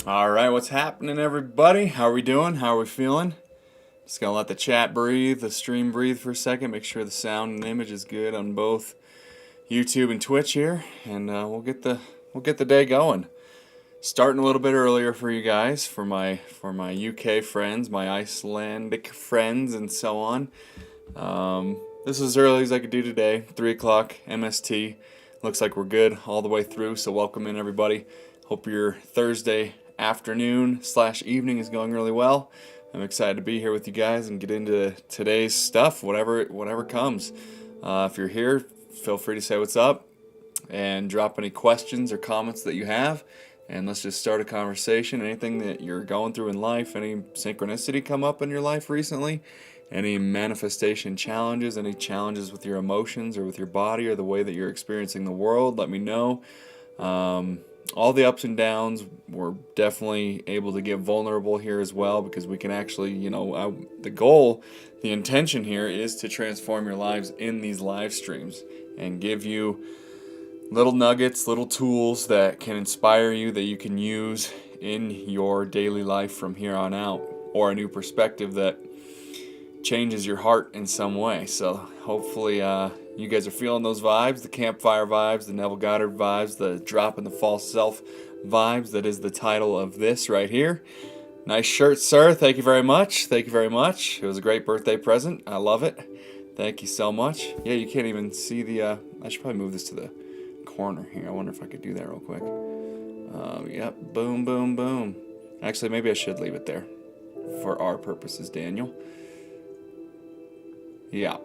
All right, what's happening, everybody? How are we doing? How are we feeling? Just gonna let the chat breathe, the stream breathe for a second. Make sure the sound and image is good on both YouTube and Twitch here, and we'll get the day going. Starting a little bit earlier for you guys, for my UK friends, my Icelandic friends, and so on. This is as early as I could do today, 3 o'clock MST. Looks like we're good all the way through, so welcome in, everybody. Hope your Thursday afternoon/evening is going really well. I'm excited to be here with you guys and get into today's stuff, whatever comes. If you're here, feel free to say what's up and drop any questions or comments that you have, and let's just start a conversation. Anything that you're going through in life, any synchronicity come up in your life recently, any manifestation challenges, any challenges with your emotions or with your body or the way that you're experiencing the world, let me know. All the ups and downs, we're definitely able to get vulnerable here as well, because we can actually, the goal, the intention here is to transform your lives in these live streams and give you little nuggets, little tools that can inspire you, that you can use in your daily life from here on out, or a new perspective that changes your heart in some way. So hopefully you guys are feeling those vibes, the Campfire vibes, the Neville Goddard vibes, the drop in the false self vibes. That is the title of this right here. Nice shirt, sir. Thank you very much. Thank you very much. It was a great birthday present. I love it. Thank you so much. Yeah, you can't even see the... I should probably move this to the corner here. I wonder if I could do that real quick. Yep. Boom, boom, boom. Actually, maybe I should leave it there for our purposes, Daniel. Yeah.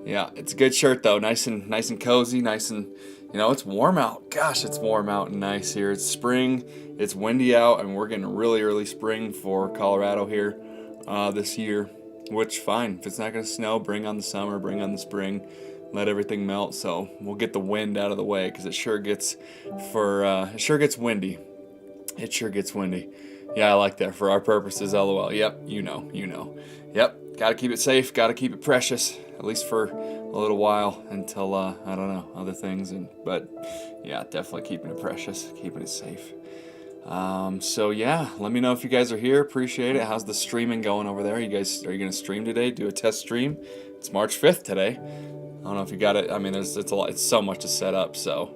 Yeah, it's a good shirt though. Nice and cozy, nice and it's warm out. Gosh, it's warm out and nice here. It's spring, it's windy out, and we're getting really early spring for Colorado here this year, which fine. If it's not gonna snow, bring on the summer, bring on the spring, let everything melt. So we'll get the wind out of the way, because it sure gets windy. It sure gets windy. Yeah, I like that. For our purposes, LOL. Yep, you know. Yep, gotta keep it safe, gotta keep it precious, at least for a little while until, I don't know, other things. But yeah, definitely keeping it precious, keeping it safe. So yeah, let me know if you guys are here. Appreciate it. How's the streaming going over there? Are you gonna stream today? Do a test stream? It's March 5th today. I don't know if you got it. I mean, it's so much to set up. So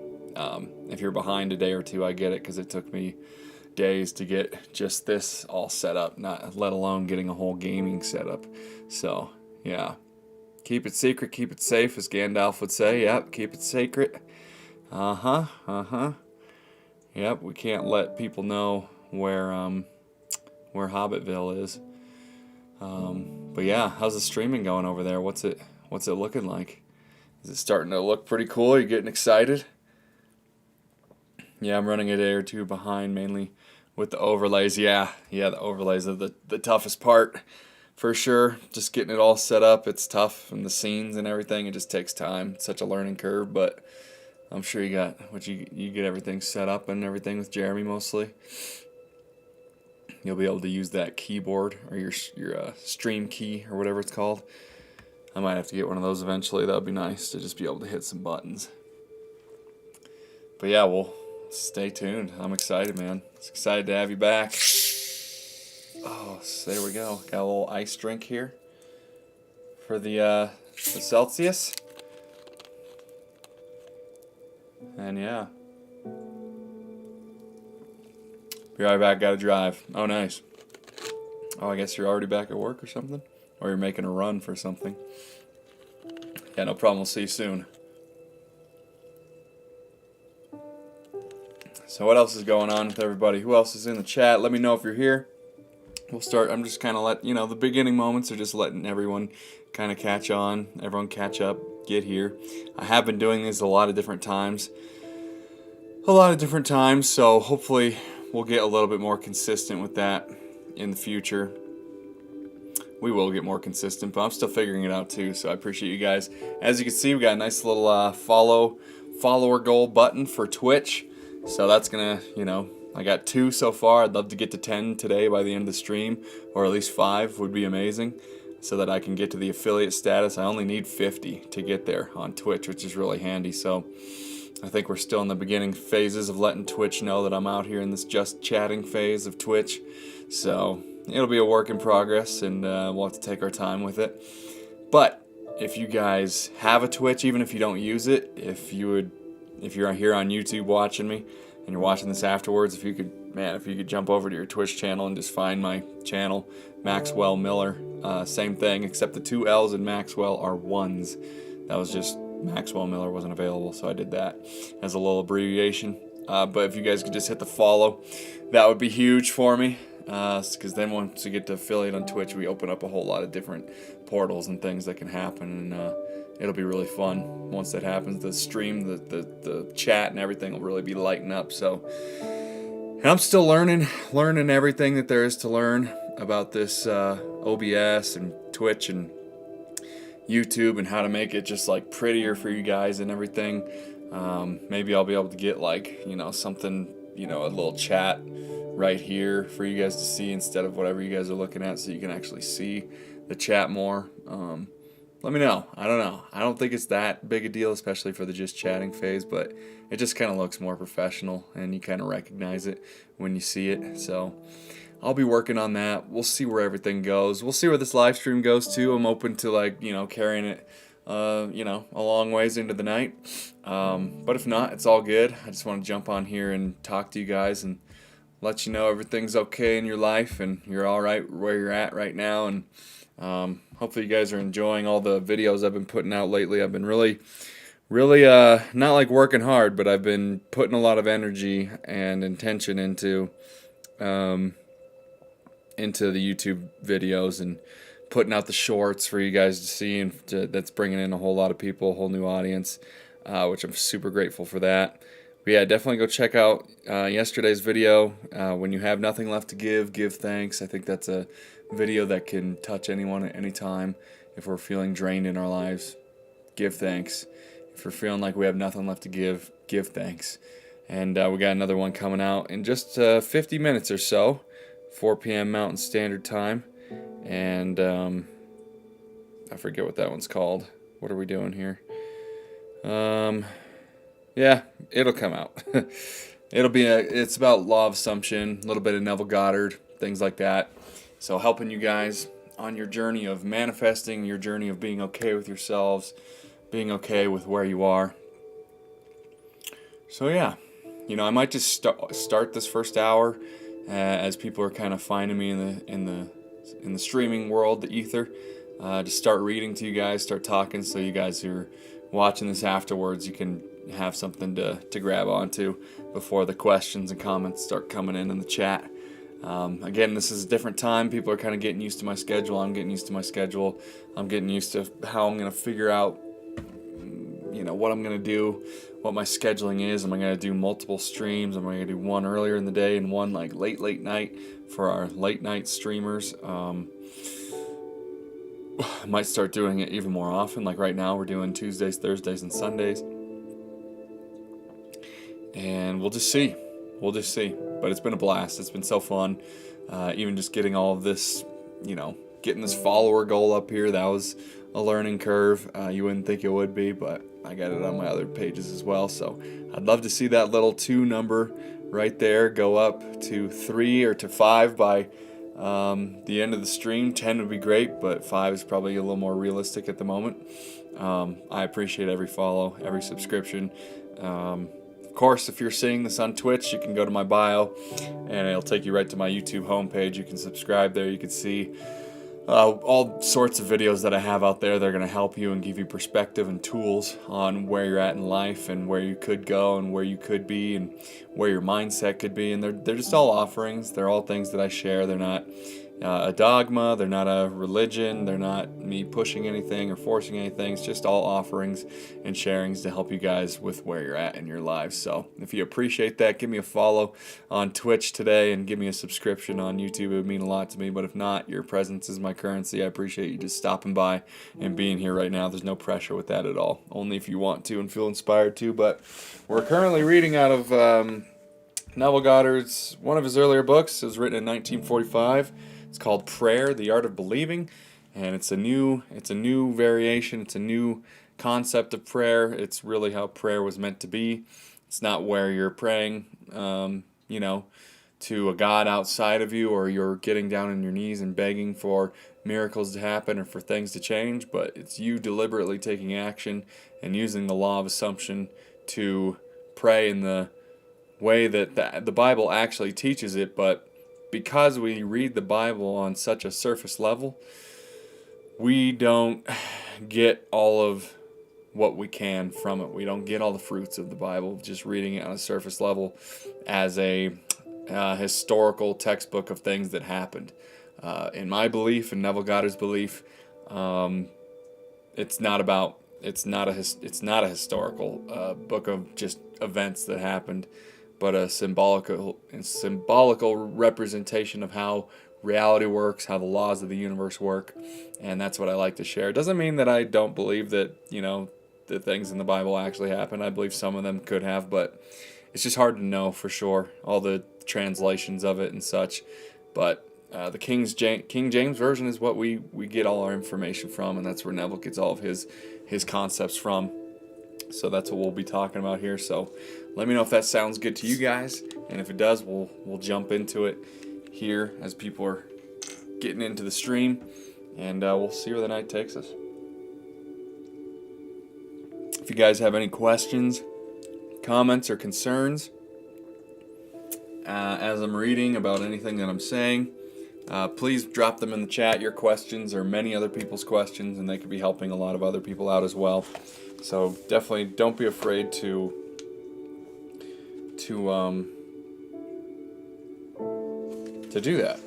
if you're behind a day or two, I get it, because it took me days to get just this all set up, not let alone getting a whole gaming setup. So yeah, keep it secret, keep it safe, as Gandalf would say. Yep, keep it sacred. Yep, we can't let people know where Hobbitville is. But yeah, how's the streaming going over there? What's it looking like? Is it starting to look pretty cool? Are you getting excited? Yeah, I'm running a day or two behind, mainly with the overlays. Yeah, the overlays are the toughest part, for sure. Just getting it all set up, it's tough, and the scenes and everything, it just takes time. It's such a learning curve, but I'm sure you get everything set up and everything with Jeremy mostly. You'll be able to use that keyboard, or your stream key, or whatever it's called. I might have to get one of those eventually. That would be nice to just be able to hit some buttons. But yeah, well, stay tuned. I'm excited, man. Excited to have you back. Oh, so there we go. Got a little ice drink here for the Celsius. And yeah. Be right back. Gotta drive. Oh, nice. Oh, I guess you're already back at work or something? Or you're making a run for something. Yeah, no problem. We'll see you soon. So what else is going on with everybody? Who else is in the chat? Let me know if you're here. We'll start. I'm just kind of the beginning moments are just letting everyone kind of catch on. Everyone catch up, get here. I have been doing these a lot of different times. So hopefully we'll get a little bit more consistent with that in the future. We will get more consistent, but I'm still figuring it out too. So I appreciate you guys. As you can see, we got a nice little follower goal button for Twitch. So that's gonna, I got 2 so far. I'd love to get to 10 today by the end of the stream, or at least 5 would be amazing, so that I can get to the affiliate status. I only need 50 to get there on Twitch, which is really handy. So I think we're still in the beginning phases of letting Twitch know that I'm out here in this just chatting phase of Twitch. So it'll be a work in progress, and we'll have to take our time with it. But if you guys have a Twitch, even if you don't use it, if you're here on YouTube watching me and you're watching this afterwards, if you could jump over to your Twitch channel and just find my channel, Maxwell Miller. Same thing, except the 2 L's in Maxwell are 1s. That was just Maxwell Miller wasn't available, so I did that as a little abbreviation. But if you guys could just hit the follow, that would be huge for me. Because then once we get to affiliate on Twitch, we open up a whole lot of different portals and things that can happen, and it'll be really fun once that happens. The stream, the chat, and everything will really be lighting up. So, and I'm still learning everything that there is to learn about this OBS and Twitch and YouTube and how to make it just like prettier for you guys and everything. Maybe I'll be able to get like, something, a little chat right here for you guys to see instead of whatever you guys are looking at, so you can actually see the chat more. Let me know. I don't know. I don't think it's that big a deal, especially for the just chatting phase, but it just kind of looks more professional and you kind of recognize it when you see it. So I'll be working on that. We'll see where everything goes. We'll see where this live stream goes too. I'm open to carrying it a long ways into the night. But if not, it's all good. I just want to jump on here and talk to you guys and let you know everything's okay in your life and you're all right where you're at right now. And hopefully you guys are enjoying all the videos I've been putting out lately. I've been really not like working hard, but I've been putting a lot of energy and intention into the YouTube videos and putting out the shorts for you guys to see, and that's bringing in a whole lot of people, a whole new audience, which I'm super grateful for that. But yeah, definitely go check out yesterday's video, When You Have Nothing Left to Give, Give Thanks. I think that's a video that can touch anyone at any time. If we're feeling drained in our lives, give thanks. If we're feeling like we have nothing left to give, give thanks. And we got another one coming out in just 50 minutes or so, 4 p.m. Mountain Standard Time. And I forget what that one's called. What are we doing here? Yeah, it'll come out. It's about law of assumption, a little bit of Neville Goddard, things like that. So helping you guys on your journey of manifesting, your journey of being okay with yourselves, being okay with where you are. So yeah, I might just start this first hour as people are kind of finding me in the streaming world, the ether. Just start reading to you guys, start talking, so you guys who are watching this afterwards, you can have something to grab onto before the questions and comments start coming in the chat. Again, this is a different time. People are kind of getting used to my schedule. I'm getting used to my schedule. I'm getting used to how I'm going to figure out, what I'm going to do, what my scheduling is. Am I going to do multiple streams? Am I going to do one earlier in the day and one like late night for our late night streamers? I might start doing it even more often. Like right now, we're doing Tuesdays, Thursdays, and Sundays. And we'll just see. But it's been a blast. It's been so fun. Even just getting all of this, getting this follower goal up here, that was a learning curve. You wouldn't think it would be, but I got it on my other pages as well. So I'd love to see that little 2 number right there go up to 3 or to 5 by the end of the stream. 10 would be great, but 5 is probably a little more realistic at the moment. I appreciate every follow, every subscription. Of course, if you're seeing this on Twitch, you can go to my bio and it'll take you right to my YouTube homepage. You can subscribe there. You can see all sorts of videos that I have out there that are going to help you and give you perspective and tools on where you're at in life and where you could go and where you could be and where your mindset could be. And they're just all offerings. They're all things that I share. They're not a dogma. They're not a religion. They're not me pushing anything or forcing anything. It's just all offerings and sharings to help you guys with where you're at in your lives. So if you appreciate that, give me a follow on Twitch today and give me a subscription on YouTube. It would mean a lot to me. But if not, your presence is my currency. I appreciate you just stopping by and being here right now. There's no pressure with that at all. Only if you want to and feel inspired to. But we're currently reading out of Neville Goddard's, one of his earlier books. It was written in 1945. It's called Prayer, The Art of Believing, and it's a new variation. It's a new concept of prayer. It's really how prayer was meant to be. It's not where you're praying, to a God outside of you, or you're getting down on your knees and begging for miracles to happen or for things to change, but it's you deliberately taking action and using the law of assumption to pray in the way that the Bible actually teaches it. But because we read the Bible on such a surface level, we don't get all of what we can from it. We don't get all the fruits of the Bible just reading it on a surface level as a historical textbook of things that happened. In my belief, and Neville Goddard's belief, it's not a historical book of just events that happened, but a symbolical representation of how reality works, how the laws of the universe work, and that's what I like to share. It doesn't mean that I don't believe that the things in the Bible actually happened. I believe some of them could have, but it's just hard to know for sure, all the translations of it and such. But the King James Version is what we get all our information from, and that's where Neville gets all of his concepts from. So that's what we'll be talking about here. So let me know if that sounds good to you guys, and if it does, we'll jump into it here as people are getting into the stream, and we'll see where the night takes us. If you guys have any questions, comments, or concerns as I'm reading about anything that I'm saying, please drop them in the chat, your questions or many other people's questions, and they could be helping a lot of other people out as well. So definitely don't be afraid to do that.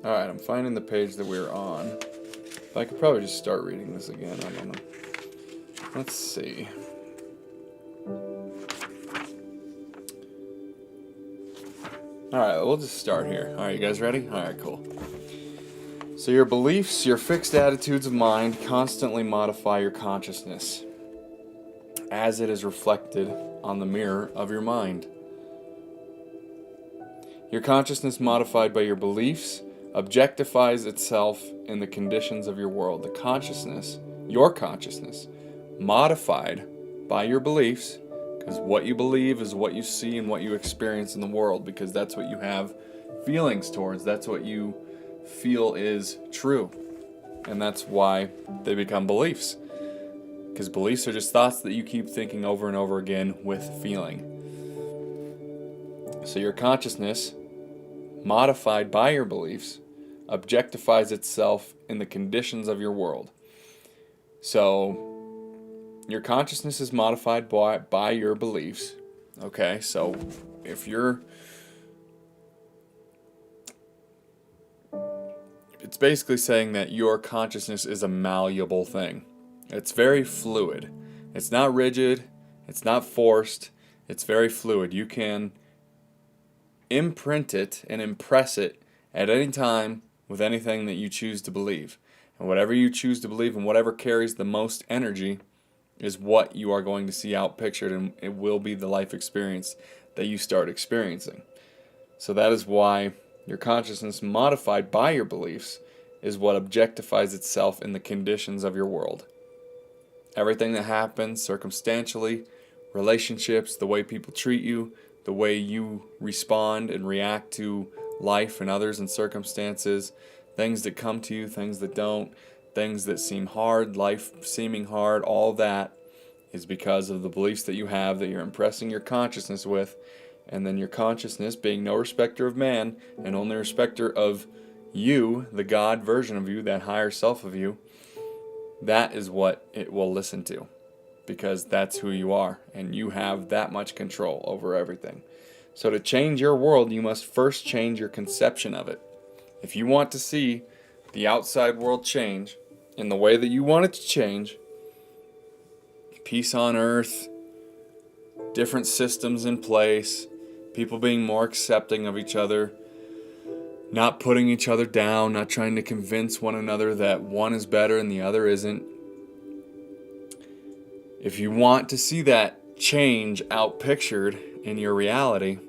Alright, I'm finding the page that we're on. I could probably just start reading this again. I don't know. Let's see. Alright, we'll just start here. Alright, you guys ready? Alright, cool. So your beliefs, your fixed attitudes of mind constantly modify your consciousness as it is reflected on the mirror of your mind. Your consciousness, modified by your beliefs, objectifies itself in the conditions of your world. The consciousness, your consciousness, modified by your beliefs, because what you believe is what you see and what you experience in the world, because that's what you have feelings towards. That's what you feel is true. And that's why they become beliefs. Because beliefs are just thoughts that you keep thinking over and over again with feeling. So your consciousness, modified by your beliefs, objectifies itself in the conditions of your world. So your consciousness is modified by your beliefs. Okay, so if it's basically saying that your consciousness is a malleable thing. It's very fluid. It's not rigid. It's not forced. It's very fluid. You can imprint it and impress it at any time with anything that you choose to believe. And whatever you choose to believe and whatever carries the most energy is what you are going to see outpictured, and it will be the life experience that you start experiencing. So that is why your consciousness, modified by your beliefs, is what objectifies itself in the conditions of your world. Everything that happens circumstantially, relationships, the way people treat you, the way you respond and react to life and others and circumstances, things that come to you, things that don't, things that seem hard, life seeming hard, all that is because of the beliefs that you have that you're impressing your consciousness with, and then your consciousness, being no respecter of man and only respecter of you, the God version of you, that higher self of you, that is what it will listen to, because that's who you are, and you have that much control over everything. So to change your world, you must first change your conception of it. If you want to see the outside world change in the way that you want it to change, peace on earth, different systems in place, people being more accepting of each other, not putting each other down, not trying to convince one another that one is better and the other isn't. If you want to see that change outpictured in your reality,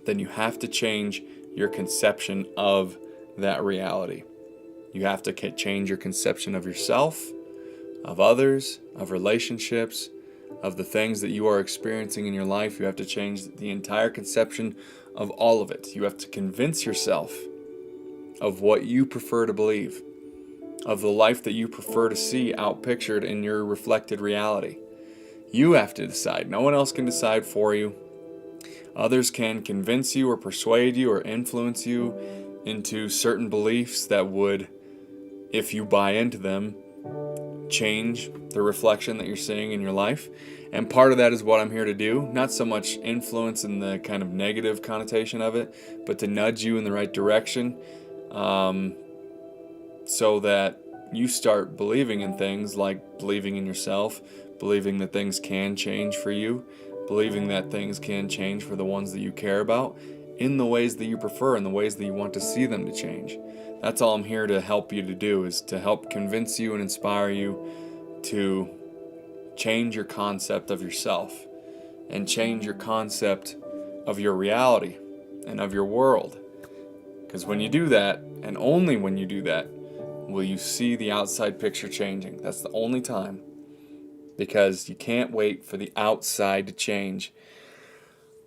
then you have to change your conception of that reality. You have to change your conception of yourself, of others, of relationships, of the things that you are experiencing in your life. You have to change the entire conception of all of it. You have to convince yourself of what you prefer to believe, of the life that you prefer to see outpictured in your reflected reality. You have to decide. No one else can decide for you. Others can convince you or persuade you or influence you into certain beliefs that would, if you buy into them, change the reflection that you're seeing in your life. And part of that is what I'm here to do. Not so much influence in the kind of negative connotation of it, but to nudge you in the right direction, so that you start believing in things like believing in yourself, believing that things can change for you, believing that things can change for the ones that you care about in the ways that you prefer, in the ways that you want to see them to change. That's all I'm here to help you to do, is to help convince you and inspire you to change your concept of yourself and change your concept of your reality and of your world. Because when you do that, and only when you do that, will you see the outside picture changing. That's the only time. Because you can't wait for the outside to change.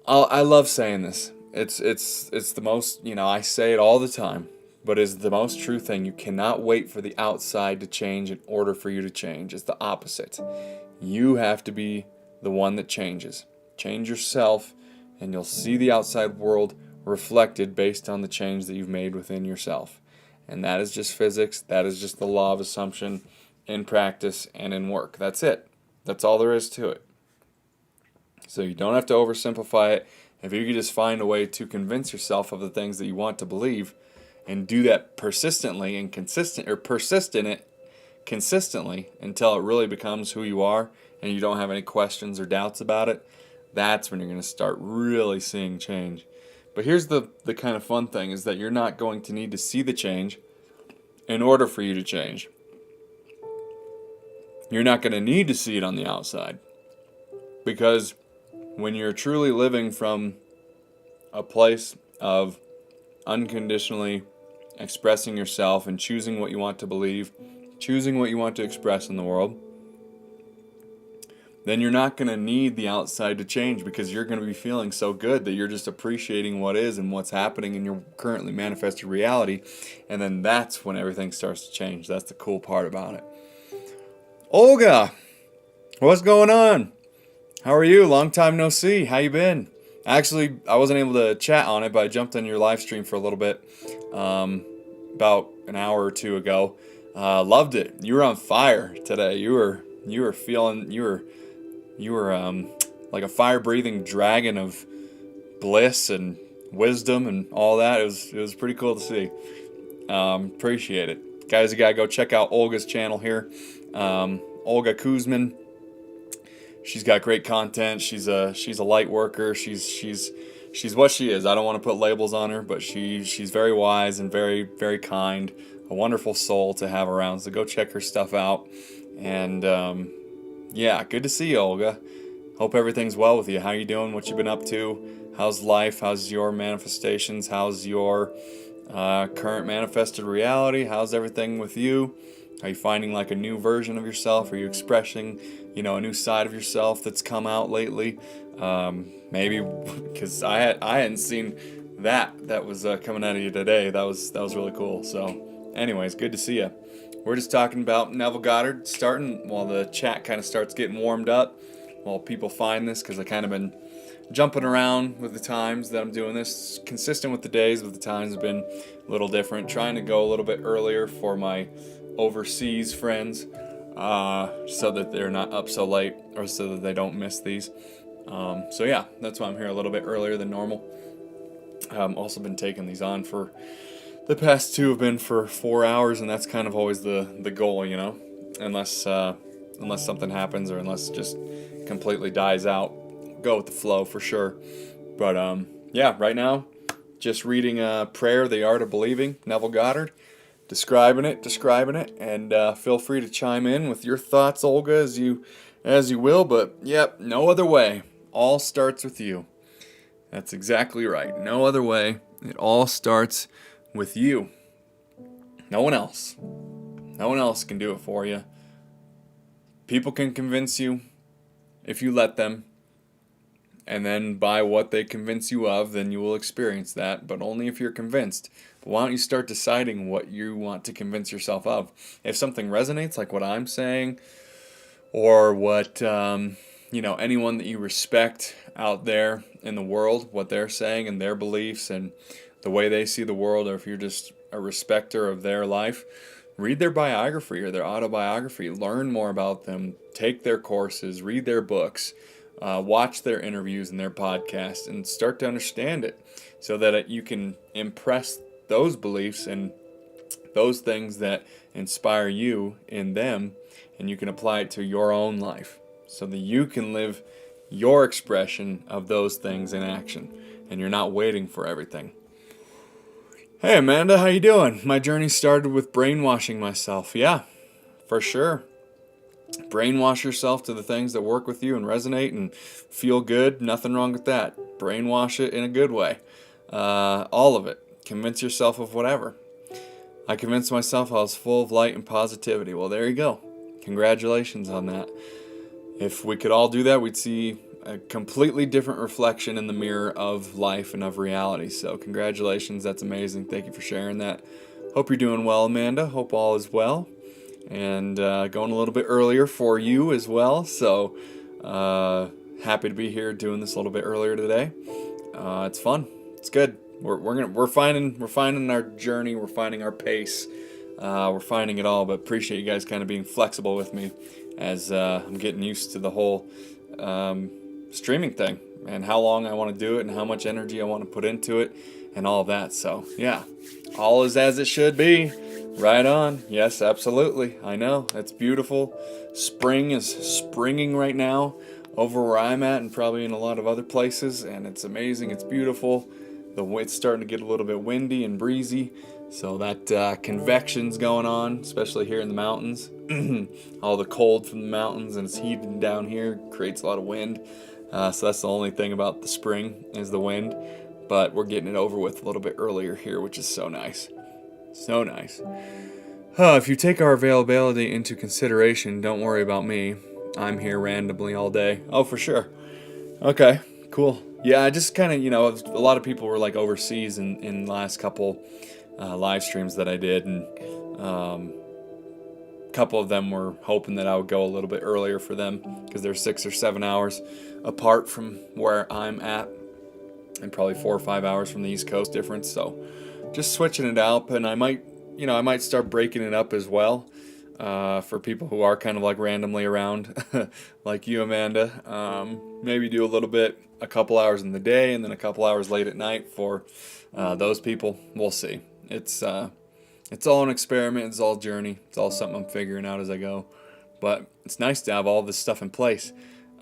I love saying this. It's the most, I say it all the time, but it's the most true thing. You cannot wait for the outside to change in order for you to change. It's the opposite. You have to be the one that changes. Change yourself, and you'll see the outside world reflected based on the change that you've made within yourself. And that is just physics. That is just the law of assumption in practice and in work. That's it. That's all there is to it. So you don't have to oversimplify it. If you could just find a way to convince yourself of the things that you want to believe, and do that persistently and persist in it consistently until it really becomes who you are and you don't have any questions or doubts about it, that's when you're going to start really seeing change. But here's the kind of fun thing, is that you're not going to need to see the change in order for you to change. You're not going to need to see it on the outside. Because when you're truly living from a place of unconditionally expressing yourself and choosing what you want to believe, choosing what you want to express in the world, then you're not going to need the outside to change, because you're going to be feeling so good that you're just appreciating what is and what's happening in your currently manifested reality. And then that's when everything starts to change. That's the cool part about it. Olga, what's going on? How are you? Long time no see. How you been? Actually, I wasn't able to chat on it, but I jumped on your live stream for a little bit, about an hour or two ago. Loved it. You were on fire today. You were like a fire-breathing dragon of bliss and wisdom and all that. It was pretty cool to see. Appreciate it, guys. You gotta go check out Olga's channel here, Olga Kuzmin. She's got great content. She's a light worker. She's what she is. I don't want to put labels on her, but she's very wise and very, very kind. A wonderful soul to have around. So go check her stuff out. And yeah, good to see you, Olga. Hope everything's well with you. How you doing? What you been up to? How's life? How's your manifestations? How's your current manifested reality? How's everything with you? Are you finding like a new version of yourself? Are you expressing, a new side of yourself that's come out lately? Maybe because I hadn't seen that was coming out of you today. That was really cool. So, anyways, good to see you. We're just talking about Neville Goddard, starting while the chat kind of starts getting warmed up, while people find this, because I kind of been jumping around with the times that I'm doing this, consistent with the days, but the times have been a little different. Trying to go a little bit earlier for my overseas friends, so that they're not up so late, or so that they don't miss these. So yeah, that's why I'm here a little bit earlier than normal. Also been taking these on for the past two have been for 4 hours, and that's kind of always the goal, unless something happens, or unless it just completely dies out. Go with the flow for sure. But yeah, right now just reading Prayer, the Art of Believing, Neville Goddard. Describing it, and feel free to chime in with your thoughts, Olga, as you will. But yep, no other way. All starts with you. That's exactly right. No other way. It all starts with you. No one else. No one else can do it for you. People can convince you if you let them, and then by what they convince you of, then you will experience that, but only if you're convinced. But why don't you start deciding what you want to convince yourself of? If something resonates, like what I'm saying, or what anyone that you respect out there in the world, what they're saying and their beliefs and the way they see the world, or if you're just a respecter of their life, read their biography or their autobiography, learn more about them, take their courses, read their books, watch their interviews and their podcasts, and start to understand it so that you can impress those beliefs and those things that inspire you in them, and you can apply it to your own life so that you can live your expression of those things in action, and you're not waiting for everything. Hey Amanda, how you doing? My journey started with brainwashing myself. Yeah, for sure. Brainwash yourself to the things that work with you and resonate and feel good. Nothing wrong with that. Brainwash it in a good way. All of it. Convince yourself of whatever. I convinced myself I was full of light and positivity. Well, there you go. Congratulations on that. If we could all do that, we'd see a completely different reflection in the mirror of life and of reality. So congratulations. That's amazing. Thank you for sharing that. Hope you're doing well, Amanda. Hope all is well. And going a little bit earlier for you as well. So happy to be here doing this a little bit earlier today. It's fun. It's good. We're finding our journey. We're finding our pace. We're finding it all. But appreciate you guys kind of being flexible with me as I'm getting used to the whole streaming thing and how long I want to do it and how much energy I want to put into it and all of that. So yeah, all is as it should be. Right on. Yes, absolutely. I know. That's beautiful. Spring is springing right now over where I'm at and probably in a lot of other places, and it's amazing. It's beautiful. It's starting to get a little bit windy and breezy, so that convection's going on, especially here in the mountains. All the cold from the mountains, and it's heating down here, creates a lot of wind. So that's the only thing about the spring is the wind, but we're getting it over with a little bit earlier here, which is so nice. So nice. If you take our availability into consideration, don't worry about me. I'm here randomly all day. Oh, for sure. Okay, cool. Yeah, I just kind of, a lot of people were like overseas in the last couple live streams that I did, and a couple of them were hoping that I would go a little bit earlier for them because they're 6 or 7 hours apart from where I'm at, and probably 4 or 5 hours from the East Coast difference. So just switching it up, and I might start breaking it up as well for people who are kind of like randomly around, like you, Amanda. Maybe do a couple hours in the day, and then a couple hours late at night for those people. We'll see. It's all an experiment. It's all journey. It's all something I'm figuring out as I go. But it's nice to have all this stuff in place.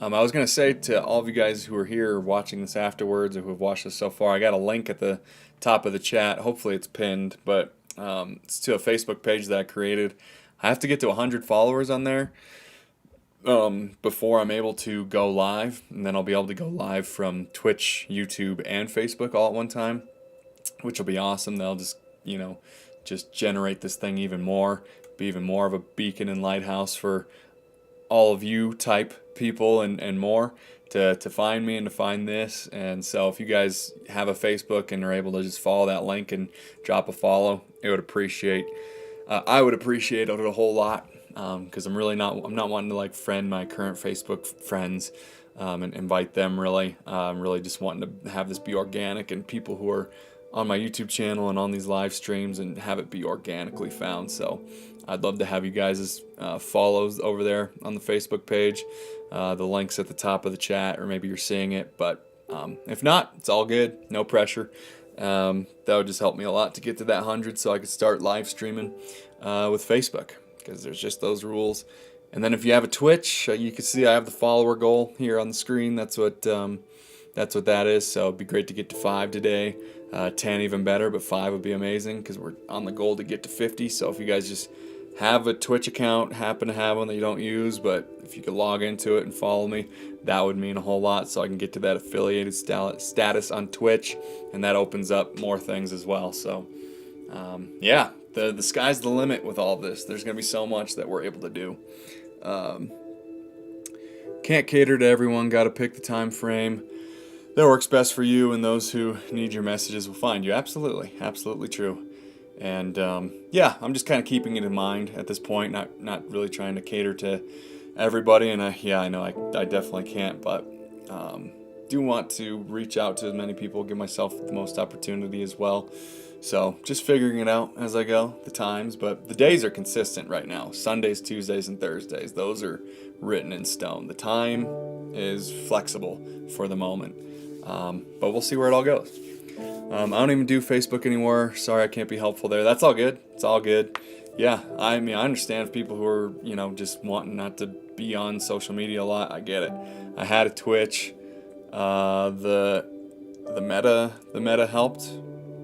I was going to say to all of you guys who are here watching this afterwards or who have watched this so far, I got a link at the top of the chat. Hopefully it's pinned, but it's to a Facebook page that I created. I have to get to 100 followers on there before I'm able to go live, and then I'll be able to go live from Twitch, YouTube, and Facebook all at one time, which will be awesome. They'll just generate this thing even more, be even more of a beacon and lighthouse for all of you type people and more to find me and to find this. And so if you guys have a Facebook and are able to just follow that link and drop a follow, I would appreciate it a whole lot, because I'm not wanting to like friend my current Facebook friends and invite them really. I'm really just wanting to have this be organic, and people who are on my YouTube channel and on these live streams, and have it be organically found. So I'd love to have you guys' follows over there on the Facebook page. The link's at the top of the chat, or maybe you're seeing it, but if not, it's all good. No pressure. That would just help me a lot to get to that 100 so I could start live streaming with Facebook, because there's just those rules. And then if you have a Twitch, you can see I have the follower goal here on the screen. That's what that is. So it'd be great to get to 5 today. 10 even better, but 5 would be amazing because we're on the goal to get to 50. So if you guys just have a Twitch account, happen to have one that you don't use, but if you could log into it and follow me, that would mean a whole lot, so I can get to that affiliated status on Twitch, and that opens up more things as well. So the sky's the limit with all this. There's going to be so much that we're able to do. can't cater to everyone. Got to pick the time frame that works best for you, and those who need your messages will find you. Absolutely true. And yeah, I'm just kind of keeping it in mind at this point. Not really trying to cater to everybody. And I know I definitely can't, but do want to reach out to as many people, give myself the most opportunity as well. So just figuring it out as I go, the times, but the days are consistent right now. Sundays, Tuesdays, and Thursdays. Those are written in stone. The time is flexible for the moment, but we'll see where it all goes. I don't even do Facebook anymore. Sorry, I can't be helpful there. That's all good. It's all good. Yeah, I mean, I understand people who are, just wanting not to be on social media a lot. I get it. I had a Twitch. The meta helped.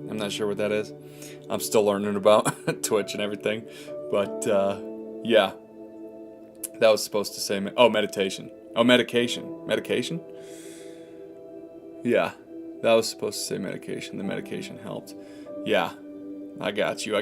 I'm not sure what that is. I'm still learning about Twitch and everything. But, yeah. That was supposed to say, meditation. Oh, medication. Medication? Yeah. That was supposed to say medication. The medication helped. Yeah. I got you.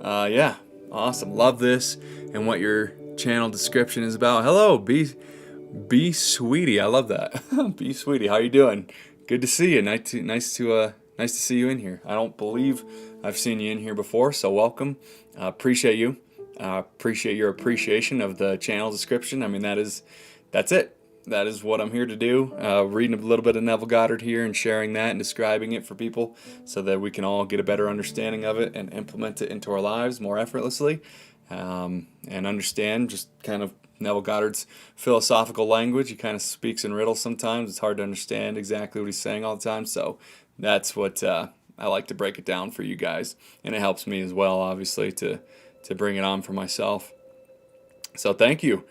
Yeah. Awesome. Love this and what your channel description is about. Hello, B Sweetie. I love that. B Sweetie. How you doing? Good to see you. Nice to see you in here. I don't believe I've seen you in here before, so welcome. Appreciate you. Appreciate your appreciation of the channel description. I mean, that's it. That is what I'm here to do. Reading a little bit of Neville Goddard here and sharing that and describing it for people so that we can all get a better understanding of it and implement it into our lives more effortlessly, and understand just kind of Neville Goddard's philosophical language. He kind of speaks in riddles sometimes. It's hard to understand exactly what he's saying all the time. So that's what I like to break it down for you guys. And it helps me as well, obviously, to bring it on for myself. So thank you.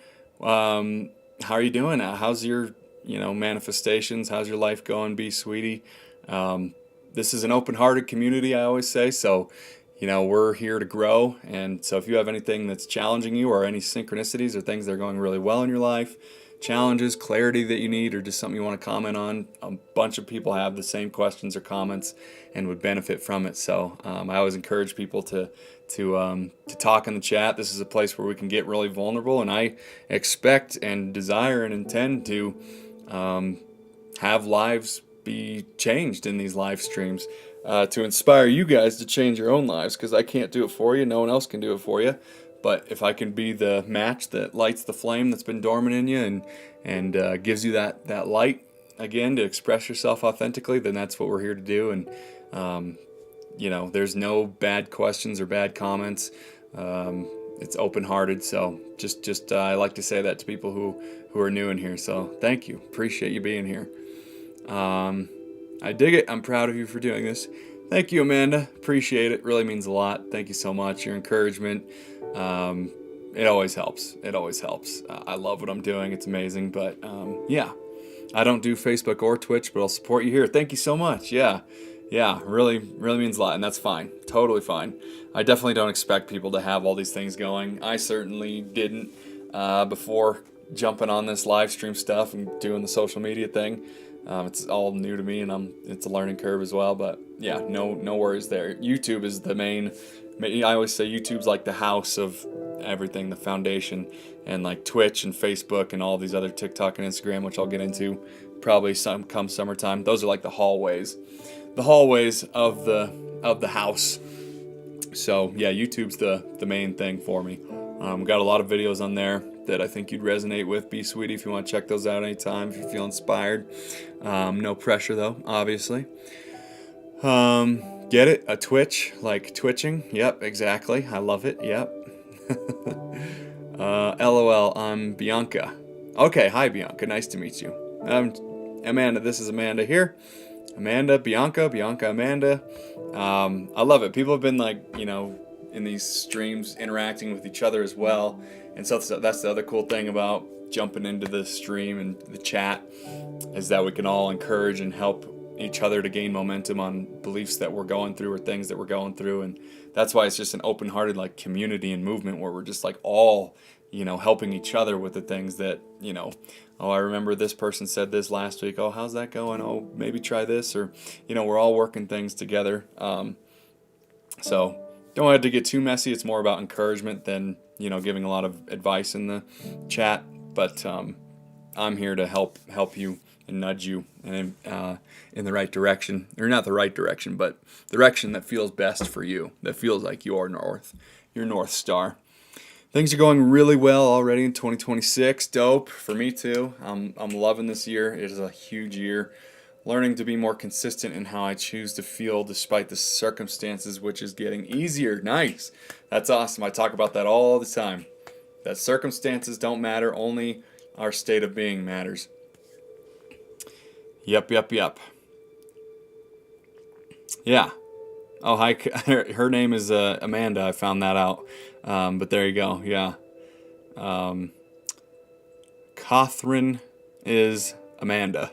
How are you doing? How's your, manifestations? How's your life going? Be sweetie. This is an open-hearted community, I always say. So, we're here to grow. And so if you have anything that's challenging you or any synchronicities or things that are going really well in your life, challenges, clarity that you need, or just something you want to comment on, a bunch of people have the same questions or comments and would benefit from it. So I always encourage people to talk in the chat. This is a place where we can get really vulnerable, and I expect and desire and intend to have lives be changed in these live streams, to inspire you guys to change your own lives, because I can't do it for you. No one else can do it for you. But if I can be the match that lights the flame that's been dormant in you and gives you that light again to express yourself authentically, then that's what we're here to do. And there's no bad questions or bad comments. It's open-hearted. So just I like to say that to people who are new in here. So thank you. Appreciate you being here. I dig it. I'm proud of you for doing this. Thank you, Amanda. Appreciate it. Really means a lot. Thank you so much. Your encouragement. It always helps. I love what I'm doing. It's amazing. But yeah, I don't do Facebook or Twitch, but I'll support you here. Thank you so much. Yeah, really means a lot, and that's fine. Totally fine. I definitely don't expect people to have all these things going. I certainly didn't before jumping on this live stream stuff and doing the social media thing. It's all new to me, and it's a learning curve as well. But yeah, no worries there. YouTube is the main. I always say YouTube's like the house of everything, the foundation, and like Twitch and Facebook and all these other TikTok and Instagram, which I'll get into probably come summertime. Those are like the hallways of the house. So yeah, YouTube's the main thing for me. Got a lot of videos on there that I think you'd resonate with. Be sweetie if you want to check those out anytime if you feel inspired. No pressure though, obviously. Get it? A twitch, like twitching? Yep, exactly. I love it. Yep. LOL, I'm Bianca. Okay, hi Bianca. Nice to meet you. Amanda, this is Amanda here. Amanda, Bianca, Amanda. I love it. People have been in these streams interacting with each other as well. And so that's the other cool thing about jumping into the stream and the chat, is that we can all encourage and help each other to gain momentum on beliefs that we're going through or things that we're going through. And that's why it's just an open-hearted community and movement where we're just all helping each other with the things that I remember this person said this last week. Oh, how's that going? Oh, maybe try this. Or we're all working things together. So don't want it to get too messy. It's more about encouragement than giving a lot of advice in the chat. But I'm here to help you and nudge you in the right direction, or not the right direction, but the direction that feels best for you, that feels like your North Star. Things are going really well already in 2026. Dope for me too. I'm loving this year. It is a huge year. Learning to be more consistent in how I choose to feel despite the circumstances, which is getting easier. Nice. That's awesome. I talk about that all the time. That circumstances don't matter, only our state of being matters. Yep. Yeah. Oh, hi. Her name is Amanda. I found that out. But there you go. Yeah. Catherine is Amanda.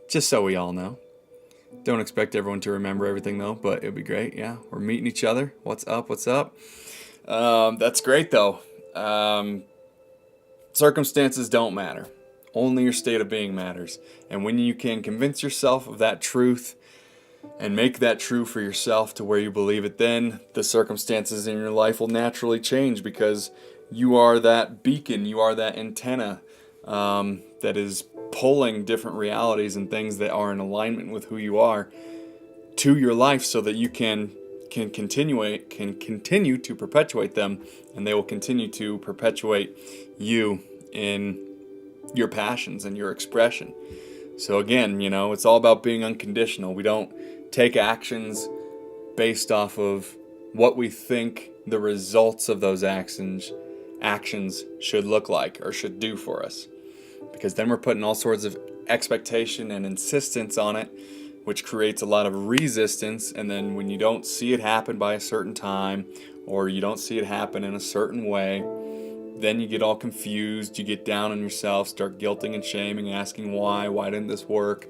Just so we all know. Don't expect everyone to remember everything though, but it'd be great. Yeah. We're meeting each other. What's up? That's great though. Circumstances don't matter. Only your state of being matters. And when you can convince yourself of that truth and make that true for yourself to where you believe it, then the circumstances in your life will naturally change, because you are that beacon, you are that antenna that is pulling different realities and things that are in alignment with who you are to your life, so that you can continue to perpetuate them, and they will continue to perpetuate you in your passions and your expression. So again, it's all about being unconditional. We don't take actions based off of what we think the results of those actions should look like or should do for us, because then we're putting all sorts of expectation and insistence on it, which creates a lot of resistance. And then when you don't see it happen by a certain time, or you don't see it happen in a certain way, then you get all confused, you get down on yourself, start guilting and shaming, asking why didn't this work?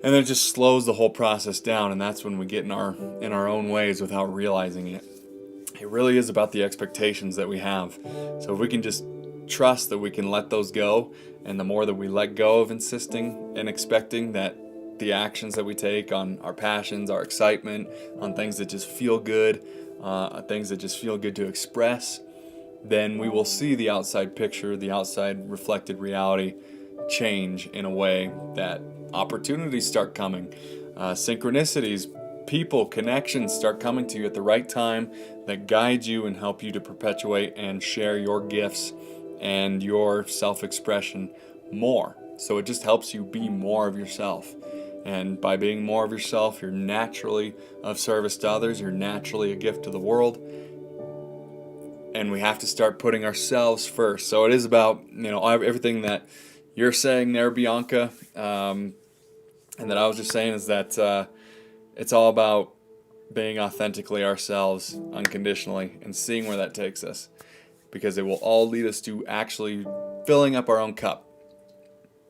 And then it just slows the whole process down, and that's when we get in our own ways without realizing it. It really is about the expectations that we have. So if we can just trust that we can let those go, and the more that we let go of insisting and expecting that the actions that we take on our passions, our excitement, on things that just feel good, things that just feel good to express, then we will see the outside picture, the outside reflected reality change in a way that opportunities start coming, synchronicities, people, connections start coming to you at the right time that guide you and help you to perpetuate and share your gifts and your self-expression more. So it just helps you be more of yourself. And by being more of yourself, you're naturally of service to others, you're naturally a gift to the world. And we have to start putting ourselves first. So it is about, everything that you're saying there, Bianca, and that I was just saying, is that it's all about being authentically ourselves, unconditionally, and seeing where that takes us. Because it will all lead us to actually filling up our own cup,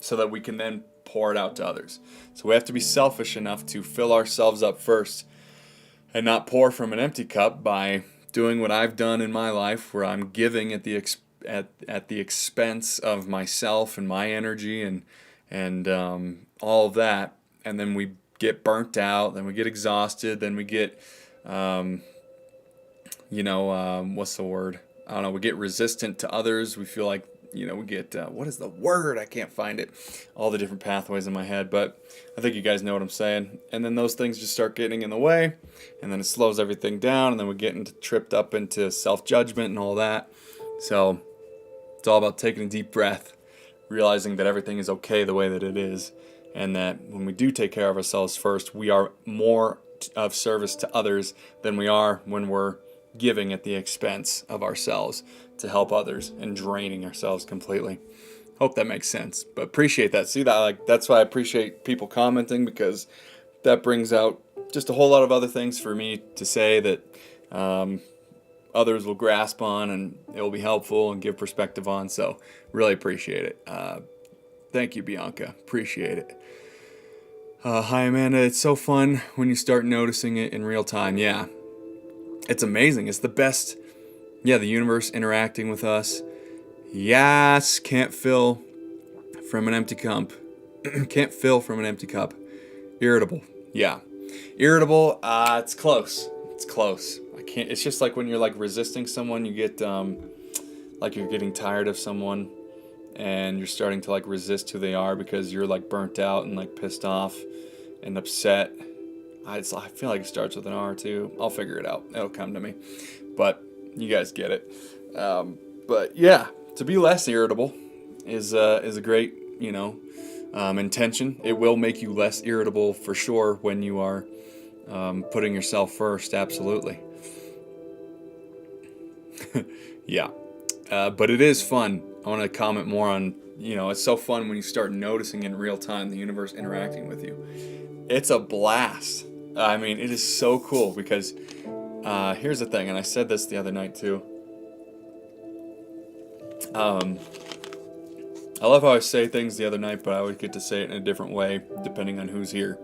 so that we can then pour it out to others. So we have to be selfish enough to fill ourselves up first, and not pour from an empty cup by doing what I've done in my life, where I'm giving at the expense of myself and my energy and all of that, and then we get burnt out, then we get exhausted, then we get what's the word? I don't know. We get resistant to others. We feel like we get what is the word? I can't find it. All the different pathways in my head, but I think you guys know what I'm saying. And then those things just start getting in the way, and then it slows everything down, and then we get tripped up into self-judgment and all that. So it's all about taking a deep breath, realizing that everything is okay the way that it is, and that when we do take care of ourselves first, we are more of service to others than we are when we're giving at the expense of ourselves to help others and draining ourselves completely. Hope that makes sense, but appreciate that. See that, that's why I appreciate people commenting, because that brings out just a whole lot of other things for me to say that others will grasp on, and it will be helpful and give perspective on. So really appreciate it. Thank you, Bianca. Appreciate it. Hi, Amanda. It's so fun when you start noticing it in real time. Yeah. It's amazing. It's the best. Yeah, the universe interacting with us. Yes, can't fill from an empty cup. Can't fill from an empty cup. Irritable. Yeah. Irritable, it's close. It's close. I can't. It's just like when you're like resisting someone, you get like you're getting tired of someone, and you're starting to like resist who they are because you're like burnt out and like pissed off and upset. I feel like it starts with an R too. I'll figure it out. It'll come to me. But you guys get it. But yeah, to be less irritable is a great, intention. It will make you less irritable for sure when you are putting yourself first. Absolutely. Yeah. But it is fun. I want to comment more on, it's so fun when you start noticing in real time the universe interacting with you. It's a blast. I mean, it is so cool because here's the thing, and I said this the other night too. I love how I say things the other night, but I always get to say it in a different way depending on who's here.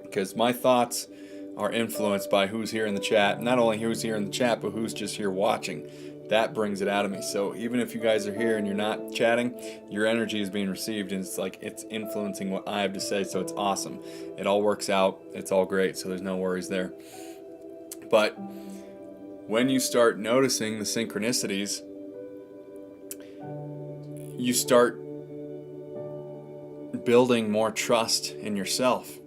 Because my thoughts are influenced by who's here in the chat. Not only who's here in the chat, but who's just here watching. That brings it out of me. So even if you guys are here and you're not chatting, your energy is being received, and it's influencing what I have to say. So it's awesome. It all works out. It's all great. So there's no worries there. But when you start noticing the synchronicities, you start building more trust in yourself,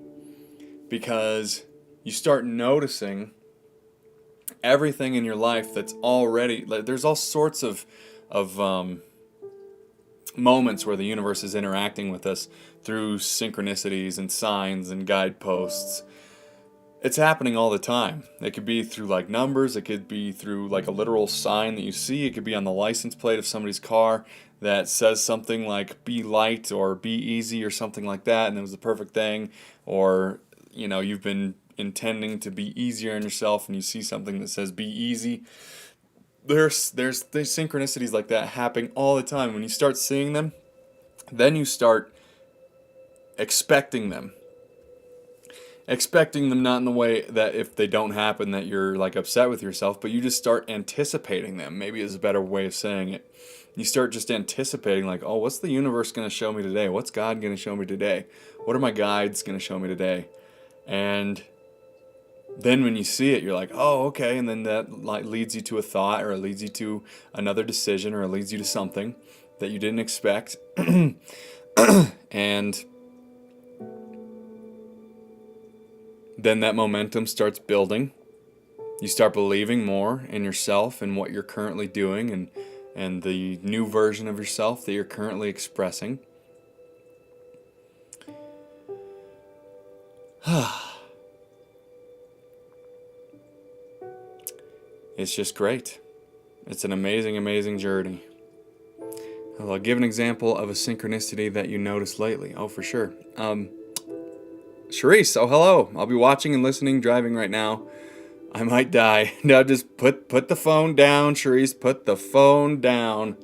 because you start noticing everything in your life that's already, there's all sorts of moments where the universe is interacting with us through synchronicities and signs and guideposts. It's happening all the time. It could be through like numbers, it could be through like a literal sign that you see, it could be on the license plate of somebody's car that says something like be light or be easy or something like that, and it was the perfect thing. Or you've been intending to be easier on yourself and you see something that says be easy. There's synchronicities like that happening all the time. When you start seeing them, then you start expecting them not in the way that if they don't happen that you're like upset with yourself, but you just start anticipating them. Maybe is a better way of saying it. You start just anticipating, like, oh, what's the universe going to show me today? What's God going to show me today? What are my guides going to show me today? And then when you see it, you're like, oh, okay. And then that leads you to a thought, or it leads you to another decision, or it leads you to something that you didn't expect. And then that momentum starts building. You start believing more in yourself and what you're currently doing, and the new version of yourself that you're currently expressing. It's just great. It's an amazing, amazing journey. I'll give an example of a synchronicity that you noticed lately. Oh, for sure. Charisse, oh, hello. I'll be watching and listening, driving right now. I might die. Now just put the phone down, Charisse. Put the phone down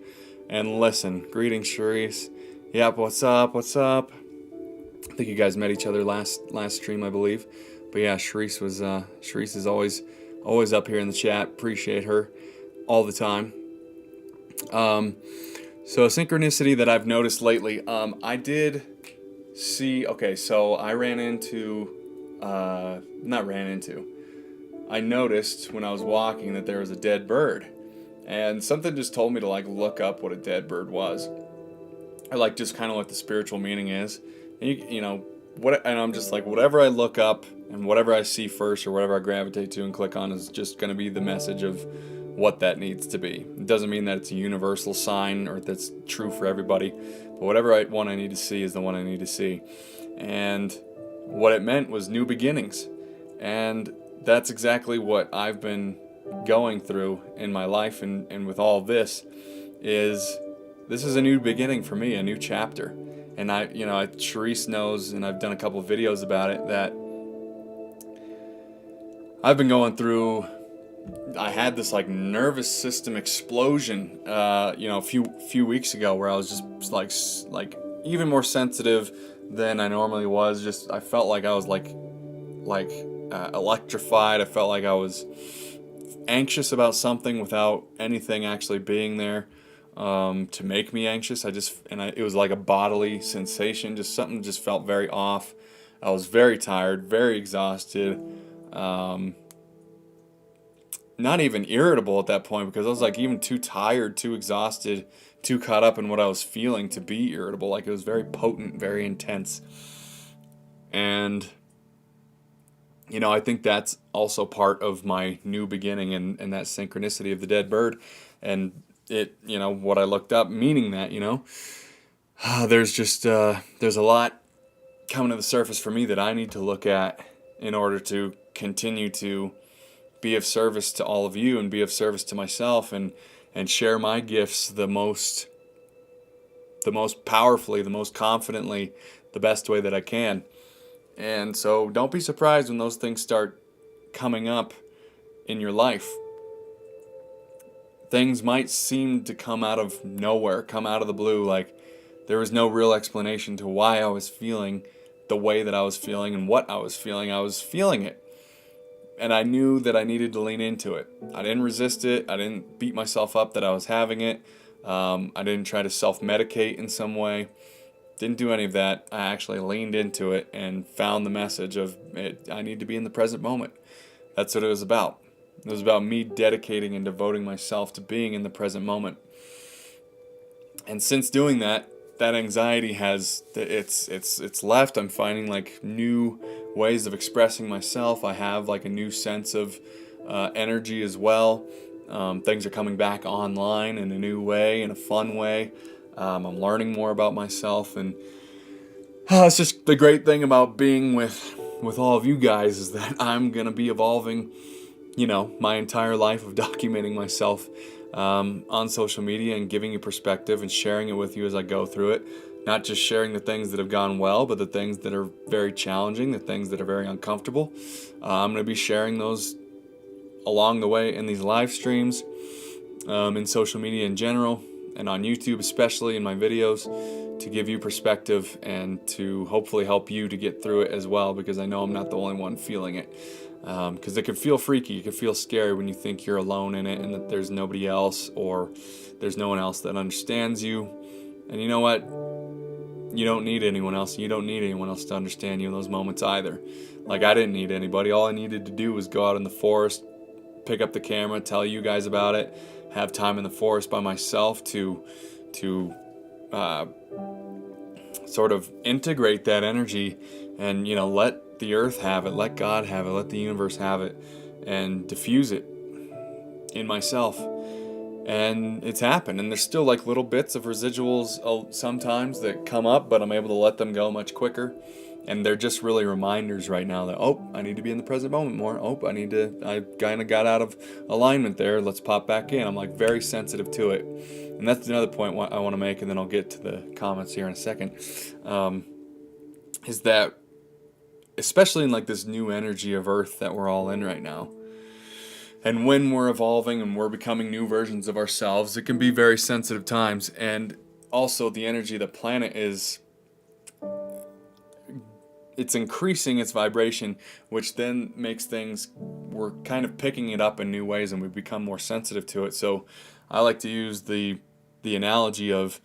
and listen. Greetings, Charisse. Yep, what's up? What's up? I think you guys met each other last stream, I believe. But yeah, Charisse is always up here in the chat. Appreciate her all the time. So a synchronicity that I've noticed lately, I did see, okay, so I noticed when I was walking that there was a dead bird, and something just told me to like look up what a dead bird was, or like just kind of what the spiritual meaning is. And and I'm just like, whatever I look up and whatever I see first or whatever I gravitate to and click on is just going to be the message of what that needs to be. It doesn't mean that it's a universal sign or that's true for everybody, but whatever one I need to see is the one I need to see. And what it meant was new beginnings. And that's exactly what I've been going through in my life, and with all this is a new beginning for me, a new chapter. And Charisse knows, and I've done a couple of videos about it, that I've been going through, I had this like nervous system explosion, a few weeks ago, where I was just like even more sensitive than I normally was. Just, I felt like I was like electrified. I felt like I was anxious about something without anything actually being there to make me anxious. It was like a bodily sensation. Just something just felt very off. I was very tired, very exhausted. not even irritable at that point, because I was like even too tired, too exhausted, too caught up in what I was feeling to be irritable. Like, it was very potent, very intense. And, I think that's also part of my new beginning, and that synchronicity of the dead bird. And what I looked up, meaning that, there's a lot coming to the surface for me that I need to look at in order to continue to be of service to all of you and be of service to myself, and share my gifts the most powerfully, the most confidently, the best way that I can. And so don't be surprised when those things start coming up in your life. Things might seem to come out of nowhere, come out of the blue, like there was no real explanation to why I was feeling the way that I was feeling and what I was feeling. I was feeling it. And I knew that I needed to lean into it. I didn't resist it. I didn't beat myself up that I was having it. I didn't try to self-medicate in some way. Didn't do any of that. I actually leaned into it and found the message of it. I need to be in the present moment. That's what it was about. It was about me dedicating and devoting myself to being in the present moment. And since doing that, that anxiety it's left. I'm finding like new ways of expressing myself. I have like a new sense of energy as well. Things are coming back online in a new way, in a fun way. I'm learning more about myself, and it's just the great thing about being with all of you guys is that I'm gonna be evolving, my entire life of documenting myself on social media and giving you perspective and sharing it with you as I go through it. Not just sharing the things that have gone well, but the things that are very challenging, the things that are very uncomfortable. I'm going to be sharing those along the way in these live streams, in social media in general, and on YouTube especially in my videos, to give you perspective and to hopefully help you to get through it as well, because I know I'm not the only one feeling it. Because it can feel freaky, it can feel scary when you think you're alone in it and that there's nobody else, or there's no one else that understands you. And you know what? You don't need anyone else. You don't need anyone else to understand you in those moments either. Like, I didn't need anybody. All I needed to do was go out in the forest, pick up the camera, tell you guys about it, have time in the forest by myself to sort of integrate that energy and, let the earth have it, let God have it, let the universe have it, and diffuse it in myself. And it's happened, and there's still like little bits of residuals sometimes that come up, but I'm able to let them go much quicker. And they're just really reminders right now that, I need to be in the present moment more. I kind of got out of alignment there. Let's pop back in. I'm like very sensitive to it. And that's another point I want to make, and then I'll get to the comments here in a second, is that especially in like this new energy of Earth that we're all in right now, and when we're evolving and we're becoming new versions of ourselves, it can be very sensitive times. And also the energy of the planet it's increasing its vibration, which then makes we're kind of picking it up in new ways, and we become more sensitive to it. So I like to use the analogy of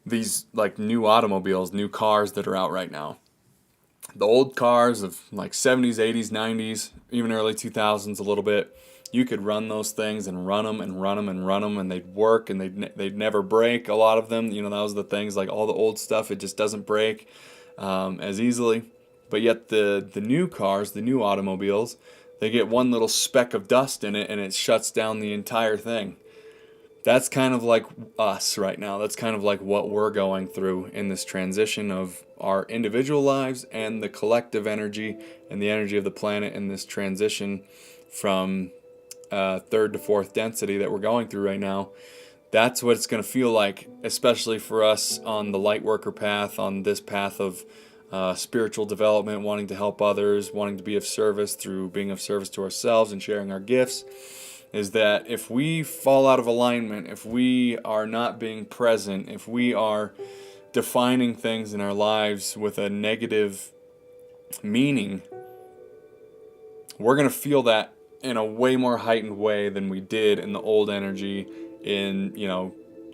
these like new automobiles, new cars that are out right now. The old cars of like 70s, 80s, 90s, even early 2000s a little bit, you could run those things and run them and run them and run them, and they'd work, and they'd never break. A lot of them, that was the things, like all the old stuff, it just doesn't break as easily. But yet the new cars, the new automobiles, they get one little speck of dust in it and it shuts down the entire thing. That's kind of like us right now. That's kind of like what we're going through in this transition of our individual lives and the collective energy and the energy of the planet in this transition from third to fourth density that we're going through right now. That's what it's going to feel like, especially for us on the light worker path, on this path of spiritual development, wanting to help others, wanting to be of service through being of service to ourselves and sharing our gifts. Is that if we fall out of alignment, if we are not being present, if we are defining things in our lives with a negative meaning, we're going to feel that in a way more heightened way than we did in the old energy in,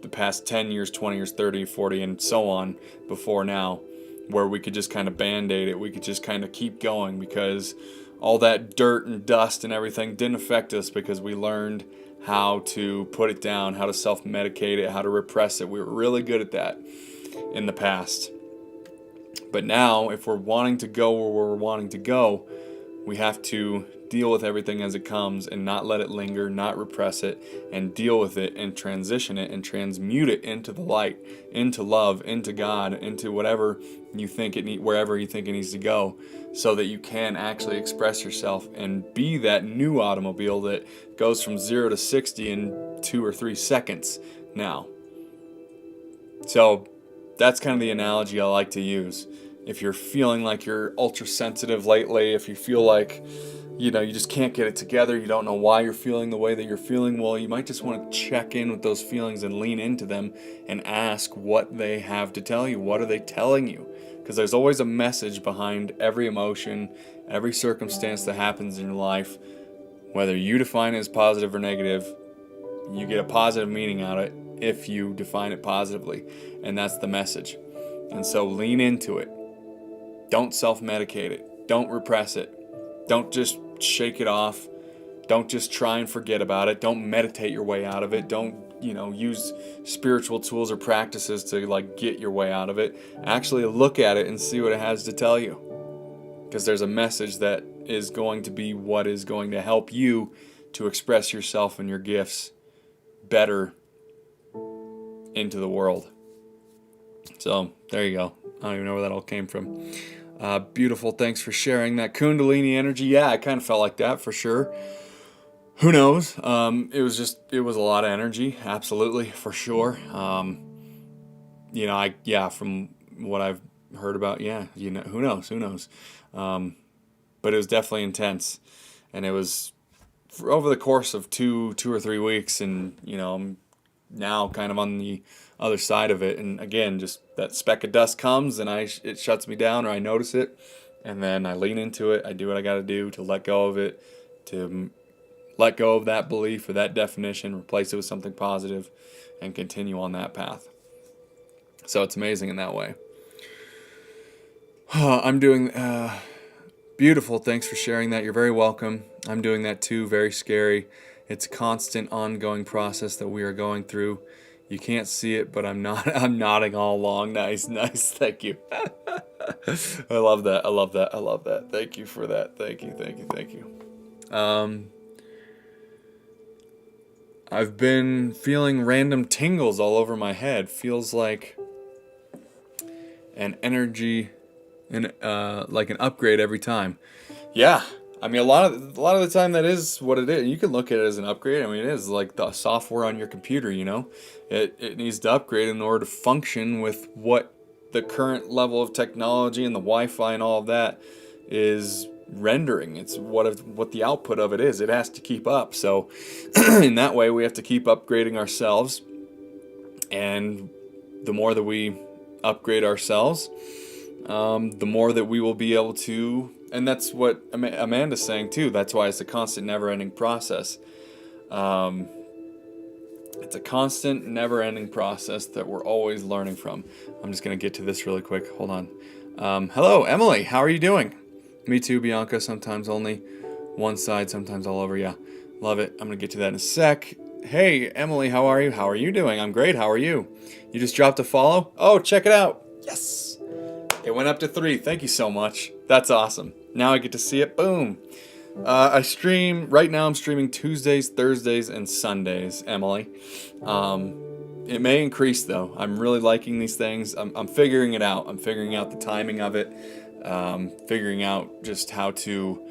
the past 10 years, 20 years, 30, 40, and so on before now, where we could just kind of band-aid it. We could just kind of keep going because all that dirt and dust and everything didn't affect us because we learned how to put it down, how to self-medicate it, how to repress it. We were really good at that in the past. But now, if we're wanting to go where we're wanting to go, we have to deal with everything as it comes and not let it linger, not repress it, and deal with it and transition it and transmute it into the light, into love, into God, into whatever you think wherever you think it needs to go, so that you can actually express yourself and be that new automobile that goes from 0 to 60 in 2 or 3 seconds now. So that's kind of the analogy I like to use. If you're feeling like you're ultra sensitive lately, if you feel like you just can't get it together, you don't know why you're feeling the way that you're feeling, well, you might just want to check in with those feelings and lean into them and ask what they have to tell you. What are they telling you? Because there's always a message behind every emotion, every circumstance that happens in your life. Whether you define it as positive or negative, you get a positive meaning out of it if you define it positively. And that's the message. And so lean into it. Don't self-medicate it. Don't repress it. Don't just shake it off. Don't just try and forget about it. Don't meditate your way out of it. Don't, use spiritual tools or practices to get your way out of it. Actually look at it and see what it has to tell you. Because there's a message that is going to be what is going to help you to express yourself and your gifts better into the world. So there you go. I don't even know where that all came from. Beautiful. Thanks for sharing that Kundalini energy. Yeah, I kind of felt like that for sure. Who knows? It was a lot of energy. Absolutely, for sure. From what I've heard about, who knows? But it was definitely intense, and it was over the course of two or 3 weeks, and I'm now kind of on the other side of it, and again, just that speck of dust comes and it shuts me down, or I notice it, and then I lean into it. I do what I got to do to let go of it, to let go of that belief or that definition, replace it with something positive, and continue on that path. So it's amazing in that way. I'm doing beautiful. Thanks for sharing that. You're very welcome. I'm doing that too. Very scary. It's a constant, ongoing process that we are going through. You can't see it, but I'm nodding all along. Nice. Thank you. I love that. Thank you for that. Thank you. I've been feeling random tingles all over my head. Feels like an energy, like an upgrade every time. Yeah. I mean, a lot of the time that is what it is. You can look at it as an upgrade. I mean, it is like the software on your computer, It needs to upgrade in order to function with what the current level of technology and the Wi-Fi and all of that is rendering. It's what the output of it is. It has to keep up. So in that way, we have to keep upgrading ourselves. And the more that we upgrade ourselves, the more that we will be able to. And that's what Amanda's saying too. That's why it's a constant, never-ending process. It's a constant, never-ending process that we're always learning from. I'm just going to get to this really quick. Hold on. Hello, Emily. How are you doing? Me too, Bianca. Sometimes only one side, sometimes all over. Yeah, love it. I'm going to get to that in a sec. Hey, Emily, how are you? How are you doing? I'm great. How are you? You just dropped a follow? Oh, check it out. Yes. It went up to 3. Thank you so much. That's awesome. Now I get to see it. Boom. I stream, right now I'm streaming Tuesdays, Thursdays, and Sundays, Emily. It may increase though. I'm really liking these things. I'm figuring it out. I'm figuring out the timing of it. Figuring out just how to,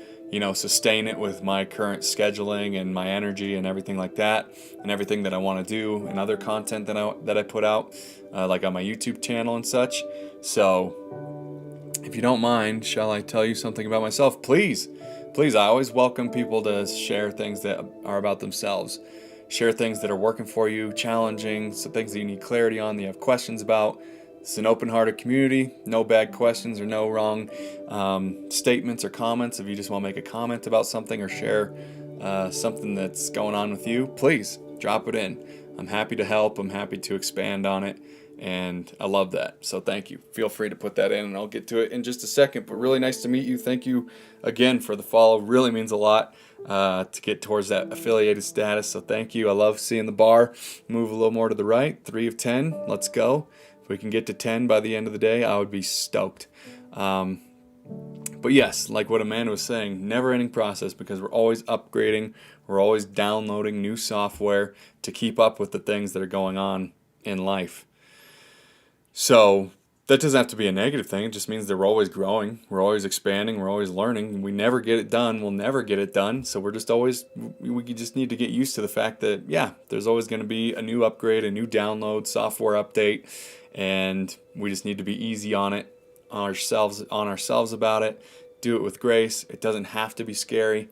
sustain it with my current scheduling and my energy and everything like that, and everything that I want to do and other content that I put out, like on my YouTube channel and such. So, if you don't mind, shall I tell you something about myself? Please, I always welcome people to share things that are about themselves. Share things that are working for you, challenging, some things that you need clarity on, that you have questions about. It's an open-hearted community, no bad questions or no wrong statements or comments. If you just want to make a comment about something or share something that's going on with you, please drop it in. I'm happy to help. I'm happy to expand on it And I love that. So thank you. Feel free to put that in, and I'll get to it in just a second. But really nice to meet you. Thank you again for the follow. Really means a lot to get towards that affiliated status. So thank you. I love seeing the bar move a little more to the right. 3 of 10. Let's go. If we can get to 10 by the end of the day, I would be stoked. But yes, like what Amanda was saying, never-ending process, because we're always upgrading. We're always downloading new software to keep up with the things that are going on in life. So that doesn't have to be a negative thing. It just means that we're always growing. We're always expanding. We're always learning. We never get it done. We'll never get it done. So we just need to get used to the fact that, yeah, there's always going to be a new upgrade, a new download, software update, and we just need to be easy on it, on ourselves about it. Do it with grace. It doesn't have to be scary.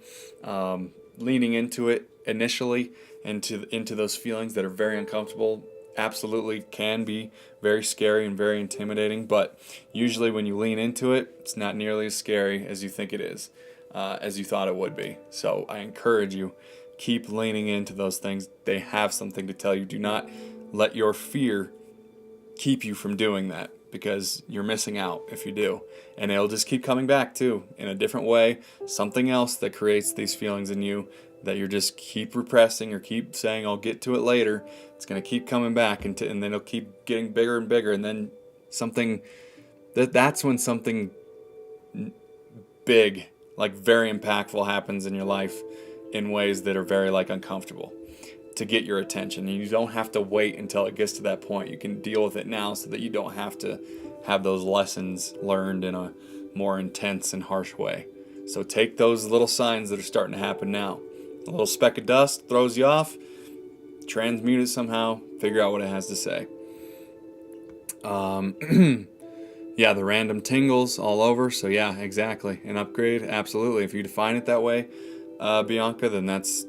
Leaning into it initially, into those feelings that are very uncomfortable, absolutely can be very scary and very intimidating, but usually when you lean into it, it's not nearly as scary as you think it is, as you thought it would be. So I encourage you, keep leaning into those things. They have something to tell you. Do not let your fear keep you from doing that, because you're missing out if you do. And it'll just keep coming back too, in a different way, something else that creates these feelings in you that you're just keep repressing or keep saying, I'll get to it later. It's going to keep coming back, and then it'll keep getting bigger and bigger, and then that's when something big, like very impactful, happens in your life in ways that are very uncomfortable to get your attention. And you don't have to wait until it gets to that point. You can deal with it now so that you don't have to have those lessons learned in a more intense and harsh way. So take those little signs that are starting to happen now. A little speck of dust throws you off, transmute it somehow, figure out what it has to say. Yeah, the random tingles all over. So yeah, exactly. An upgrade, absolutely. If you define it that way, Bianca, then that's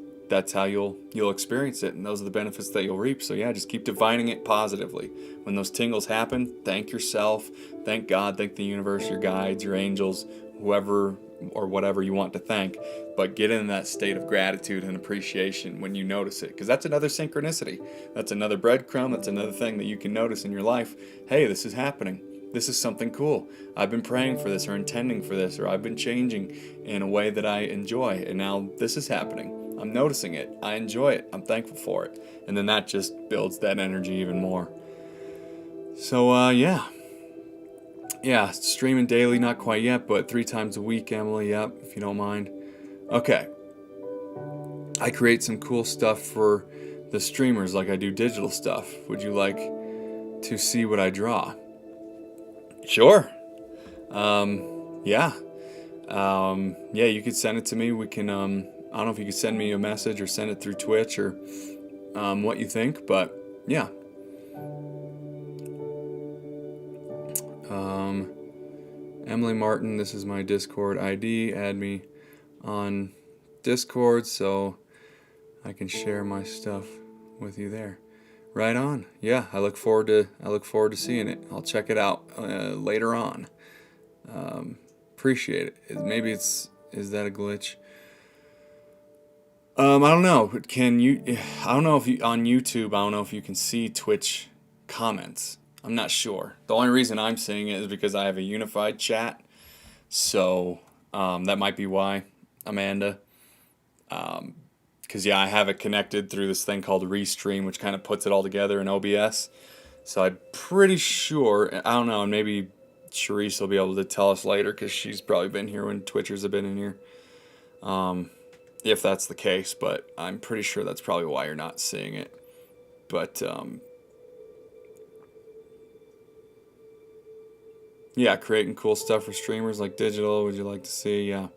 how you'll experience it, and those are the benefits that you'll reap. So yeah, just keep defining it positively. When those tingles happen, thank yourself, thank God, thank the universe, your guides, your angels, whoever or whatever you want to thank, but get in that state of gratitude and appreciation when you notice it, because that's another synchronicity. That's another breadcrumb. That's another thing that you can notice in your life. Hey, this is happening. This is something cool. I've been praying for this, or intending for this, or I've been changing in a way that I enjoy, and now this is happening. I'm noticing it. I enjoy it. I'm thankful for it. And then that just builds that energy even more. So, yeah, streaming daily, not quite yet, but 3 times a week, Emily, yep, if you don't mind. Okay. I create some cool stuff for the streamers, like I do digital stuff. Would you like to see what I draw? Sure. Yeah. Yeah, you could send it to me. We can, I don't know if you could send me a message or send it through Twitch or what you think, but yeah. Emily Martin, this is my Discord ID. Add me on Discord so I can share my stuff with you there. Right on. Yeah, I look forward to seeing it. I'll check it out later on. Appreciate it. Maybe is that a glitch? I don't know. I don't know if you on YouTube. I don't know if you can see Twitch comments. I'm not sure. The only reason I'm seeing it is because I have a unified chat. So that might be why, Amanda. Because, yeah, I have it connected through this thing called Restream, which kind of puts it all together in OBS. So I'm pretty sure, I don't know, and maybe Charisse will be able to tell us later, because she's probably been here when Twitchers have been in here. If that's the case, but I'm pretty sure that's probably why you're not seeing it. But, yeah, creating cool stuff for streamers like digital, would you like to see? Yeah.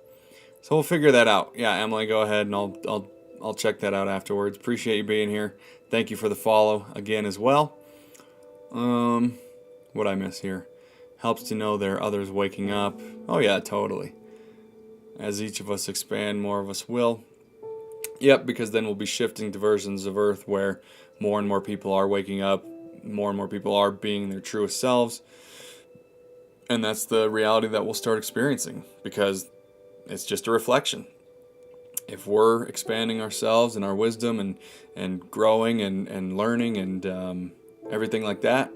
So we'll figure that out. Yeah, Emily, go ahead, and I'll check that out afterwards. Appreciate you being here. Thank you for the follow again as well. What I miss here? Helps to know there are others waking up. Oh yeah, totally. As each of us expand, more of us will. Yep, because then we'll be shifting to versions of Earth where more and more people are waking up, more and more people are being their truest selves. And that's the reality that we'll start experiencing, because it's just a reflection. If we're expanding ourselves and our wisdom and growing and learning and everything like that,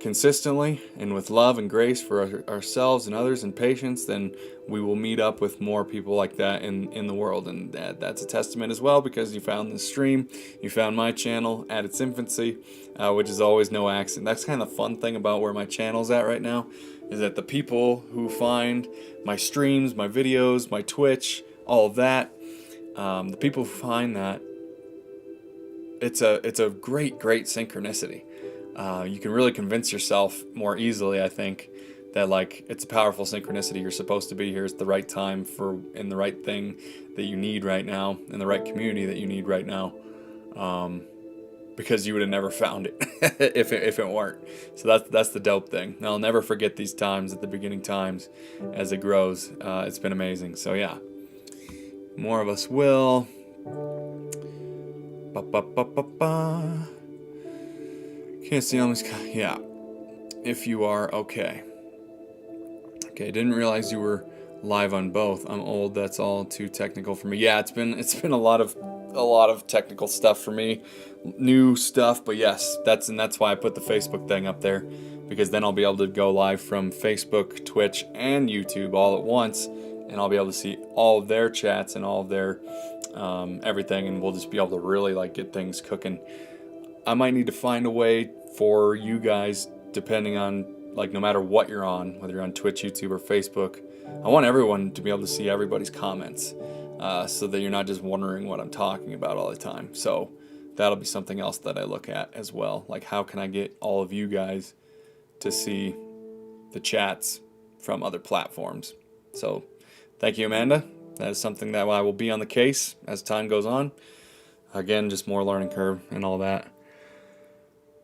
consistently and with love and grace for ourselves and others and patience, then we will meet up with more people like that in the world. And that's a testament as well, because you found this stream, you found my channel at its infancy, which is always no accident. That's kind of the fun thing about where my channel's at right now, is that the people who find my streams, my videos, my Twitch, all of that, the people who find that, it's a great synchronicity. You can really convince yourself more easily, I think, that like it's a powerful synchronicity. You're supposed to be here. It's the right time for and the right thing that you need right now, and the right community that you need right now, because you would have never found it if it weren't. So that's the dope thing. And I'll never forget these times, at the beginning times, as it grows. It's been amazing. So yeah, more of us will. Can't see on this. Yeah, if you are okay. Okay, didn't realize you were live on both. I'm old. That's all too technical for me. Yeah, it's been a lot of technical stuff for me, new stuff. But yes, that's why I put the Facebook thing up there, because then I'll be able to go live from Facebook, Twitch, and YouTube all at once, and I'll be able to see all of their chats and all of their everything, and we'll just be able to really like get things cooking. I might need to find a way for you guys, depending on, like, no matter what you're on, whether you're on Twitch, YouTube, or Facebook, I want everyone to be able to see everybody's comments, so that you're not just wondering what I'm talking about all the time. So that'll be something else that I look at as well. Like, how can I get all of you guys to see the chats from other platforms? So thank you, Amanda. That is something that I will be on the case as time goes on. Again, just more learning curve and all that.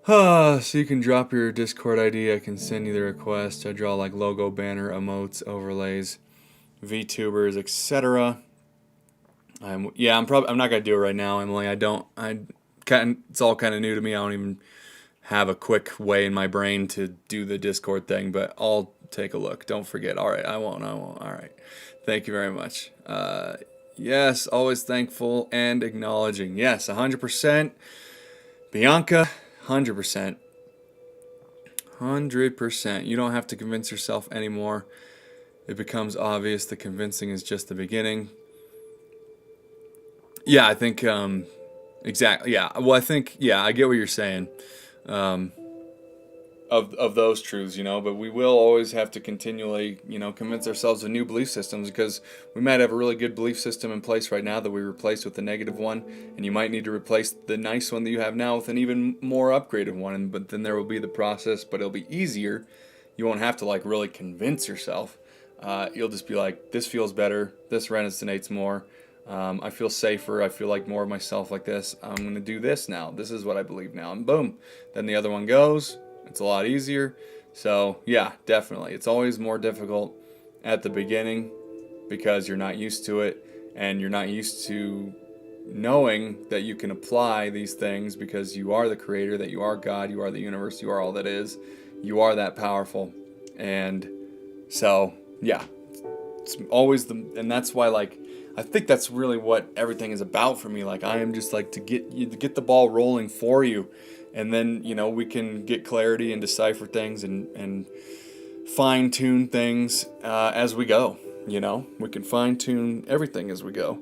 So you can drop your Discord ID. I can send you the request. I draw like logo, banner, emotes, overlays, VTubers, etc. I'm not gonna do it right now, Emily. It's all kind of new to me. I don't even have a quick way in my brain to do the Discord thing, but I'll take a look. Don't forget. All right, I won't. All right. Thank you very much. Yes, always thankful and acknowledging. Yes, 100%. Bianca, 100%. 100%. You don't have to convince yourself anymore. It becomes obvious the convincing is just the beginning. Yeah, I think, exactly, yeah. Well, I think, yeah, I get what you're saying. Of those truths, but we will always have to continually, convince ourselves of new belief systems, because we might have a really good belief system in place right now that we replaced with a negative one, and you might need to replace the nice one that you have now with an even more upgraded one, but then there will be the process, but it'll be easier. You won't have to like really convince yourself. You'll just be like, this feels better, this resonates more, I feel safer, I feel like more of myself like this, I'm going to do this now, this is what I believe now, and boom, then the other one goes. It's a lot easier. So yeah, definitely. It's always more difficult at the beginning because you're not used to it, and you're not used to knowing that you can apply these things, because you are the creator, that you are God, you are the universe, you are all that is. You are that powerful. And so, yeah, it's always and that's why, like, I think that's really what everything is about for me. Like, I am just like to get the ball rolling for you. And then, we can get clarity and decipher things and fine-tune things as we go, We can fine-tune everything as we go.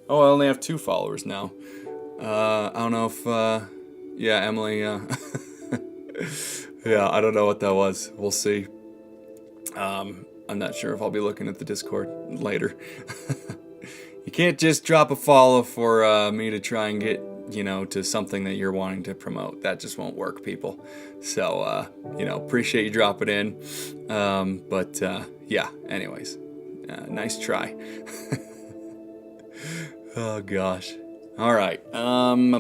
Oh, I only have 2 followers now. I don't know if... yeah, Emily... yeah, I don't know what that was. We'll see. I'm not sure if I'll be looking at the Discord later. You can't just drop a follow for me to try and get... to something that you're wanting to promote. That just won't work, people. So, appreciate you dropping in. But yeah, anyways, nice try. Oh, gosh. All right. Don't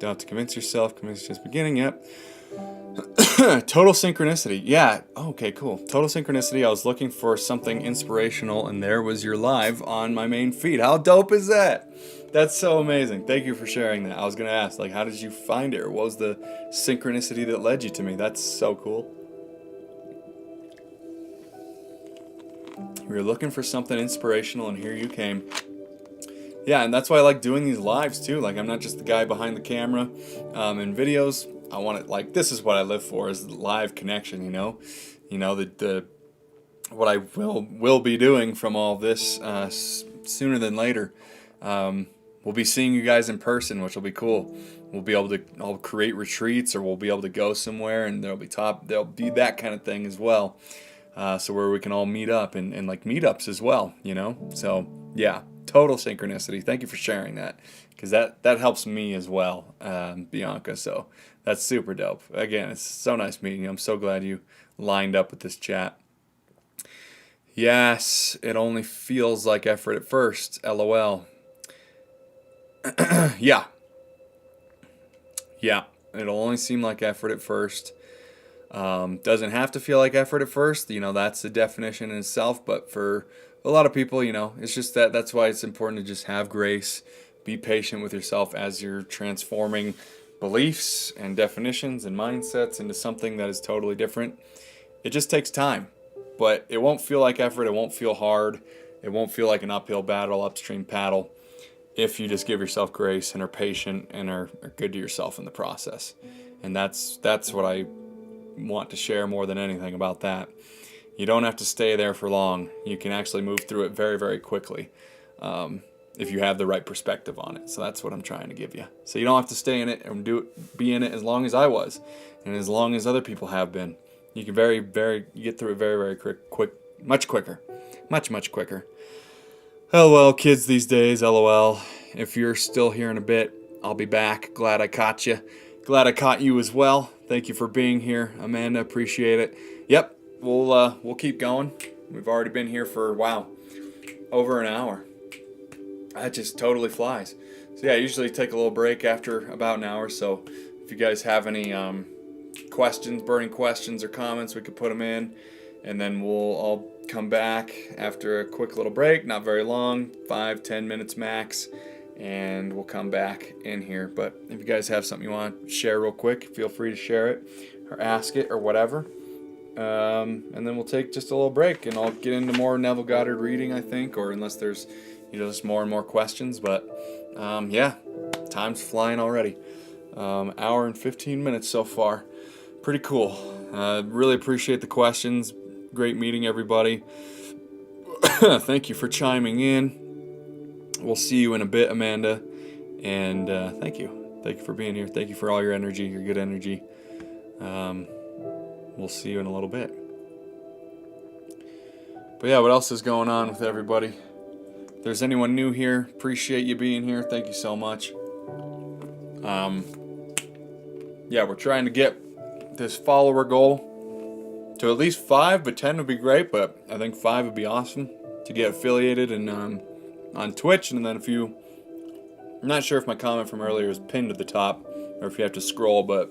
have to convince yourself. Convince just beginning. Yep. Total synchronicity. Yeah. Okay, cool. Total synchronicity. I was looking for something inspirational, and there was your live on my main feed. How dope is that? That's so amazing. Thank you for sharing that. I was going to ask, like, how did you find it? Or what was the synchronicity that led you to me? That's so cool. We were looking for something inspirational, and here you came. Yeah, and that's why I like doing these lives, too. Like, I'm not just the guy behind the camera in videos. I want it, like, this is what I live for, is the live connection, the what I will be doing from all this sooner than later. We'll be seeing you guys in person, which will be cool. We'll be able to I'll create retreats, or we'll be able to go somewhere, and there'll be that kind of thing as well. So where we can all meet up, and like meetups as well, So yeah, total synchronicity. Thank you for sharing that, because that helps me as well, Bianca. So that's super dope. Again, it's so nice meeting you. I'm so glad you lined up with this chat. Yes, it only feels like effort at first. LOL. Yeah. Yeah, it'll only seem like effort at first. Doesn't have to feel like effort at first. That's the definition in itself. But for a lot of people, it's just that's why it's important to just have grace. Be patient with yourself as you're transforming beliefs and definitions and mindsets into something that is totally different. It just takes time. But it won't feel like effort. It won't feel hard. It won't feel like an uphill battle, upstream paddle, if you just give yourself grace and are patient and are good to yourself in the process. And that's what I want to share more than anything about that. You don't have to stay there for long. You can actually move through it very, very quickly if you have the right perspective on it. So that's what I'm trying to give you. So you don't have to stay in it and be in it as long as I was, and as long as other people have been. You can you get through it very, very quick, much quicker, much quicker. LOL, kids these days, LOL. If you're still here in a bit, I'll be back. Glad I caught you. Glad I caught you as well. Thank you for being here, Amanda. Appreciate it. Yep, we'll keep going. We've already been here for, wow, over an hour. That just totally flies. So yeah, I usually take a little break after about an hour. So if you guys have any burning questions or comments, we could put them in, and then I'll come back after a quick little break, not very long, 5-10 minutes max, and we'll come back in here. But if you guys have something you want to share real quick, feel free to share it or ask it or whatever, and then we'll take just a little break, and I'll get into more Neville Goddard reading, I think, or unless there's just more and more questions. But yeah, time's flying already. Hour and 15 minutes so far. Pretty cool. Really appreciate the questions. Great meeting everybody. Thank you for chiming in. We'll see you in a bit, Amanda. And thank you. Thank you for being here. Thank you for all your energy, your good energy. We'll see you in a little bit. But yeah, what else is going on with everybody? If there's anyone new here, appreciate you being here. Thank you so much. Yeah, we're trying to get this follower goal to at least 5, but 10 would be great. But I think 5 would be awesome to get affiliated and on Twitch. And then I'm not sure if my comment from earlier is pinned at the top or if you have to scroll, but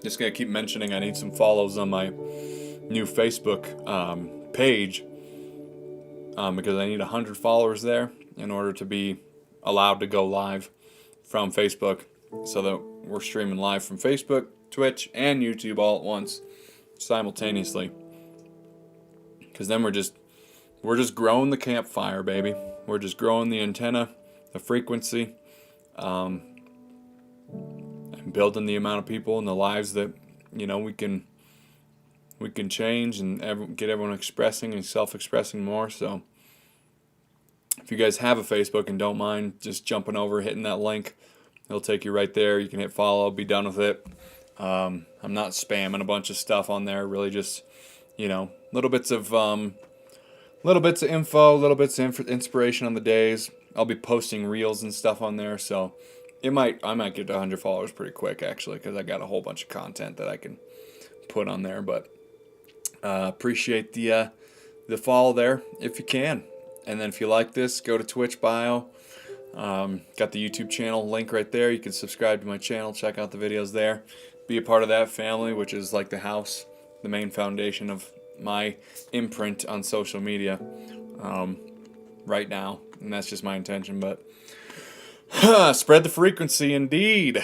just gonna keep mentioning I need some follows on my new Facebook page because I need 100 followers there in order to be allowed to go live from Facebook, so that we're streaming live from Facebook, Twitch, and YouTube all at once, simultaneously. Because then we're just growing the campfire, baby. We're just growing the antenna, the frequency, and building the amount of people and the lives that we can change and get everyone expressing and self-expressing more. So if you guys have a Facebook and don't mind just jumping over, hitting that link, it'll take you right there. You can hit follow, be done with it. I'm not spamming a bunch of stuff on there. Really, just little bits of info, little bits of inspiration on the days. I'll be posting reels and stuff on there, so I might get to 100 followers pretty quick, actually, because I got a whole bunch of content that I can put on there. But appreciate the follow there if you can. And then if you like this, go to Twitch bio. Got the YouTube channel link right there. You can subscribe to my channel, check out the videos there. Be a part of that family, which is like the house, the main foundation of my imprint on social media right now. And that's just my intention. But spread the frequency, indeed.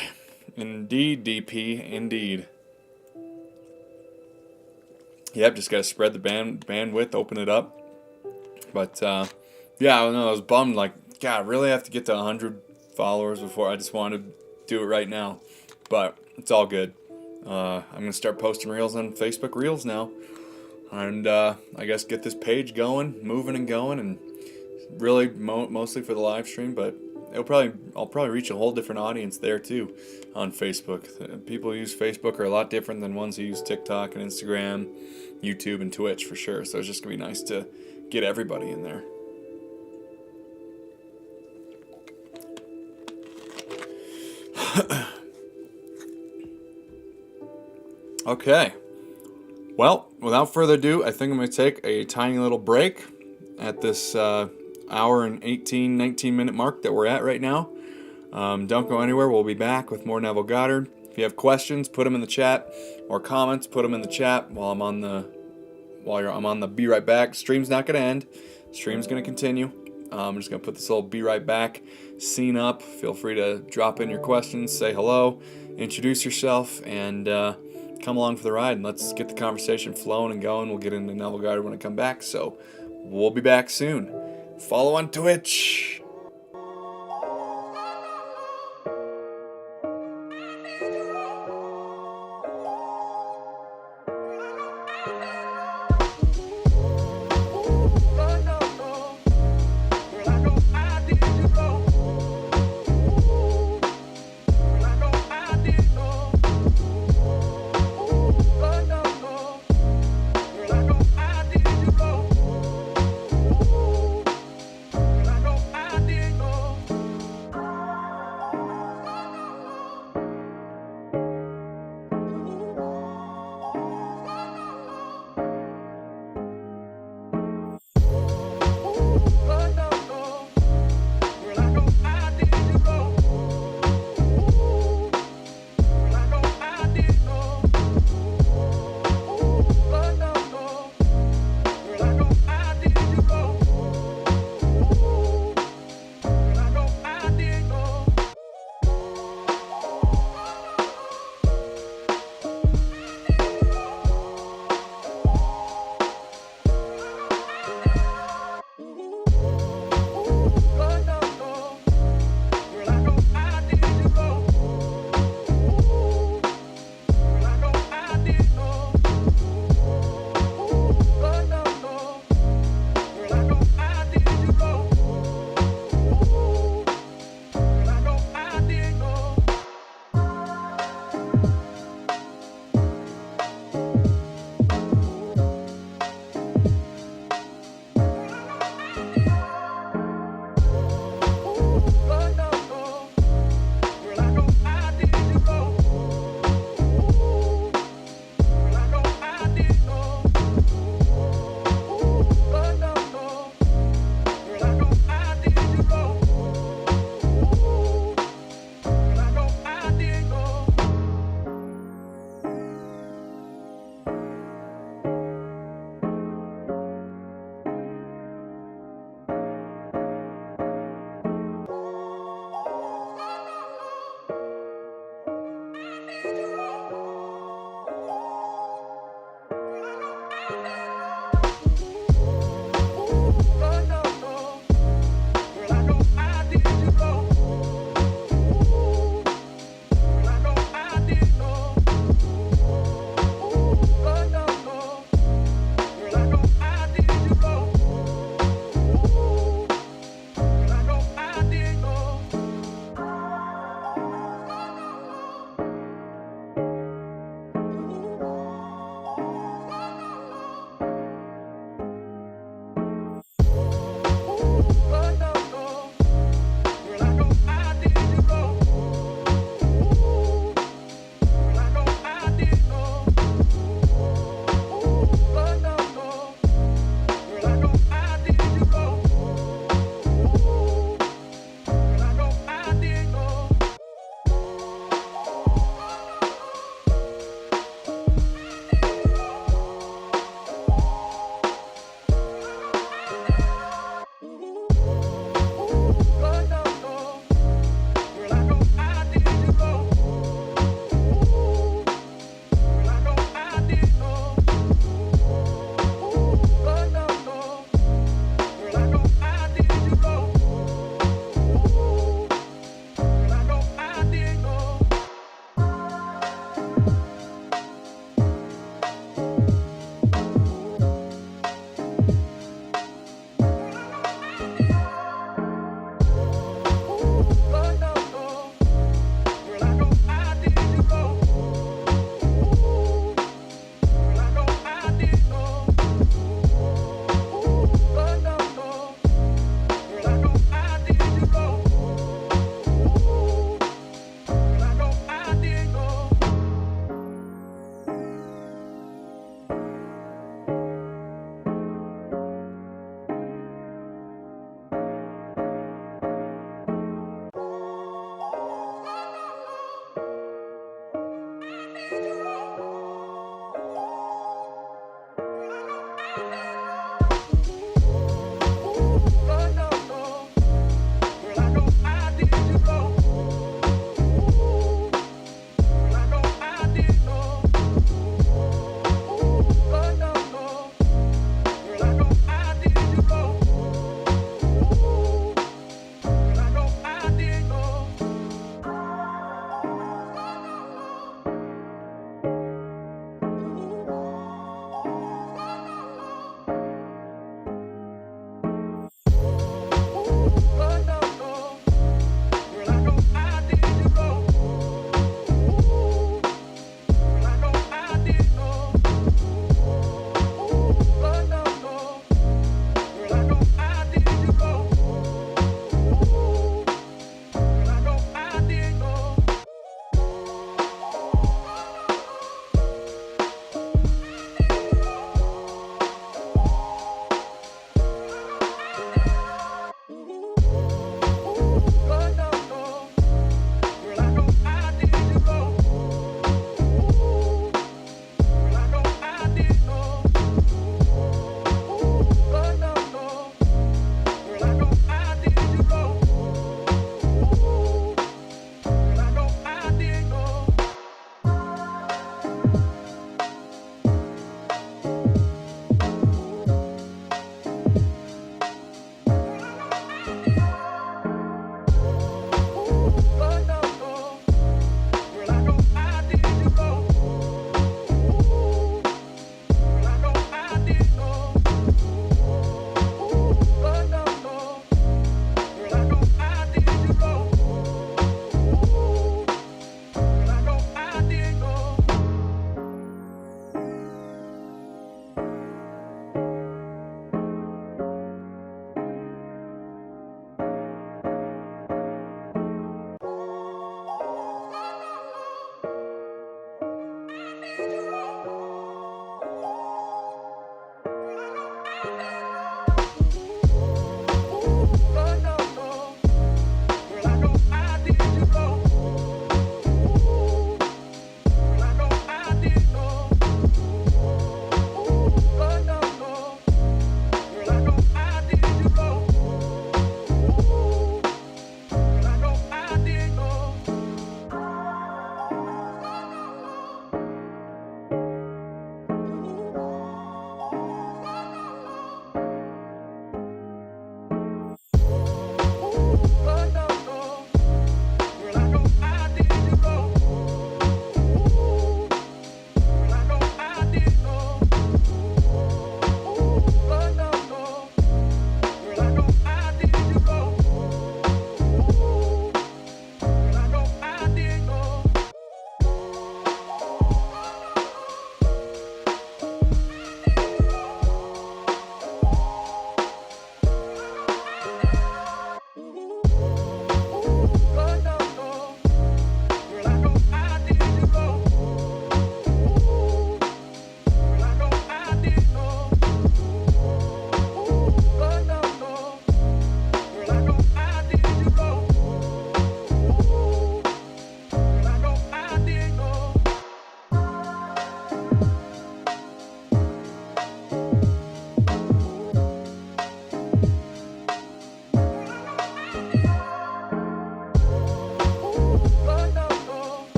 Indeed, DP, indeed. Yep, just got to spread the bandwidth, open it up. But yeah, I don't know, I was bummed, like, God, I really have to get to 100 followers before I just wanted to do it right now. But It's all good. I'm gonna start posting reels on Facebook Reels now, and I guess get this page going, moving and going, and really mostly for the live stream. But I'll probably reach a whole different audience there too on Facebook. People who use Facebook are a lot different than ones who use TikTok and Instagram, YouTube, and Twitch for sure. So it's just gonna be nice to get everybody in there. Okay. Well, without further ado, I think I'm going to take a tiny little break at this hour and 18, 19 minute mark that we're at right now. Don't go anywhere. We'll be back with more Neville Goddard. If you have questions, put them in the chat, or comments, put them in the chat while I'm on the Be Right Back. Stream's not going to end. Stream's going to continue. I'm just going to put this little Be Right Back scene up. Feel free to drop in your questions, say hello, introduce yourself, and come along for the ride. And let's get the conversation flowing and going. We'll get into Neville Goddard when I come back. So we'll be back soon. Follow on Twitch.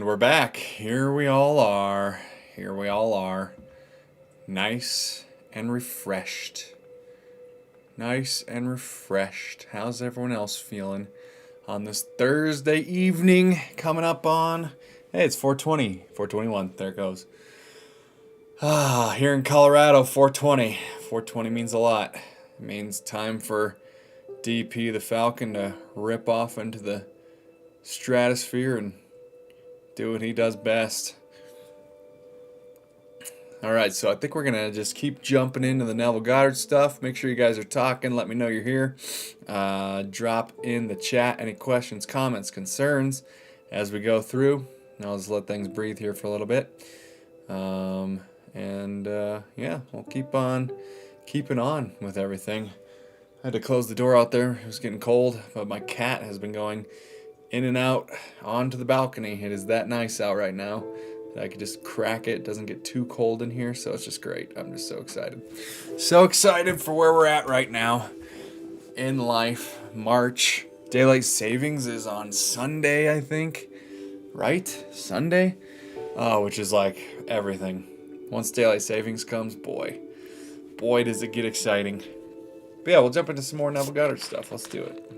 And we're back. Here we all are. Here we all are. Nice and refreshed. Nice and refreshed. How's everyone else feeling on this Thursday evening coming up on... Hey, it's 420. 421. There it goes. Here in Colorado, 420. 420 means a lot. It means time for DP the Falcon to rip off into the stratosphere and do what he does best. Alright, so I think we're going to just keep jumping into the Neville Goddard stuff. Make sure you guys are talking. Let me know you're here. Drop in the chat any questions, comments, concerns as we go through. I'll just let things breathe here for a little bit. Yeah, we'll keep on keeping on with everything. I had to close the door out there. It was getting cold, but my cat has been going in and out onto the balcony. It is that nice out right now that I could just crack it. It doesn't get too cold in here, so it's just great. I'm just so excited. So excited for where we're at right now in life. March. Daylight savings is on Sunday, I think. Right? Sunday? Oh, which is like everything. Once daylight savings comes, boy does it get exciting. But yeah, we'll jump into some more Neville Goddard stuff. Let's do it.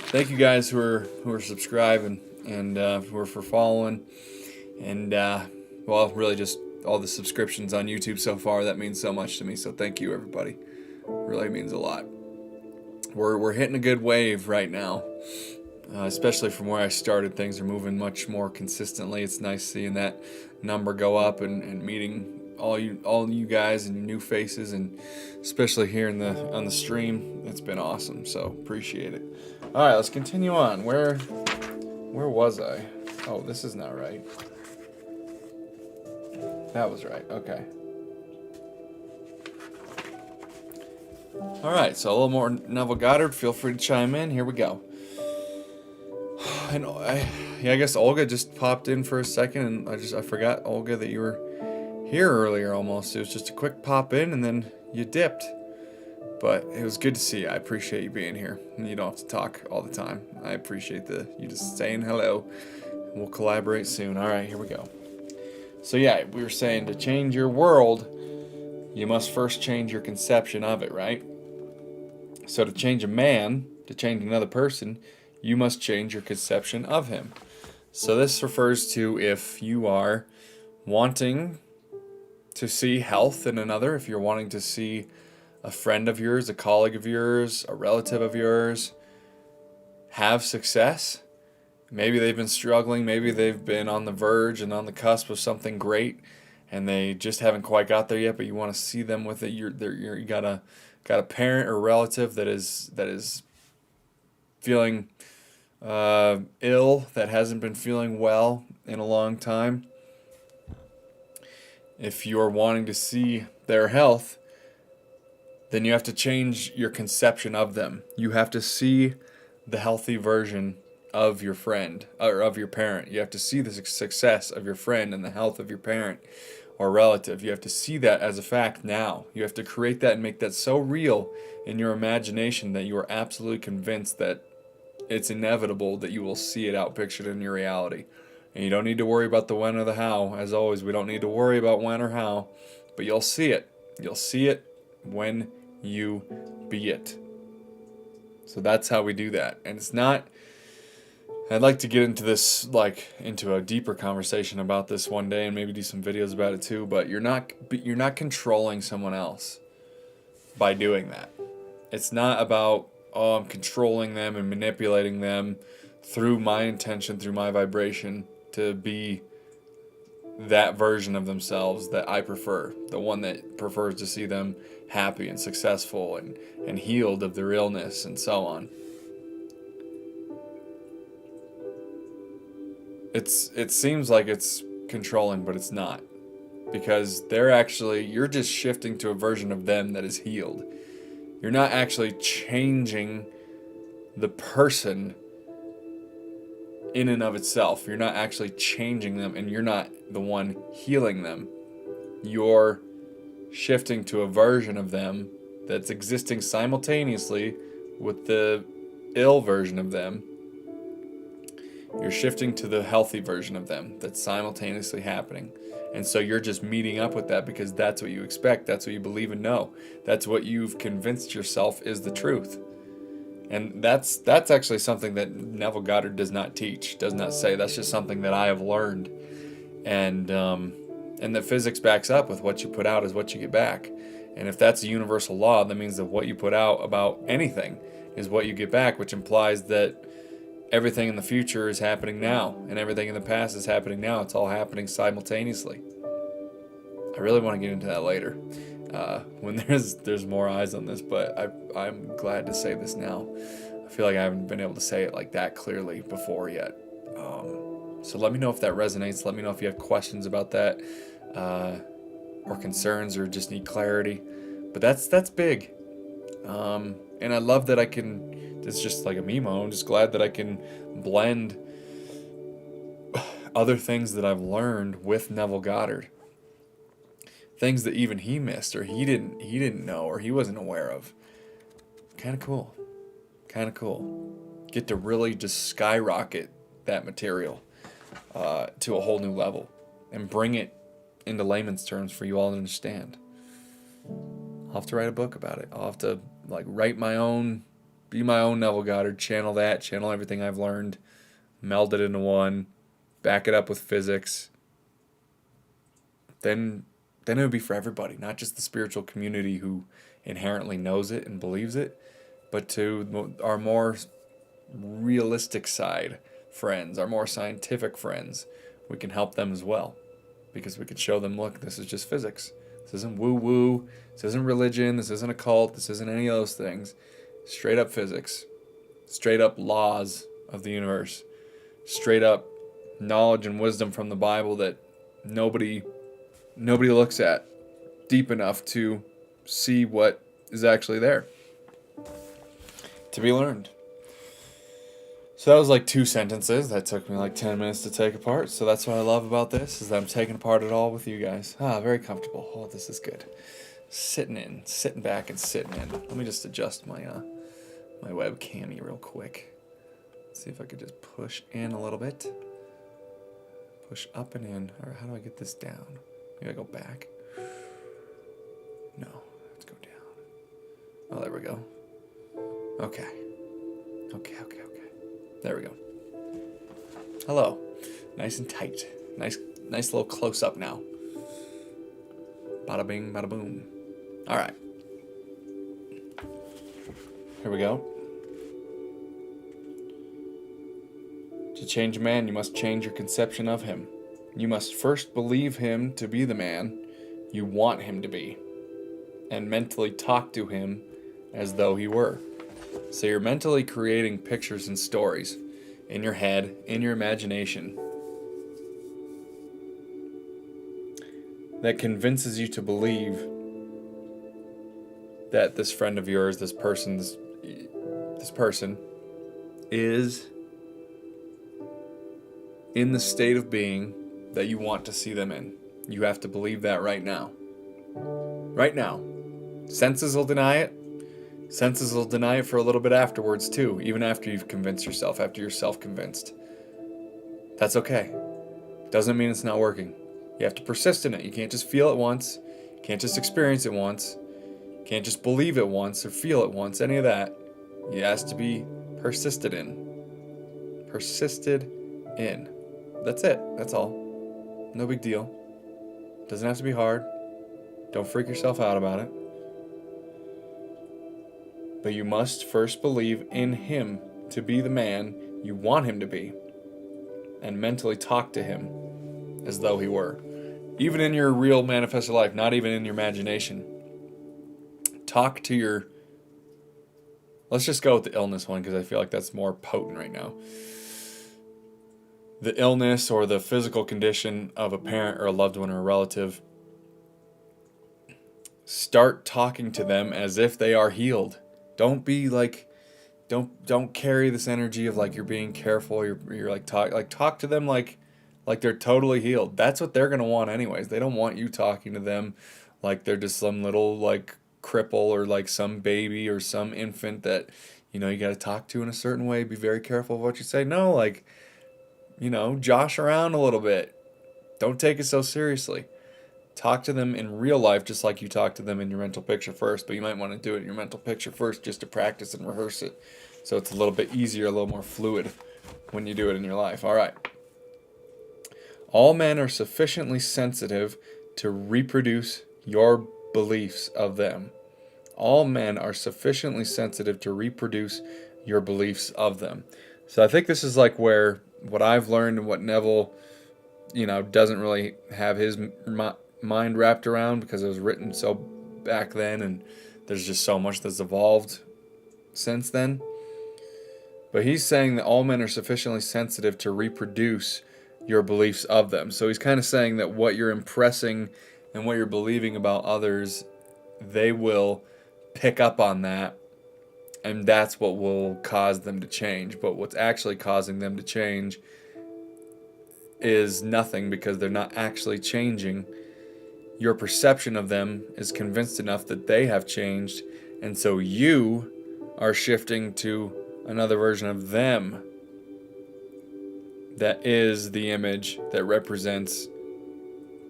Thank you guys who are subscribing and who are for following, and well, really just all the subscriptions on YouTube so far. That means so much to me. So thank you, everybody. Really means a lot. We're hitting a good wave right now, especially from where I started. Things are moving much more consistently. It's nice seeing that number go up and meeting all you guys and new faces, and especially here on the stream. It's been awesome. So appreciate it. All right, let's continue on. Where was I? Oh, this is not right. That was right. Okay. All right, so a little more Neville Goddard. Feel free to chime in. Here we go. And I guess Olga just popped in for a second, and I forgot, Olga, that you were here earlier almost. It was just a quick pop in, and then you dipped. But it was good to see you. I appreciate you being here. And you don't have to talk all the time. I appreciate you just saying hello. We'll collaborate soon. All right, here we go. So yeah, we were saying to change your world, you must first change your conception of it, right? So to change a man, to change another person, you must change your conception of him. So this refers to if you are wanting to see health in another, if you're wanting to see a friend of yours, a colleague of yours, a relative of yours have success. Maybe they've been struggling, maybe they've been on the verge and on the cusp of something great, and they just haven't quite got there yet, but you want to see them with it. You got a parent or relative that is feeling ill, that hasn't been feeling well in a long time. If you're wanting to see their health, then you have to change your conception of them. You have to see the healthy version of your friend or of your parent. You have to see the success of your friend and the health of your parent or relative. You have to see that as a fact now. You have to create that and make that so real in your imagination that you are absolutely convinced that it's inevitable that you will see it outpictured in your reality. And you don't need to worry about the when or the how. As always, we don't need to worry about when or how, but you'll see it. You'll see it when you be it. So that's how we do that. And it's not... I'd like to get into this, into a deeper conversation about this one day and maybe do some videos about it too, but you're not controlling someone else by doing that. It's not about, I'm controlling them and manipulating them through my intention, through my vibration to be that version of themselves that I prefer, the one that prefers to see them happy and successful and healed of their illness and so on. It seems like it's controlling, but it's not. Because you're just shifting to a version of them that is healed. You're not actually changing the person in and of itself. You're not actually changing them, and you're not the one healing them. You're shifting to a version of them that's existing simultaneously with the ill version of them. You're shifting to the healthy version of them that's simultaneously happening. And so you're just meeting up with that because that's what you expect. That's what you believe and know. That's what you've convinced yourself is the truth. And that's actually something that Neville Goddard does not teach, does not say. That's just something that I have learned. And that physics backs up with what you put out is what you get back. And if that's a universal law, that means that what you put out about anything is what you get back, which implies that everything in the future is happening now, and everything in the past is happening now. It's all happening simultaneously. I really want to get into that later when there's more eyes on this, but I'm glad to say this now. I feel like I haven't been able to say it like that clearly before yet. So let me know if that resonates. Let me know if you have questions about that or concerns or just need clarity. But that's big. And I love that I can... It's just like a memo. I'm just glad that I can blend other things that I've learned with Neville Goddard. Things that even he missed or he didn't know or he wasn't aware of. Kind of cool. Get to really just skyrocket that material to a whole new level and bring it into layman's terms for you all to understand. I'll have to write a book about it. I'll have to write my own... Be my own Neville Goddard, channel everything I've learned, meld it into one, back it up with physics. Then it would be for everybody, not just the spiritual community who inherently knows it and believes it, but to our more realistic side friends, our more scientific friends. We can help them as well because we can show them, look, this is just physics. This isn't woo-woo. This isn't religion. This isn't a cult. This isn't any of those things. Straight up physics, straight up laws of the universe, straight up knowledge and wisdom from the Bible that nobody looks at deep enough to see what is actually there to be learned. So that was like 2 sentences. That took me like 10 minutes to take apart. So that's what I love about this, is that I'm taking apart it all with you guys. Very comfortable. Oh, this is good. Sitting back and sitting in. Let me just adjust my webcam real quick. Let's see if I could just push in a little bit. Push up and in. Or how do I get this down? Maybe I go back. No, let's go down. Oh, there we go. Okay. There we go. Hello. Nice and tight. Nice little close up now. Bada bing, bada boom. All right. Here we go. To change a man, you must change your conception of him. You must first believe him to be the man you want him to be, and mentally talk to him as though he were. So you're mentally creating pictures and stories in your head, in your imagination, that convinces you to believe that this friend of yours, this person is in the state of being that you want to see them in. You have to believe that right now. Right now. Senses will deny it. Senses will deny it for a little bit afterwards too, even after you've convinced yourself, after you're self-convinced. That's okay. Doesn't mean it's not working. You have to persist in it. You can't just feel it once. You can't just experience it once. You can't just believe it once or feel it once, any of that. It has to be persisted in. Persisted in. That's it. That's all. No big deal. Doesn't have to be hard. Don't freak yourself out about it. But you must first believe in him to be the man you want him to be, and mentally talk to him as though he were. Even in your real manifested life, not even in your imagination. Talk to your... Let's just go with the illness one, because I feel like that's more potent right now. The illness or the physical condition of a parent or a loved one or a relative. Start talking to them as if they are healed. Don't be like, don't carry this energy of like you're being careful. You're like talk to them like they're totally healed. That's what they're gonna want anyways. They don't want you talking to them like they're just some little like cripple or like some baby or some infant that you got to talk to in a certain way. Be very careful of what you say. No, like, josh around a little bit. Don't take it so seriously. Talk to them in real life just like you talk to them in your mental picture first, but you might want to do it in your mental picture first just to practice and rehearse it. So it's a little bit easier, a little more fluid when you do it in your life. All right. All men are sufficiently sensitive to reproduce your beliefs of them. All men are sufficiently sensitive to reproduce your beliefs of them. So I think this is like where what I've learned and what Neville, doesn't really have his mind wrapped around because it was written so back then and there's just so much that's evolved since then. But he's saying that all men are sufficiently sensitive to reproduce your beliefs of them. So he's kind of saying that what you're impressing and what you're believing about others, they will pick up on that, and that's what will cause them to change. But what's actually causing them to change is nothing, because they're not actually changing. Your perception of them is convinced enough that they have changed, and so you are shifting to another version of them that is the image that represents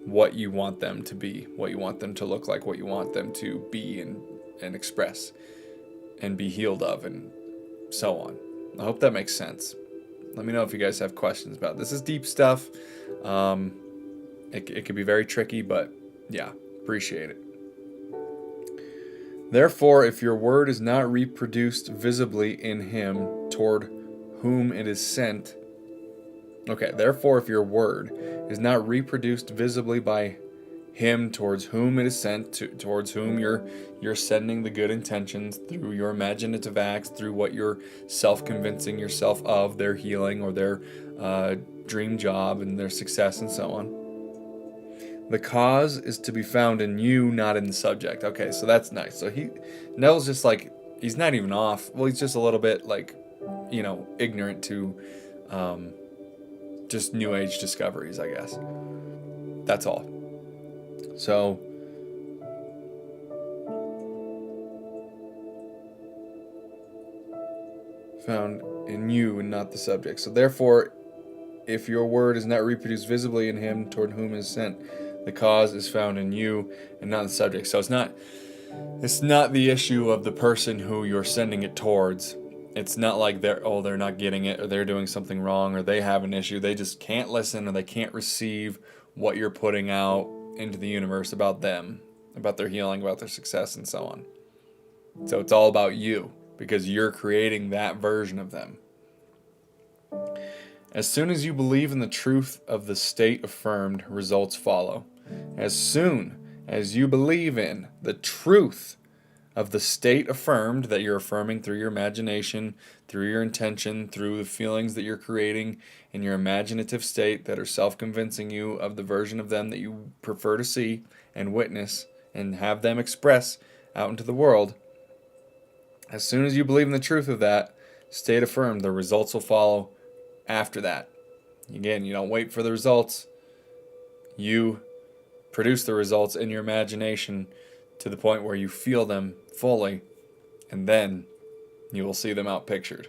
what you want them to be, what you want them to look like, what you want them to be and express and be healed of, and so on. I hope that makes sense. Let me know if you guys have questions about it. This is deep stuff. It could be very tricky, but yeah, appreciate it. Therefore, if your word is not reproduced visibly in him toward whom it is sent. Okay, therefore, if your word is not reproduced visibly by him towards whom it is sent, towards whom you're sending the good intentions through your imaginative acts, through what you're self-convincing yourself of, their healing or their dream job and their success and so on. The cause is to be found in you, not in the subject. Okay, so that's nice. So Neville's just like, he's not even off. Well, he's just a little bit like, ignorant to just new age discoveries, I guess. That's all. So found in you and not the subject. So therefore, if your word is not reproduced visibly in him toward whom it is sent, the cause is found in you and not the subject. So it's not the issue of the person who you're sending it towards. It's not like they're not getting it, or they're doing something wrong, or they have an issue. They just can't listen, or they can't receive what you're putting out into the universe about them, about their healing, about their success, and so on. So it's all about you, because you're creating that version of them. As soon as you believe in the truth of the state affirmed, results follow. As soon as you believe in the truth of the state affirmed, that you're affirming through your imagination, through your intention, through the feelings that you're creating in your imaginative state that are self-convincing you of the version of them that you prefer to see and witness and have them express out into the world. As soon as you believe in the truth of that state affirmed, the results will follow after that. Again, you don't wait for the results. You produce the results in your imagination to the point where you feel them fully, and then you will see them outpictured.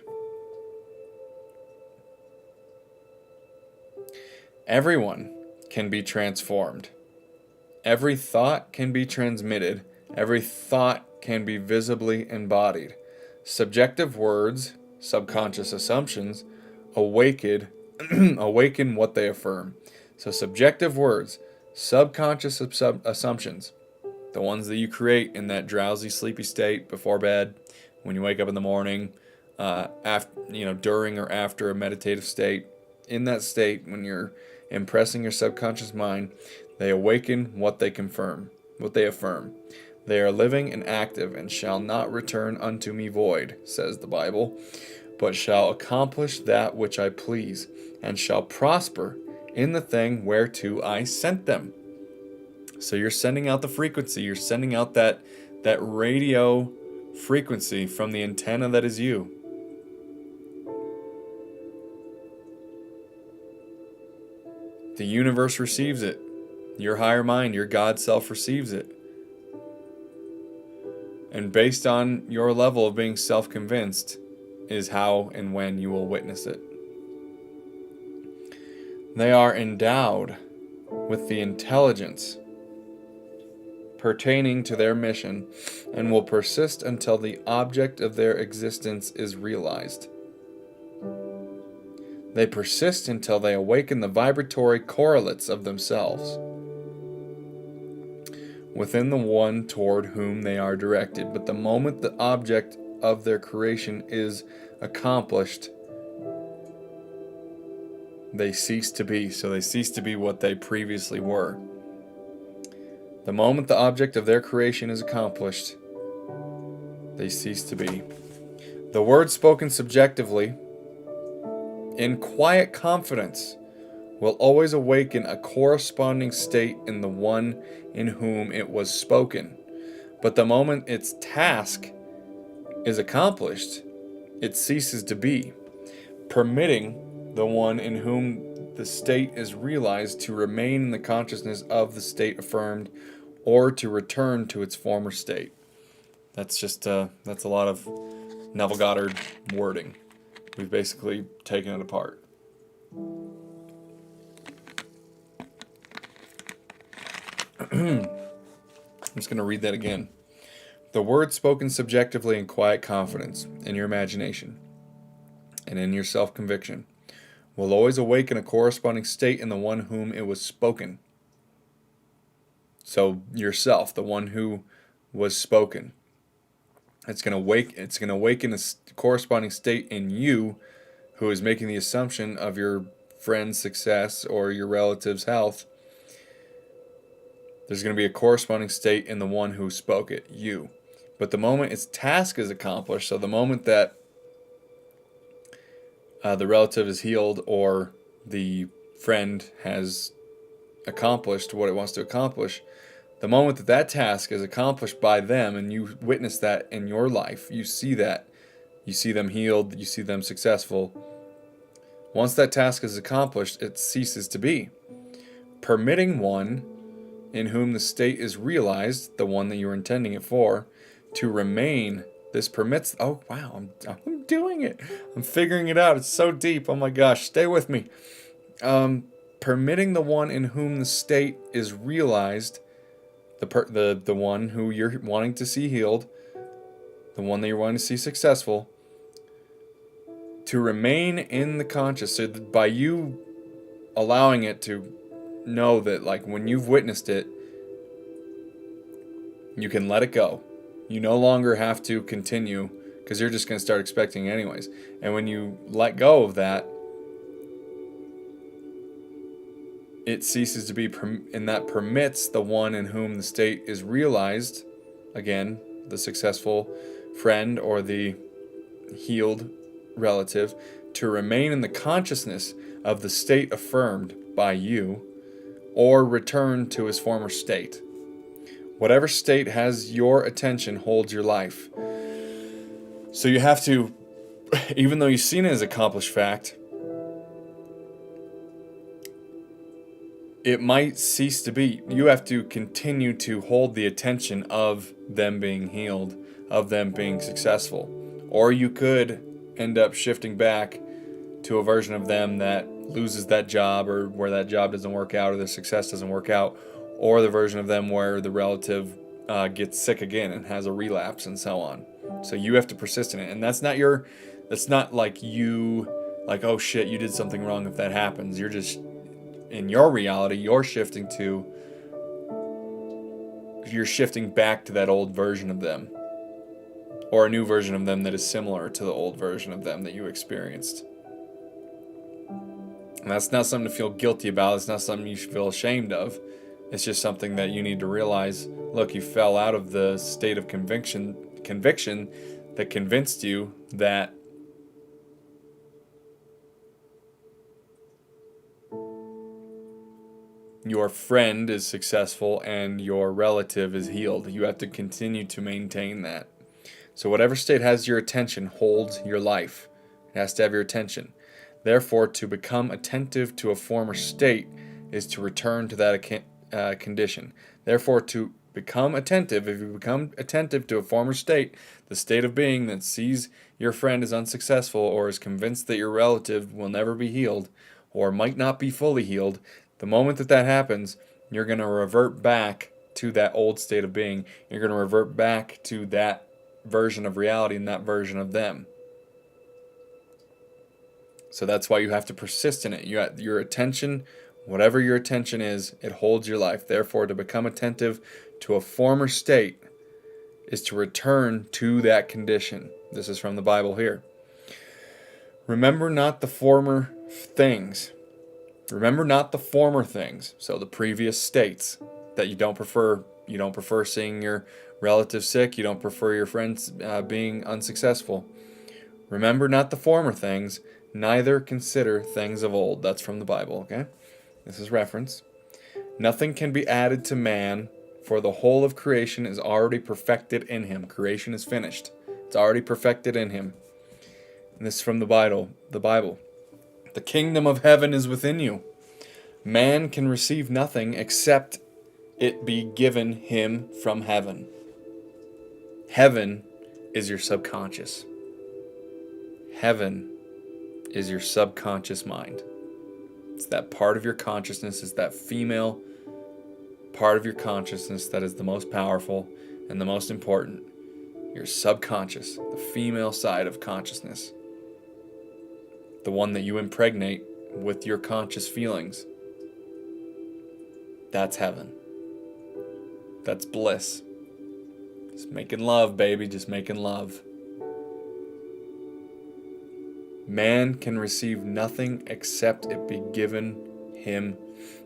Everyone can be transformed. Every thought can be transmitted. Every thought can be visibly embodied. Subjective words, subconscious assumptions, awaken what they affirm. So subjective words, subconscious assumptions, the ones that you create in that drowsy, sleepy state before bed, when you wake up in the morning, during or after a meditative state. In that state, when you're impressing your subconscious mind, they awaken what they affirm. They are living and active, and shall not return unto me void, says the Bible, but shall accomplish that which I please, and shall prosper in the thing whereto I sent them. So you're sending out the frequency, you're sending out that radio frequency from the antenna that is you. The universe receives it. Your higher mind, your God self receives it. And based on your level of being self-convinced, is how and when you will witness it. They are endowed with the intelligence pertaining to their mission and will persist until the object of their existence is realized. They persist until they awaken the vibratory correlates of themselves within the one toward whom they are directed. But the moment the object of their creation is accomplished, they cease to be. So they cease to be what they previously were. The moment the object of their creation is accomplished, they cease to be. The word spoken subjectively, in quiet confidence, will always awaken a corresponding state in the one in whom it was spoken. But the moment its task is accomplished, it ceases to be, permitting the one in whom the state is realized to remain in the consciousness of the state affirmed or to return to its former state. That's a lot of Neville Goddard wording. We've basically taken it apart. I'm just going to read that again. The word spoken subjectively in quiet confidence, in your imagination, and in your self-conviction, will always awaken a corresponding state in the one whom it was spoken. So yourself, the one who was spoken. It's going to awaken a corresponding state in you who is making the assumption of your friend's success or your relative's health. There's going to be a corresponding state in the one who spoke it, you. But the moment its task is accomplished, so the moment that the relative is healed or the friend has accomplished what it wants to accomplish, the moment that that task is accomplished by them and you witness that in your life, you see that, you see them healed, you see them successful. Once that task is accomplished, it ceases to be, permitting one in whom the state is realized, the one that you were intending it for, to remain. This permits, oh wow, I'm doing it. I'm figuring it out. It's so deep. Oh my gosh, stay with me. Permitting the one in whom the state is realized, the one who you're wanting to see healed, the one that you're wanting to see successful, to remain in the conscious. So that by you allowing it to know that, like, when you've witnessed it, you can let it go. You no longer have to continue because you're just going to start expecting it anyways. And when you let go of that, it ceases to be, and that permits the one in whom the state is realized, again, the successful friend or the healed relative, to remain in the consciousness of the state affirmed by you or return to his former state. Whatever state has your attention holds your life. So you have to, even though you've seen it as accomplished fact, it might cease to be. You have to continue to hold the attention of them being healed, of them being successful. Or you could end up shifting back to a version of them that loses that job, or where that job doesn't work out, or their success doesn't work out, or the version of them where the relative gets sick again and has a relapse and so on. So you have to persist in it. And that's not like you, like, oh shit, you did something wrong if that happens. You're just, in your reality, you're shifting back to that old version of them, or a new version of them that is similar to the old version of them that you experienced. And that's not something to feel guilty about. It's not something you should feel ashamed of. It's just something that you need to realize, look, you fell out of the state of conviction that convinced you that your friend is successful and your relative is healed. You have to continue to maintain that. So whatever state has your attention holds your life. It has to have your attention. Therefore, to become attentive to a former state is to return to that condition. Therefore, to become attentive, to a former state, the state of being that sees your friend as unsuccessful or is convinced that your relative will never be healed or might not be fully healed, the moment that happens, you're going to revert back to that old state of being. You're going to revert back to that version of reality and that version of them. So that's why you have to persist in it. Your attention, whatever your attention is, it holds your life. Therefore, to become attentive to a former state is to return to that condition. This is from the Bible here. Remember not the former things. Remember not the former things. So the previous states that you don't prefer. You don't prefer seeing your relative sick. You don't prefer your friends being unsuccessful. Remember not the former things, neither consider things of old. That's from the Bible, okay? This is reference. Nothing can be added to man, for the whole of creation is already perfected in him. Creation is finished. It's already perfected in him. And this is from the Bible. The kingdom of heaven is within you. Man can receive nothing except it be given him from heaven. Heaven is your subconscious. Heaven is your subconscious mind. It's that part of your consciousness, it's that female part of your consciousness that is the most powerful and the most important. Your subconscious, the female side of consciousness. The one that you impregnate with your conscious feelings. That's heaven. That's bliss. Just making love, baby, just making love. Man can receive nothing except it be given him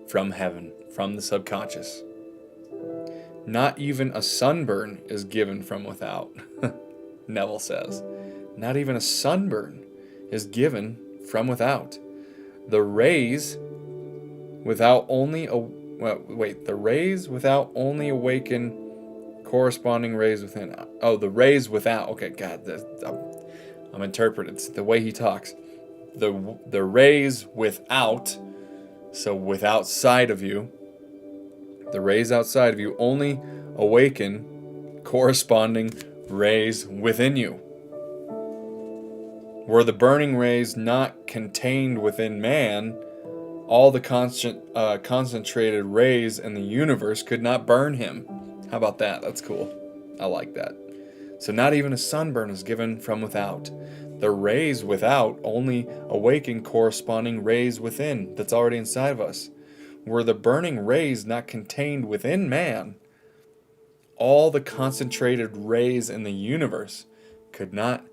from heaven, from the subconscious. Not even a sunburn is given from without, Neville says. Not even a sunburn is given from without. The rays without only awaken corresponding rays within. Oh, the rays without. Okay, God, I'm interpreting. It's the way he talks. The rays without, so with outside of you, the rays outside of you only awaken corresponding rays within you. Were the burning rays not contained within man, all the concentrated rays in the universe could not burn him. How about that? That's cool. I like that. So not even a sunburn is given from without. The rays without only awaken corresponding rays within that's already inside of us. Were the burning rays not contained within man, all the concentrated rays in the universe could not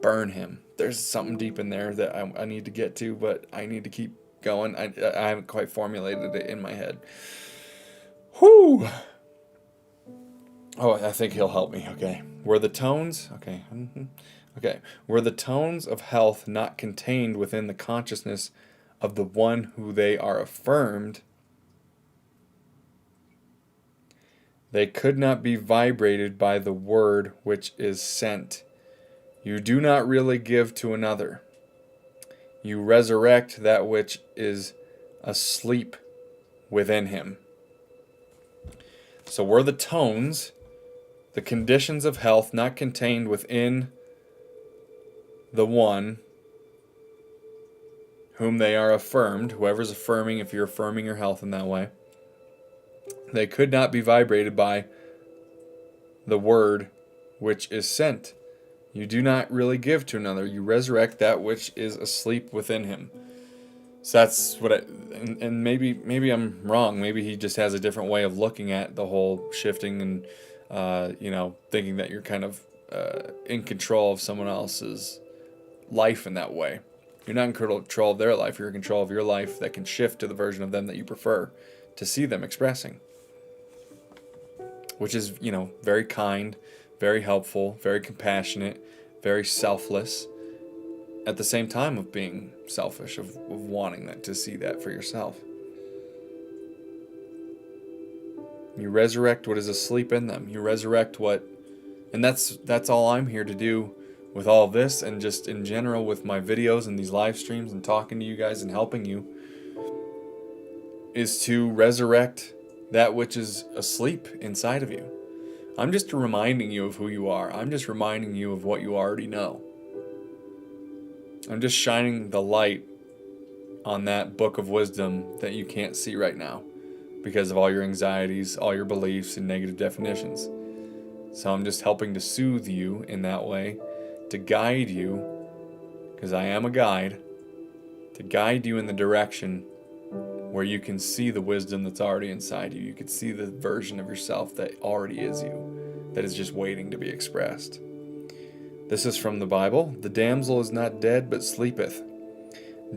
burn him. There's something deep in there that I need to get to, but I need to keep going. I haven't quite formulated it in my head. Whew. Oh, I think he'll help me. Okay. Were the tones of health not contained within the consciousness of the one who they are affirmed, they could not be vibrated by the word which is sent. You do not really give to another. You resurrect that which is asleep within him. So were the tones, the conditions of health not contained within the one whom they are affirmed, whoever's affirming, if you're affirming your health in that way, they could not be vibrated by the word which is sent. You do not really give to another. You resurrect that which is asleep within him. So that's what and maybe I'm wrong. Maybe he just has a different way of looking at the whole shifting and, thinking that you're kind of in control of someone else's life in that way. You're not in control of their life. You're in control of your life that can shift to the version of them that you prefer to see them expressing. Which is, very kind, very helpful, very compassionate, very selfless, at the same time of being selfish, of wanting that to see that for yourself. You resurrect what is asleep in them. You resurrect and that's all I'm here to do with all of this, and just in general with my videos and these live streams and talking to you guys and helping you, is to resurrect that which is asleep inside of you. I'm just reminding you of who you are. I'm just reminding you of what you already know. I'm just shining the light on that book of wisdom that you can't see right now because of all your anxieties, all your beliefs, and negative definitions. So I'm just helping to soothe you in that way, to guide you, because I am a guide, to guide you in the direction where you can see the wisdom that's already inside you. You can see the version of yourself that already is you, that is just waiting to be expressed. This is from the Bible. The damsel is not dead, but sleepeth.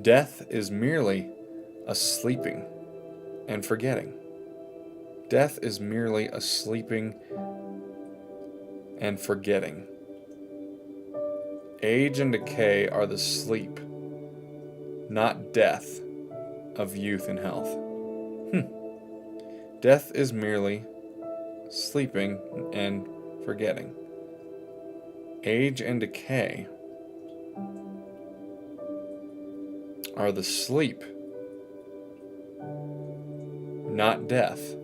Death is merely a sleeping and forgetting. Death is merely a sleeping and forgetting. Age and decay are the sleep, not death, of youth and health. Death is merely sleeping and forgetting. Age and decay are the sleep, not death,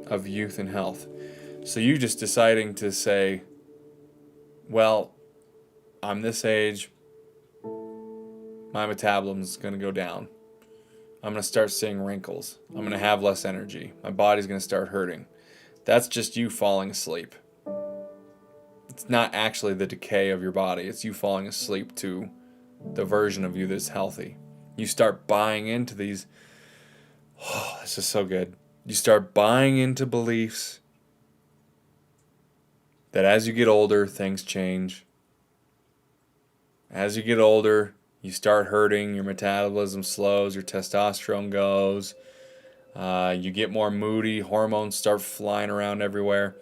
of youth and health. So you just deciding to say, well, I'm this age, my metabolism's going to go down. I'm going to start seeing wrinkles. I'm going to have less energy. My body's going to start hurting. That's just you falling asleep. It's not actually the decay of your body. It's you falling asleep to the version of you that's healthy. You start buying into these. Oh, this is so good. You start buying into beliefs that as you get older, things change. As you get older, you start hurting, your metabolism slows, your testosterone goes, you get more moody, hormones start flying around everywhere.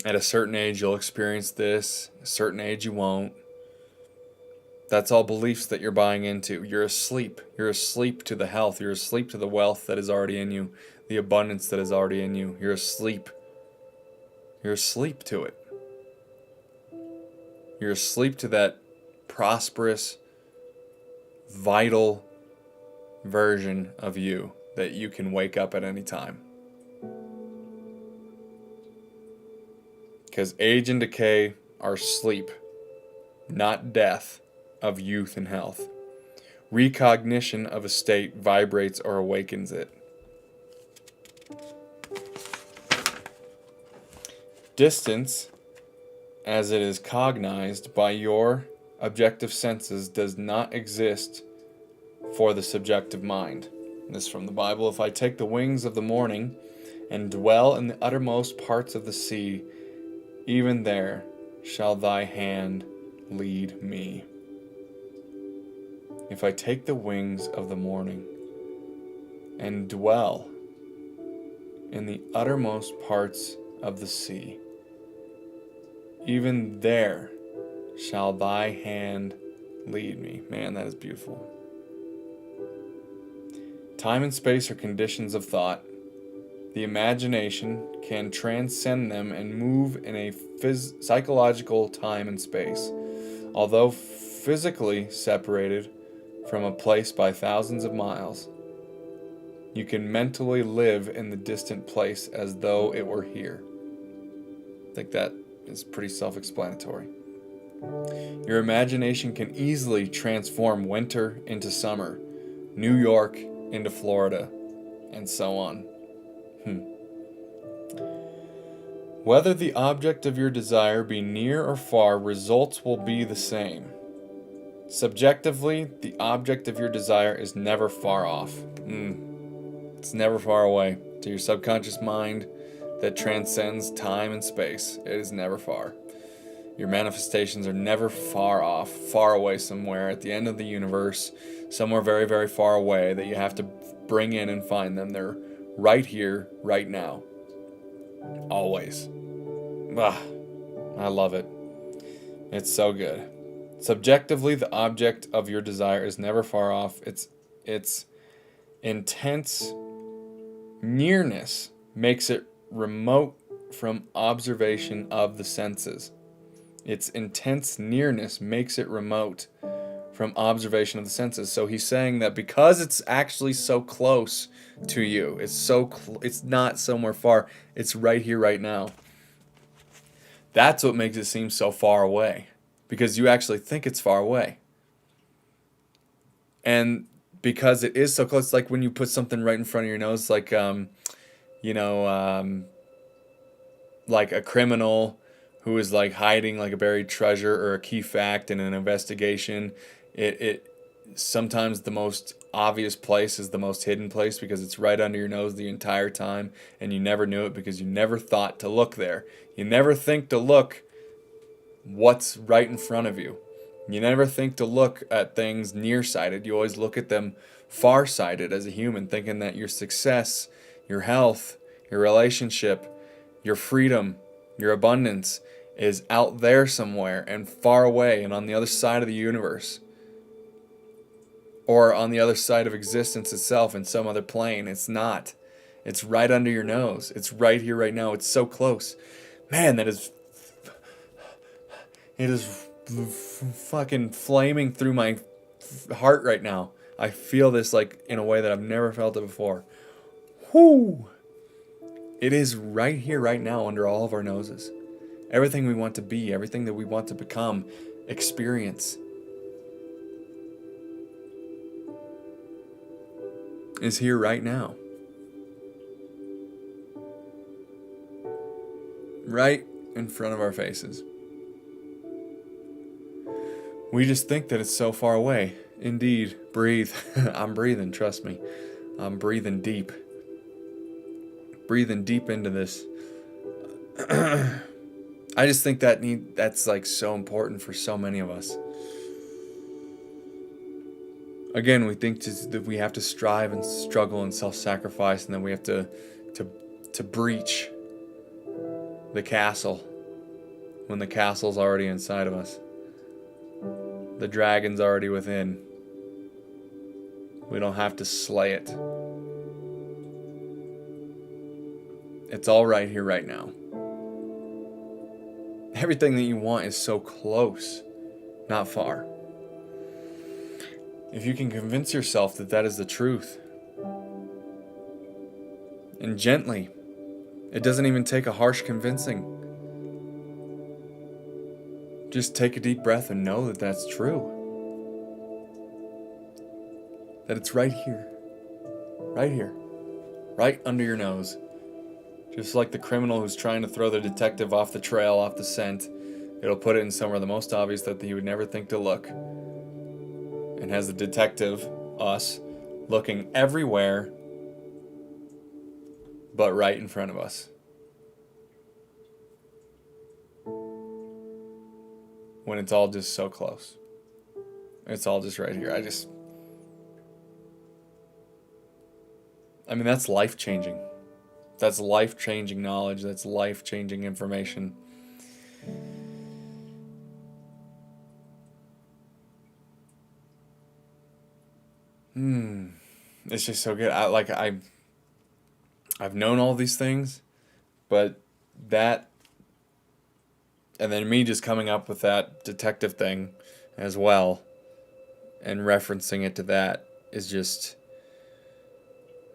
At a certain age, you'll experience this. At a certain age, you won't. That's all beliefs that you're buying into. You're asleep. You're asleep to the health. You're asleep to the wealth that is already in you, the abundance that is already in you. You're asleep. You're asleep to it. You're asleep to that prosperous, vital version of you that you can wake up at any time. Because age and decay are sleep, not death, of youth and health. Recognition of a state vibrates or awakens it. Distance, as it is cognized by your objective senses, does not exist for the subjective mind. This is from the Bible. If I take the wings of the morning and dwell in the uttermost parts of the sea, even there shall thy hand lead me. If I take the wings of the morning and dwell in the uttermost parts of the sea, even there shall thy hand lead me. Man, that is beautiful. Time and space are conditions of thought. The imagination can transcend them and move in a psychological time and space. Although physically separated from a place by thousands of miles, you can mentally live in the distant place as though it were here. I think that is pretty self-explanatory. Your imagination can easily transform winter into summer, New York into Florida, and so on. Whether the object of your desire be near or far, results will be the same. Subjectively, the object of your desire is never far off. It's never far away. To your subconscious mind that transcends time and space, it is never far. Your manifestations are never far off, far away somewhere at the end of the universe, somewhere very, very far away that you have to bring in and find them. They're right here, right now. Always. I love it. It's so good. Subjectively, the object of your desire is never far off. Its intense nearness makes it remote from observation of the senses. Its intense nearness makes it remote from observation of the senses. So he's saying that because it's actually so close to you, it's not somewhere far, it's right here, right now. That's what makes it seem so far away, because you actually think it's far away. And because it is so close, like when you put something right in front of your nose, like, like a criminal who is like hiding like a buried treasure or a key fact in an investigation. It sometimes the most obvious place is the most hidden place, because it's right under your nose the entire time, and you never knew it because you never thought to look there. You never think to look what's right in front of you. You never think to look at things nearsighted. You always look at them farsighted as a human, thinking that your success, your health, your relationship, your freedom, your abundance is out there somewhere and far away and on the other side of the universe, or on the other side of existence itself in some other plane. It's not. It's right under your nose. It's right here, right now. It's so close. Man, it is fucking flaming through my heart right now. I feel this like in a way that I've never felt it before. Whoo! It is right here, right now, under all of our noses. Everything we want to be, everything that we want to become, experience, is here right now. Right in front of our faces. We just think that it's so far away. Indeed, breathe. I'm breathing, trust me. I'm breathing deep. Breathing deep into this. I just think that's like so important for so many of us. Again, we think that we have to strive and struggle and self-sacrifice, and then we have to breach the castle when the castle's already inside of us. The dragon's already within. We don't have to slay it. It's all right here, right now. Everything that you want is so close, not far. If you can convince yourself that that is the truth, and gently, it doesn't even take a harsh convincing. Just take a deep breath and know that that's true. That it's right here, right under your nose. Just like the criminal who's trying to throw the detective off the trail, off the scent, it'll put it in somewhere the most obvious that he would never think to look. And has the detective, us, looking everywhere but right in front of us. When it's all just so close. It's all just right here. I mean, that's life-changing. That's life-changing knowledge. That's life-changing information. It's just so good. I've known all these things, but that, and then me just coming up with that detective thing as well, and referencing it to that is just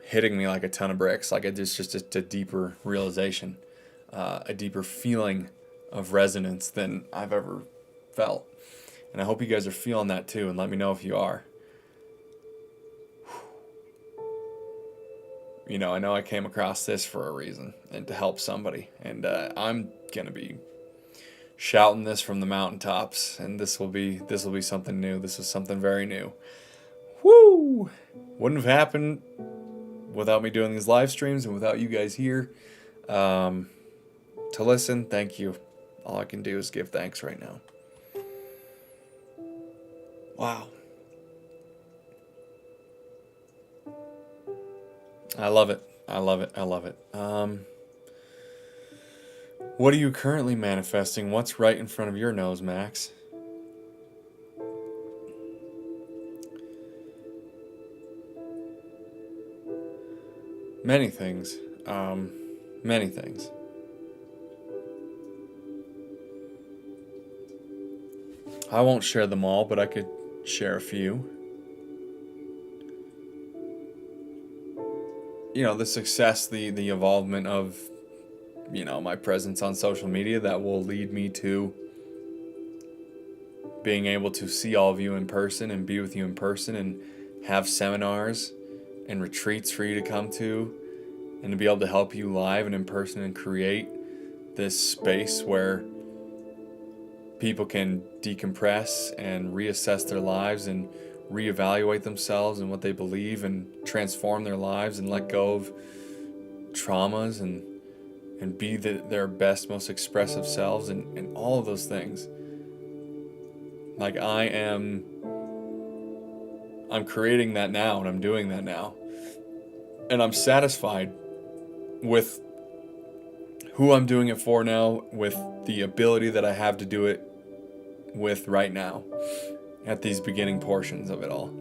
hitting me like a ton of bricks. Like it's just a deeper realization, a deeper feeling of resonance than I've ever felt. And I hope you guys are feeling that too, and let me know if you are. You know, I know I came across this for a reason, and to help somebody. And I'm going to be shouting this from the mountaintops, and this will be something new. This is something very new. Woo! Wouldn't have happened without me doing these live streams and without you guys here to listen. Thank you. All I can do is give thanks right now. Wow. I love it. I love it. I love it. What are you currently manifesting? What's right in front of your nose, Max? Many things. Many things. I won't share them all, but I could share a few. You know, the success, the involvement of, you know, my presence on social media that will lead me to being able to see all of you in person and be with you in person and have seminars and retreats for you to come to and to be able to help you live and in person and create this space where people can decompress and reassess their lives and reevaluate themselves and what they believe and transform their lives and let go of traumas and be their best, most expressive selves and all of those things. Like I'm creating that now and I'm doing that now. And I'm satisfied with who I'm doing it for now, with the ability that I have to do it with right now at these beginning portions of it all.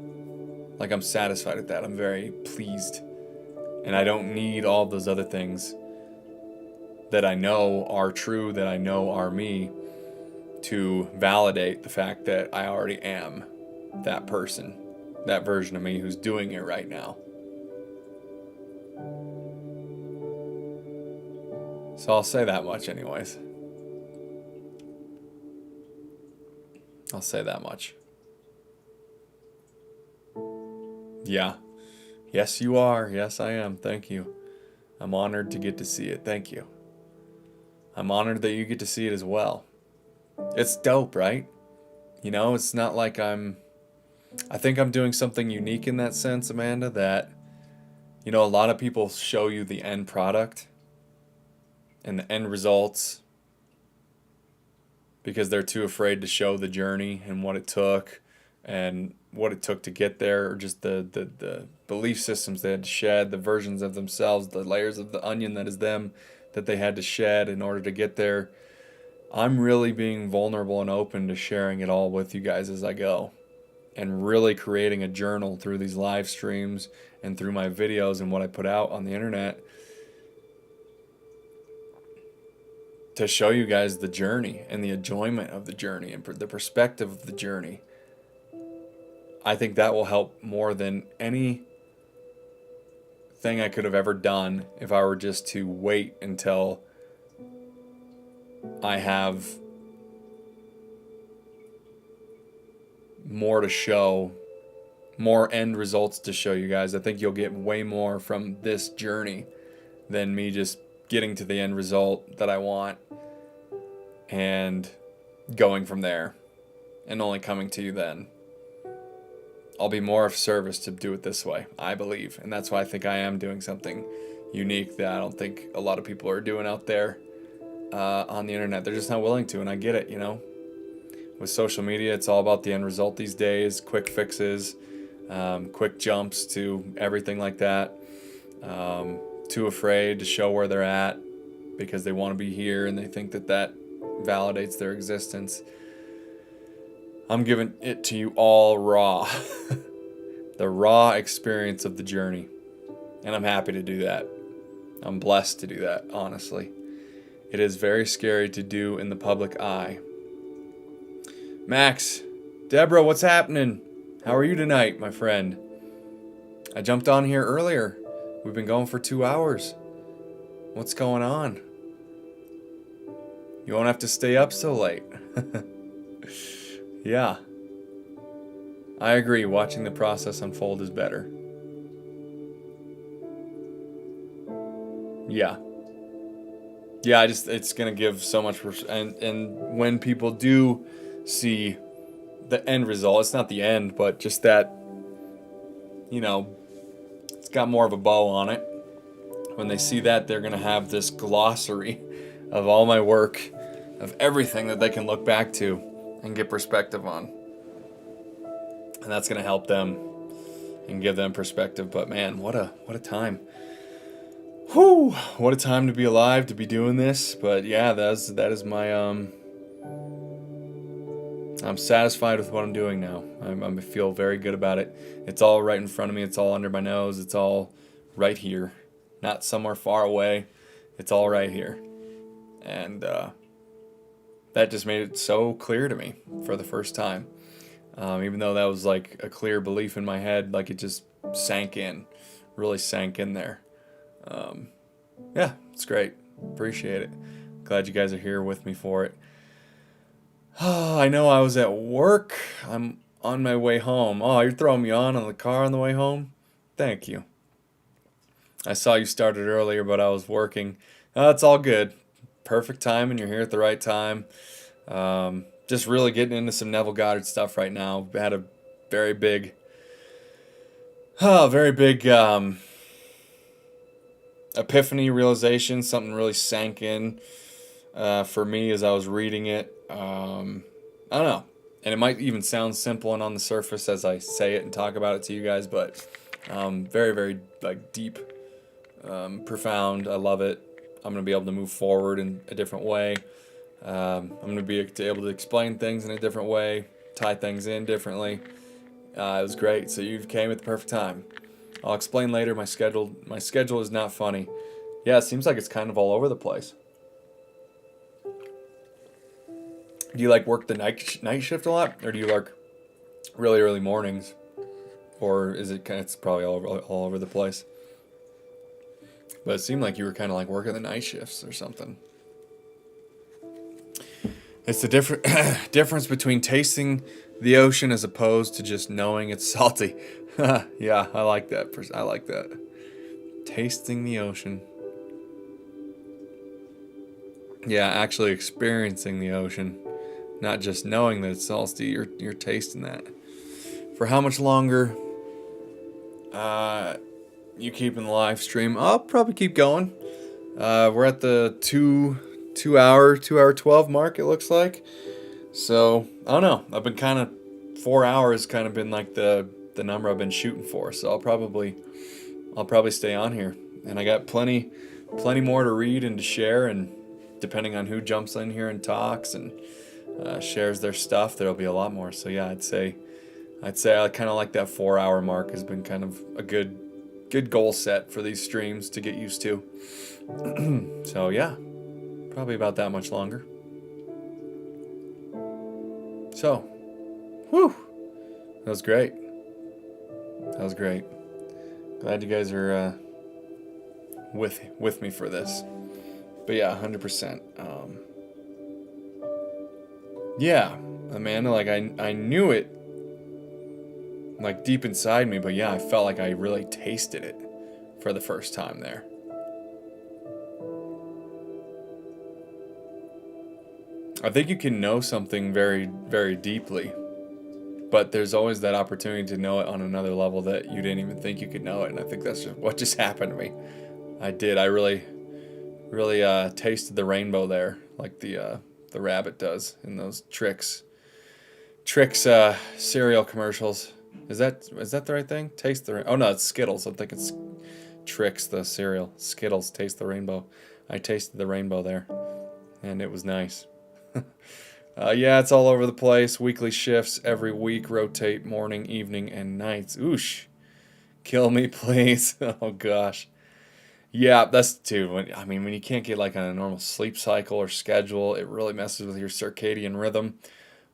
Like I'm satisfied with that. I'm very pleased. And I don't need all of those other things that I know are true, that I know are me, to validate the fact that I already am that person, that version of me who's doing it right now. So I'll say that much anyways. I'll say that much. Yeah. Yes, you are. Yes, I am. Thank you. I'm honored to get to see it. Thank you. I'm honored that you get to see it as well. It's dope, right? You know, it's not like I think I'm doing something unique in that sense, Amanda, that, you know, a lot of people show you the end product and the end results because they're too afraid to show the journey and what it took to get there, or just the belief systems they had to shed, the versions of themselves, the layers of the onion that is them that they had to shed in order to get there. I'm really being vulnerable and open to sharing it all with you guys as I go, and really creating a journal through these live streams and through my videos and what I put out on the internet to show you guys the journey and the enjoyment of the journey and the perspective of the journey. I think that will help more than any thing I could have ever done if I were just to wait until I have more to show, more end results to show you guys. I think you'll get way more from this journey than me just getting to the end result that I want and going from there and only coming to you then. I'll be more of service to do it this way, I believe. And that's why I think I am doing something unique that I don't think a lot of people are doing out there on the internet. They're just not willing to, and I get it, you know. With social media, it's all about the end result these days, quick fixes, quick jumps to everything like that. Too afraid to show where they're at because they want to be here and they think that validates their existence. I'm giving it to you all raw. The raw experience of the journey. And I'm happy to do that. I'm blessed to do that, honestly. It is very scary to do in the public eye. Max, Deborah, what's happening? How are you tonight, my friend? I jumped on here earlier. We've been going for 2 hours. What's going on? You won't have to stay up so late. Yeah. I agree. Watching the process unfold is better. Yeah. Yeah, it's going to give so much... And when people do see the end result, it's not the end, but just that, you know, it's got more of a bow on it. When they see that, they're going to have this glossary of all my work, of everything that they can look back to and get perspective on. And that's going to help them and give them perspective. But man, what a time. Whew, what a time to be alive, to be doing this. But yeah, that is my I'm satisfied with what I'm doing now. I feel very good about it. It's all right in front of me. It's all under my nose. It's all right here. Not somewhere far away. It's all right here. And that just made it so clear to me for the first time. Even though that was like a clear belief in my head, like it just sank in, really sank in there. Yeah, it's great. Appreciate it. Glad you guys are here with me for it. I know I was at work. I'm on my way home. Oh, you're throwing me on the car on the way home? Thank you. I saw you started earlier, but I was working. It's all good. Perfect time, and you're here at the right time. Just really getting into some Neville Goddard stuff right now. Had a very big, epiphany realization. Something really sank in for me as I was reading it. I don't know. And it might even sound simple and on the surface as I say it and talk about it to you guys, but very, very like deep, profound. I love it. I'm going to be able to move forward in a different way. I'm going to be able to explain things in a different way, tie things in differently. It was great. So you came at the perfect time. I'll explain later. My schedule is not funny. Yeah, it seems like it's kind of all over the place. Do you like work the night shift a lot, or do you like really early mornings, or is it kind of, it's probably all over the place? But it seemed like you were kind of like working the night shifts or something. It's the difference between tasting the ocean as opposed to just knowing it's salty. Yeah, I like that. I like that. Tasting the ocean. Yeah, actually experiencing the ocean. Not just knowing that it's salty, you're tasting that. For how much longer you keeping the live stream? I'll probably keep going. We're at the 2 hour 12 mark, it looks like. So I don't know. I've been kind of 4 hours kind of been like the number I've been shooting for. So I'll probably stay on here. And I got plenty more to read and to share, and depending on who jumps in here and talks and shares their stuff, there'll be a lot more. So yeah, I'd say I kind of like that 4 hour mark has been kind of a good goal set for these streams to get used to. So yeah, probably about that much longer. So, whew, that was great. Glad you guys are with me for this. But yeah, 100%. Yeah, Amanda, like I knew it like deep inside me, but yeah, I felt like I really tasted it for the first time there. I think you can know something very, very deeply, but there's always that opportunity to know it on another level that you didn't even think you could know it, and I think that's what just happened to me. I really tasted the rainbow there, like the rabbit does in those Trix cereal commercials. Is that the right thing? Taste the oh no, it's Skittles. I'm thinking it's Trix the cereal. Skittles, taste the rainbow. I tasted the rainbow there, and it was nice. Yeah, it's all over the place. Weekly shifts every week, rotate morning, evening, and nights. Oosh, kill me, please. Oh gosh. Yeah, that's too. When you can't get like on a normal sleep cycle or schedule, it really messes with your circadian rhythm.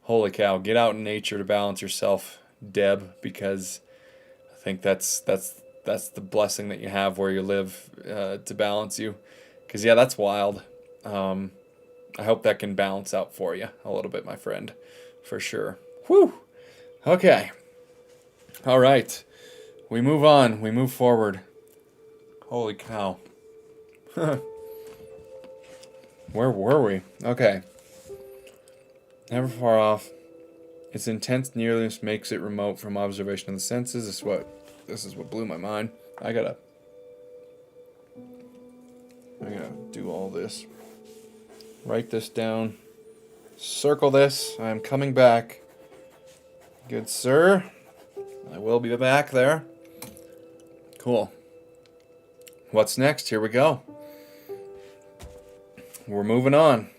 Holy cow! Get out in nature to balance yourself, Deb, because I think that's the blessing that you have where you live to balance you. Because yeah, that's wild. I hope that can balance out for you a little bit, my friend, for sure. Whew. Okay. All right. We move on. We move forward. Holy cow. Where were we? Okay. Never far off. Its intense nearness makes it remote from observation of the senses. This is what blew my mind. I gotta do all this. Write this down. Circle this. I'm coming back. Good sir. I will be back there. Cool. What's next? Here we go. We're moving on.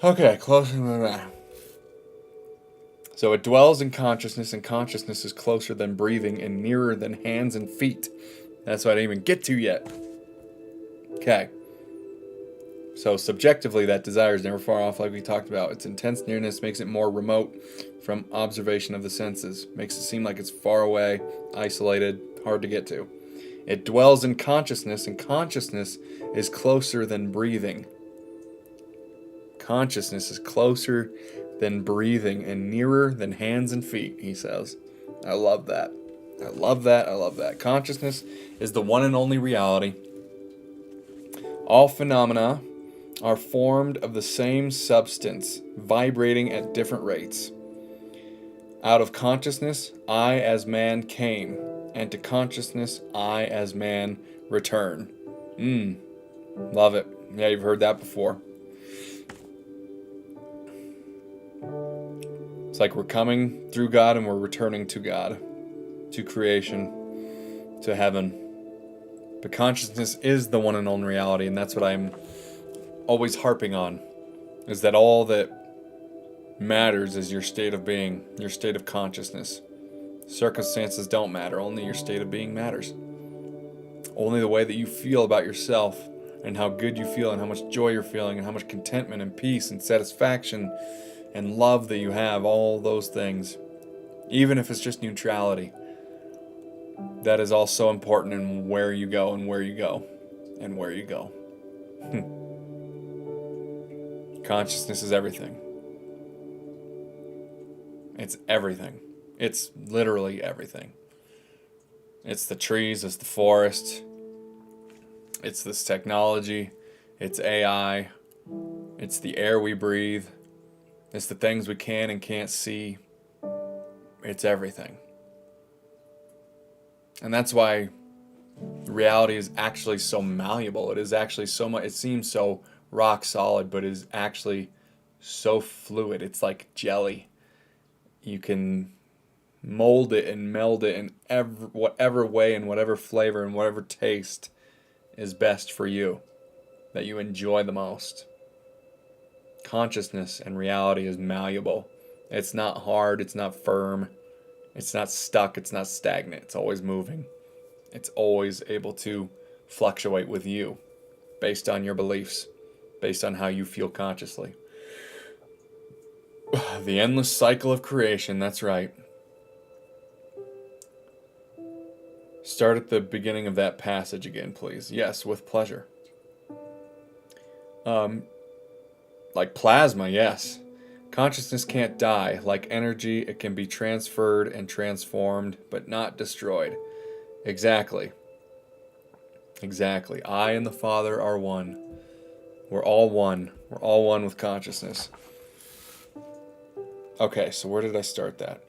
Okay, closing that. So it dwells in consciousness, and consciousness is closer than breathing and nearer than hands and feet. That's what I didn't even get to yet. Okay. So subjectively, that desire is never far off, like we talked about. Its intense nearness makes it more remote from observation of the senses, makes it seem like it's far away, isolated, hard to get to. It dwells in consciousness, and consciousness is closer than breathing. Consciousness is closer than breathing and nearer than hands and feet, he says. I love that. I love that. I love that. Consciousness is the one and only reality. All phenomena are formed of the same substance, vibrating at different rates. Out of consciousness, I as man came, and to consciousness, I as man return. Love it. Yeah, you've heard that before. It's like we're coming through God and we're returning to God, to creation, to heaven. But consciousness is the one and only reality, and that's what I'm always harping on, is that all that matters is your state of being, your state of consciousness. Circumstances don't matter, only your state of being matters. Only the way that you feel about yourself and how good you feel and how much joy you're feeling and how much contentment and peace and satisfaction and love that you have, all those things, even if it's just neutrality, that is all so important in where you go and where you go and where you go. Consciousness is everything. It's everything. It's literally everything. It's the trees, it's the forest, it's this technology, it's AI, it's the air we breathe, it's the things we can and can't see. It's everything. And that's why reality is actually so malleable. It is actually so much, it seems so rock solid, but it is actually so fluid. It's like jelly. You can mold it and meld it in whatever way and whatever flavor and whatever taste is best for you, that you enjoy the most. Consciousness and reality is malleable. It's not hard, it's not firm, it's not stuck, it's not stagnant. It's always moving. It's always able to fluctuate with you based on your beliefs, based on how you feel consciously. The endless cycle of creation, that's right. Start at the beginning of that passage again, please. Yes, with pleasure. Like plasma, yes. Consciousness can't die. Like energy, it can be transferred and transformed, but not destroyed. Exactly. Exactly. I and the Father are one. We're all one. We're all one with consciousness. Okay, so where did I start that?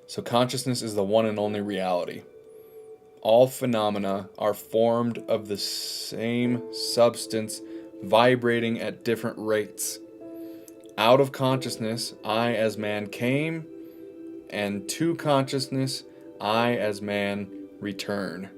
So consciousness is the one and only reality. All phenomena are formed of the same substance, vibrating at different rates. Out of consciousness, I as man came, and to consciousness, I as man return.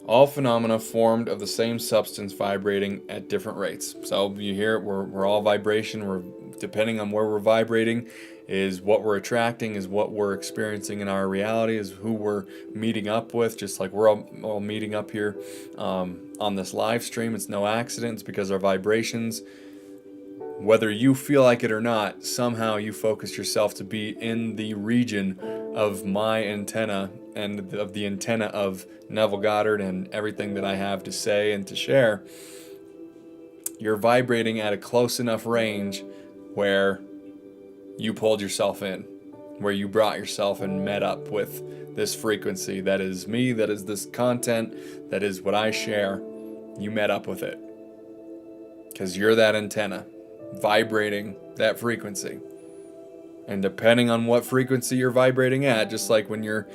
All phenomena formed of the same substance, vibrating at different rates. So you hear it, we're all vibration. We're depending on where we're vibrating is what we're attracting, is what we're experiencing in our reality, is who we're meeting up with. Just like we're all meeting up here on this live stream. It's no accident. It's because our vibrations, whether you feel like it or not, somehow you focus yourself to be in the region of my antenna and of the antenna of Neville Goddard and everything that I have to say and to share. You're vibrating at a close enough range where you pulled yourself in, where you brought yourself and met up with this frequency that is me, that is this content, that is what I share. You met up with it because you're that antenna vibrating that frequency. And depending on what frequency you're vibrating at, just like when you're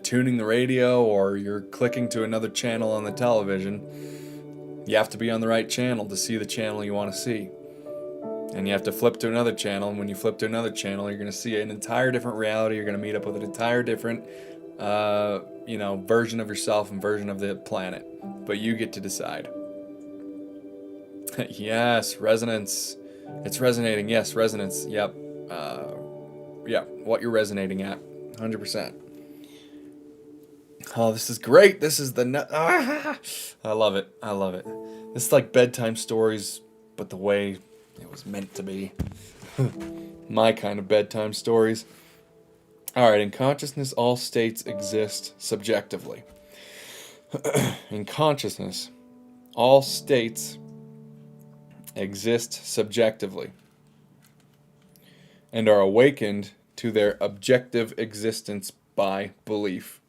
tuning the radio or you're clicking to another channel on the television, you have to be on the right channel to see the channel you want to see. And you have to flip to another channel, and when you flip to another channel, you're going to see an entire different reality. You're going to meet up with an entire different version of yourself and version of the planet. But you get to decide. Yes, resonance. It's resonating. Yes, resonance. Yep. What you're resonating at. 100%. Oh, this is great. This is I love it. I love it. This is like bedtime stories, but the way it was meant to be. My kind of bedtime stories. All right, in consciousness, all states exist subjectively. In consciousness, all states exist subjectively and are awakened to their objective existence by belief.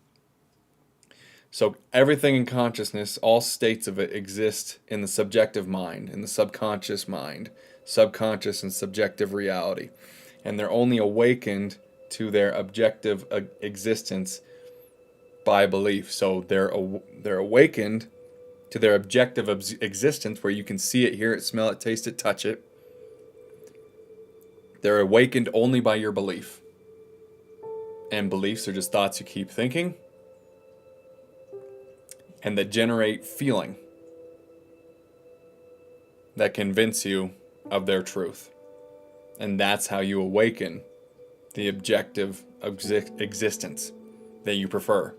So everything in consciousness, all states of it exist in the subjective mind, in the subconscious mind, subconscious and subjective reality. And they're only awakened to their objective existence by belief. So they're awakened to their objective existence, where you can see it, hear it, smell it, taste it, touch it. They're awakened only by your belief. And beliefs are just thoughts you keep thinking, and that generate feeling that convince you of their truth. And that's how you awaken the objective existence that you prefer.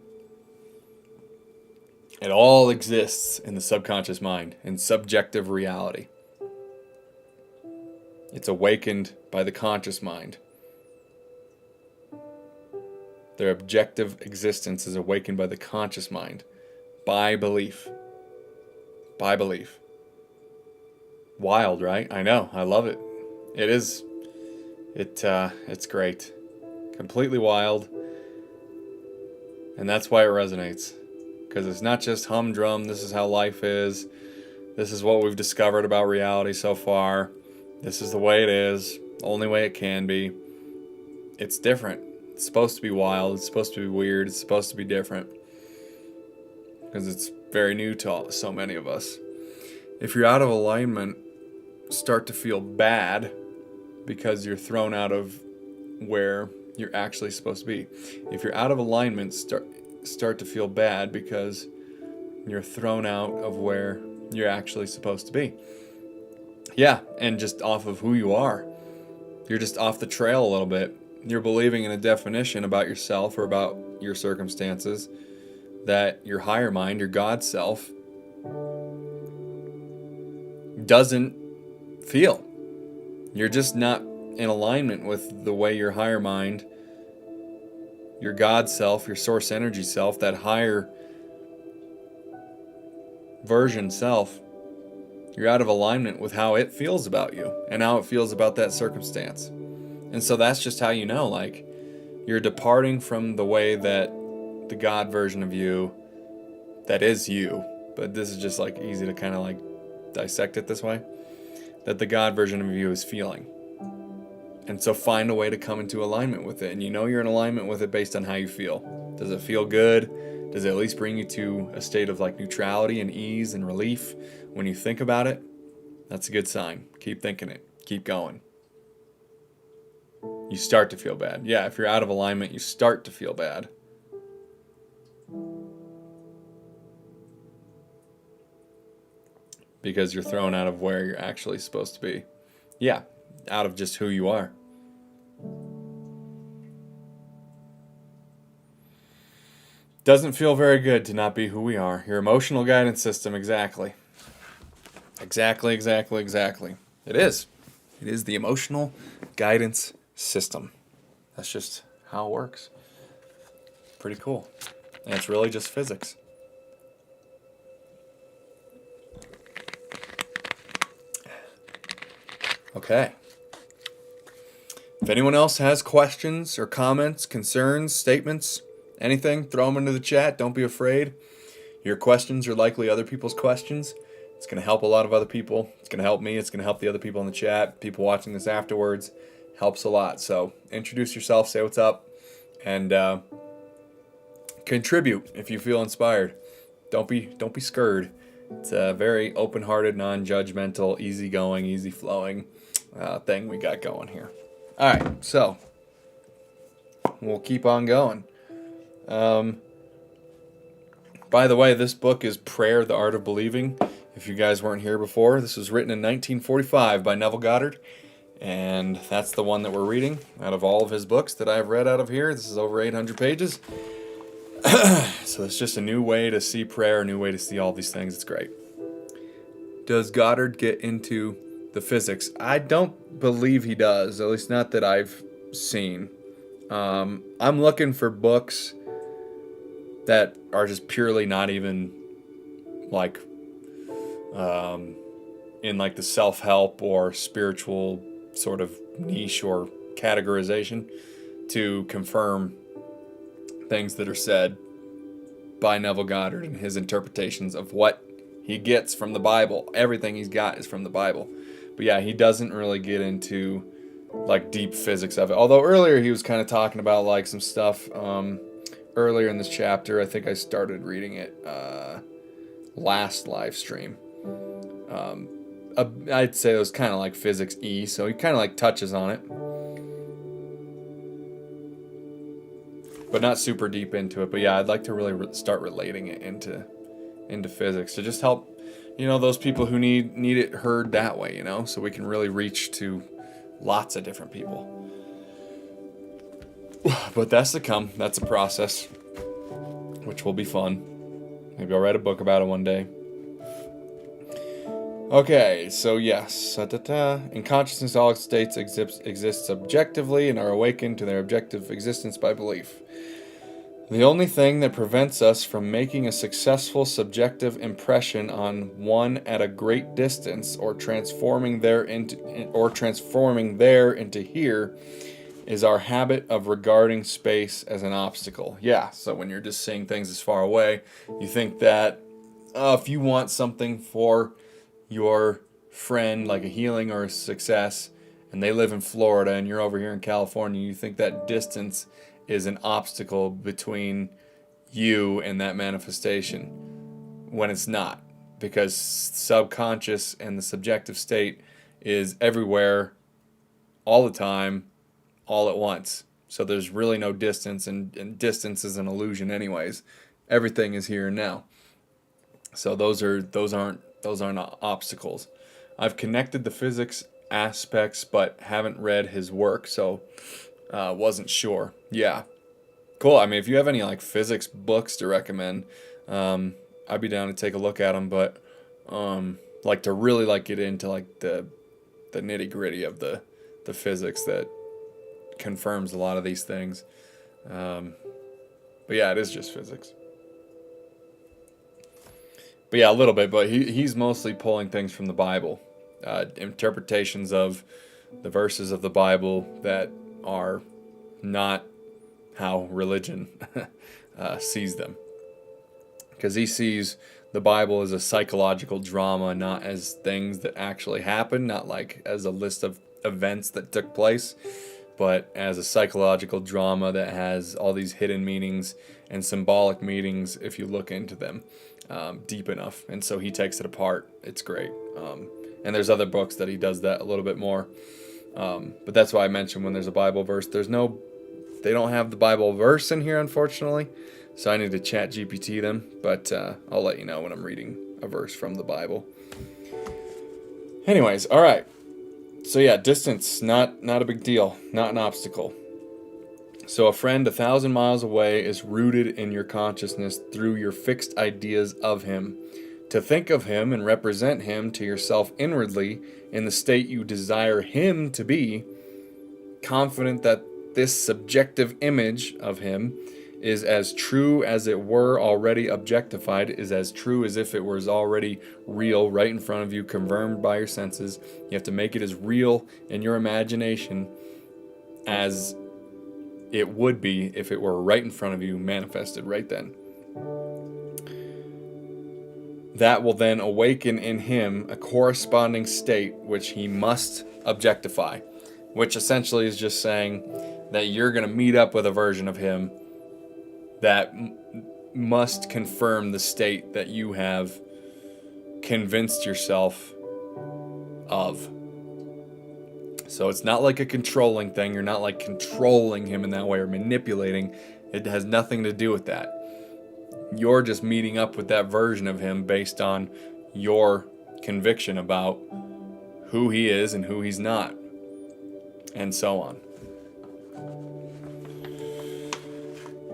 It all exists in the subconscious mind, in subjective reality. It's awakened by the conscious mind. Their objective existence is awakened by the conscious mind. By belief. By belief. Wild, right? I know. I love it. It is. It's great. Completely wild. And that's why it resonates. Because it's not just humdrum, this is how life is. This is what we've discovered about reality so far. This is the way it is. Only way it can be. It's different. It's supposed to be wild. It's supposed to be weird. It's supposed to be different. Because it's very new to so many of us. If you're out of alignment, start to feel bad because you're thrown out of where you're actually supposed to be. If you're out of alignment, start to feel bad because you're thrown out of where you're actually supposed to be. Yeah, and just off of who you are. You're just off the trail a little bit. You're believing in a definition about yourself or about your circumstances that your higher mind, your God self, doesn't feel. You're just not in alignment with the way your higher mind, your God self, your source energy self, that higher version self, you're out of alignment with how it feels about you and how it feels about that circumstance. And so that's just how you know, like, you're departing from the way that the God version of you, that is you, but this is just like easy to kind of like dissect it this way, that the God version of you is feeling. And so find a way to come into alignment with it. And you know you're in alignment with it based on how you feel. Does it feel good? Does it at least bring you to a state of like neutrality and ease and relief when you think about it? That's a good sign. Keep thinking it. Keep going. You start to feel bad. Yeah, if you're out of alignment, you start to feel bad. Because you're thrown out of where you're actually supposed to be. Yeah, out of just who you are. Doesn't feel very good to not be who we are. Your emotional guidance system, exactly. Exactly. It is. It is the emotional guidance system. That's just how it works. Pretty cool. And it's really just physics. Okay. If anyone else has questions or comments, concerns, statements, anything, throw them into the chat. Don't be afraid. Your questions are likely other people's questions. It's going to help a lot of other people. It's going to help me. It's going to help the other people in the chat, people watching this afterwards. Helps a lot. So introduce yourself, say what's up, and contribute if you feel inspired. Don't be scared. It's a very open-hearted, non-judgmental, easygoing, easy-flowing thing we got going here. All right, so we'll keep on going. By the way, this book is Prayer, the Art of Believing. If you guys weren't here before, this was written in 1945 by Neville Goddard, and that's the one that we're reading out of all of his books that I've read out of here. This is over 800 pages. So it's just a new way to see prayer, a new way to see all these things. It's great. Does Goddard get into the physics? I don't believe he does, at least not that I've seen. I'm looking for books that are just purely not even like in like the self-help or spiritual sort of niche or categorization to confirm things that are said by Neville Goddard and his interpretations of what he gets from the Bible. Everything he's got is from the Bible. But yeah, he doesn't really get into like deep physics of it. Although earlier he was kind of talking about like some stuff earlier in this chapter. I think I started reading it last live stream. I'd say it was kind of like physics E, so he kind of like touches on it, but not super deep into it. But yeah, I'd like to really start relating it into physics to just help, those people who need it heard that way, so we can really reach to lots of different people. But that's to come. That's a process, which will be fun. Maybe I'll write a book about it one day. Okay, so yes. In consciousness, all states exist subjectively and are awakened to their objective existence by belief. The only thing that prevents us from making a successful subjective impression on one at a great distance or transforming there into here is our habit of regarding space as an obstacle. Yeah, so when you're just seeing things as far away, you think that if you want something for your friend, like a healing or a success, and they live in Florida and you're over here in California, you think that distance is an obstacle between you and that manifestation, when it's not, because subconscious and the subjective state is everywhere all the time, all at once. So there's really no distance, and distance is an illusion anyways. Everything is here and now. So those aren't obstacles. I've connected the physics aspects, but haven't read his work, so wasn't sure. Yeah, cool. I mean, if you have any like physics books to recommend, I'd be down to take a look at them. But like to really like get into like the nitty gritty of the physics that confirms a lot of these things. But yeah, it is just physics. But yeah, a little bit, but he's mostly pulling things from the Bible, interpretations of the verses of the Bible that are not how religion sees them. Because he sees the Bible as a psychological drama, not as things that actually happened, not like as a list of events that took place, but as a psychological drama that has all these hidden meanings and symbolic meanings if you look into them deep enough. And so he takes it apart. It's great. And there's other books that he does that a little bit more. But that's why I mentioned when there's a Bible verse, they don't have the Bible verse in here, unfortunately. So I need to chat GPT them, but I'll let you know when I'm reading a verse from the Bible. Anyways, all right. So yeah, distance, not a big deal, not an obstacle. So a friend 1,000 miles away is rooted in your consciousness through your fixed ideas of him. To think of him and represent him to yourself inwardly in the state you desire him to be, confident that this subjective image of him is as true as it were already objectified, is as true as if it was already real right in front of you, confirmed by your senses. You have to make it as real in your imagination as it would be if it were right in front of you, manifested right then. That will then awaken in him a corresponding state which he must objectify, which essentially is just saying that you're going to meet up with a version of him that must confirm the state that you have convinced yourself of. So it's not like a controlling thing. You're not like controlling him in that way or manipulating. It has nothing to do with that. You're just meeting up with that version of him based on your conviction about who he is and who he's not, and so on.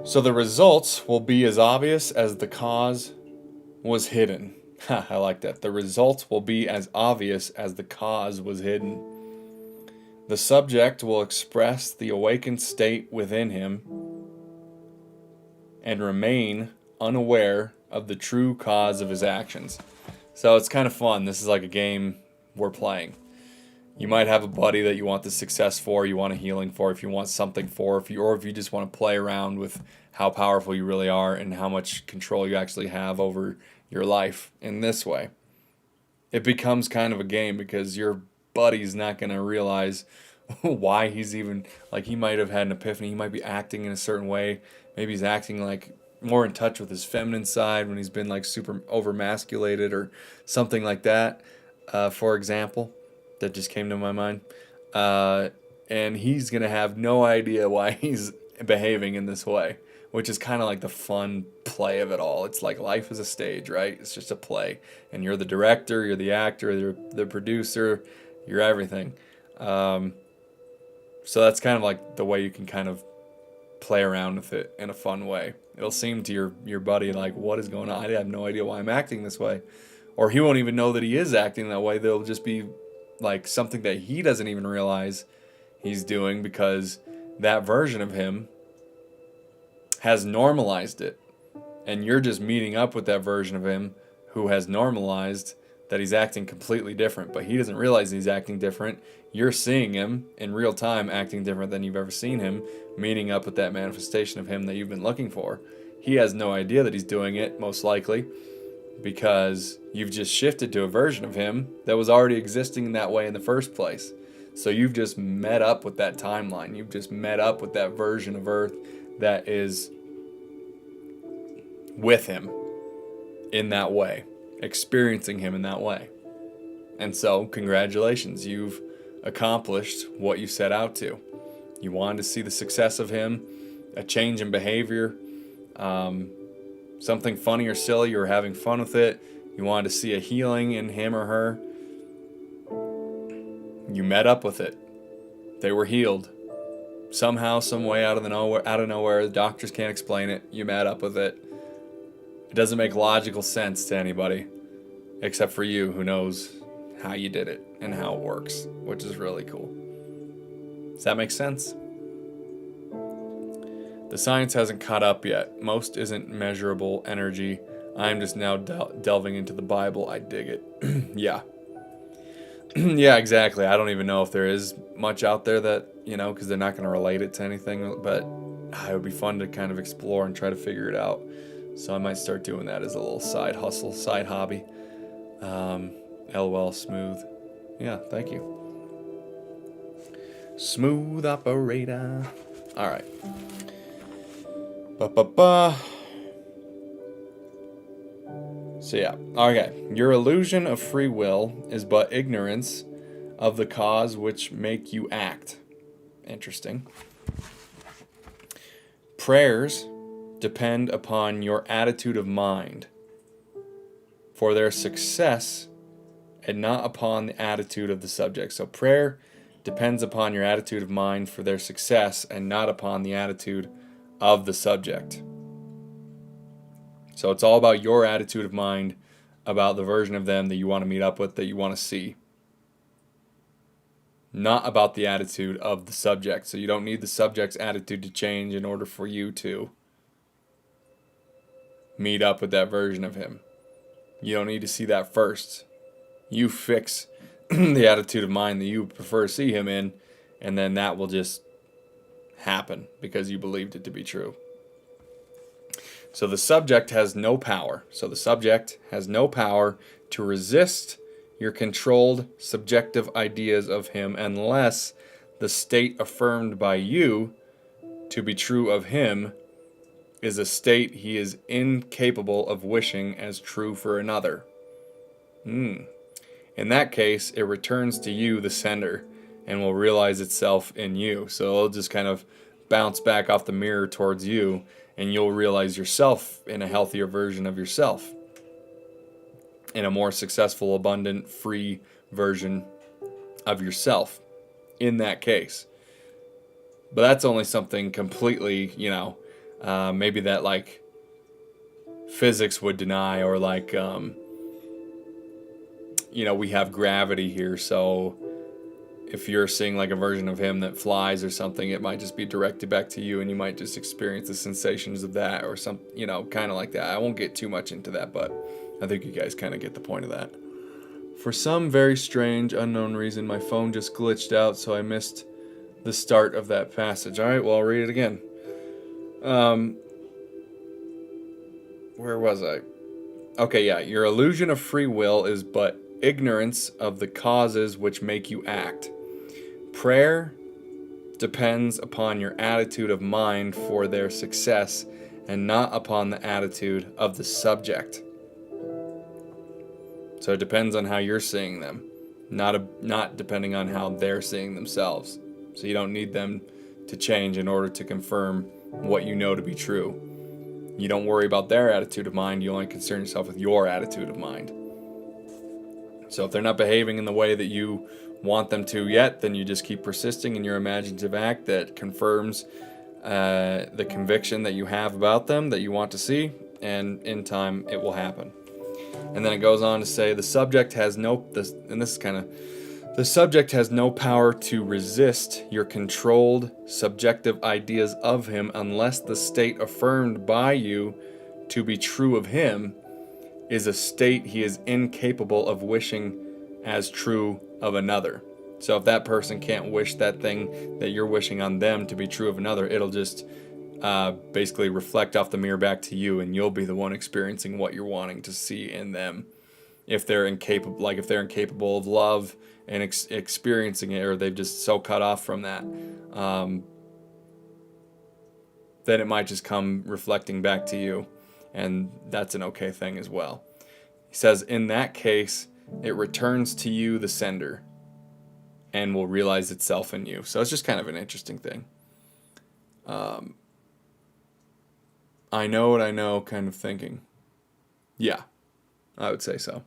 So the results will be as obvious as the cause was hidden. Ha, I like that. The results will be as obvious as the cause was hidden. The subject will express the awakened state within him and remain unaware of the true cause of his actions. So it's kind of fun. This is like a game we're playing. You might have a buddy that you want the success for, you want a healing for, if you want something for, if you just want to play around with how powerful you really are and how much control you actually have over your life in this way. It becomes kind of a game because your buddy's not going to realize why he's even, like, he might have had an epiphany. He might be acting in a certain way. Maybe he's acting like more in touch with his feminine side when he's been like super overmasculated or something like that, for example. That just came to my mind. And he's going to have no idea why he's behaving in this way, which is kind of like the fun play of it all. It's like life is a stage, right? It's just a play. And you're the director, you're the actor, you're the producer, you're everything. So that's kind of like the way you can kind of play around with it in a fun way. It'll seem to your buddy like, what is going on? I have no idea why I'm acting this way. Or he won't even know that he is acting that way. There'll just be like something that he doesn't even realize he's doing because that version of him has normalized it. And you're just meeting up with that version of him who has normalized that he's acting completely different. But he doesn't realize he's acting different. You're seeing him in real time acting different than you've ever seen him, meeting up with that manifestation of him that you've been looking for. He has no idea that he's doing it, most likely, because you've just shifted to a version of him that was already existing in that way in the first place. So you've just met up with that timeline. You've just met up with that version of Earth that is with him in that way, experiencing him in that way. And so, congratulations, you've accomplished what you set out to. You wanted to see the success of him, a change in behavior, something funny or silly, you were having fun with it. You wanted to see a healing in him or her. You met up with it. They were healed. Somehow, some way out of nowhere, the doctors can't explain it. You met up with it. It doesn't make logical sense to anybody, except for you who knows how you did it and how it works, which is really cool. Does that make sense? The science hasn't caught up yet. Most isn't measurable energy. I'm just now delving into the Bible. I dig it. Yeah. Yeah, exactly. I don't even know if there is much out there that, because they're not going to relate it to anything, but it would be fun to kind of explore and try to figure it out. So I might start doing that as a little side hustle, side hobby. LOL, smooth. Yeah, thank you. Smooth operator. All right. So yeah, okay. Your illusion of free will is but ignorance of the cause which make you act. Interesting. Prayers depend upon your attitude of mind for their success and not upon the attitude of the subject. So prayer depends upon your attitude of mind for their success and not upon the attitude of the subject. So it's all about your attitude of mind about the version of them that you want to meet up with, that you want to see. Not about the attitude of the subject. So you don't need the subject's attitude to change in order for you to meet up with that version of him. You don't need to see that first. You fix the attitude of mind that you prefer to see him in, and then that will just happen because you believed it to be true. So the subject has no power. So the subject has no power to resist your controlled subjective ideas of him unless the state affirmed by you to be true of him is a state he is incapable of wishing as true for another. In that case, it returns to you, the sender, and will realize itself in you. So it'll just kind of bounce back off the mirror towards you, and you'll realize yourself in a healthier version of yourself, in a more successful, abundant, free version of yourself in that case. But that's only something completely, maybe that like physics would deny, or like we have gravity here, so if you're seeing like a version of him that flies or something, it might just be directed back to you, and you might just experience the sensations of that, or some, kind of like that. I won't get too much into that, but I think you guys kind of get the point of that. For some very strange, unknown reason, my phone just glitched out, so I missed the start of that passage. All right, well, I'll read it again. Where was I? Okay, yeah. Your illusion of free will is but ignorance of the causes which make you act. Prayer depends upon your attitude of mind for their success, and not upon the attitude of the subject. So it depends on how you're seeing them, not depending on how they're seeing themselves. So you don't need them to change in order to confirm what you know to be true. You don't worry about their attitude of mind, you only concern yourself with your attitude of mind. So if they're not behaving in the way that you want them to yet, then you just keep persisting in your imaginative act that confirms the conviction that you have about them, that you want to see, and in time it will happen. And then it goes on to say the subject has no power to resist your controlled subjective ideas of him, unless the state affirmed by you to be true of him is a state he is incapable of wishing as true of another. So if that person can't wish that thing that you're wishing on them to be true of another, it'll just basically reflect off the mirror back to you, and you'll be the one experiencing what you're wanting to see in them. If they're incapable of love and experiencing it, or they've just so cut off from that, then it might just come reflecting back to you, and that's an okay thing as well. He says, in that case, it returns to you, the sender, and will realize itself in you. So it's just kind of an interesting thing. I know what I know kind of thinking. Yeah, I would say so.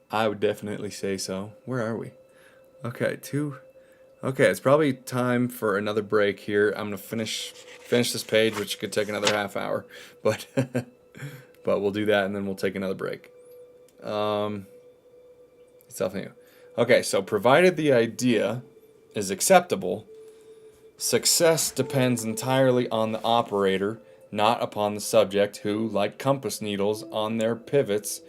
I would definitely say so. Where are we? Okay, Okay, it's probably time for another break here. I'm gonna finish this page, which could take another half hour, but but we'll do that and then we'll take another break. It's something new. Okay, so provided the idea is acceptable, success depends entirely on the operator, not upon the subject, who, like compass needles on their pivots,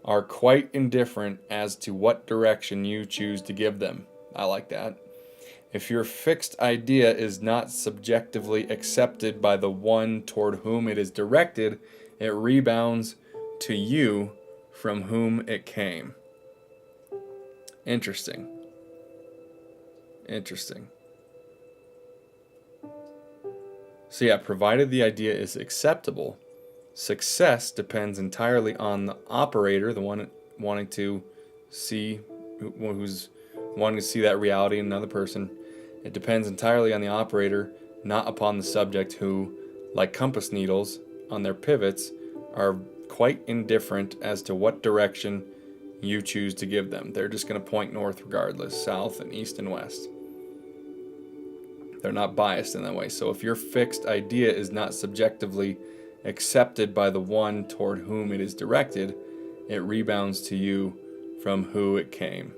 are quite indifferent as to what direction you choose to give them. I like that. If your fixed idea is not subjectively accepted by the one toward whom it is directed, it rebounds to you from whom it came. Interesting. So yeah, provided the idea is acceptable, success depends entirely on the operator, the one wanting to see, who's wanting to see that reality in another person. It depends entirely on the operator, not upon the subject, who, like compass needles on their pivots, are quite indifferent as to what direction you choose to give them. They're just going to point north regardless, south and east and west. They're not biased in that way. So if your fixed idea is not subjectively accepted by the one toward whom it is directed, it rebounds to you from whom it came.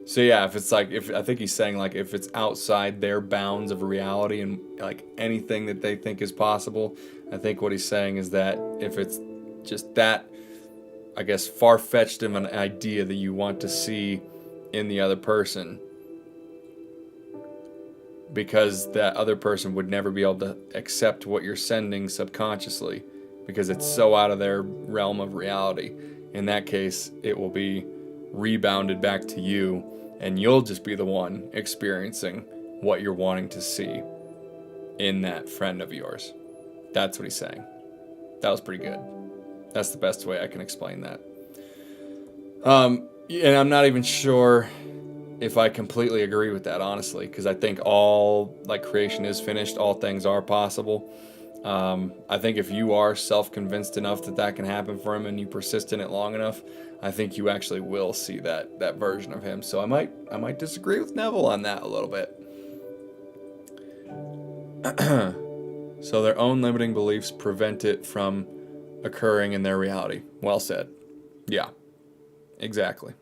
So yeah, I think he's saying like if it's outside their bounds of reality and like anything that they think is possible, I think what he's saying is that if it's just that, I guess, far-fetched of an idea that you want to see in the other person, because that other person would never be able to accept what you're sending subconsciously because it's so out of their realm of reality. In that case, it will be rebounded back to you, and you'll just be the one experiencing what you're wanting to see in that friend of yours. That's what he's saying. That was pretty good. That's the best way I can explain that. And I'm not even sure if I completely agree with that, honestly, because I think all creation is finished, all things are possible. I think if you are self-convinced enough that can happen for him and you persist in it long enough, I think you actually will see that version of him. So I might disagree with Neville on that a little bit. So their own limiting beliefs prevent it from occurring in their reality. Well said. Yeah, exactly.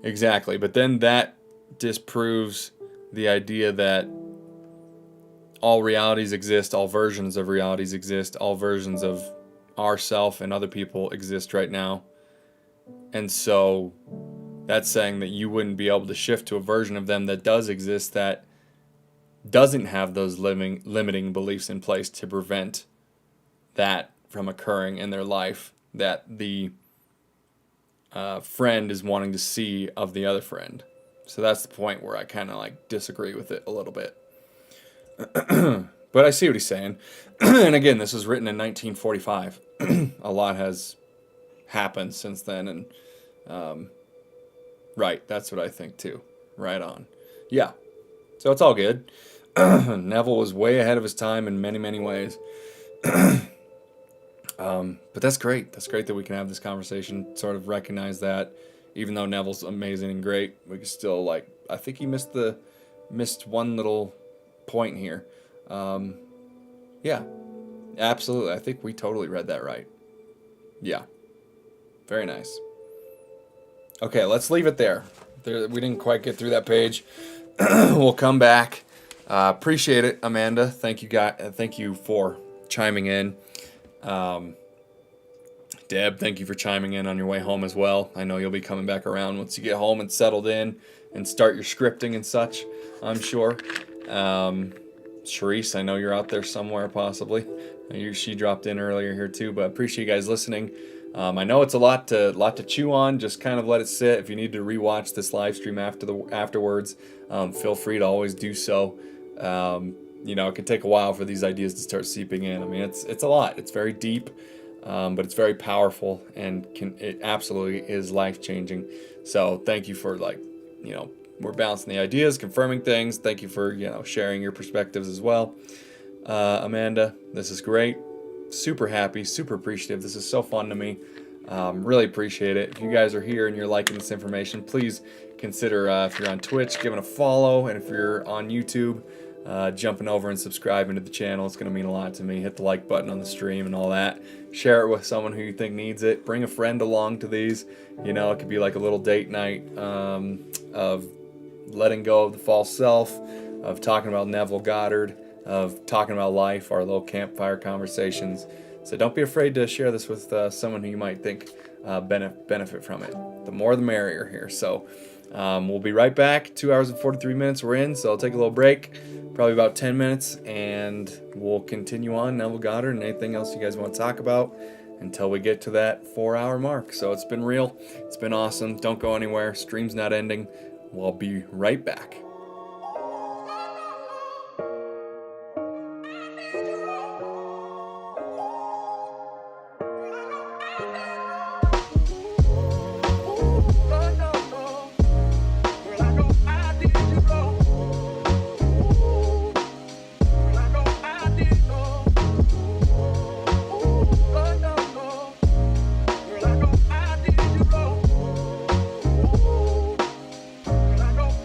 Exactly. But then that disproves the idea that all realities exist, all versions of realities exist, all versions of ourself and other people exist right now. And so that's saying that you wouldn't be able to shift to a version of them that does exist, that doesn't have those limiting beliefs in place to prevent that from occurring in their life, that the friend is wanting to see of the other friend. So that's the point where I kind of like disagree with it a little bit. But I see what he's saying. And again, this was written in 1945. A lot has happened since then, and right, that's what I think too. Right on. Yeah. So it's all good. Neville was way ahead of his time in many, many ways. But that's great. That's great that we can have this conversation, sort of recognize that even though Neville's amazing and great, we can still, like, I think he missed one little point here. Yeah, absolutely. I think we totally read that right. Yeah. Very nice. Okay, let's leave it there. We didn't quite get through that page. We'll come back. Appreciate it, Amanda. Thank you for chiming in. Deb, thank you for chiming in on your way home as well. I know you'll be coming back around once you get home and settled in and start your scripting and such, I'm sure. Charisse, I know you're out there somewhere possibly. She dropped in earlier here too, but appreciate you guys listening. I know it's a lot to chew on. Just kind of let it sit. If you need to rewatch this live stream afterwards, feel free to always do so. It can take a while for these ideas to start seeping in. I mean, it's a lot. It's very deep, but it's very powerful, and it absolutely is life-changing. So thank you for, we're bouncing the ideas, confirming things. Thank you for, sharing your perspectives as well. Amanda, this is great. Super happy, super appreciative. This is so fun to me. Really appreciate it. If you guys are here and you're liking this information, please consider, if you're on Twitch, giving a follow, and if you're on YouTube, jumping over and subscribing to the channel. It's going to mean a lot to me. Hit the like button on the stream and all that. Share it with someone who you think needs it. Bring a friend along to these. It could be like a little date night of letting go of the false self, of talking about Neville Goddard, of talking about life, our little campfire conversations. So don't be afraid to share this with someone who you might think benefit from it. The more the merrier here. So we'll be right back. 2 hours and 43 minutes we're in, so I'll take a little break, probably about 10 minutes, and we'll continue on Neville Goddard and anything else you guys want to talk about until we get to that 4-hour mark. So it's been real. It's been awesome. Don't go anywhere. Stream's not ending. We'll be right back.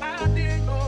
I did go.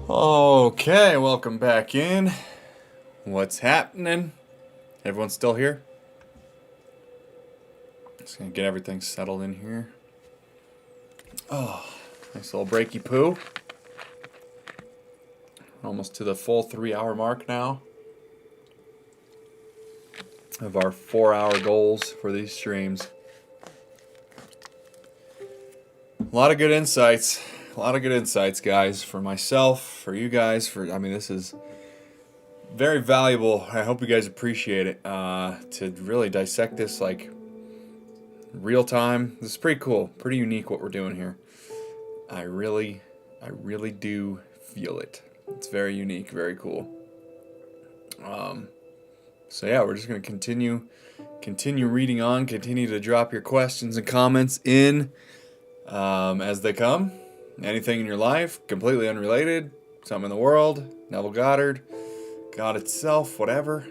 Okay, welcome back in. What's happening? Everyone still here? Just gonna get everything settled in here. Oh, nice little breaky poo. Almost to the full 3-hour mark now of our 4-hour goals for these streams. A lot of good insights. A lot of good insights, guys, for myself, for you guys, this is very valuable. I hope you guys appreciate it, to really dissect this, like, real time. This is pretty cool, pretty unique what we're doing here. I really do feel it. It's very unique, very cool. So yeah, we're just going to continue reading on, continue to drop your questions and comments in, as they come. Anything in your life, completely unrelated, something in the world, Neville Goddard, God itself, whatever.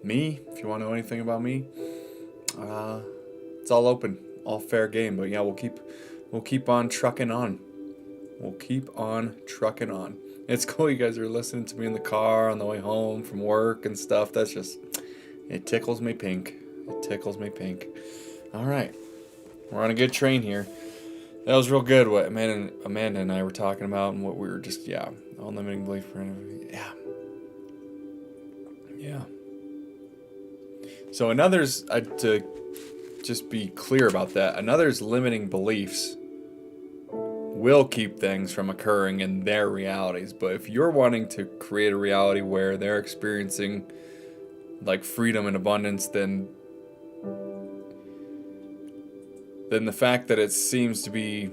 Me, if you want to know anything about me, it's all open, all fair game. But yeah, we'll keep on trucking on. We'll keep on trucking on. It's cool you guys are listening to me in the car on the way home from work and stuff. That's just, it tickles me pink. It tickles me pink. All right, we're on a good train here. That was real good what Amanda and I were talking about and what we were just, unlimiting belief for Yeah. So another's, to just be clear about that, another's limiting beliefs will keep things from occurring in their realities. But if you're wanting to create a reality where they're experiencing like freedom and abundance, then the fact that it seems to be,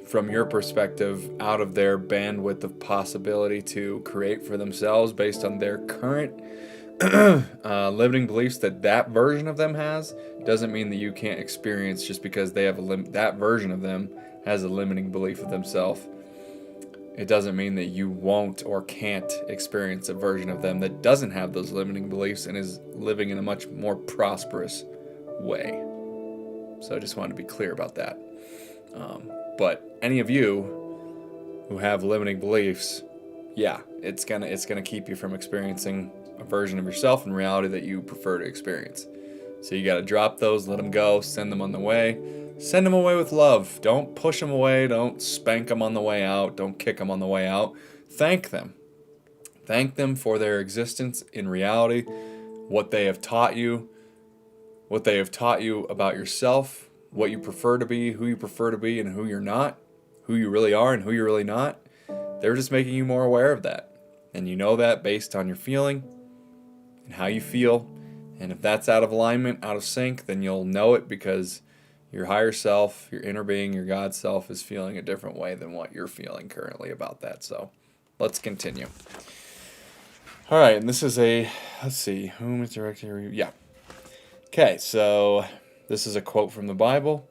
from your perspective, out of their bandwidth of possibility to create for themselves based on their current limiting beliefs that version of them has, doesn't mean that you can't experience just because they have that version of them has a limiting belief of themselves. It doesn't mean that you won't or can't experience a version of them that doesn't have those limiting beliefs and is living in a much more prosperous way. So I just wanted to be clear about that. But any of you who have limiting beliefs, it's gonna keep you from experiencing a version of yourself in reality that you prefer to experience. So you got to drop those, let them go, send them on the way. Send them away with love. Don't push them away. Don't spank them on the way out. Don't kick them on the way out. Thank them. Thank them for their existence in reality, what they have taught you about yourself, what you prefer to be, who you prefer to be, and who you're not, who you really are and who you're really not. They're just making you more aware of that. And you know that based on your feeling and how you feel. And if that's out of alignment, out of sync, then you'll know it because your higher self, your inner being, your God self is feeling a different way than what you're feeling currently about that. So let's continue. All right, and this is let's see, whom is directing a review? Yeah. Okay, so This is a quote from the Bible.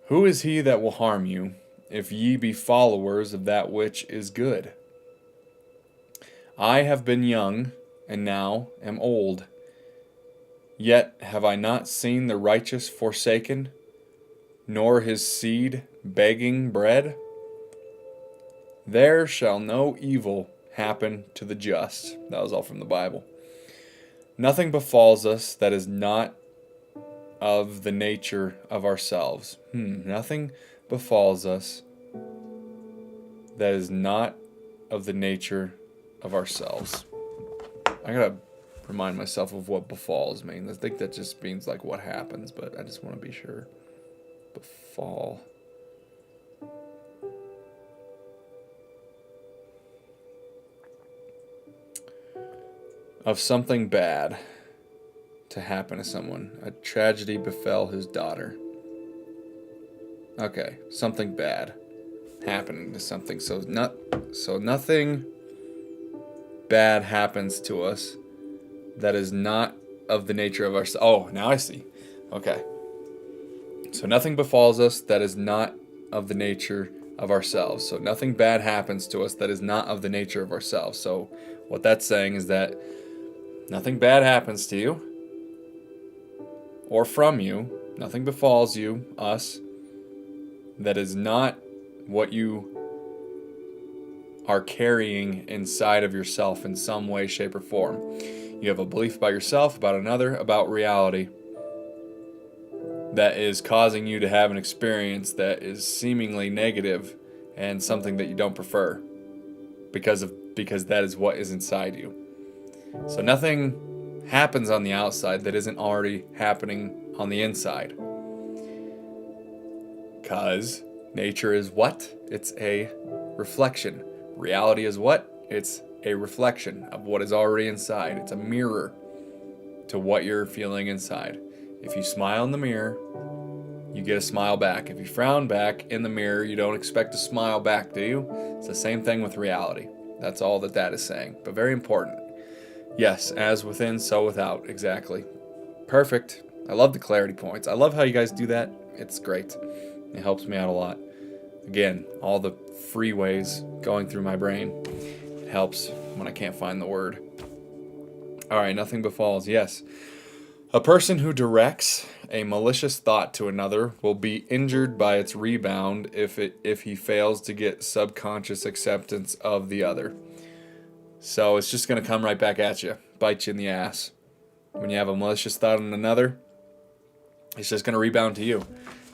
Who is he that will harm you, if ye be followers of that which is good? I have been young, and now am old. Yet have I not seen the righteous forsaken, nor his seed begging bread. There shall no evil happen to the just. That was all from the Bible. Nothing befalls us that is not of the nature of ourselves. Nothing befalls us that is not of the nature of ourselves. I gotta remind myself of what befalls means. I think that just means like what happens, but I just want to be sure. Befall. Of something bad to happen to someone. A tragedy befell his daughter. Okay, something bad happening to something. So nothing bad happens to us that is not of the nature of ourselves. Oh, now I see. Okay. So nothing befalls us that is not of the nature of ourselves. So nothing bad happens to us that is not of the nature of ourselves. So what that's saying is that nothing bad happens to you or from you. Nothing befalls you, us, that is not what you are carrying inside of yourself in some way, shape, or form. You have a belief about yourself, about another, about reality that is causing you to have an experience that is seemingly negative and something that you don't prefer because that is what is inside you. So nothing happens on the outside that isn't already happening on the inside. Because nature is what? It's a reflection. Reality is what? It's a reflection of what is already inside. It's a mirror to what you're feeling inside. If you smile in the mirror, you get a smile back. If you frown back in the mirror, you don't expect a smile back, do you? It's the same thing with reality. That's all that is saying. But very important. Yes, as within, so without. Exactly. Perfect. I love the clarity points. I love how you guys do that. It's great. It helps me out a lot. Again, all the freeways going through my brain. It helps when I can't find the word. All right, nothing befalls. Yes. A person who directs a malicious thought to another will be injured by its rebound if he fails to get subconscious acceptance of the other. So it's just going to come right back at you, bite you in the ass. When you have a malicious thought on another, it's just going to rebound to you.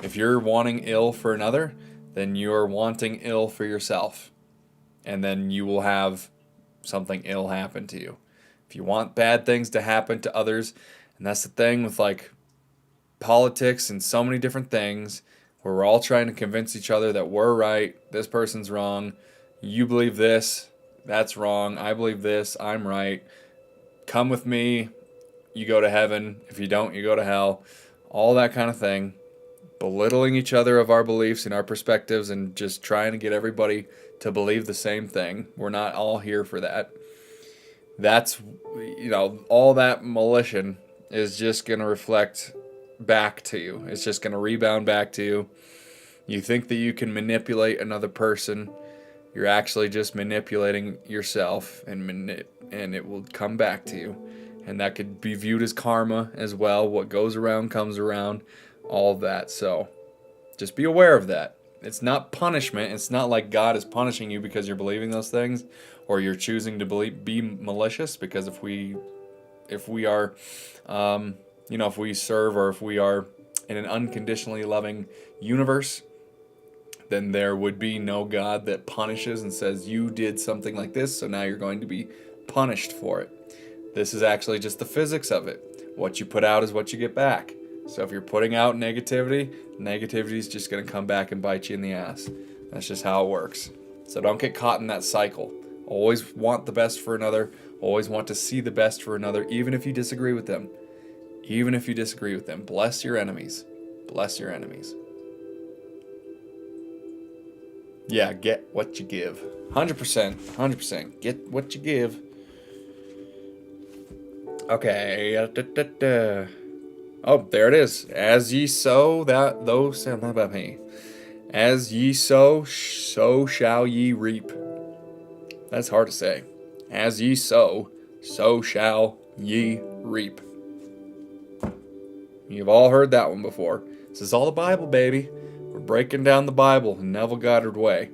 If you're wanting ill for another, then you're wanting ill for yourself. And then you will have something ill happen to you. If you want bad things to happen to others, and that's the thing with like politics and so many different things, where we're all trying to convince each other that we're right, this person's wrong, you believe this, that's wrong, I believe this, I'm right, come with me, you go to heaven, if you don't, you go to hell, all that kind of thing, belittling each other of our beliefs and our perspectives and just trying to get everybody to believe the same thing. We're not all here for that. That's, all that malicious is just going to reflect back to you. It's just going to rebound back to you. You think that you can manipulate another person. You're actually just manipulating yourself, and it will come back to you. And that could be viewed as karma as well. What goes around comes around, all of that. So just be aware of that. It's not punishment. It's not like God is punishing you because you're believing those things or you're choosing to be malicious, because if we are, if we serve, or if we are in an unconditionally loving universe, then there would be no God that punishes and says, you did something like this, so now you're going to be punished for it. This is actually just the physics of it. What you put out is what you get back. So if you're putting out negativity is just going to come back and bite you in the ass. That's just how it works. So don't get caught in that cycle. Always want the best for another. Always want to see the best for another, even if you disagree with them. Even if you disagree with them. Bless your enemies. Bless your enemies. Yeah, get what you give. 100%. 100%. Get what you give. Okay. Oh, there it is. As ye sow that those as ye sow, so shall ye reap. That's hard to say. As ye sow, so shall ye reap. You've all heard that one before. This is all the Bible, baby. We're breaking down the Bible in Neville Goddard way,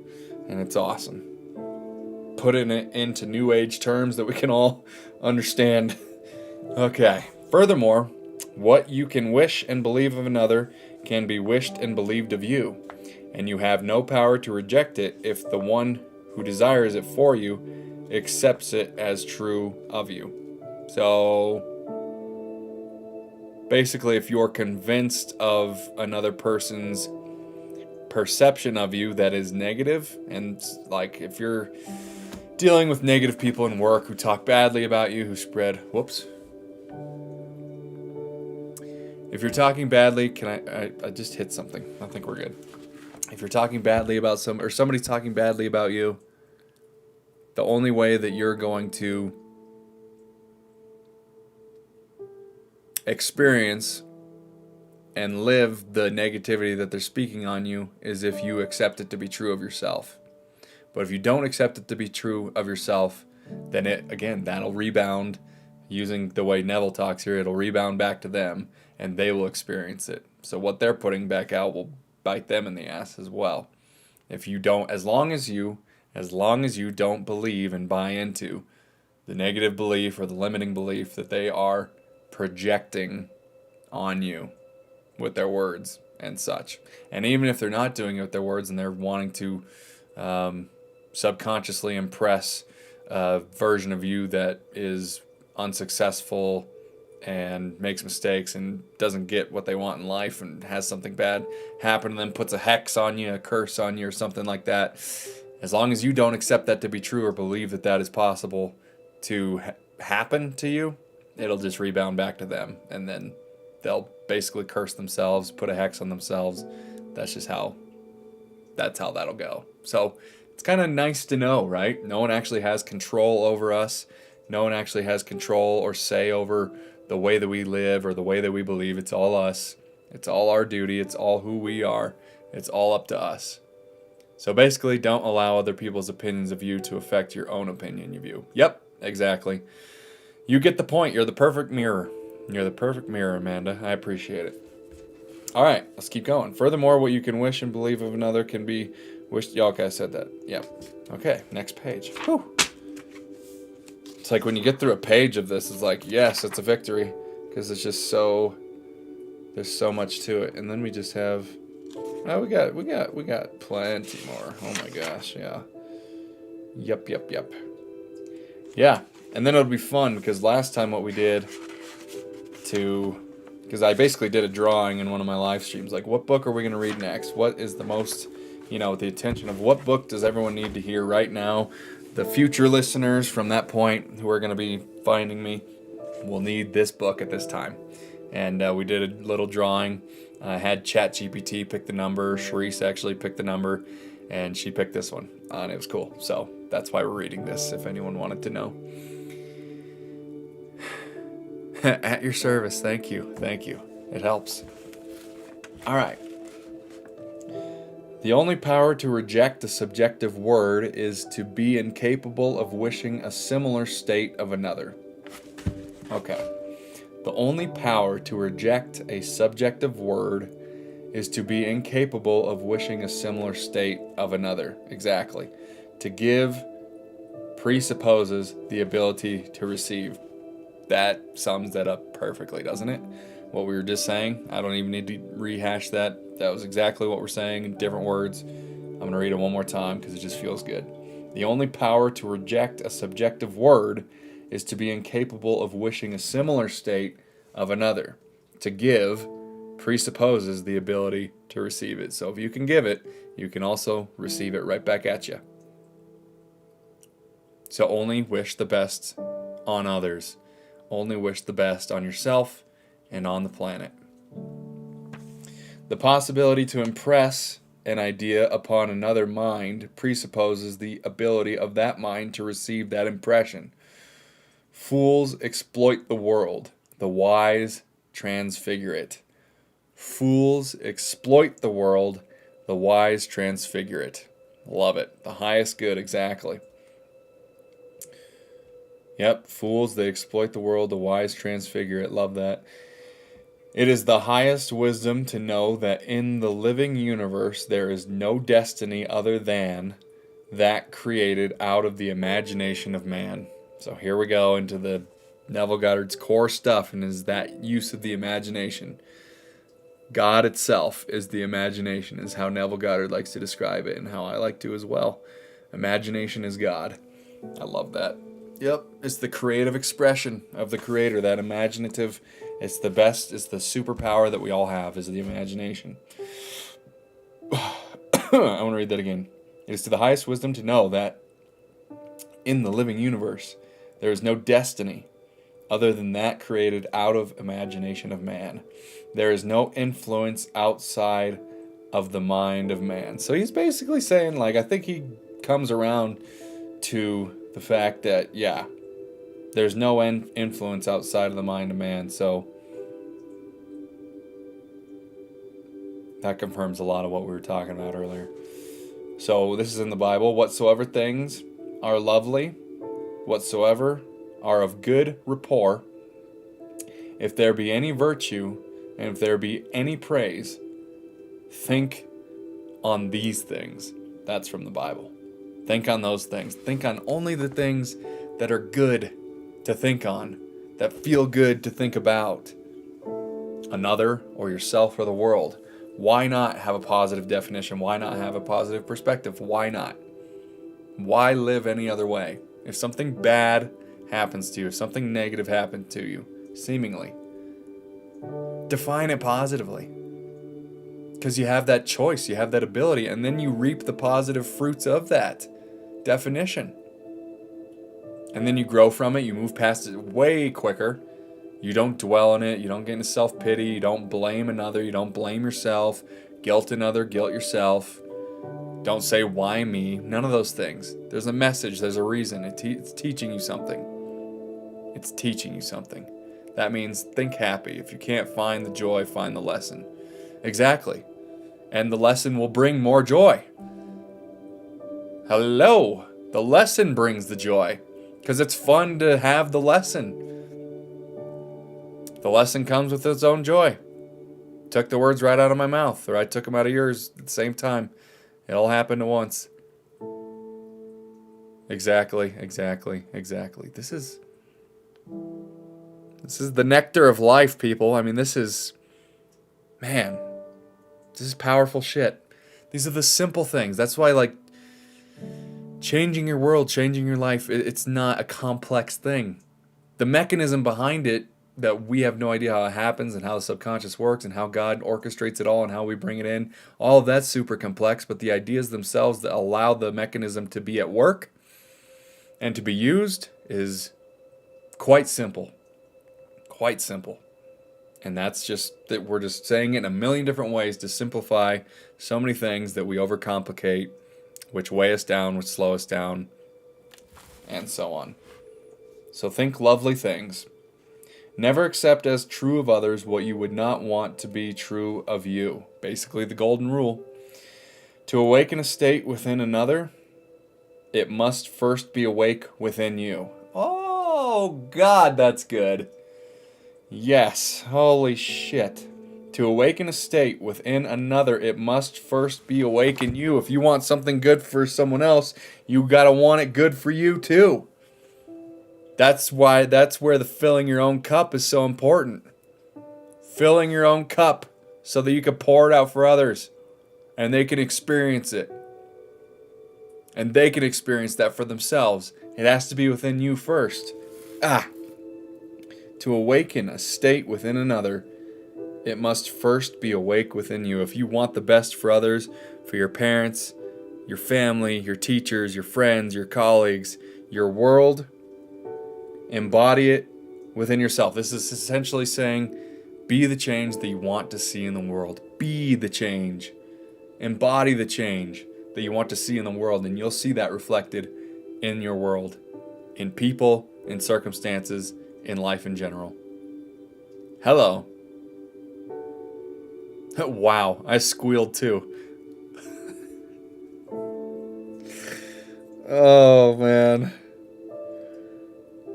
and it's awesome. Putting it into New Age terms that we can all understand. Okay. Furthermore, what you can wish and believe of another can be wished and believed of you, and you have no power to reject it if the one who desires it for you accepts it as true of you. So, basically, if you're convinced of another person's perception of you that is negative, and like if you're dealing with negative people in work who talk badly about you, who spread, if you're talking badly, I just hit something. I think we're good. If you're talking badly about somebody's talking badly about you, the only way that you're going to experience and live the negativity that they're speaking on you is if you accept it to be true of yourself. But if you don't accept it to be true of yourself, then that'll rebound. Using the way Neville talks here, it'll rebound back to them, and they will experience it. So what they're putting back out will bite them in the ass as well. If you don't, as long as you don't believe and buy into the negative belief or the limiting belief that they are projecting on you with their words and such. And even if they're not doing it with their words and they're wanting to subconsciously impress a version of you that is unsuccessful and makes mistakes and doesn't get what they want in life and has something bad happen to them, puts a hex on you, a curse on you or something like that, as long as you don't accept that to be true or believe that that is possible to happen to you, it'll just rebound back to them, and then they'll basically curse themselves, put a hex on themselves. That's how that'll go. So it's kind of nice to know, right? No one actually has control over us. No one actually has control or say over the way that we live or the way that we believe. It's all us. It's all our duty. It's all who we are. It's all up to us. So basically, don't allow other people's opinions of you to affect your own opinion of you. Yep, exactly. You get the point. You're the perfect mirror. You're the perfect mirror, Amanda. I appreciate it. All right, let's keep going. Furthermore, what you can wish and believe of another can be wished. Yeah, okay, I said that. Yep. Okay, next page. Whew. It's like when you get through a page of this, it's like, yes, it's a victory, because it's just there's so much to it. And then we just have, we got plenty more. Oh my gosh, yeah. Yep. Yeah, and then it'll be fun, because last time what we did because I basically did a drawing in one of my live streams, like what book are we going to read next? What is the most, the attention of what book does everyone need to hear right now? The future listeners from that point who are going to be finding me will need this book at this time. And we did a little drawing. I had ChatGPT pick the number. Sharice actually picked the number, and she picked this one. And it was cool. So that's why we're reading this, if anyone wanted to know. At your service. Thank you. It helps. All right. The only power to reject a subjective word is to be incapable of wishing a similar state of another. Okay. The only power to reject a subjective word is to be incapable of wishing a similar state of another. Exactly. To give presupposes the ability to receive. That sums that up perfectly, doesn't it? What we were just saying. I don't even need to rehash that. That was exactly what we're saying in different words. I'm going to read it one more time because it just feels good. The only power to reject a subjective word is to be incapable of wishing a similar state of another. To give presupposes the ability to receive it. So if you can give it, you can also receive it right back at you. So only wish the best on others. Only wish the best on yourself and on the planet. The possibility to impress an idea upon another mind presupposes the ability of that mind to receive that impression. Fools exploit the world. The wise transfigure it. Fools exploit the world, the wise transfigure it. Love it. The highest good, exactly. Yep, fools, they exploit the world, the wise transfigure it. Love that. It is the highest wisdom to know that in the living universe there is no destiny other than that created out of the imagination of man. So here we go into the Neville Goddard's core stuff, and is that use of the imagination. God itself is the imagination, is how Neville Goddard likes to describe it, and how I like to as well. Imagination is God. I love that. Yep, it's the creative expression of the creator, that imaginative. It's the best, it's the superpower that we all have, is the imagination. I want to read that again. It is to the highest wisdom to know that in the living universe there is no destiny other than that created out of imagination of man. There is no influence outside of the mind of man. So he's basically saying, like, I think he comes around to the fact that, yeah, there's no influence outside of the mind of man. So that confirms a lot of what we were talking about earlier. So this is in the Bible. Whatsoever things are lovely, whatsoever are of good rapport, if there be any virtue, and if there be any praise, think on these things. That's from the Bible. Think on those things. Think on only the things that are good to think on, that feel good to think about. Another, or yourself, or the world. Why not have a positive definition? Why not have a positive perspective? Why not? Why live any other way? If something bad happens to you, if something negative happens to you, seemingly, define it positively. Because you have that choice, you have that ability, and then you reap the positive fruits of that definition. And then you grow from it, you move past it way quicker. You don't dwell on it, you don't get into self-pity, you don't blame another, you don't blame yourself, guilt another, guilt yourself. Don't say, why me? None of those things. There's a message, there's a reason. It's teaching you something. It's teaching you something. That means think happy. If you can't find the joy, find the lesson. Exactly. And the lesson will bring more joy. Hello. The lesson brings the joy. Because it's fun to have the lesson. The lesson comes with its own joy. Took the words right out of my mouth, or I took them out of yours at the same time. It all happened at once. Exactly. This is the nectar of life, people. I mean, this is powerful shit. These are the simple things. That's why, like, changing your world, changing your life, it's not a complex thing. The mechanism behind it, that we have no idea how it happens and how the subconscious works and how God orchestrates it all and how we bring it in, all of that's super complex, but the ideas themselves that allow the mechanism to be at work and to be used is quite simple. Quite simple. And that's just that we're just saying it in a million different ways to simplify so many things that we overcomplicate, which weigh us down, which slow us down, and so on. So think lovely things. Never accept as true of others what you would not want to be true of you. Basically the golden rule. To awaken a state within another, it must first be awake within you. Oh, God, that's good. Yes, holy shit. To awaken a state within another, it must first be awake in you. If you want something good for someone else, you gotta want it good for you too. That's where the filling your own cup is so important. Filling your own cup so that you can pour it out for others and they can experience it. And they can experience that for themselves. It has to be within you first. To awaken a state within another, it must first be awake within you. If you want the best for others, for your parents, your family, your teachers, your friends, your colleagues, your world, embody it within yourself. This is essentially saying, be the change that you want to see in the world. Be the change. Embody the change that you want to see in the world, and you'll see that reflected in your world, in people, in circumstances, in life in general. Hello, Wow, I squealed too. Oh, man.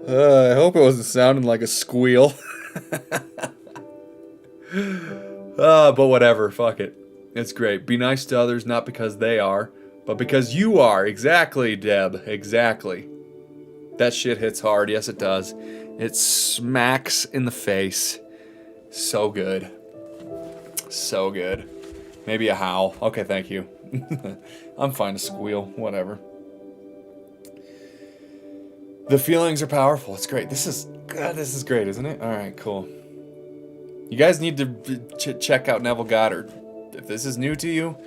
I hope it wasn't sounding like a squeal. But whatever, fuck it. It's great. Be nice to others, not because they are, but because you are. Exactly, Deb. Exactly. That shit hits hard. Yes, it does. It smacks in the face. So good. So good. Maybe a howl. Okay, thank you. I'm fine to squeal. Whatever. The feelings are powerful. It's great. This is great, isn't it? All right, cool. You guys need to check out Neville Goddard. If this is new to you,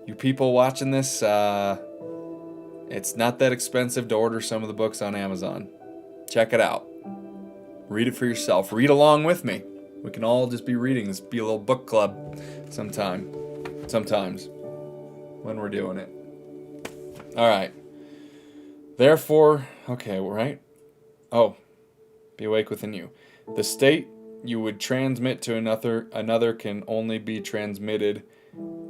you people watching this, it's not that expensive to order some of the books on Amazon. Check it out. Read it for yourself. Read along with me. We can all just be reading. This be a little book club sometimes when we're doing it. All right. Therefore, okay, right? Oh, be awake within you. The state you would transmit to another can only be transmitted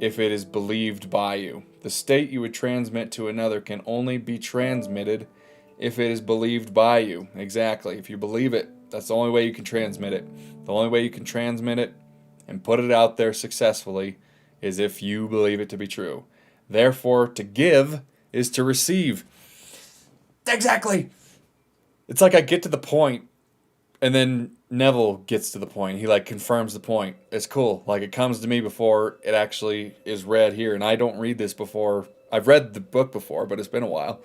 if it is believed by you. The state you would transmit to another can only be transmitted if it is believed by you. Exactly. If you believe it, that's the only way you can transmit it. The only way you can transmit it and put it out there successfully is if you believe it to be true. Therefore, to give is to receive. Exactly. It's like I get to the point, and then Neville gets to the point. He like confirms the point. It's cool. Like it comes to me before it actually is read here, and I don't read this before. I've read the book before, but it's been a while.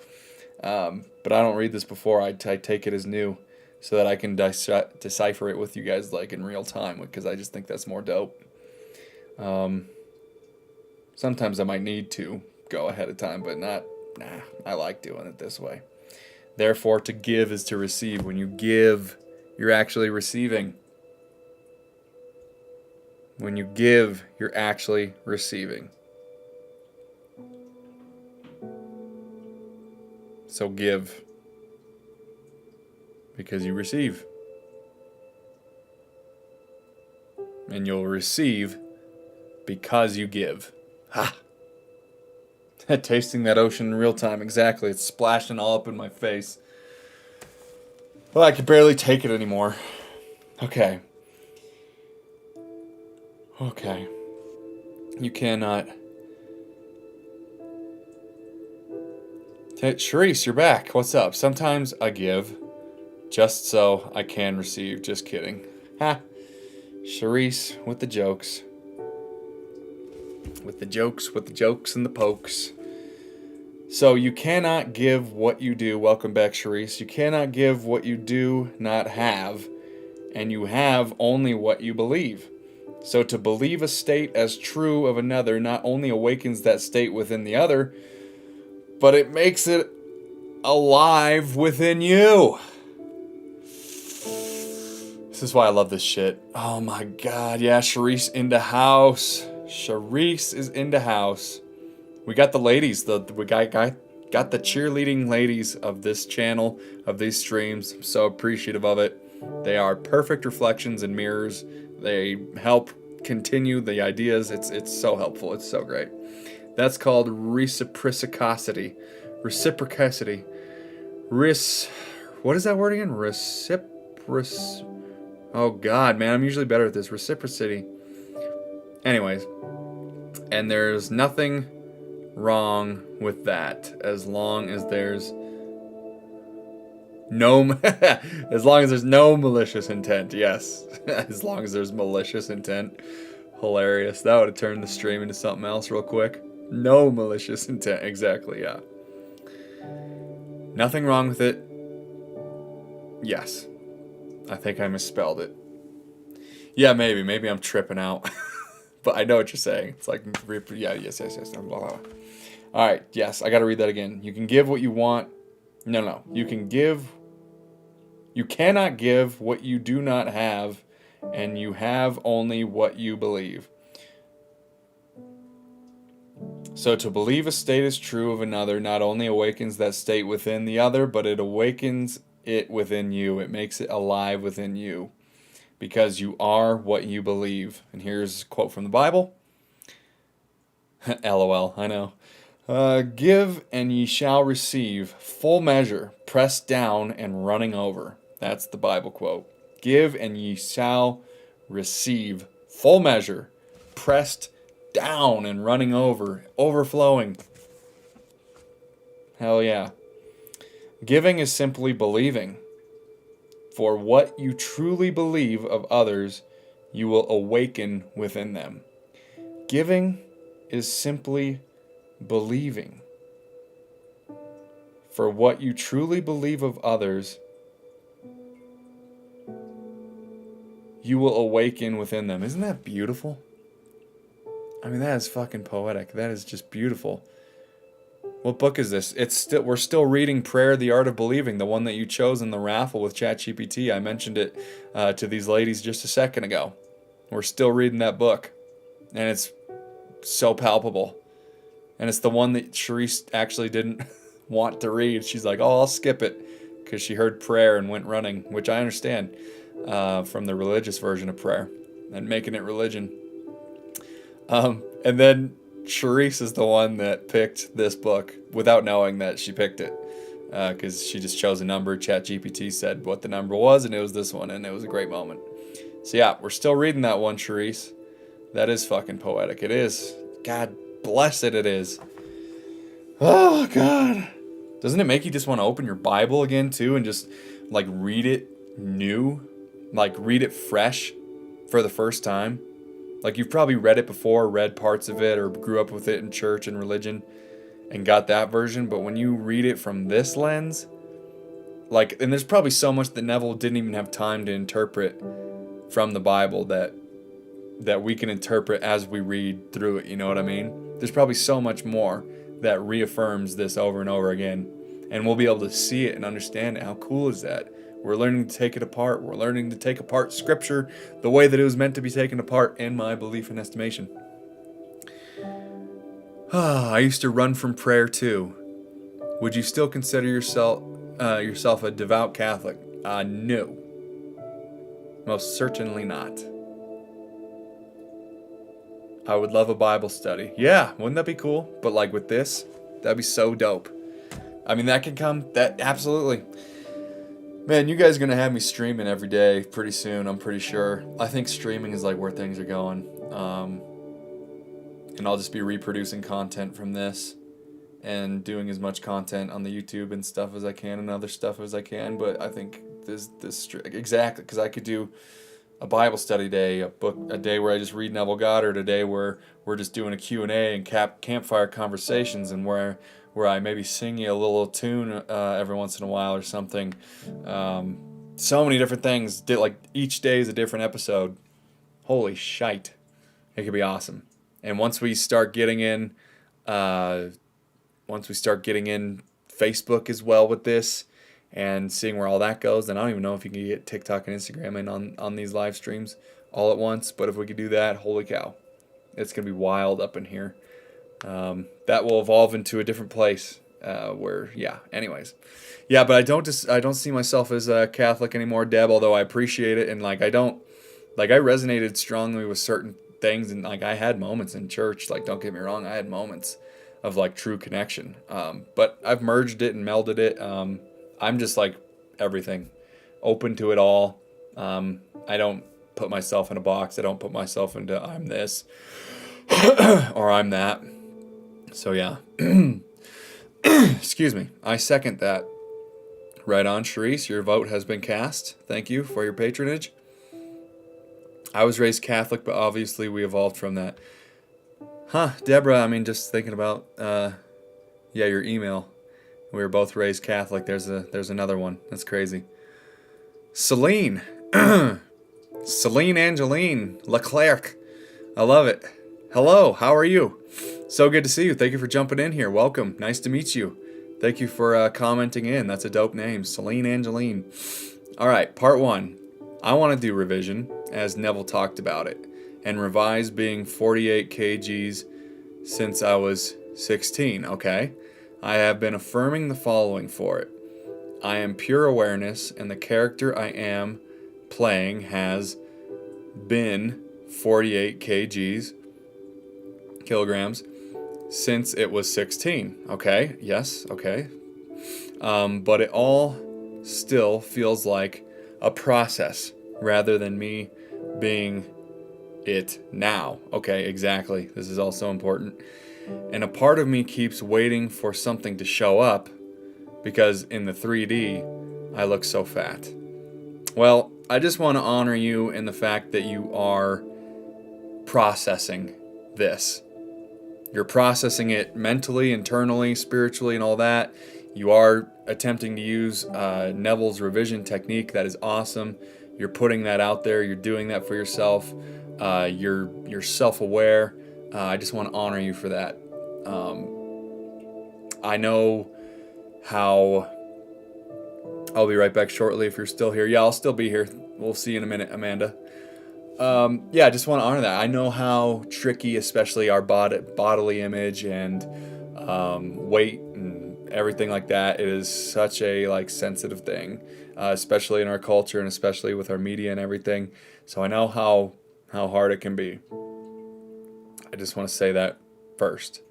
But I don't read this before. I take it as new, so that I can decipher it with you guys like in real time, because I just think that's more dope. Sometimes I might need to go ahead of time, but not. Nah, I like doing it this way. Therefore, to give is to receive. When you give, you're actually receiving. When you give, you're actually receiving. So give. Because you receive. And you'll receive because you give. Ha! Tasting that ocean in real time, exactly. It's splashing all up in my face. Well, I can barely take it anymore. Okay. You cannot. Sharice, you're back. What's up? Sometimes I give, just so I can receive. Just kidding. Ha! Sharice with the jokes. With the jokes and the pokes. So you cannot give what you do. Welcome back, Sharice. You cannot give what you do not have, and you have only what you believe. So to believe a state as true of another not only awakens that state within the other, but it makes it alive within you. This is why I love this shit. Oh my god, yeah, Sharice into house. Sharice is into house. We got the ladies. We got the cheerleading ladies of this channel, of these streams. I'm so appreciative of it. They are perfect reflections and mirrors. They help continue the ideas. It's so helpful. It's so great. That's called reciprocity. Reciprocity. What is that word again? Oh god, man, I'm usually better at this. Reciprocity. Anyways, and there's nothing wrong with that as long as there's no malicious intent. Yes. As long as there's malicious intent. Hilarious. That would have turned the stream into something else real quick. No malicious intent. Exactly, yeah. Nothing wrong with it. Yes. I think I misspelled it. Yeah, maybe I'm tripping out. But I know what you're saying. It's like, yeah, yes. Blah, blah, blah. All right, yes, I got to read that again. You can give what you want. No. You cannot give what you do not have, and you have only what you believe. So to believe a state is true of another not only awakens that state within the other, but it awakens it within you. It makes it alive within you. Because you are what you believe. And here's a quote from the Bible. LOL, I know. Give and ye shall receive, full measure, pressed down and running over. That's the Bible quote. Give and ye shall receive, full measure, pressed down and running over, overflowing. Hell yeah. Giving is simply believing. For what you truly believe of others, you will awaken within them. Giving is simply believing. For what you truly believe of others, you will awaken within them. Isn't that beautiful? I mean, that is fucking poetic. That is just beautiful. What book is this? We're still reading Prayer, the Art of Believing, the one that you chose in the raffle with ChatGPT. I mentioned it to these ladies just a second ago. We're still reading that book, and it's so palpable. And it's the one that Charisse actually didn't want to read. She's like, oh, I'll skip it, because she heard prayer and went running, which I understand from the religious version of prayer and making it religion. And then Charisse is the one that picked this book without knowing that she picked it, because she just chose a number. ChatGPT said what the number was, and it was this one, and it was a great moment. So yeah, we're still reading that one, Charisse. That is fucking poetic. It is. God bless it, it is. Oh, God. Doesn't it make you just want to open your Bible again, too, and just, like, read it new? Like, read it fresh for the first time? Like, you've probably read it before, read parts of it, or grew up with it in church and religion and got that version. But when you read it from this lens, like, and there's probably so much that Neville didn't even have time to interpret from the Bible that we can interpret as we read through it, you know what I mean? There's probably so much more that reaffirms this over and over again. And we'll be able to see it and understand it. How cool is that? We're learning to take it apart. We're learning to take apart Scripture the way that it was meant to be taken apart in my belief and estimation. I used to run from prayer too. Would you still consider yourself a devout Catholic? No. Most certainly not. I would love a Bible study. Yeah, wouldn't that be cool? But like with this, that'd be so dope. I mean, that can come. That absolutely. Man, you guys are going to have me streaming every day pretty soon, I'm pretty sure. I think streaming is like where things are going. And I'll just be reproducing content from this and doing as much content on the YouTube and stuff as I can and other stuff as I can. But I think this exactly, because I could do a Bible study day, a day where I just read Neville Goddard, a day where we're just doing a Q&A and campfire conversations, and where I maybe sing you a little tune every once in a while or something. So many different things. Like each day is a different episode. Holy shite. It could be awesome. And once we start getting in Facebook as well with this, and seeing where all that goes, then I don't even know if you can get TikTok and Instagram in on these live streams all at once. But if we could do that, holy cow, it's gonna be wild up in here. That will evolve into a different place. Anyways, but I don't see myself as a Catholic anymore, Deb. Although I appreciate it, and I resonated strongly with certain things, and I had moments in church. Don't get me wrong, I had moments of true connection. But I've merged it and melded it. I'm just everything, open to it all. I don't put myself in a box. I don't put myself into I'm this or I'm that. So yeah. Excuse me. I second that. Right on, Charisse. Your vote has been cast. Thank you for your patronage. I was raised Catholic, but obviously we evolved from that. Deborah, just thinking about your email. We were both raised Catholic. There's another one. That's crazy. Celine. Celine Angeline Leclerc. I love it. Hello, how are you? So good to see you. Thank you for jumping in here. Welcome. Nice to meet you. Thank you for commenting in. That's a dope name. Celine Angeline. All right, part 1. I want to do revision, as Neville talked about it, and revise being 48 kgs since I was 16, okay? I have been affirming the following for it. I am pure awareness, and the character I am playing has been 48 kilograms, since it was 16. Okay, yes, okay. But it all still feels like a process rather than me being it now. Okay, exactly. This is also important. And a part of me keeps waiting for something to show up because in the 3D, I look so fat. Well, I just want to honor you in the fact that you are processing this. You're processing it mentally, internally, spiritually, and all that. You are attempting to use Neville's revision technique. That is awesome. You're putting that out there. You're doing that for yourself. You're self-aware. I just want to honor you for that. I know how... I'll be right back shortly if you're still here. Yeah, I'll still be here. We'll see you in a minute, Amanda. Yeah, I just want to honor that. I know how tricky, especially our bodily image and weight and everything like that. It is such a sensitive thing, especially in our culture and especially with our media and everything. So I know how hard it can be. I just want to say that first.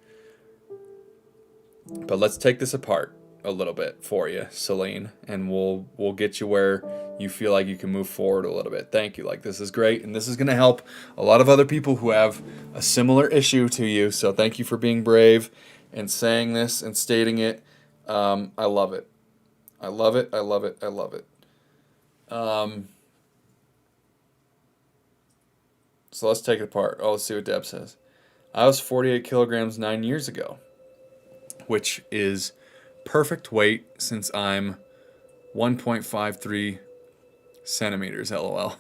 But let's take this apart a little bit for you, Celine, and we'll get you where you feel like you can move forward a little bit. Thank you. This is great, and this is going to help a lot of other people who have a similar issue to you. So thank you for being brave and saying this and stating it. I love it. I love it. I love it. I love it. So let's take it apart. Oh, let's see what Deb says. I was 48 kilograms 9 years ago, which is perfect weight since I'm 1.53 centimeters, LOL.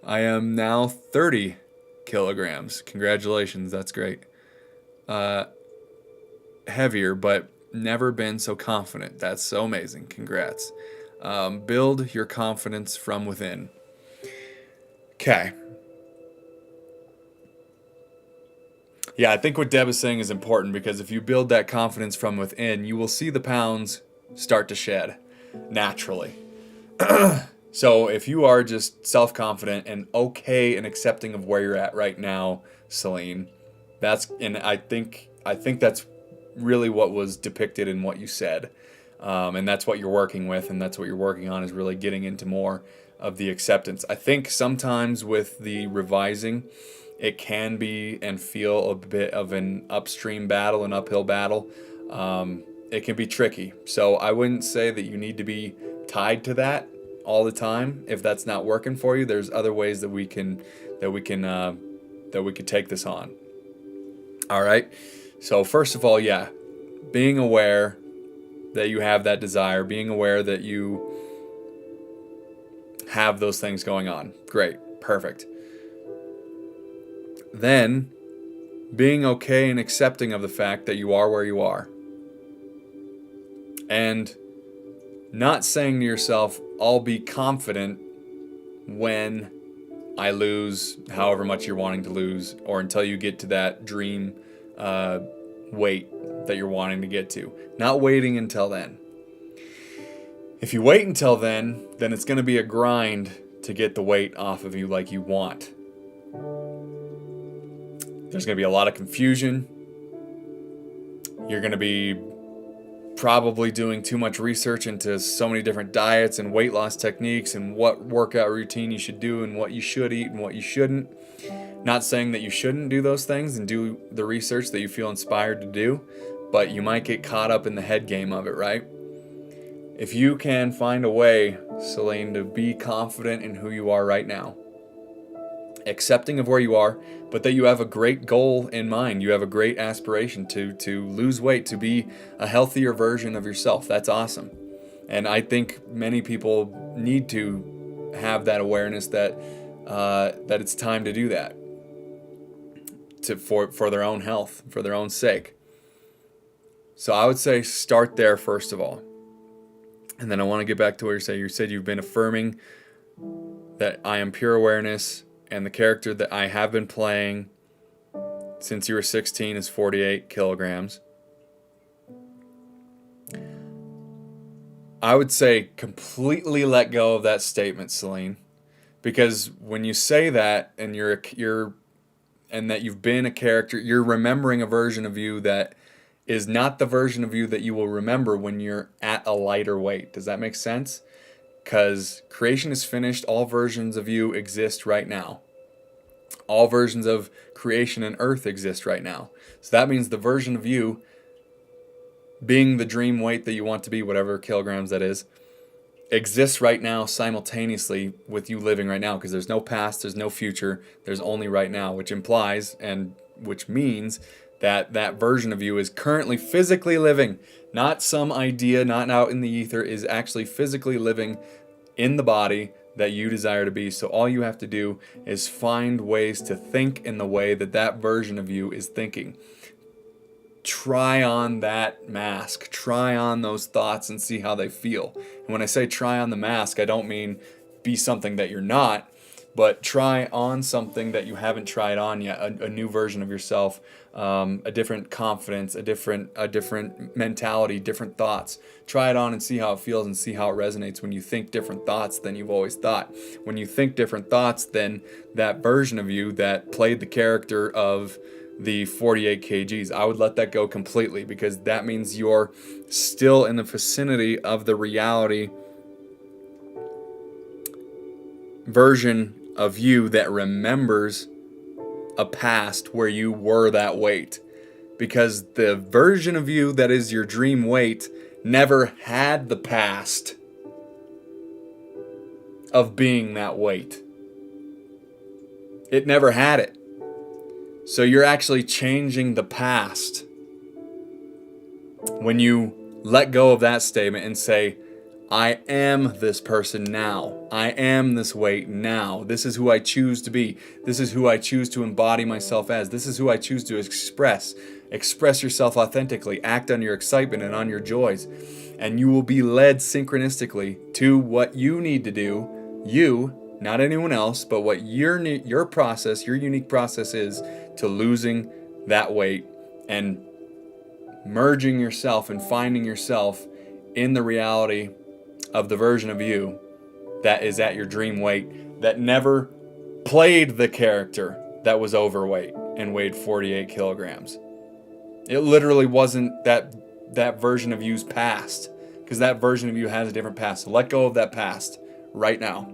I am now 30 kilograms. Congratulations, that's great. Heavier, but never been so confident. That's so amazing. Congrats. Build your confidence from within. Okay. Yeah, I think what Deb is saying is important because if you build that confidence from within, you will see the pounds start to shed naturally. So if you are just self-confident and okay and accepting of where you're at right now, Celine, I think that's really what was depicted in what you said. And that's what you're working with, and that's what you're working on, is really getting into more of the acceptance. I think sometimes with the revising, it can be and feel a bit of an upstream battle, an uphill battle. It can be tricky. So I wouldn't say that you need to be tied to that all the time. If that's not working for you, there's other ways that we could take this on. All right. So first of all, yeah, being aware that you have that desire, being aware that you have those things going on. Great. Perfect. Then, being okay and accepting of the fact that you are where you are. And not saying to yourself, I'll be confident when I lose however much you're wanting to lose, or until you get to that dream weight that you're wanting to get to. Not waiting until then. If you wait until then it's going to be a grind to get the weight off of you like you want. There's going to be a lot of confusion. You're going to be probably doing too much research into so many different diets and weight loss techniques and what workout routine you should do and what you should eat and what you shouldn't. Not saying that you shouldn't do those things and do the research that you feel inspired to do, but you might get caught up in the head game of it, right? If you can find a way, Celine, to be confident in who you are right now, accepting of where you are, but that you have a great goal in mind. You have a great aspiration to lose weight, to be a healthier version of yourself. That's awesome. And I think many people need to have that awareness that it's time to do that for their own health, for their own sake. So I would say start there first of all. And then I want to get back to what you say. You said you've been affirming that I am pure awareness, and the character that I have been playing since you were 16 is 48 kilograms. I would say completely let go of that statement, Celine, because when you say that and you're and that you've been a character. You're remembering a version of you that is not the version of you that you will remember when you're at a lighter weight. Does that make sense? Because creation is finished. All versions of you exist right now. All versions of creation and earth exist right now. So that means the version of you being the dream weight that you want to be, whatever kilograms that is, exists right now simultaneously with you living right now, because there's no past, there's no future, there's only right now, which implies and which means that that version of you is currently physically living, not some idea, not out in the ether, is actually physically living in the body that you desire to be. So all you have to do is find ways to think in the way that that version of you is thinking. Try on that mask, try on those thoughts and see how they feel. And when I say try on the mask, I don't mean be something that you're not, but try on something that you haven't tried on yet, a new version of yourself, a different confidence, a different mentality, different thoughts. Try it on and see how it feels and see how it resonates when you think different thoughts than you've always thought. When you think different thoughts than that version of you that played the character of the 48 kgs, I would let that go completely, because that means you're still in the vicinity of the reality version of you that remembers a past where you were that weight. Because the version of you that is your dream weight never had the past of being that weight. It never had it. So you're actually changing the past when you let go of that statement and say, I am this person now. I am this weight now. This is who I choose to be. This is who I choose to embody myself as. This is who I choose to express. Express yourself authentically. Act on your excitement and on your joys. And you will be led synchronistically to what you need to do. You, not anyone else, but what your process, your unique process is to losing that weight and merging yourself and finding yourself in the reality of the version of you that is at your dream weight, that never played the character that was overweight and weighed 48 kilograms. It literally wasn't that version of you's past, because that version of you has a different past. So let go of that past right now.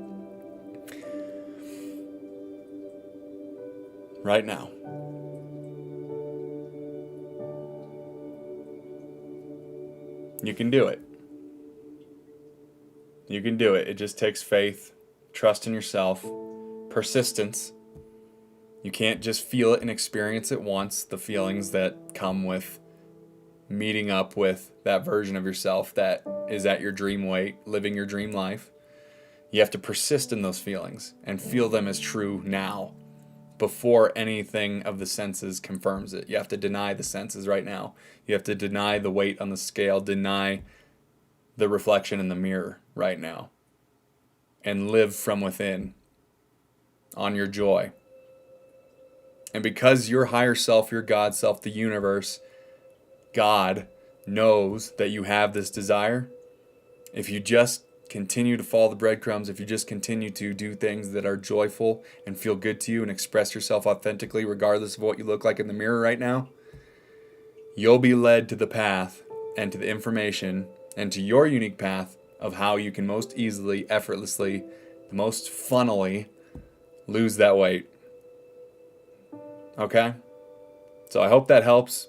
Right now. You can do it. You can do it. It just takes faith, trust in yourself, persistence. You can't just feel it and experience it once, the feelings that come with meeting up with that version of yourself that is at your dream weight, living your dream life. You have to persist in those feelings and feel them as true now, before anything of the senses confirms it. You have to deny the senses right now. You have to deny the weight on the scale, deny the reflection in the mirror right now, and live from within on your joy. And because your higher self, your God self, the universe, God knows that you have this desire, if you just continue to follow the breadcrumbs, if you just continue to do things that are joyful and feel good to you and express yourself authentically regardless of what you look like in the mirror right now, you'll be led to the path and to the information and to your unique path of how you can most easily, effortlessly, most funnily lose that weight. Okay? So I hope that helps.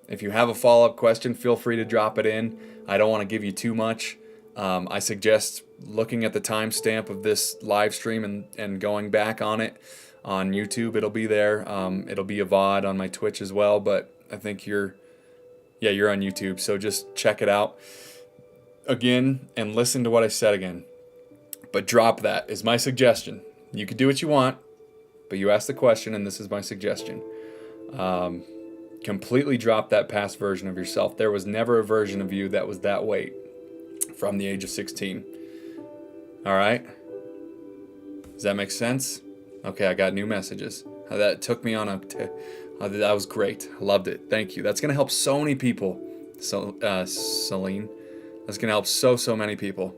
If you have a follow-up question, feel free to drop it in. I don't want to give you too much. I suggest looking at the timestamp of this live stream and going back on it on YouTube. It'll be there. It'll be a VOD on my Twitch as well, but I think you're on YouTube. So just check it out again and listen to what I said again. But drop that is my suggestion. You can do what you want, but you asked the question and this is my suggestion. Completely drop that past version of yourself. There was never a version of you that was that weight from the age of 16. All right? Does that make sense? Okay, I got new messages. That took me on that was great. I loved it. Thank you. That's going to help so many people. So, Celine. That's going to help so many people.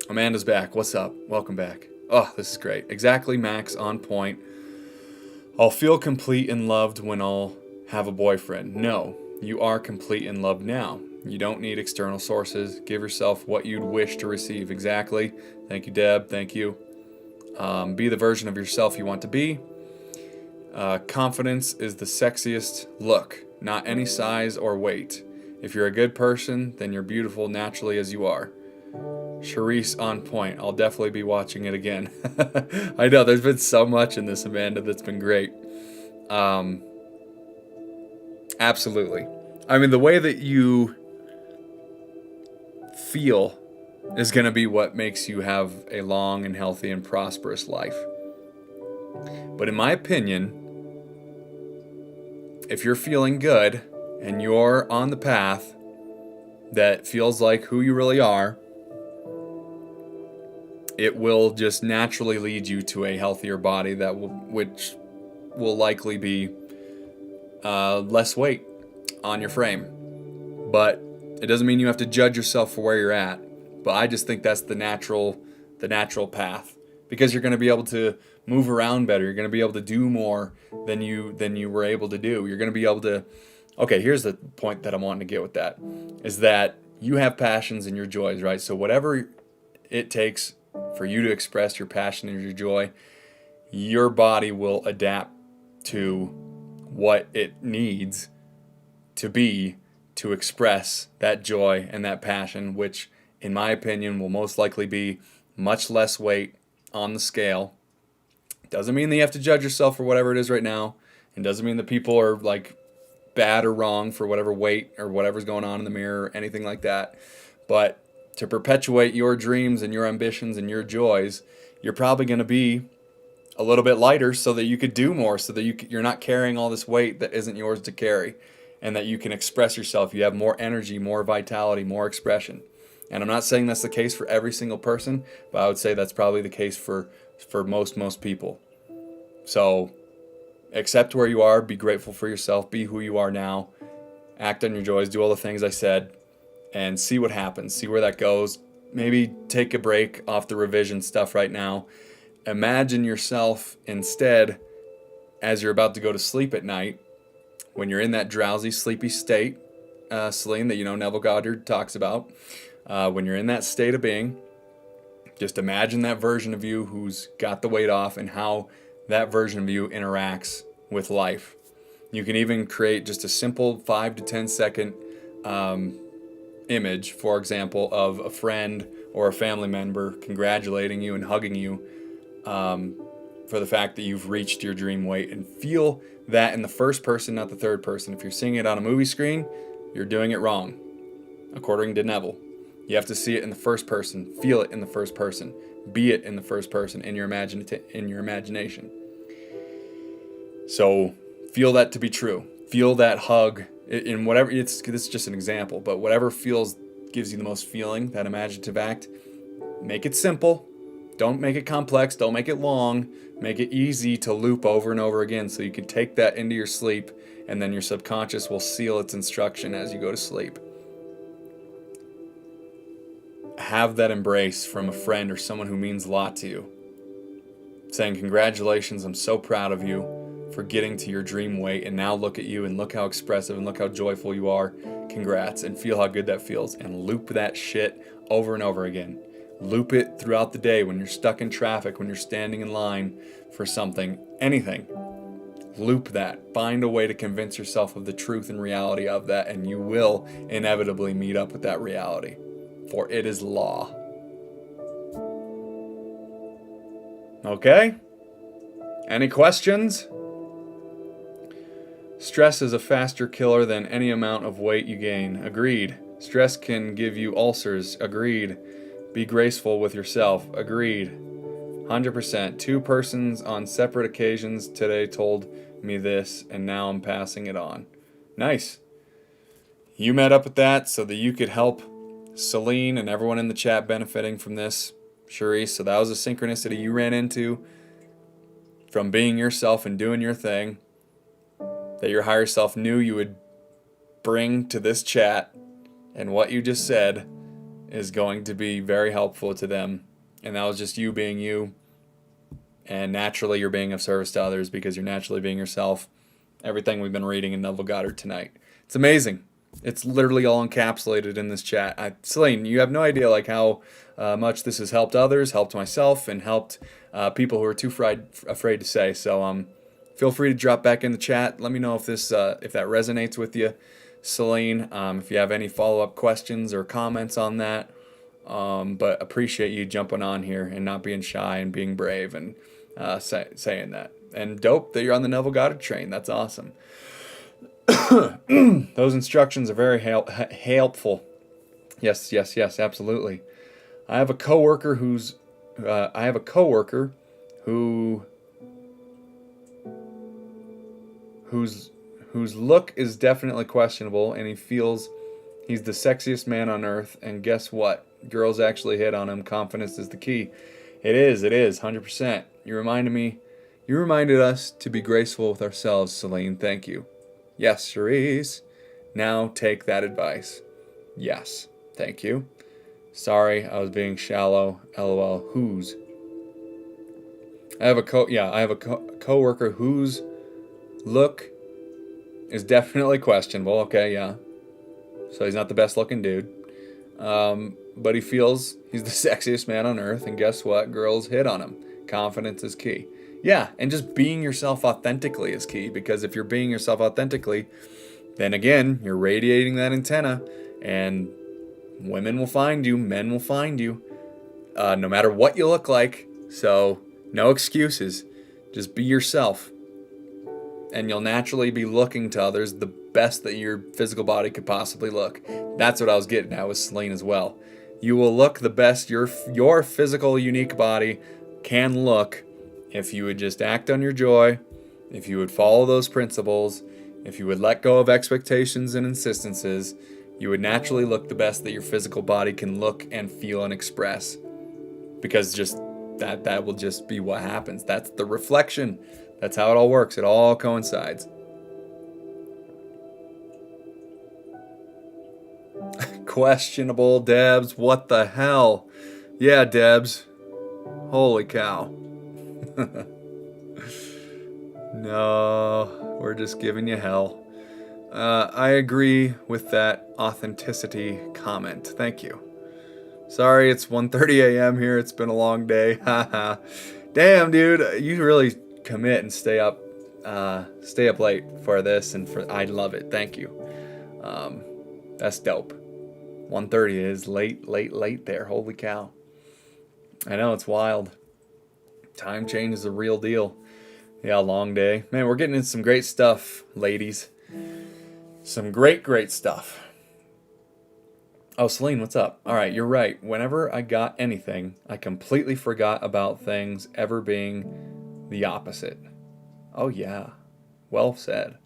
Amanda's back. What's up? Welcome back. Oh, this is great. Exactly, Max, on point. I'll feel complete and loved when I'll have a boyfriend. No, you are complete and loved now. You don't need external sources. Give yourself what you'd wish to receive. Exactly. Thank you, Deb. Thank you. Be the version of yourself you want to be. Confidence is the sexiest look, not any size or weight. If you're a good person, then you're beautiful naturally as you are. Charisse on point. I'll definitely be watching it again. I know, there's been so much in this, Amanda, that's been great. Absolutely. I mean, the way that you feel is going to be what makes you have a long and healthy and prosperous life. But in my opinion, if you're feeling good and you're on the path that feels like who you really are, it will just naturally lead you to a healthier body which will likely be less weight on your frame. But it doesn't mean you have to judge yourself for where you're at. But I just think that's the natural path, because you're going to be able to move around better. You're going to be able to do more than you were able to do. You're going to be able to. Okay, here's the point that I'm wanting to get with that, is that you have passions and your joys, right? So whatever it takes for you to express your passion and your joy, your body will adapt to what it needs to be to express that joy and that passion, which in my opinion will most likely be much less weight on the scale. Doesn't mean that you have to judge yourself for whatever it is right now, and doesn't mean that people are like bad or wrong for whatever weight or whatever's going on in the mirror or anything like that. But to perpetuate your dreams and your ambitions and your joys, you're probably going to be a little bit lighter so that you could do more, so that you're not carrying all this weight that isn't yours to carry, and that you can express yourself. You have more energy, more vitality, more expression. And I'm not saying that's the case for every single person, but I would say that's probably the case for most people. So accept where you are, be grateful for yourself, be who you are now, act on your joys, do all the things I said, and see what happens, see where that goes. Maybe take a break off the revision stuff right now. Imagine yourself instead as you're about to go to sleep at night, when you're in that drowsy, sleepy state, Celine, that Neville Goddard talks about. When you're in that state of being, just imagine that version of you who's got the weight off and how that version of you interacts with life. You can even create just a simple 5 to 10 second image, for example, of a friend or a family member congratulating you and hugging you for the fact that you've reached your dream weight, and feel that in the first person, not the third person. If you're seeing it on a movie screen, you're doing it wrong, according to Neville. You have to see it in the first person, feel it in the first person, be it in the first person in your imagination. So feel that to be true. Feel that hug in whatever, this is just an example, but whatever gives you the most feeling, that imaginative act, make it simple. Don't make it complex. Don't make it long. Make it easy to loop over and over again so you can take that into your sleep, and then your subconscious will seal its instruction as you go to sleep. Have that embrace from a friend or someone who means a lot to you, saying, congratulations, I'm so proud of you for getting to your dream weight, and now look at you and look how expressive and look how joyful you are. Congrats, and feel how good that feels, and loop that shit over and over again. Loop it throughout the day when you're stuck in traffic, when you're standing in line for something, anything. Loop that. Find a way to convince yourself of the truth and reality of that, and you will inevitably meet up with that reality, for it is law. Okay? Any questions? Stress is a faster killer than any amount of weight you gain. Agreed. Stress can give you ulcers. Agreed. Be graceful with yourself. Agreed. 100%. 2 persons on separate occasions today told me this, and now I'm passing it on. Nice. You met up with that so that you could help Celine and everyone in the chat benefiting from this, Charisse. So that was a synchronicity you ran into from being yourself and doing your thing that your higher self knew you would bring to this chat, and what you just said is going to be very helpful to them. And that was just you being you, and naturally you're being of service to others because you're naturally being yourself. Everything we've been reading in Neville Goddard tonight. It's amazing. It's literally all encapsulated in this chat. Celine, you have no idea like how much this has helped others, helped myself, and helped people who are too afraid to say. So feel free to drop back in the chat. Let me know if this if that resonates with you, Celine. If you have any follow-up questions or comments on that. But appreciate you jumping on here and not being shy and being brave and saying that. And dope that you're on the Neville Goddard train. That's awesome. Those instructions are very helpful. Yes, absolutely. I have a coworker whose look is definitely questionable, and he feels he's the sexiest man on earth. And guess what? Girls actually hit on him. Confidence is the key. It is, 100%. You reminded us to be graceful with ourselves, Celine. Thank you. Yes, Cherise. Now take that advice. Yes, thank you. Sorry, I was being shallow. LOL. Whose? I have a coworker whose look is definitely questionable. Okay, yeah. So he's not the best looking dude. But he feels he's the sexiest man on earth, and guess what? Girls hit on him. Confidence is key. Yeah, and just being yourself authentically is key, because if you're being yourself authentically, then again, you're radiating that antenna, and women will find you, men will find you, no matter what you look like. So no excuses. Just be yourself, and you'll naturally be looking to others the best that your physical body could possibly look. That's what I was getting at with Celine as well. You will look the best your physical, unique body can look if you would just act on your joy, if you would follow those principles, if you would let go of expectations and insistences. You would naturally look the best that your physical body can look and feel and express, because just that will just be what happens. That's the reflection. That's how it all works. It all coincides. Questionable, Debs. What the hell? Yeah, Debs. Holy cow. No, we're just giving you hell. I agree with that authenticity comment. Thank you. Sorry, it's 1:30 a.m. here. It's been a long day. Haha. Damn, dude, you really commit and stay up late for this, and I love it. Thank you. That's dope. 1:30 is late there. Holy cow. I know, it's wild. Time change is a real deal. Yeah, long day. Man, we're getting into some great stuff, ladies. Some great stuff. Oh, Celine, what's up? All right, you're right. Whenever I got anything, I completely forgot about things ever being the opposite. Oh, yeah. Well said.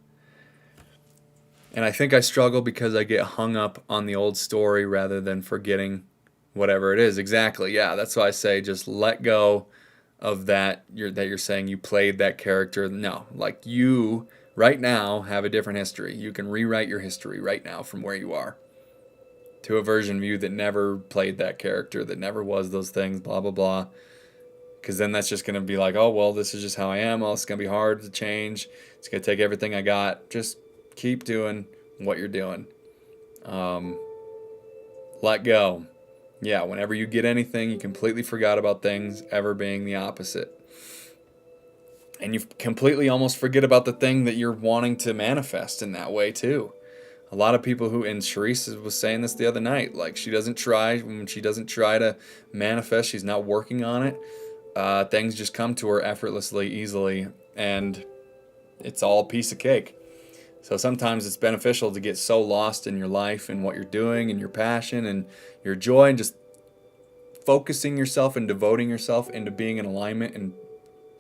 And I think I struggle because I get hung up on the old story rather than forgetting whatever it is. Exactly. Yeah, that's why I say just let go of that. You're saying you played that character. No, like you right now have a different history. You can rewrite your history right now from where you are to a version of you that never played that character, that never was those things, blah, blah, blah. Because then that's just going to be like, oh, well, this is just how I am. Oh, it's going to be hard to change. It's going to take everything I got. Just keep doing what you're doing. Let go. Yeah, whenever you get anything, you completely forgot about things ever being the opposite. And you completely almost forget about the thing that you're wanting to manifest in that way, too. A lot of people who, and Charisse was saying this the other night, like when she doesn't try to manifest, she's not working on it, things just come to her effortlessly, easily, and it's all a piece of cake. So sometimes it's beneficial to get so lost in your life and what you're doing and your passion and your joy, and just focusing yourself and devoting yourself into being in alignment and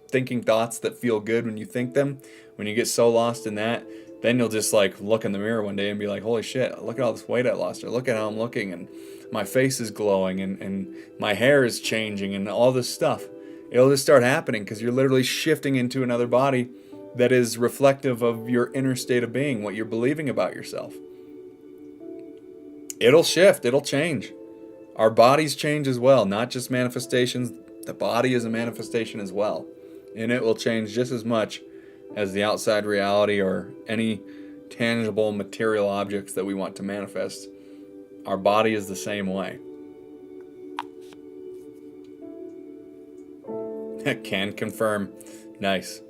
thinking thoughts that feel good when you think them. When you get so lost in that, then you'll just like look in the mirror one day and be like, holy shit, look at all this weight I lost, or look at how I'm looking, and my face is glowing, and my hair is changing, and all this stuff. It'll just start happening because you're literally shifting into another body that is reflective of your inner state of being, what you're believing about yourself. It'll shift, it'll change. Our bodies change as well, not just manifestations. The body is a manifestation as well. And it will change just as much as the outside reality or any tangible material objects that we want to manifest. Our body is the same way. Can confirm. Nice.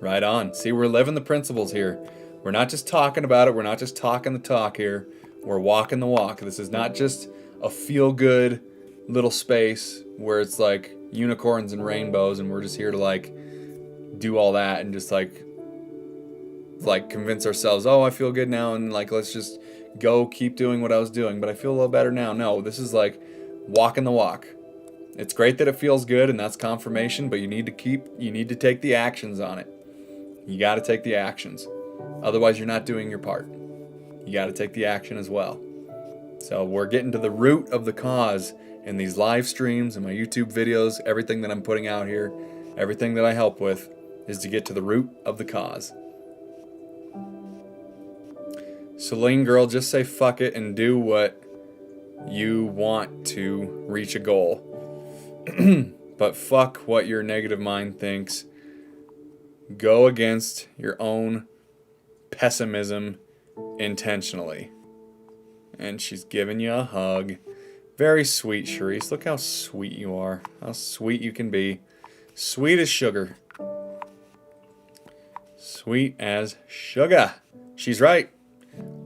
Right on. See, we're living the principles here. We're not just talking about it. We're not just talking the talk here. We're walking the walk. This is not just a feel-good little space where it's like unicorns and rainbows and we're just here to like do all that and just like convince ourselves, oh, I feel good now, and like let's just go keep doing what I was doing, but I feel a little better now. No, this is like walking the walk. It's great that it feels good and that's confirmation, but you need to take the actions on it. You got to take the actions. Otherwise you're not doing your part. You got to take the action as well. So we're getting to the root of the cause in these live streams and my YouTube videos. Everything that I'm putting out here, everything that I help with is to get to the root of the cause. Celine girl, just say fuck it and do what you want to reach a goal. But fuck what your negative mind thinks. Go against your own pessimism intentionally. And she's giving you a hug. Very sweet, Charisse. Look how sweet you are. How sweet you can be. Sweet as sugar. Sweet as sugar. She's right.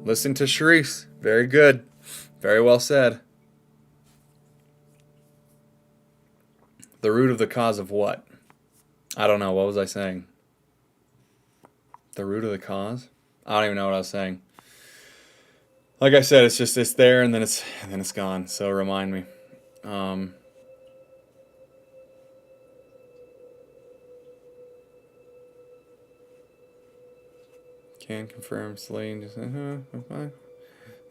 Listen to Charisse. Very good. Very well said. The root of the cause of what? I don't know. What was I saying? The root of the cause? I don't even know what I was saying. Like I said, it's there and then it's gone. So remind me. Can confirm Celine. Just go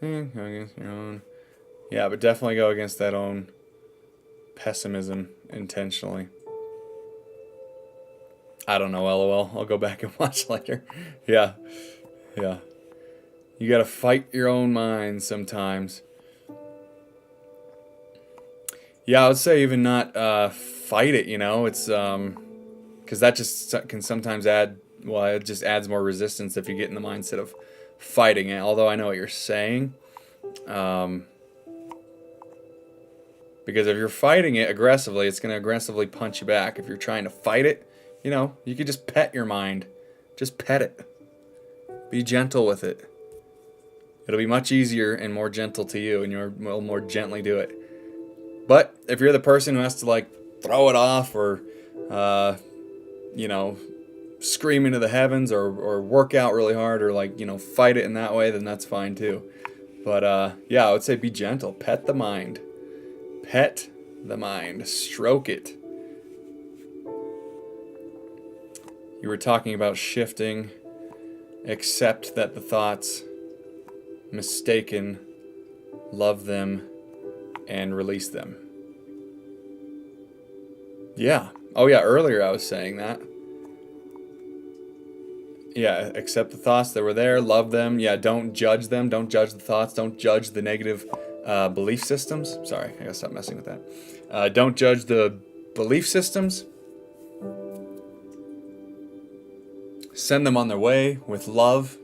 against your own. Yeah, but definitely go against that own pessimism intentionally. I don't know, LOL. I'll go back and watch later. Yeah. You gotta fight your own mind sometimes. Yeah, I would say even not fight it, it's because that just can sometimes it just adds more resistance if you get in the mindset of fighting it, although I know what you're saying. Because if you're fighting it aggressively, it's going to aggressively punch you back. If you're trying to fight it, you could just pet your mind. Just pet it. Be gentle with it. It'll be much easier and more gentle to you, and you'll more gently do it. But if you're the person who has to throw it off or, scream into the heavens or work out really hard or fight it in that way, then that's fine too. But I would say be gentle. Pet the mind. Pet the mind. Stroke it. You were talking about shifting. Accept that the thoughts mistaken, love them, and release them. Yeah. Oh yeah, earlier I was saying that. Yeah, accept the thoughts that were there, love them. Yeah, don't judge them. Don't judge the thoughts. Don't judge the negative belief systems. Sorry, I gotta stop messing with that. Don't judge the belief systems. Send them on their way with love.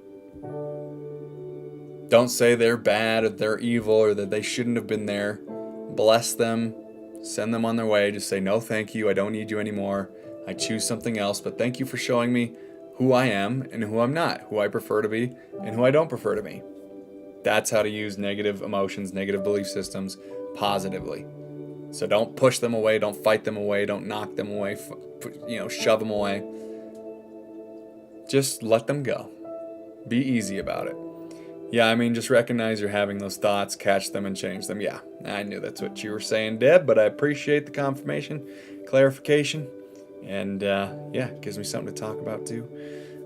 Don't say they're bad or they're evil or that they shouldn't have been there. Bless them. Send them on their way. Just say, no, thank you. I don't need you anymore. I choose something else. But thank you for showing me who I am and who I'm not, who I prefer to be and who I don't prefer to be. That's how to use negative emotions, negative belief systems positively. So don't push them away. Don't fight them away. Don't knock them away. Shove them away. Just let them go. Be easy about it. Yeah, just recognize you're having those thoughts, catch them, and change them. Yeah, I knew that's what you were saying, Deb, but I appreciate the confirmation, clarification, and it gives me something to talk about too.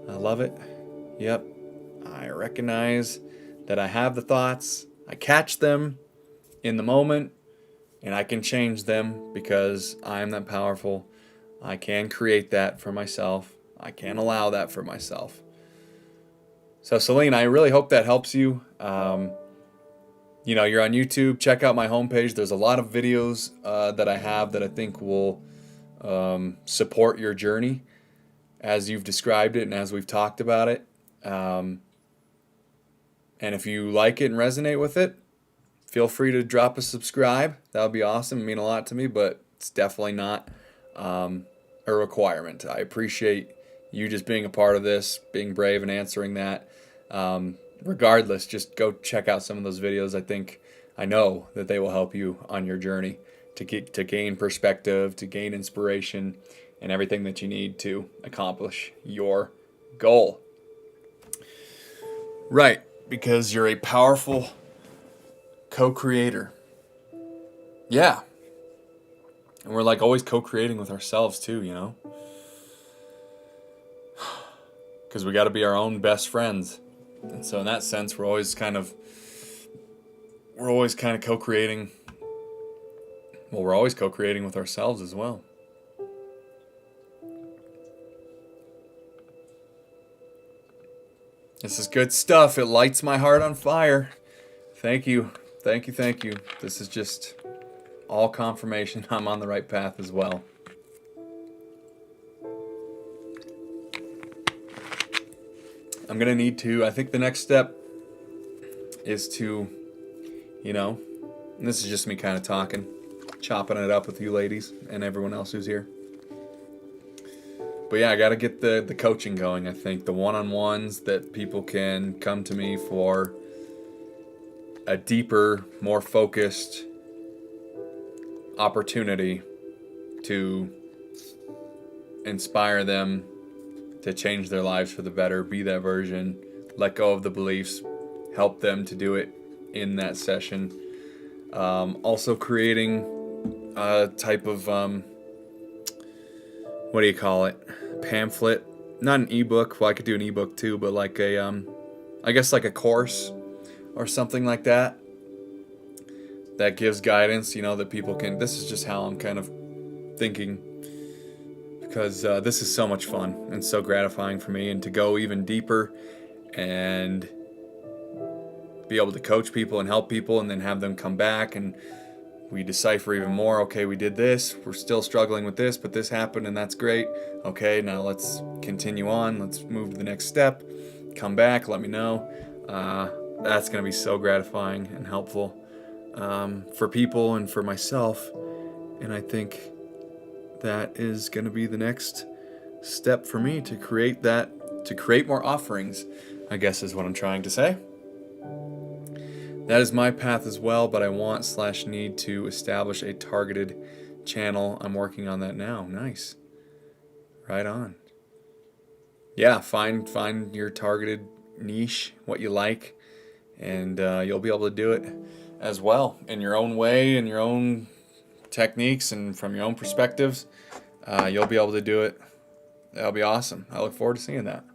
I love it. Yep, I recognize that I have the thoughts, I catch them in the moment, and I can change them because I am that powerful. I can create that for myself. I can allow that for myself. So Celine, I really hope that helps you. You're on YouTube. Check out my homepage. There's a lot of videos that I have that I think will support your journey as you've described it and as we've talked about it. And if you like it and resonate with it, feel free to drop a subscribe. That would be awesome. It'd mean a lot to me, but it's definitely not a requirement. I appreciate you just being a part of this, being brave and answering that. Regardless, just go check out some of those videos. I know that they will help you on your journey to gain perspective, to gain inspiration, and everything that you need to accomplish your goal. Right, because you're a powerful co-creator. Yeah. And we're like always co-creating with ourselves too, you know? Because we got to be our own best friends. And so in that sense, we're always kind of co-creating. Well, we're always co-creating with ourselves as well. This is good stuff. It lights my heart on fire. Thank you. Thank you. Thank you. This is just all confirmation I'm on the right path as well. I'm going to need to, I think the next step is to, and this is just me kind of talking, chopping it up with you ladies and everyone else who's here. But yeah, I got to get the coaching going, I think. The one-on-ones that people can come to me for a deeper, more focused opportunity to inspire them to change their lives for the better, be that version, let go of the beliefs, help them to do it in that session. Also creating a type of, what do you call it? Pamphlet. Not an ebook. Well, I could do an ebook too, but like I guess like a course or something like that. That gives guidance, that people can, this is just how I'm kind of thinking. Because this is so much fun and so gratifying for me, and to go even deeper and be able to coach people and help people and then have them come back and we decipher even more. Okay, we did this. We're still struggling with this, but this happened and that's great. Okay, now let's continue on. Let's move to the next step. Come back, let me know. That's going to be so gratifying and helpful for people and for myself. And I think that is going to be the next step for me to create more offerings, I guess is what I'm trying to say. That is my path as well, but I want/need to establish a targeted channel. I'm working on that now. Nice. Right on. Yeah, find your targeted niche, what you like, and you'll be able to do it as well in your own way, in your own techniques and from your own perspectives. You'll be able to do it. That'll be awesome. I look forward to seeing that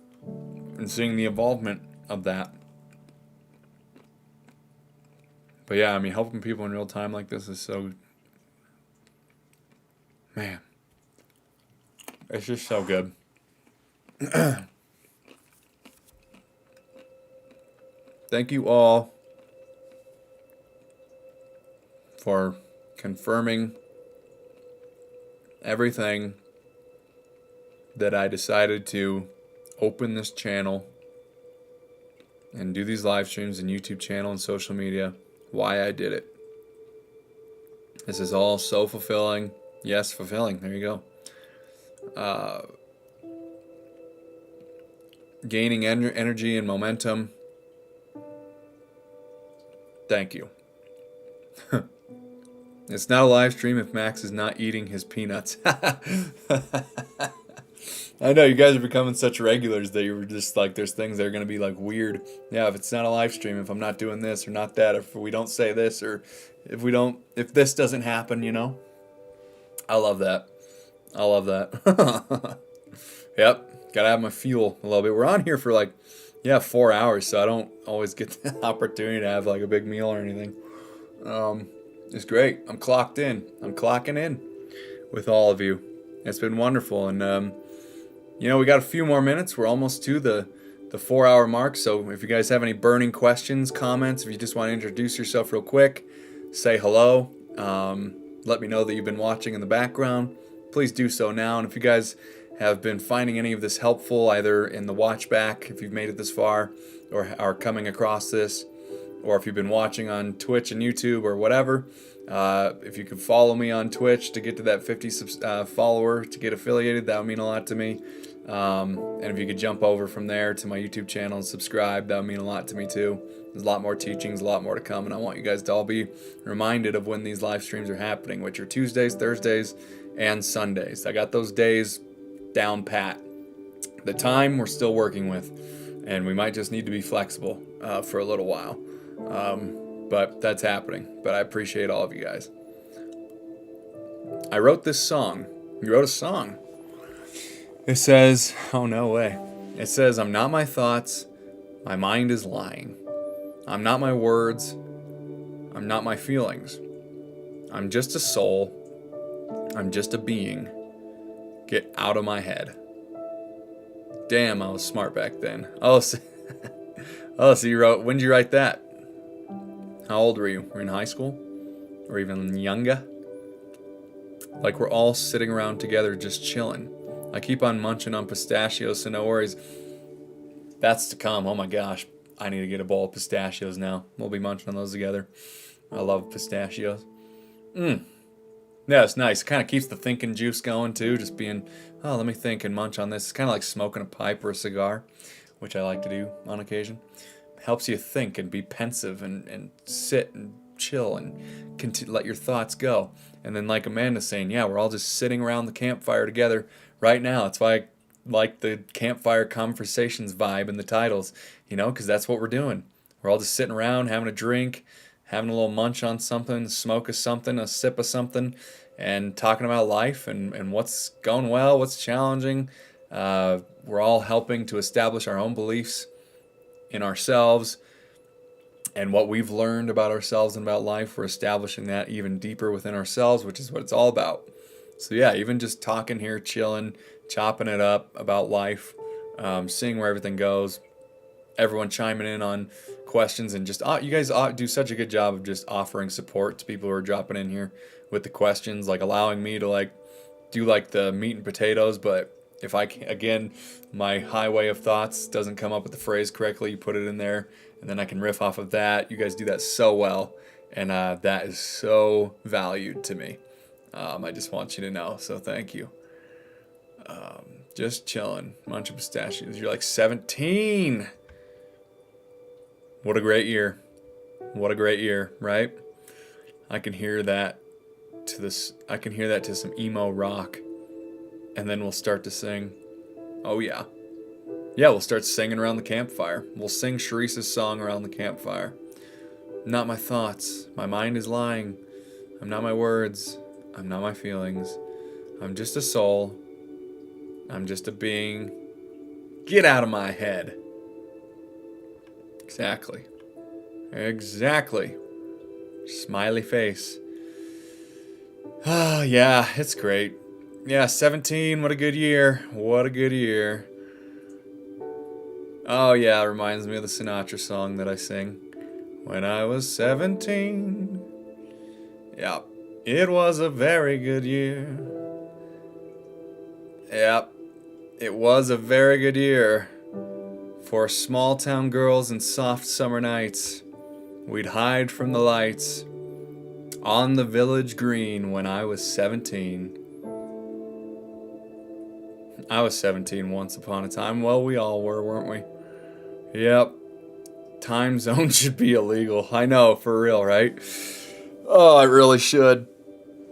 and seeing the involvement of that. But yeah, helping people in real time like this is so, man, it's just so good. Thank you all for confirming everything that I decided to open this channel and do these live streams and YouTube channel and social media, why I did it. This is all so fulfilling. Yes, fulfilling. There you go. Gaining energy and momentum. Thank you. It's not a live stream if Max is not eating his peanuts. I know you guys are becoming such regulars that you're just like, there's things that are going to be like weird. Yeah, if it's not a live stream, if I'm not doing this or not that, if we don't say this, or if this doesn't happen, I love that. I love that. Yep, gotta have my fuel a little bit. We're on here for 4 hours, so I don't always get the opportunity to have a big meal or anything. It's great. I'm clocked in. I'm clocking in with all of you. It's been wonderful, and we got a few more minutes. We're almost to the 4-hour mark. So if you guys have any burning questions, comments, if you just want to introduce yourself real quick, say hello. Let me know that you've been watching in the background. please do so now. And if you guys have been finding any of this helpful, either in the watch back, if you've made it this far, or are coming across this, or if you've been watching on Twitch and YouTube or whatever, if you could follow me on Twitch to get to that 50 follower to get affiliated, that would mean a lot to me. And if you could jump over from there to my YouTube channel and subscribe, that would mean a lot to me too. There's a lot more teachings, a lot more to come, and I want you guys to all be reminded of when these live streams are happening, which are Tuesdays, Thursdays, and Sundays. I got those days down pat. The time we're still working with, and we might just need to be flexible for a little while. But that's happening. But I appreciate all of you guys. I wrote this song. You wrote a song. It says, oh no way. It says, I'm not my thoughts, my mind is lying. I'm not my words, I'm not my feelings. I'm just a soul, I'm just a being. Get out of my head. Damn, I was smart back then. Oh, so you wrote, when did you write that? How old were you? Were you in high school? Or even younger? Like we're all sitting around together just chilling. I keep on munching on pistachios, so no worries. That's to come. Oh my gosh. I need to get a bowl of pistachios now. We'll be munching on those together. I love pistachios. Yeah, it's nice. It kind of keeps the thinking juice going too. Just being, oh, let me think and munch on this. It's kind of like smoking a pipe or a cigar, which I like to do on occasion. Helps you think and be pensive and sit and chill and let your thoughts go. And then like Amanda's saying, yeah, we're all just sitting around the campfire together right now. That's why I like the campfire conversations vibe in the titles, because that's what we're doing. We're all just sitting around, having a drink, having a little munch on something, smoke of something, a sip of something, and talking about life and what's going well, what's challenging. We're all helping to establish our own beliefs in ourselves and what we've learned about ourselves and about life. We're establishing that even deeper within ourselves, which is what it's all about. So yeah, even just talking here, chilling, chopping it up about life, seeing where everything goes, everyone chiming in on questions, and just you guys do such a good job of just offering support to people who are dropping in here with the questions, like allowing me to do the meat and potatoes. But if I can, again, my highway of thoughts doesn't come up with the phrase correctly, you put it in there, and then I can riff off of that. You guys do that so well, and that is so valued to me. I just want you to know, so thank you. Just chilling, munching pistachios. You're like 17. What a great year. What a great year, right? I can hear that to some emo rock. And then we'll start to sing. Oh yeah. Yeah, we'll start singing around the campfire. We'll sing Sharice's song around the campfire. Not my thoughts. My mind is lying. I'm not my words. I'm not my feelings. I'm just a soul. I'm just a being. Get out of my head. Exactly. Exactly. Smiley face. Ah, yeah, it's great. Yeah, 17, what a good year. What a good year. Oh yeah, it reminds me of the Sinatra song that I sing. When I was 17. Yeah, it was a very good year. Yep, it was a very good year. For small town girls and soft summer nights, we'd hide from the lights on the village green when I was 17. I was 17 once upon a time. Well, we all were, weren't we? Yep. Time zone should be illegal. I know, for real, right? Oh, it really should.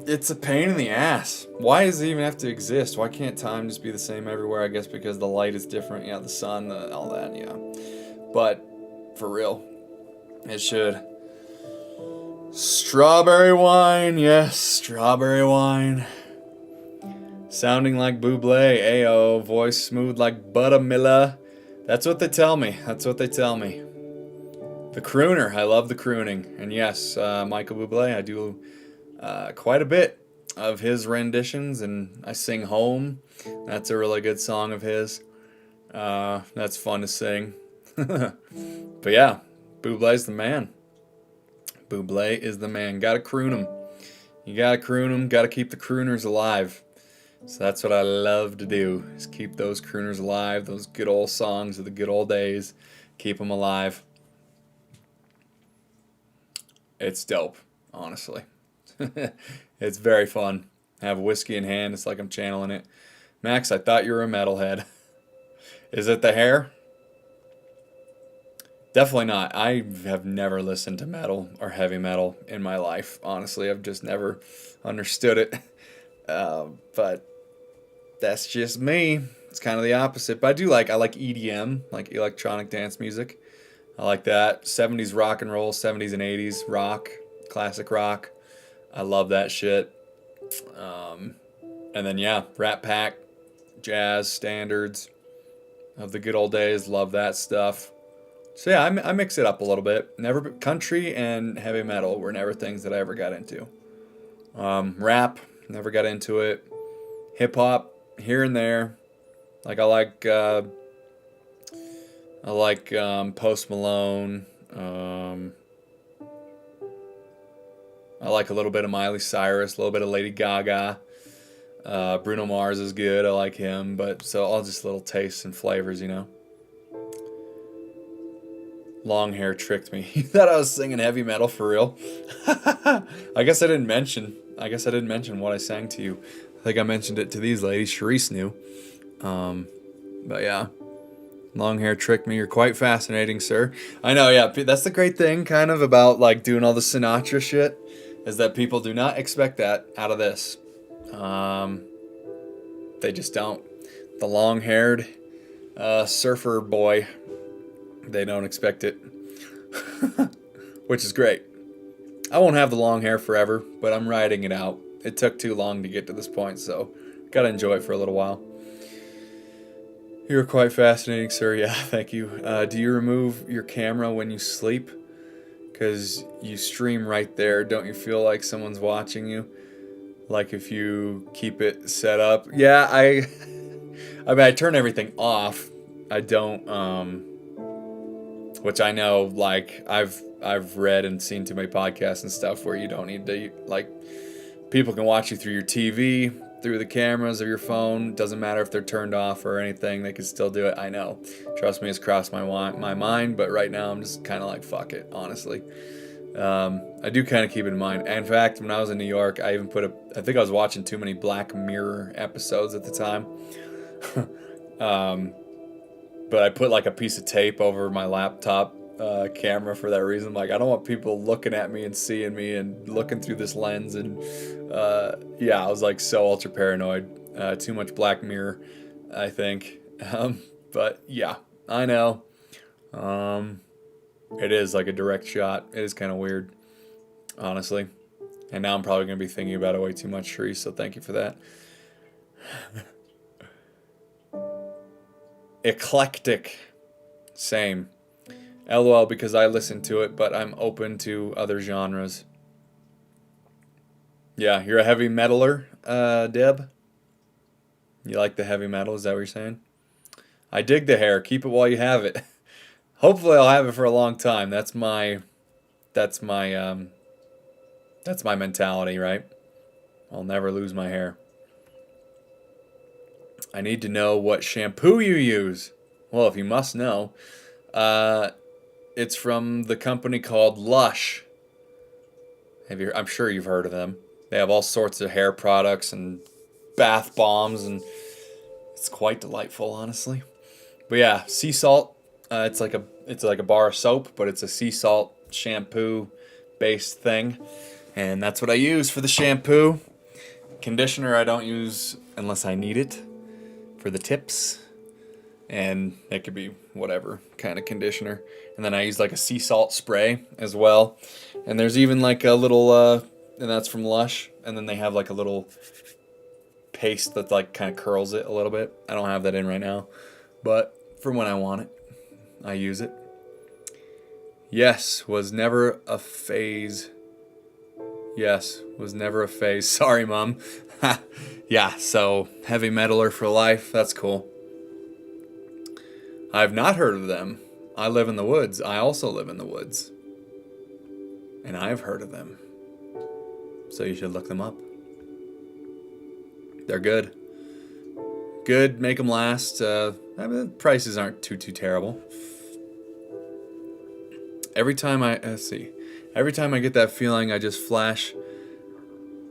It's a pain in the ass. Why does it even have to exist? Why can't time just be the same everywhere? I guess because the light is different. Yeah, the sun, all that, yeah. But, for real, it should. Strawberry wine, yes, strawberry wine. Sounding like Bublé, ayo, voice smooth like Buttermillah. That's what they tell me. That's what they tell me. The crooner, I love the crooning. And yes, Michael Bublé, I do quite a bit of his renditions, and I sing Home. That's a really good song of his. That's fun to sing. But yeah, Bublé's the man. Bublé is the man. Gotta croon him. You gotta croon him, gotta keep the crooners alive. So that's what I love to do, is keep those crooners alive, those good old songs of the good old days, keep them alive. It's dope, honestly. It's very fun. Have whiskey in hand, it's like I'm channeling it. Max, I thought you were a metalhead. Is it the hair? Definitely not. I have never listened to metal or heavy metal in my life. Honestly, I've just never understood it. But that's just me. It's kind of the opposite. But I like EDM, like electronic dance music. I like that. 70s rock and roll, 70s and 80s rock, classic rock. I love that shit. And then, yeah, Rat Pack, jazz, standards of the good old days. Love that stuff. So, yeah, I mix it up a little bit. Country and heavy metal were never things that I ever got into. Rap, never got into it. Hip hop, here and there. Like I like Post Malone. I like a little bit of Miley Cyrus, a little bit of Lady Gaga. Bruno Mars is good. I like him, but so all just little tastes and flavors, you know. Long hair tricked me. You thought I was singing heavy metal for real? I guess I didn't mention what I sang to you. I think I mentioned it to these ladies. Charisse knew. But yeah. Long hair tricked me. You're quite fascinating, sir. I know, yeah. That's the great thing kind of about like doing all the Sinatra shit, is that people do not expect that out of this. They just don't. The long-haired surfer boy, they don't expect it. Which is great. I won't have the long hair forever, but I'm riding it out. It took too long to get to this point, so gotta enjoy it for a little while. You're quite fascinating, sir. Yeah, thank you. Do you remove your camera when you sleep? Because you stream right there. Don't you feel like someone's watching you? Like if you keep it set up? Yeah, I mean, I turn everything off. I don't, which I know, like, I've read and seen too many podcasts and stuff where you don't need to, like, people can watch you through your TV, through the cameras of your phone. Doesn't matter if they're turned off or anything, they can still do it. I know. Trust me, it's crossed my mind, but right now I'm just kind of like, fuck it, honestly. I do kind of keep it in mind. In fact, when I was in New York, I even I think I was watching too many Black Mirror episodes at the time. But I put like a piece of tape over my laptop camera for that reason. Like, I don't want people looking at me and seeing me and looking through this lens. And yeah, I was like so ultra paranoid. Too much Black Mirror, I think. But yeah, I know. It is like a direct shot. It is kind of weird, honestly. And now I'm probably going to be thinking about it way too much, Sharice, so thank you for that. Eclectic. Same. LOL, because I listen to it, but I'm open to other genres. Yeah, you're a heavy metaler, Deb? You like the heavy metal, is that what you're saying? I dig the hair. Keep it while you have it. Hopefully I'll have it for a long time. That's my mentality, right? I'll never lose my hair. I need to know what shampoo you use. Well, if you must know, it's from the company called Lush. I'm sure you've heard of them. They have all sorts of hair products and bath bombs, and it's quite delightful, honestly. But yeah, sea salt. It's like a bar of soap, but it's a sea salt shampoo based thing, and that's what I use for the shampoo. Conditioner I don't use unless I need it for the tips, and it could be whatever kind of conditioner. And then I use like a sea salt spray as well, and there's even like a little and that's from Lush, and then they have like a little paste that like kind of curls it a little bit. I don't have that in right now, but for when I want it, I use it. Yes, was never a phase. Yes, was never a phase. Sorry, Mom. Yeah, so heavy metaler for life. That's cool. I've not heard of them. I live in the woods. I also live in the woods. And I've heard of them. So you should look them up. They're good. Good, make them last. Prices aren't too terrible. Every time every time I get that feeling, I just flash.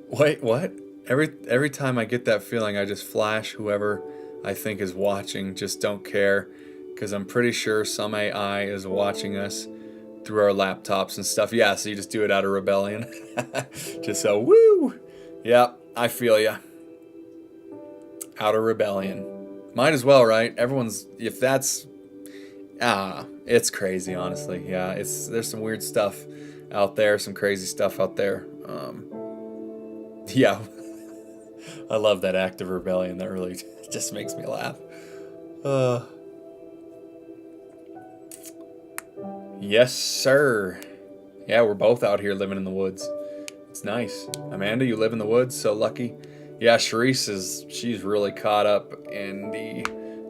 Wait, what? Every time I get that feeling, I just flash whoever I think is watching. Just don't care, because I'm pretty sure some AI is watching us through our laptops and stuff. Yeah, so you just do it out of rebellion. Just so, woo! Yeah, I feel ya. Out of rebellion. Might as well, right? Everyone's, if that's, it's crazy, honestly. Yeah, there's some weird stuff out there, some crazy stuff out there. Yeah, I love that act of rebellion. That really just makes me laugh. Yes, sir. Yeah, we're both out here living in the woods. It's nice. Amanda, you live in the woods, so lucky. Yeah, she's really caught up in the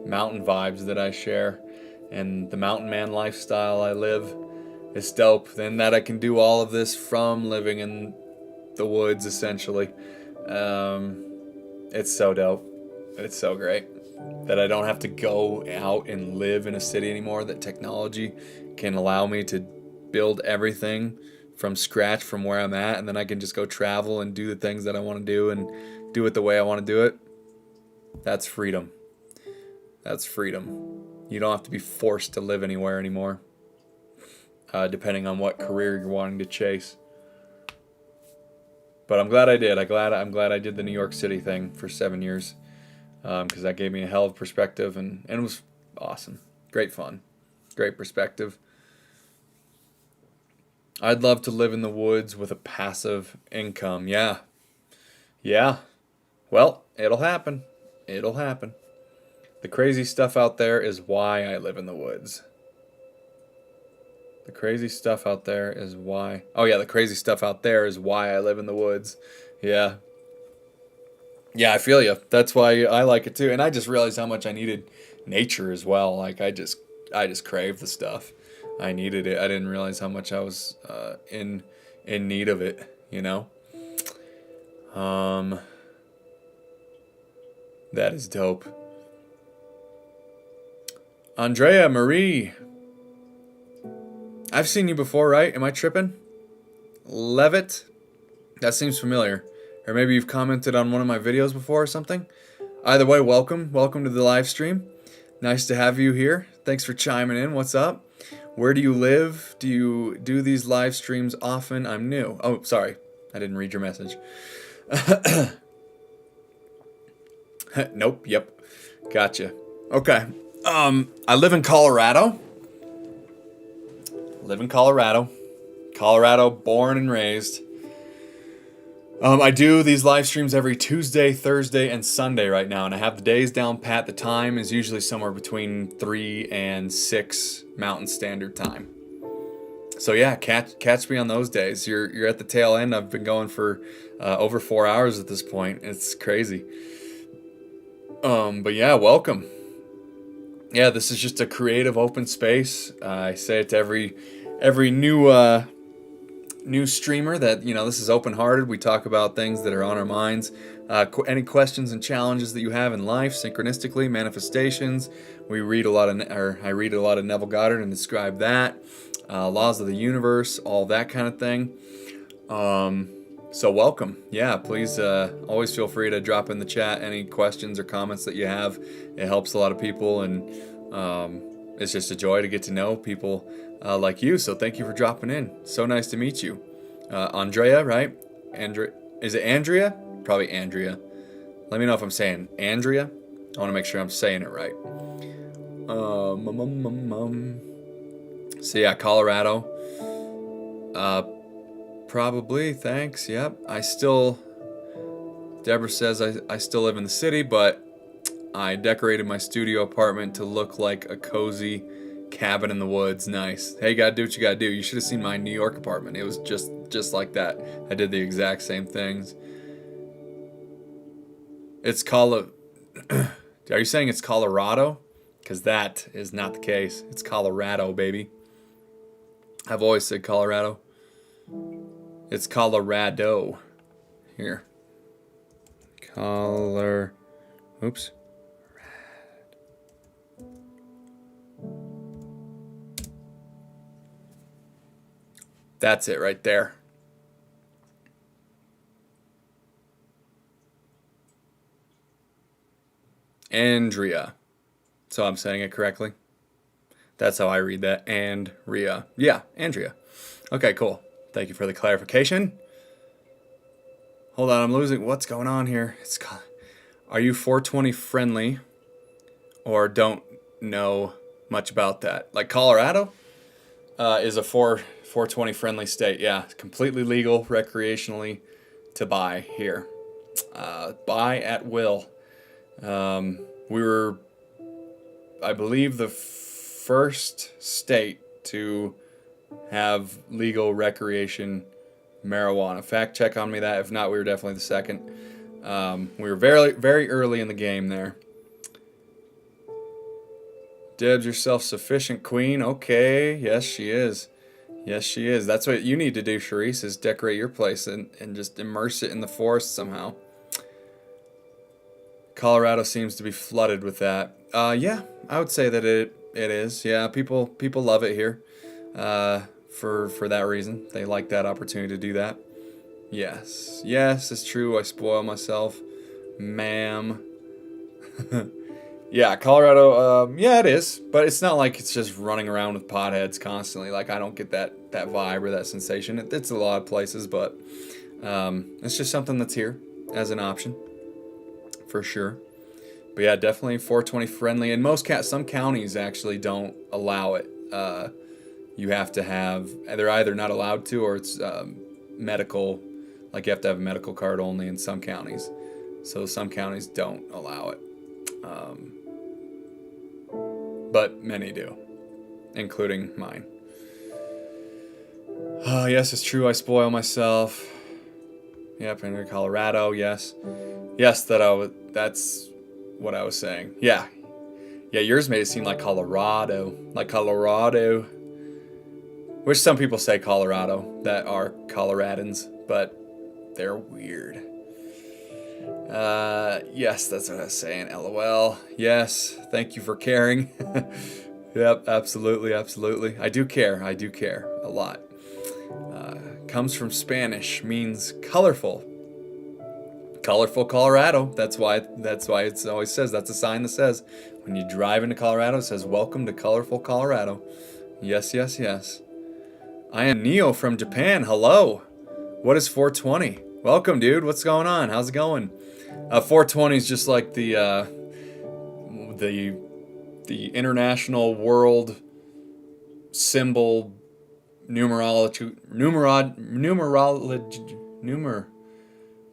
mountain vibes that I share, and the mountain man lifestyle I live. It's dope. Then that I can do all of this from living in the woods, essentially. It's so dope. It's so great that I don't have to go out and live in a city anymore. That technology can allow me to build everything from scratch from where I'm at, and then I can just go travel and do the things that I want to do and do it the way I want to do it. That's freedom. That's freedom. You don't have to be forced to live anywhere anymore, depending on what career you're wanting to chase. But I'm glad I did. I'm glad I did the New York City thing for 7 years, because that gave me a hell of perspective, and it was awesome. Great fun. Great perspective. I'd love to live in the woods with a passive income. Yeah. Yeah. Well, it'll happen. It'll happen. The crazy stuff out there is why I live in the woods. The crazy stuff out there is why... Oh, yeah, the crazy stuff out there is why I live in the woods. Yeah. Yeah, I feel you. That's why I like it, too. And I just realized how much I needed nature as well. Like, I just crave the stuff. I needed it. I didn't realize how much I was in need of it, you know? That is dope. Andrea Marie. I've seen you before, right? Am I tripping? Levitt? That seems familiar. Or maybe you've commented on one of my videos before or something. Either way, welcome. Welcome to the live stream. Nice to have you here. Thanks for chiming in. What's up? Where do you live? Do you do these live streams often? I'm new. Oh, sorry. I didn't read your message. Nope. Yep. Gotcha. Okay. I live in Colorado. Colorado, born and raised. I do these live streams every Tuesday, Thursday, and Sunday right now, and I have the days down pat. The time is usually somewhere between 3 and 6 Mountain Standard Time. So yeah, catch me on those days. You're at the tail end. I've been going for over 4 hours at this point. It's crazy. But yeah, welcome. Yeah, this is just a creative open space. I say it to every new streamer that, you know, this is open-hearted. We talk about things that are on our minds. Any questions and challenges that you have in life, synchronistically, manifestations. I read a lot of Neville Goddard and describe that. Laws of the universe, all that kind of thing. So welcome. Yeah, please always feel free to drop in the chat any questions or comments that you have. It helps a lot of people, and it's just a joy to get to know people like you. So thank you for dropping in. So nice to meet you. Andrea, right? Is it Andrea? Probably Andrea. Let me know if I'm saying Andrea. I want to make sure I'm saying it right. So yeah, Colorado. Probably, thanks. Yep. Deborah says I still live in the city, but I decorated my studio apartment to look like a cozy cabin in the woods. Nice. Hey, gotta do what you gotta do. You should have seen my New York apartment. It was just like that. I did the exact same things. It's Are you saying it's Colorado? Because that is not the case. It's Colorado, baby. I've always said Colorado. It's Colorado. Here. Rado. That's it right there. Andrea. So I'm saying it correctly. That's how I read that. Andrea. Yeah, Andrea. Okay, cool. Thank you for the clarification. Hold on, I'm losing. What's going on here? Are you 420 friendly or don't know much about that? Like Colorado is a 420 friendly state. Yeah, completely legal recreationally to buy here. Buy at will. We were, I believe, the first state to have legal recreation marijuana. Fact check on me that. If not, we were definitely the second. We were very, very early in the game there. Deb's your self-sufficient queen. Okay, yes she is. Yes she is. That's what you need to do, Charisse, is decorate your place and just immerse it in the forest somehow. Colorado seems to be flooded with that. Yeah, I would say that it is. Yeah, people love it here. For that reason. They like that opportunity to do that. Yes. Yes, it's true. I spoil myself. Ma'am. Yeah, Colorado, yeah, it is. But it's not like it's just running around with potheads constantly. Like, I don't get that vibe or that sensation. It's a lot of places, but it's just something that's here as an option. For sure. But yeah, definitely 420 friendly. And some counties actually don't allow it. You have to have, they're either not allowed to or it's medical, like you have to have a medical card only in some counties. So some counties don't allow it. But many do, including mine. Oh, yes, it's true. I spoil myself. Yep, in Colorado, yes. Yes, that's what I was saying. Yeah. Yeah, yours made it seem like Colorado. Like Colorado. Which some people say Colorado that are Coloradans, but they're weird. Yes, that's what I was saying. LOL. Yes, thank you for caring. Yep, absolutely, absolutely. I do care a lot. Comes from Spanish, means colorful. Colorful Colorado. That's why it always says, that's a sign that says, when you drive into Colorado, it says, welcome to colorful Colorado. Yes, yes, yes. I am Neo from Japan. Hello. What is 420? Welcome, dude. What's going on? How's it going? 420 is just like the international world symbol numerology,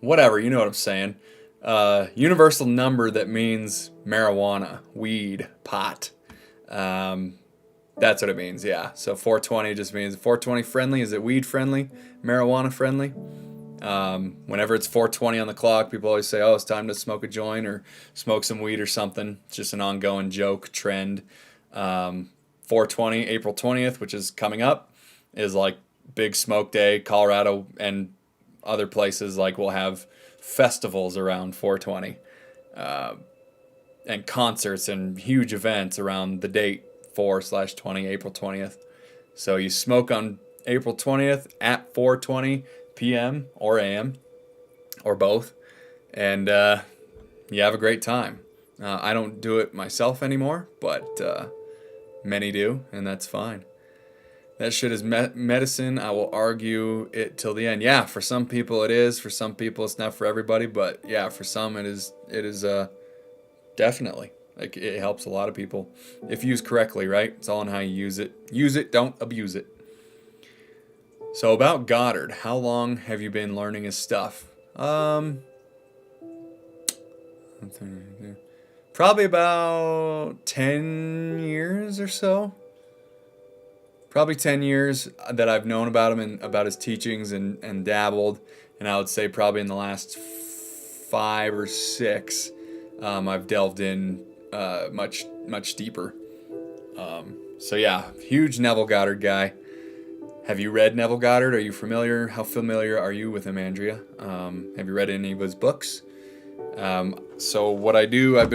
whatever, you know what I'm saying. Universal number that means marijuana, weed, pot. That's what it means, yeah. So 420 just means 420 friendly. Is it weed friendly? Marijuana friendly? Whenever it's 420 on the clock, people always say, oh, it's time to smoke a joint or smoke some weed or something. It's just an ongoing joke, trend. 420, April 20th, which is coming up, is like big smoke day. Colorado and other places like will have festivals around 420 and concerts and huge events around the date 4/20, April 20th. So you smoke on April 20th at 4:20 p.m. or a.m. or both, and you have a great time. I don't do it myself anymore, but many do, and that's fine. That shit is medicine. I will argue it till the end. Yeah, for some people it is. For some people it's not for everybody, but yeah, for some it is. It is definitely. Like, it helps a lot of people if used correctly, right? It's all in how you use it. Use it, don't abuse it. So about Goddard, how long have you been learning his stuff? Probably about 10 years or so. Probably 10 years that I've known about him and about his teachings and dabbled. And I would say probably in the last 5 or 6, I've delved in much deeper. So yeah, huge Neville Goddard guy. Have you read Neville Goddard? Are you familiar? How familiar are you with him, Andrea? Have you read any of his books? So what I do, I've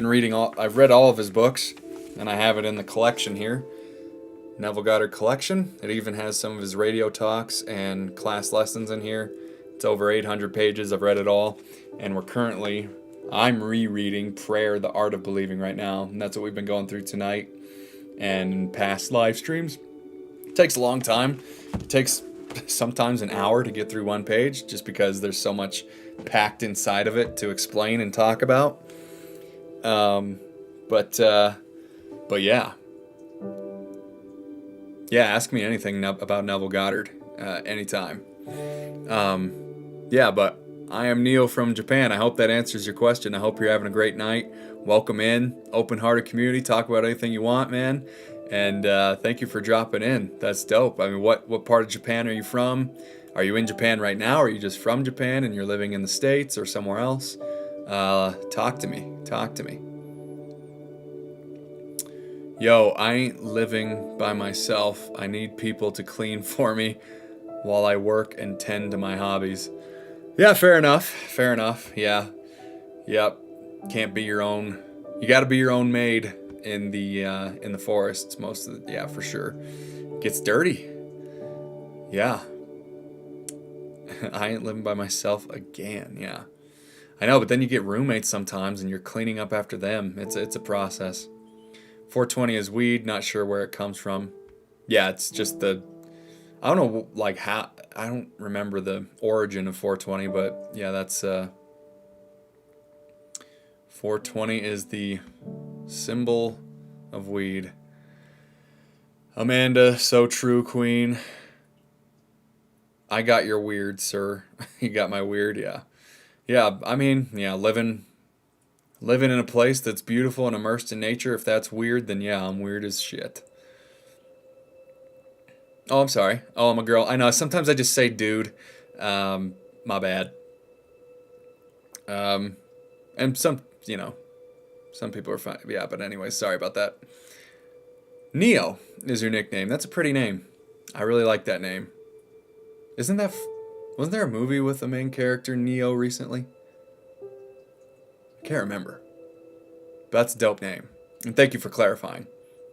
read all of his books, and I have it in the collection here. Neville Goddard collection. It even has some of his radio talks and class lessons in here. It's over 800 pages. I've read it all. And I'm rereading Prayer, the Art of Believing right now. And that's what we've been going through tonight and past live streams. It takes a long time. It takes sometimes an hour to get through one page just because there's so much packed inside of it to explain and talk about. But yeah. Yeah, ask me anything about Neville Goddard anytime. Yeah, but I am Neo from Japan. I hope that answers your question. I hope you're having a great night. Welcome in. Open-hearted community. Talk about anything you want, man. And thank you for dropping in. That's dope. I mean, what part of Japan are you from? Are you in Japan right now? Or are you just from Japan and you're living in the States or somewhere else? Talk to me. Talk to me. Yo, I ain't living by myself. I need people to clean for me while I work and tend to my hobbies. Yeah, fair enough. Fair enough. Yeah. Yep. Can't be your own. You got to be your own maid in the forests. Yeah, for sure. Gets dirty. Yeah. I ain't living by myself again. Yeah. I know, but then you get roommates sometimes and you're cleaning up after them. It's a process. 420 is weed, not sure where it comes from. Yeah, it's just I don't know, like how, I don't remember the origin of 420, but yeah, that's, 420 is the symbol of weed. Amanda, so true, queen. I got your weird, sir. You got my weird, yeah. Yeah, I mean, yeah, living in a place that's beautiful and immersed in nature, if that's weird, then yeah, I'm weird as shit. Oh, I'm sorry. Oh, I'm a girl. I know, sometimes I just say dude. My bad. And some people are fine. Yeah, but anyway, sorry about that. Neo is your nickname. That's a pretty name. I really like that name. Wasn't there a movie with the main character Neo recently? I can't remember. But that's a dope name. And thank you for clarifying.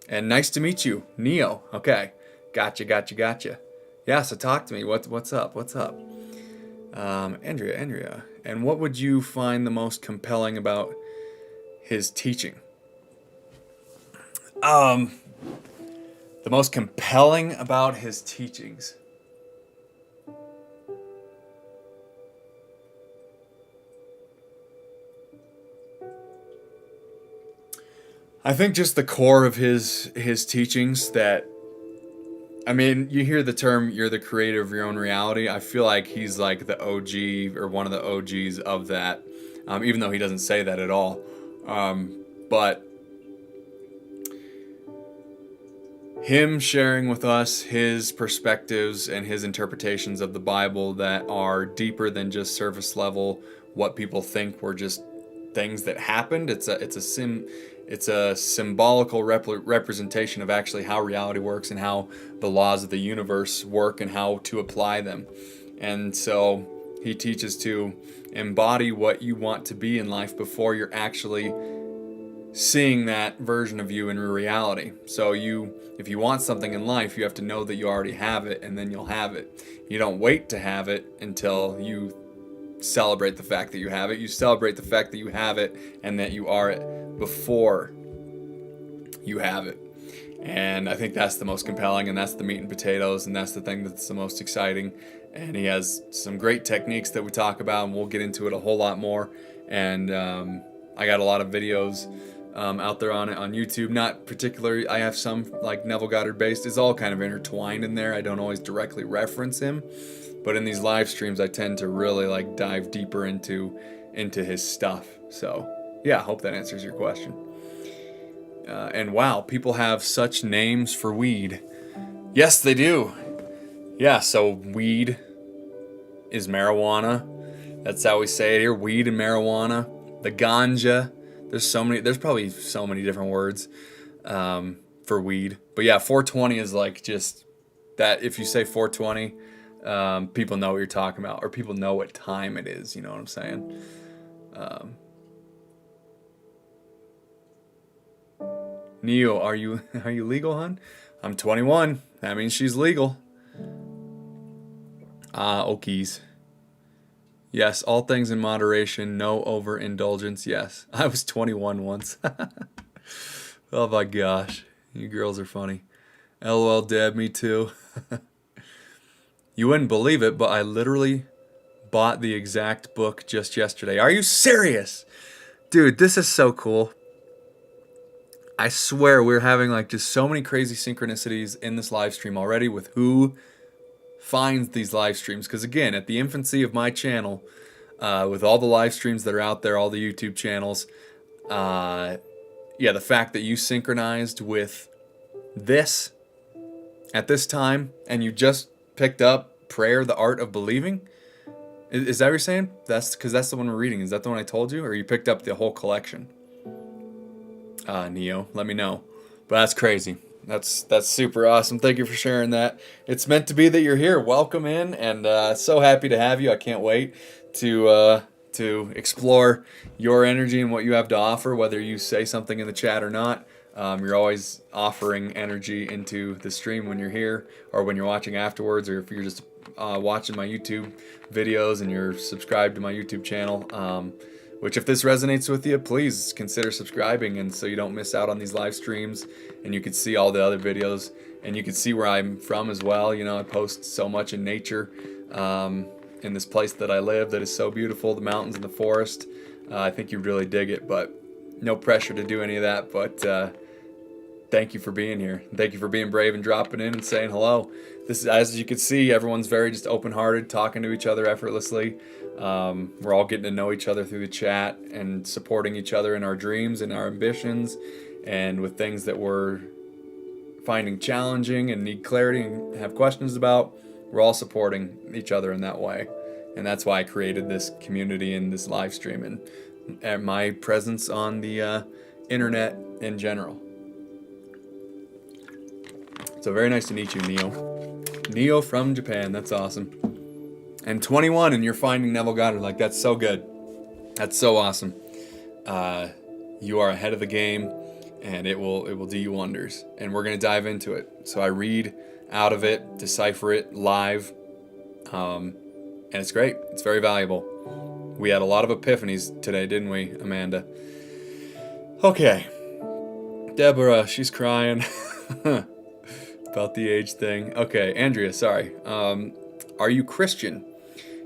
And nice to meet you, Neo. Okay. Gotcha. Yeah, so talk to me. What's up? Andrea. And what would you find the most compelling about his teaching? The most compelling about his teachings. I think just the core of his teachings that, I mean, you hear the term, you're the creator of your own reality. I feel like he's like the OG or one of the OGs of that, even though he doesn't say that at all. But him sharing with us his perspectives and his interpretations of the Bible that are deeper than just surface level, what people think were just things that happened. It's a symbolical representation of actually how reality works and how the laws of the universe work and how to apply them. And so he teaches to embody what you want to be in life before you're actually seeing that version of you in reality. So if you want something in life, you have to know that you already have it, and then you'll have it. You don't wait to have it until you celebrate the fact that you have it. You celebrate the fact that you have it and that you are it before you have it. And I think that's the most compelling, and that's the meat and potatoes, and that's the thing that's the most exciting. And he has some great techniques that we talk about, and we'll get into it a whole lot more. And I got a lot of videos out there on YouTube. Not particularly, I have some like Neville Goddard based. It's all kind of intertwined in there. I don't always directly reference him, but in these live streams, I tend to really like dive deeper into his stuff. So yeah, I hope that answers your question. And wow, people have such names for weed. Yes, they do. Yeah, so weed is marijuana. That's how we say it here. Weed and marijuana. The ganja. There's probably so many different words for weed. But yeah, 420 is like just that. If you say 420, people know what you're talking about, or people know what time it is. You know what I'm saying? Neo, are you legal, hon? I'm 21. That means she's legal. Okies. Yes, all things in moderation, no overindulgence. Yes, I was 21 once. Oh my gosh, you girls are funny. LOL, Deb, me too. You wouldn't believe it, but I literally bought the exact book just yesterday. Are you serious? Dude, this is so cool. I swear we're having like just so many crazy synchronicities in this live stream already with who finds these live streams. Because again, at the infancy of my channel, with all the live streams that are out there, all the YouTube channels, the fact that you synchronized with this at this time and you just picked up Prayer, the Art of Believing. Is that what you're saying? That's because that's the one we're reading. Is that the one I told you? Or you picked up the whole collection? Neo, let me know. But that's crazy. That's super awesome. Thank you for sharing that. It's meant to be that you're here. Welcome in, and so happy to have you. I can't wait to explore your energy and what you have to offer, whether you say something in the chat or not. You're always offering energy into the stream when you're here or when you're watching afterwards, or if you're just watching my YouTube videos and you're subscribed to my YouTube channel. Which if this resonates with you, please consider subscribing, and so you don't miss out on these live streams, and you can see all the other videos, and you can see where I'm from as well. You know, I post so much in nature, in this place that I live that is so beautiful, the mountains and the forest. I think you really dig it, but no pressure to do any of that. But thank you for being here. Thank you for being brave and dropping in and saying hello. This is, as you can see, everyone's very just open-hearted, talking to each other effortlessly. We're all getting to know each other through the chat and supporting each other in our dreams and our ambitions, and with things that we're finding challenging and need clarity and have questions about. We're all supporting each other in that way, and that's why I created this community and this live stream and my presence on the internet in general. So very nice to meet you, Neo. Neo from Japan. That's awesome. And 21, and you're finding Neville Goddard. Like, that's so good. That's so awesome. You are ahead of the game, and it will do you wonders. And we're going to dive into it. So I read out of it, decipher it live, and it's great. It's very valuable. We had a lot of epiphanies today, didn't we, Amanda? Okay. Deborah, she's crying about the age thing. Okay, Andrea, sorry. Are you Christian?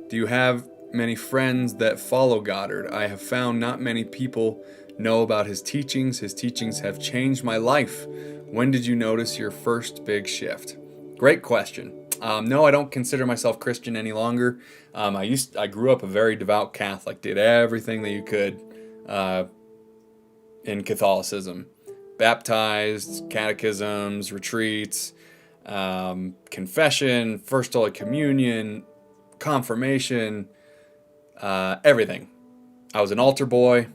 Do you have many friends that follow Goddard? I have found not many people know about his teachings. His teachings have changed my life. When did you notice your first big shift? Great question. No, I don't consider myself Christian any longer. I grew up a very devout Catholic, did everything that you could in Catholicism. Baptized, catechisms, retreats, confession, First Holy Communion, confirmation, everything. I was an altar boy.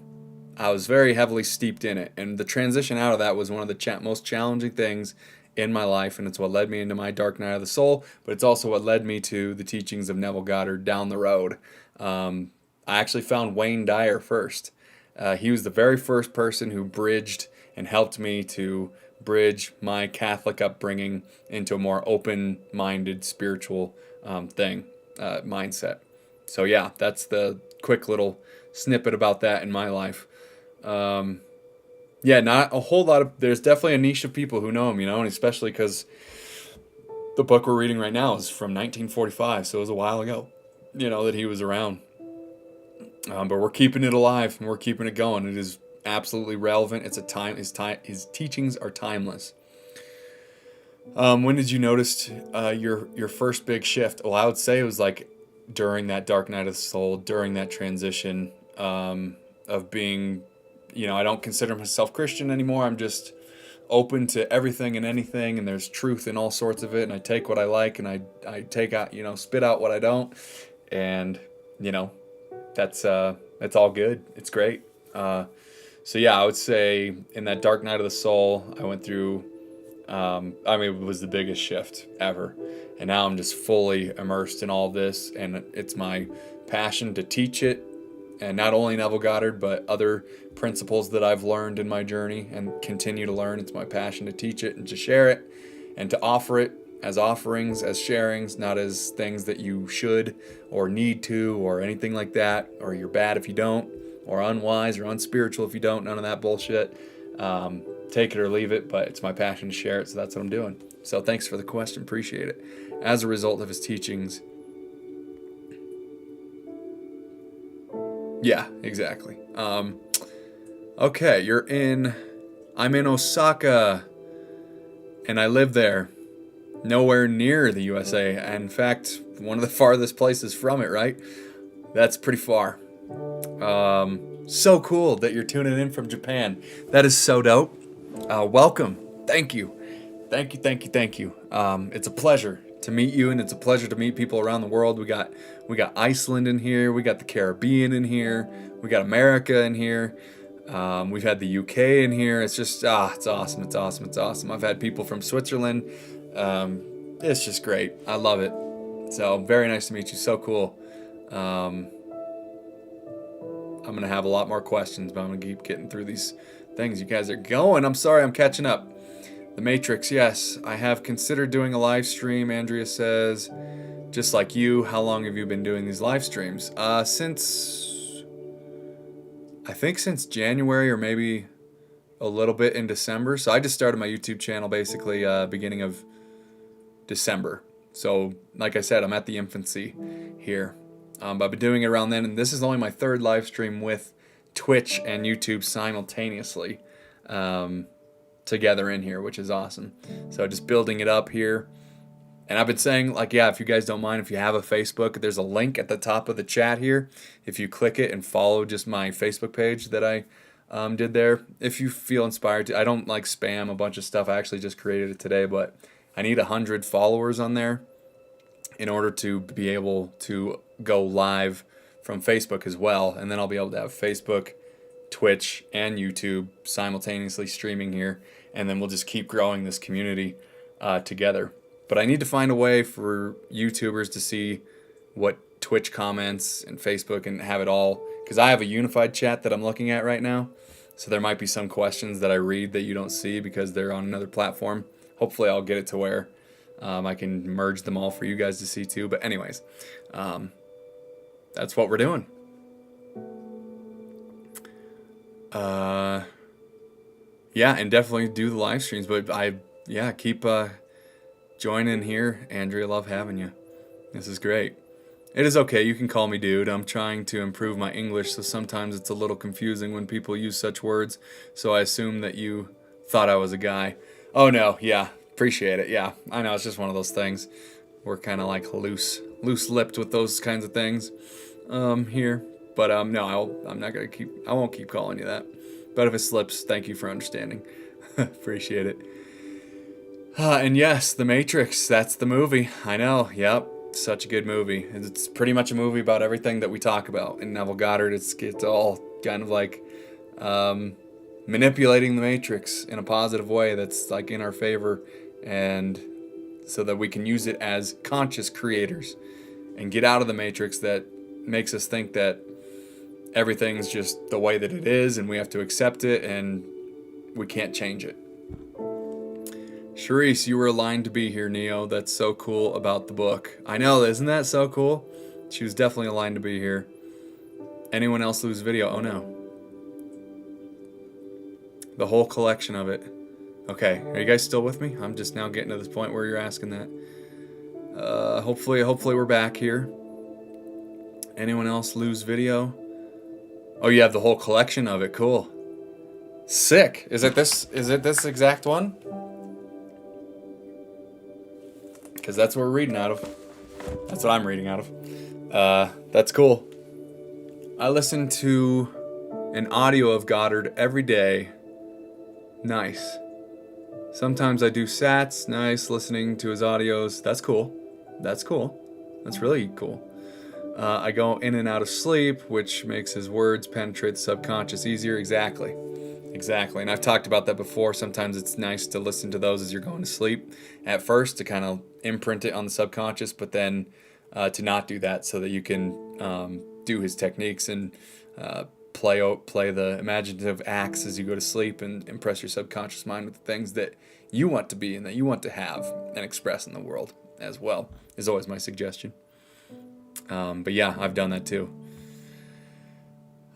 I was very heavily steeped in it, and the transition out of that was one of the most challenging things in my life, and it's what led me into my dark night of the soul, but it's also what led me to the teachings of Neville Goddard down the road. I actually found Wayne Dyer first. He was the very first person who bridged and helped me to bridge my Catholic upbringing into a more open-minded spiritual mindset. So yeah, that's the quick little snippet about that in my life. Not a whole lot of, there's definitely a niche of people who know him, and especially because the book we're reading right now is from 1945, so it was a while ago, that he was around. But we're keeping it alive and we're keeping it going. It is absolutely relevant. It's his teachings are timeless. When did you notice your first big shift? Well, I would say it was like during that dark night of the soul, during that transition of being, I don't consider myself Christian anymore. I'm just open to everything and anything, and there's truth in all sorts of it, and I take what I like and I take out, spit out what I don't, and that's all good. It's great. So yeah, I would say in that dark night of the soul, I went through, it was the biggest shift ever. And now I'm just fully immersed in all this, and it's my passion to teach it, and not only Neville Goddard, but other principles that I've learned in my journey and continue to learn. It's my passion to teach it and to share it. and to offer it as offerings, as sharings, not as things that you should or need to or anything like that, or you're bad if you don't, or unwise or unspiritual if you don't, none of that bullshit. Take it or leave it, but it's my passion to share it, so that's what I'm doing. So thanks for the question, appreciate it. As a result of his teachings. Yeah, exactly. Okay, I'm in Osaka, and I live there. Nowhere near the USA. In fact, one of the farthest places from it, right? That's pretty far. So cool that you're tuning in from Japan. That is so dope. Welcome. Thank you. Thank you. It's a pleasure to meet you, and it's a pleasure to meet people around the world. We got Iceland in here. We got the Caribbean in here. We got America in here. We've had the UK in here. It's just, it's awesome. It's awesome. It's awesome. I've had people from Switzerland. It's just great. I love it. So very nice to meet you. So cool. I'm going to have a lot more questions, but I'm going to keep getting through these things. You guys are going. I'm sorry. I'm catching up. The Matrix. Yes, I have considered doing a live stream. Andrea says, just like you, how long have you been doing these live streams? Since January, or maybe a little bit in December. So I just started my YouTube channel basically beginning of December. So like I said, I'm at the infancy here. But I've been doing it around then, and this is only my third live stream with Twitch and YouTube simultaneously together in here, which is awesome. So just building it up here. And I've been saying, like, yeah, if you guys don't mind, if you have a Facebook, there's a link at the top of the chat here. If you click it and follow just my Facebook page that I did there, if you feel inspired to, I don't like spam a bunch of stuff. I actually just created it today, but I need 100 followers on there in order to be able to go live from Facebook as well. And then I'll be able to have Facebook, Twitch, and YouTube simultaneously streaming here. And then we'll just keep growing this community together. But I need to find a way for YouTubers to see what Twitch comments and Facebook and have it all. Because I have a unified chat that I'm looking at right now. So there might be some questions that I read that you don't see because they're on another platform. Hopefully I'll get it to where I can merge them all for you guys to see too. But anyways, that's what we're doing. Yeah, and definitely do the live streams. But keep joining here. Andrea, love having you. This is great. It is okay. You can call me dude. I'm trying to improve my English, so sometimes it's a little confusing when people use such words. So I assume that you thought I was a guy. Oh, no. Yeah. Appreciate it. Yeah. I know. It's just one of those things. We're kind of like loose-lipped with those kinds of things here. But no, I won't keep calling you that. But if it slips, thank you for understanding. Appreciate it. And yes, The Matrix. That's the movie. I know. Yep. Such a good movie. It's pretty much a movie about everything that we talk about. In Neville Goddard, it's all kind of like manipulating the Matrix in a positive way that's like in our favor, and so that we can use it as conscious creators and get out of the Matrix that makes us think that everything's just the way that it is and we have to accept it and we can't change it. Charisse, you were aligned to be here, Neo. That's so cool about the book. I know, isn't that so cool? She was definitely aligned to be here. Anyone else lose video? Oh no. The whole collection of it. Okay, are you guys still with me? I'm just now getting to this point where you're asking that. Hopefully we're back here. Anyone else lose video? Oh, you have the whole collection of it. Cool. Sick. Is it this exact one? Because that's what we're reading out of. That's what I'm reading out of. That's cool. I listen to an audio of Goddard every day. Nice. Sometimes I do sats. Nice, listening to his audios. That's cool. That's really cool. I go in and out of sleep, which makes his words penetrate the subconscious easier. Exactly. And I've talked about that before. Sometimes it's nice to listen to those as you're going to sleep at first to kind of imprint it on the subconscious, but then to not do that so that you can do his techniques and play the imaginative acts as you go to sleep and impress your subconscious mind with the things that you want to be and that you want to have and express in the world as well, is always my suggestion. But yeah, I've done that too.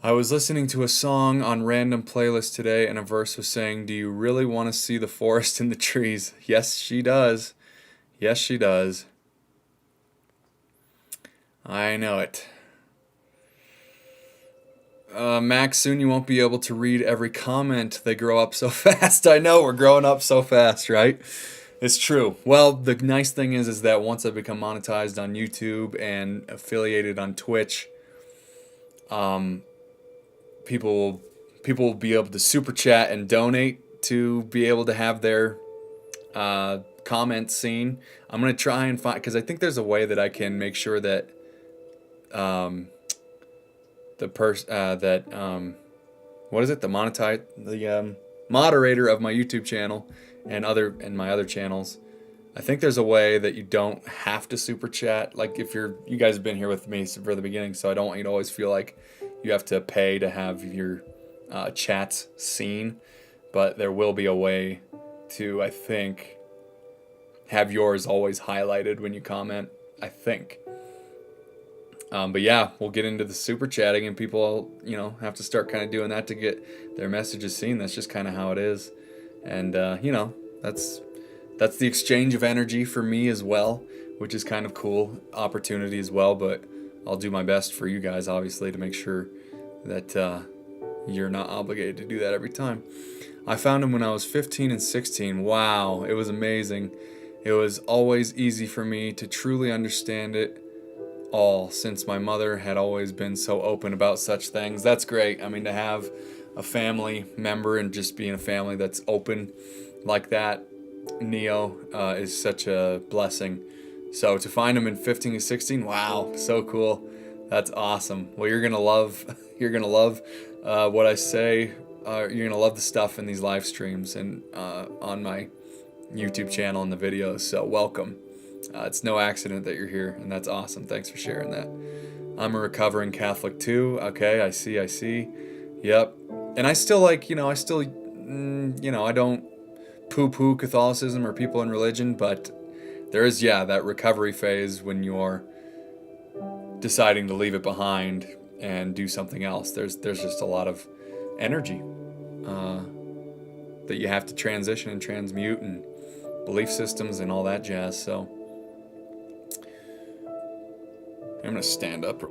I was listening to a song on random playlist today, and a verse was saying, "Do you really want to see the forest and the trees?" Yes, she does. Yes, she does. I know it. Max, soon you won't be able to read every comment. They grow up so fast. I know, we're growing up so fast, right? It's true. Well, the nice thing is that once I become monetized on YouTube and affiliated on Twitch, people will be able to super chat and donate to be able to have their comments seen. I'm gonna try and find, because I think there's a way that I can make sure that the moderator of my YouTube channel and my other channels. I think there's a way that you don't have to super chat. Like if you guys have been here with me for the beginning, so I don't want you to always feel like you have to pay to have your chats seen. But there will be a way to, I think, have yours always highlighted when you comment, I think. But yeah, we'll get into the super chatting, and people, have to start kind of doing that to get their messages seen. That's just kind of how it is. And, that's the exchange of energy for me as well, which is kind of cool opportunity as well. But I'll do my best for you guys, obviously, to make sure that you're not obligated to do that every time. I found him when I was 15 and 16. Wow, it was amazing. It was always easy for me to truly understand it all, since my mother had always been so open about such things. That's great. I mean, to have a family member and just being a family that's open like that, Neo, is such a blessing. So to find him in 15 to 16, wow, so cool. That's awesome. Well, you're gonna love what I say. You're gonna love the stuff in these live streams and on my YouTube channel and the videos. So welcome. It's no accident that you're here, and that's awesome. Thanks for sharing that. I'm a recovering Catholic too. Okay, I see. Yep. And I still I don't poo-poo Catholicism or people in religion, but there is, that recovery phase when you're deciding to leave it behind and do something else. There's just a lot of energy that you have to transition and transmute, and belief systems and all that jazz. So I'm gonna stand up.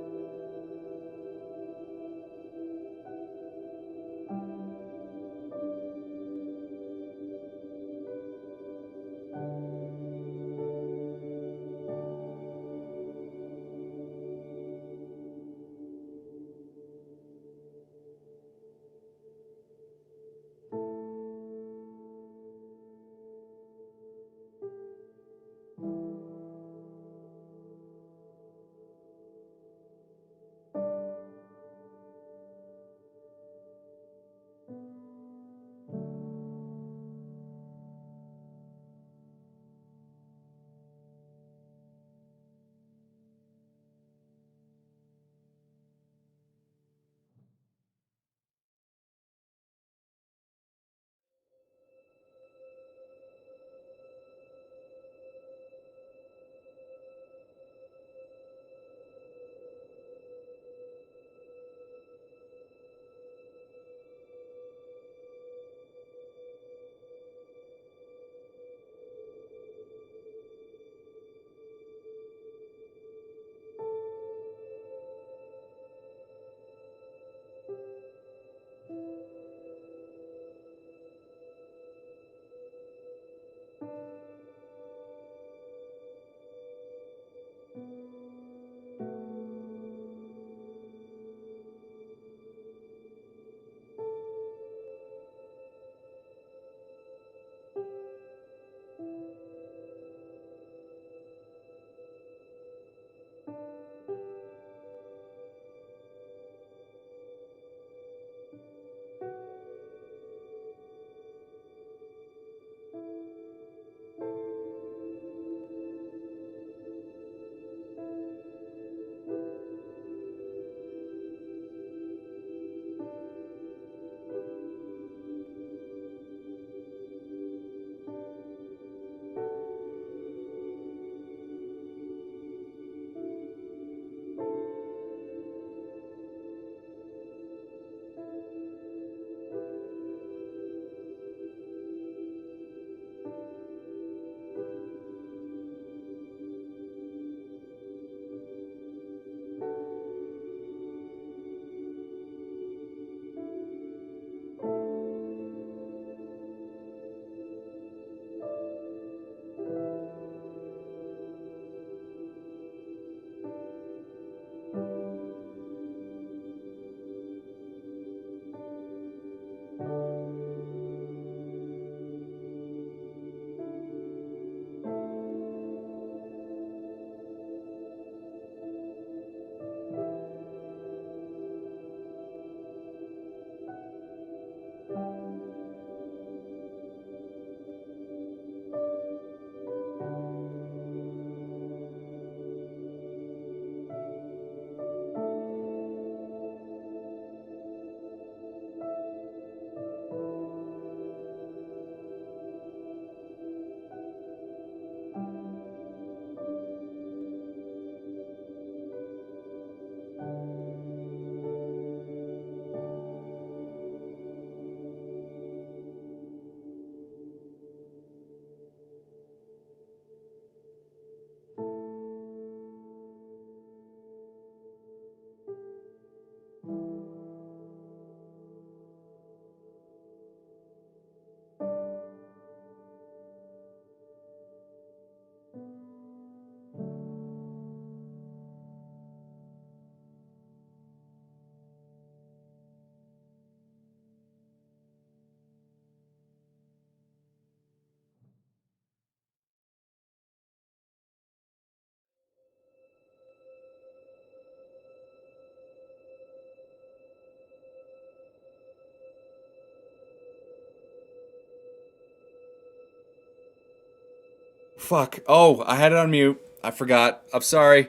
fuck. Oh, I had it on mute. I forgot. I'm sorry.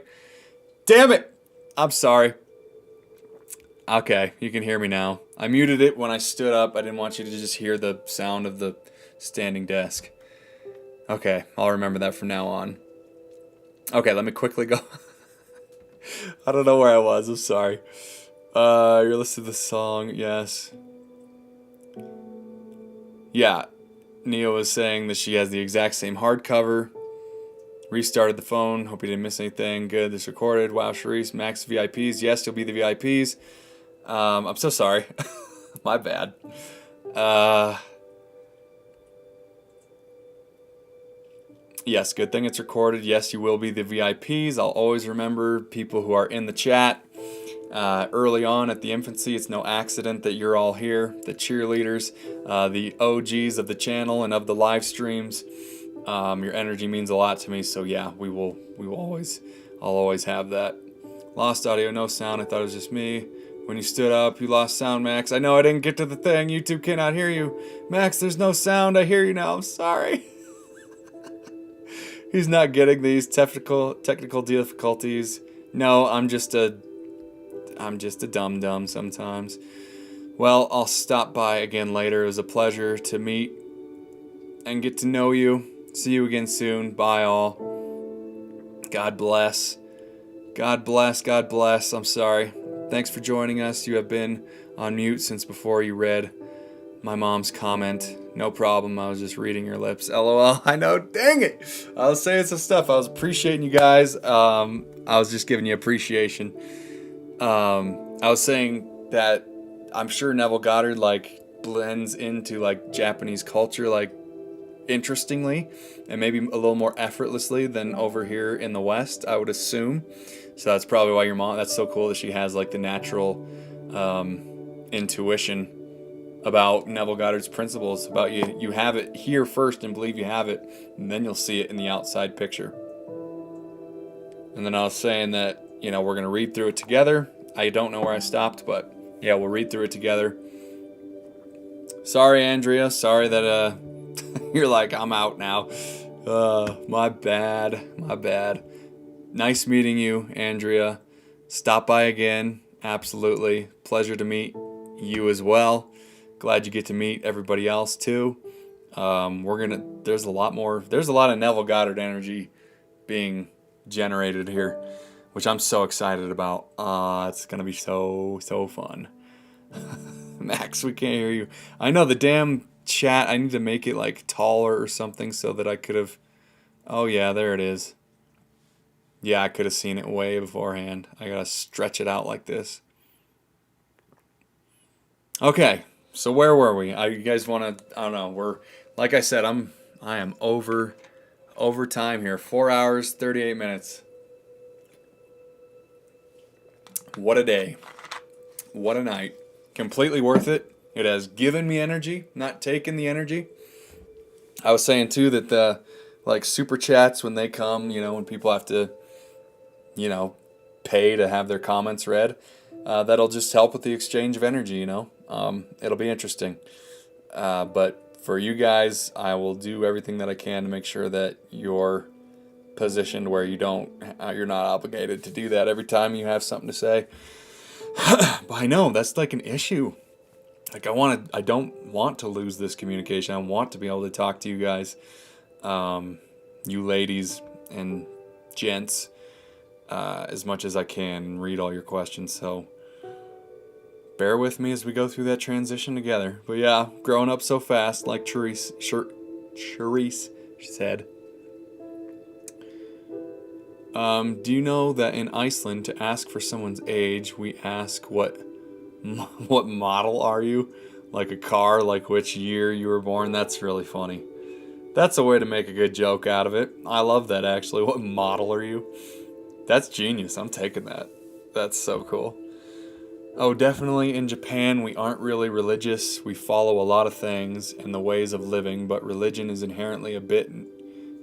Damn it. I'm sorry. Okay, you can hear me now. I muted it when I stood up. I didn't want you to just hear the sound of the standing desk. Okay, I'll remember that from now on. Okay, let me quickly go. I don't know where I was. I'm sorry. You're listening to the song. Yes. Yeah. Neo was saying that she has the exact same hardcover. Restarted the phone. Hope you didn't miss anything. Good. This recorded. Wow, Sharice. Max VIPs. Yes, you'll be the VIPs. I'm so sorry. My bad. Yes, good thing it's recorded. Yes, you will be the VIPs. I'll always remember people who are in the chat. Early on at the infancy, it's no accident that you're all here. The cheerleaders, the OGs of the channel and of the live streams. Your energy means a lot to me, so yeah, I'll always have that. Lost audio, no sound. I thought it was just me. When you stood up, you lost sound, Max. I know I didn't get to the thing. YouTube cannot hear you. Max, there's no sound. I hear you now. I'm sorry. He's not getting these technical difficulties. No, I'm just a dum-dum sometimes. Well, I'll stop by again later. It was a pleasure to meet and get to know you. See you again soon. Bye all. God bless. God bless. God bless. I'm sorry. Thanks for joining us. You have been on mute since before you read my mom's comment. No problem. I was just reading your lips. LOL. I know. Dang it. I was saying some stuff. I was appreciating you guys. I was just giving you appreciation. I was saying that I'm sure Neville Goddard blends into Japanese culture interestingly and maybe a little more effortlessly than over here in the West, I would assume. So that's probably why your mom, that's so cool that she has the natural intuition about Neville Goddard's principles, about you have it here first and believe you have it, and then you'll see it in the outside picture. And then I was saying that, we're going to read through it together. I don't know where I stopped, but yeah, we'll read through it together. Sorry, Andrea. Sorry that you're I'm out now. My bad. Nice meeting you, Andrea. Stop by again. Absolutely. Pleasure to meet you as well. Glad you get to meet everybody else too. There's a lot of Neville Goddard energy being generated here, which I'm so excited about. It's gonna be so fun. Max, we can't hear you. I know the damn chat. I need to make it taller or something so that I could have. Oh yeah, there it is. Yeah, I could have seen it way beforehand. I gotta stretch it out like this. Okay, so where were we? You guys want to? I don't know. We're like I said. I am over time here. 4 hours, 38 minutes. What a day. What a night. Completely worth it. It has given me energy, not taken the energy. I was saying too that the super chats when they come, when people have to, pay to have their comments read, that'll just help with the exchange of energy, It'll be interesting. But for you guys, I will do everything that I can to make sure that you're positioned where you're not obligated to do that every time you have something to say. But I know that's an issue. I don't want to lose this communication. I want to be able to talk to you guys, you ladies and gents, as much as I can and read all your questions. So bear with me as we go through that transition together. But yeah, growing up so fast, like Charisse said. Do you know that in Iceland, to ask for someone's age, we ask what model are you? Like a car, which year you were born? That's really funny. That's a way to make a good joke out of it. I love that, actually. What model are you? That's genius. I'm taking that. That's so cool. Oh, definitely in Japan, we aren't really religious. We follow a lot of things and the ways of living, but religion is inherently a bit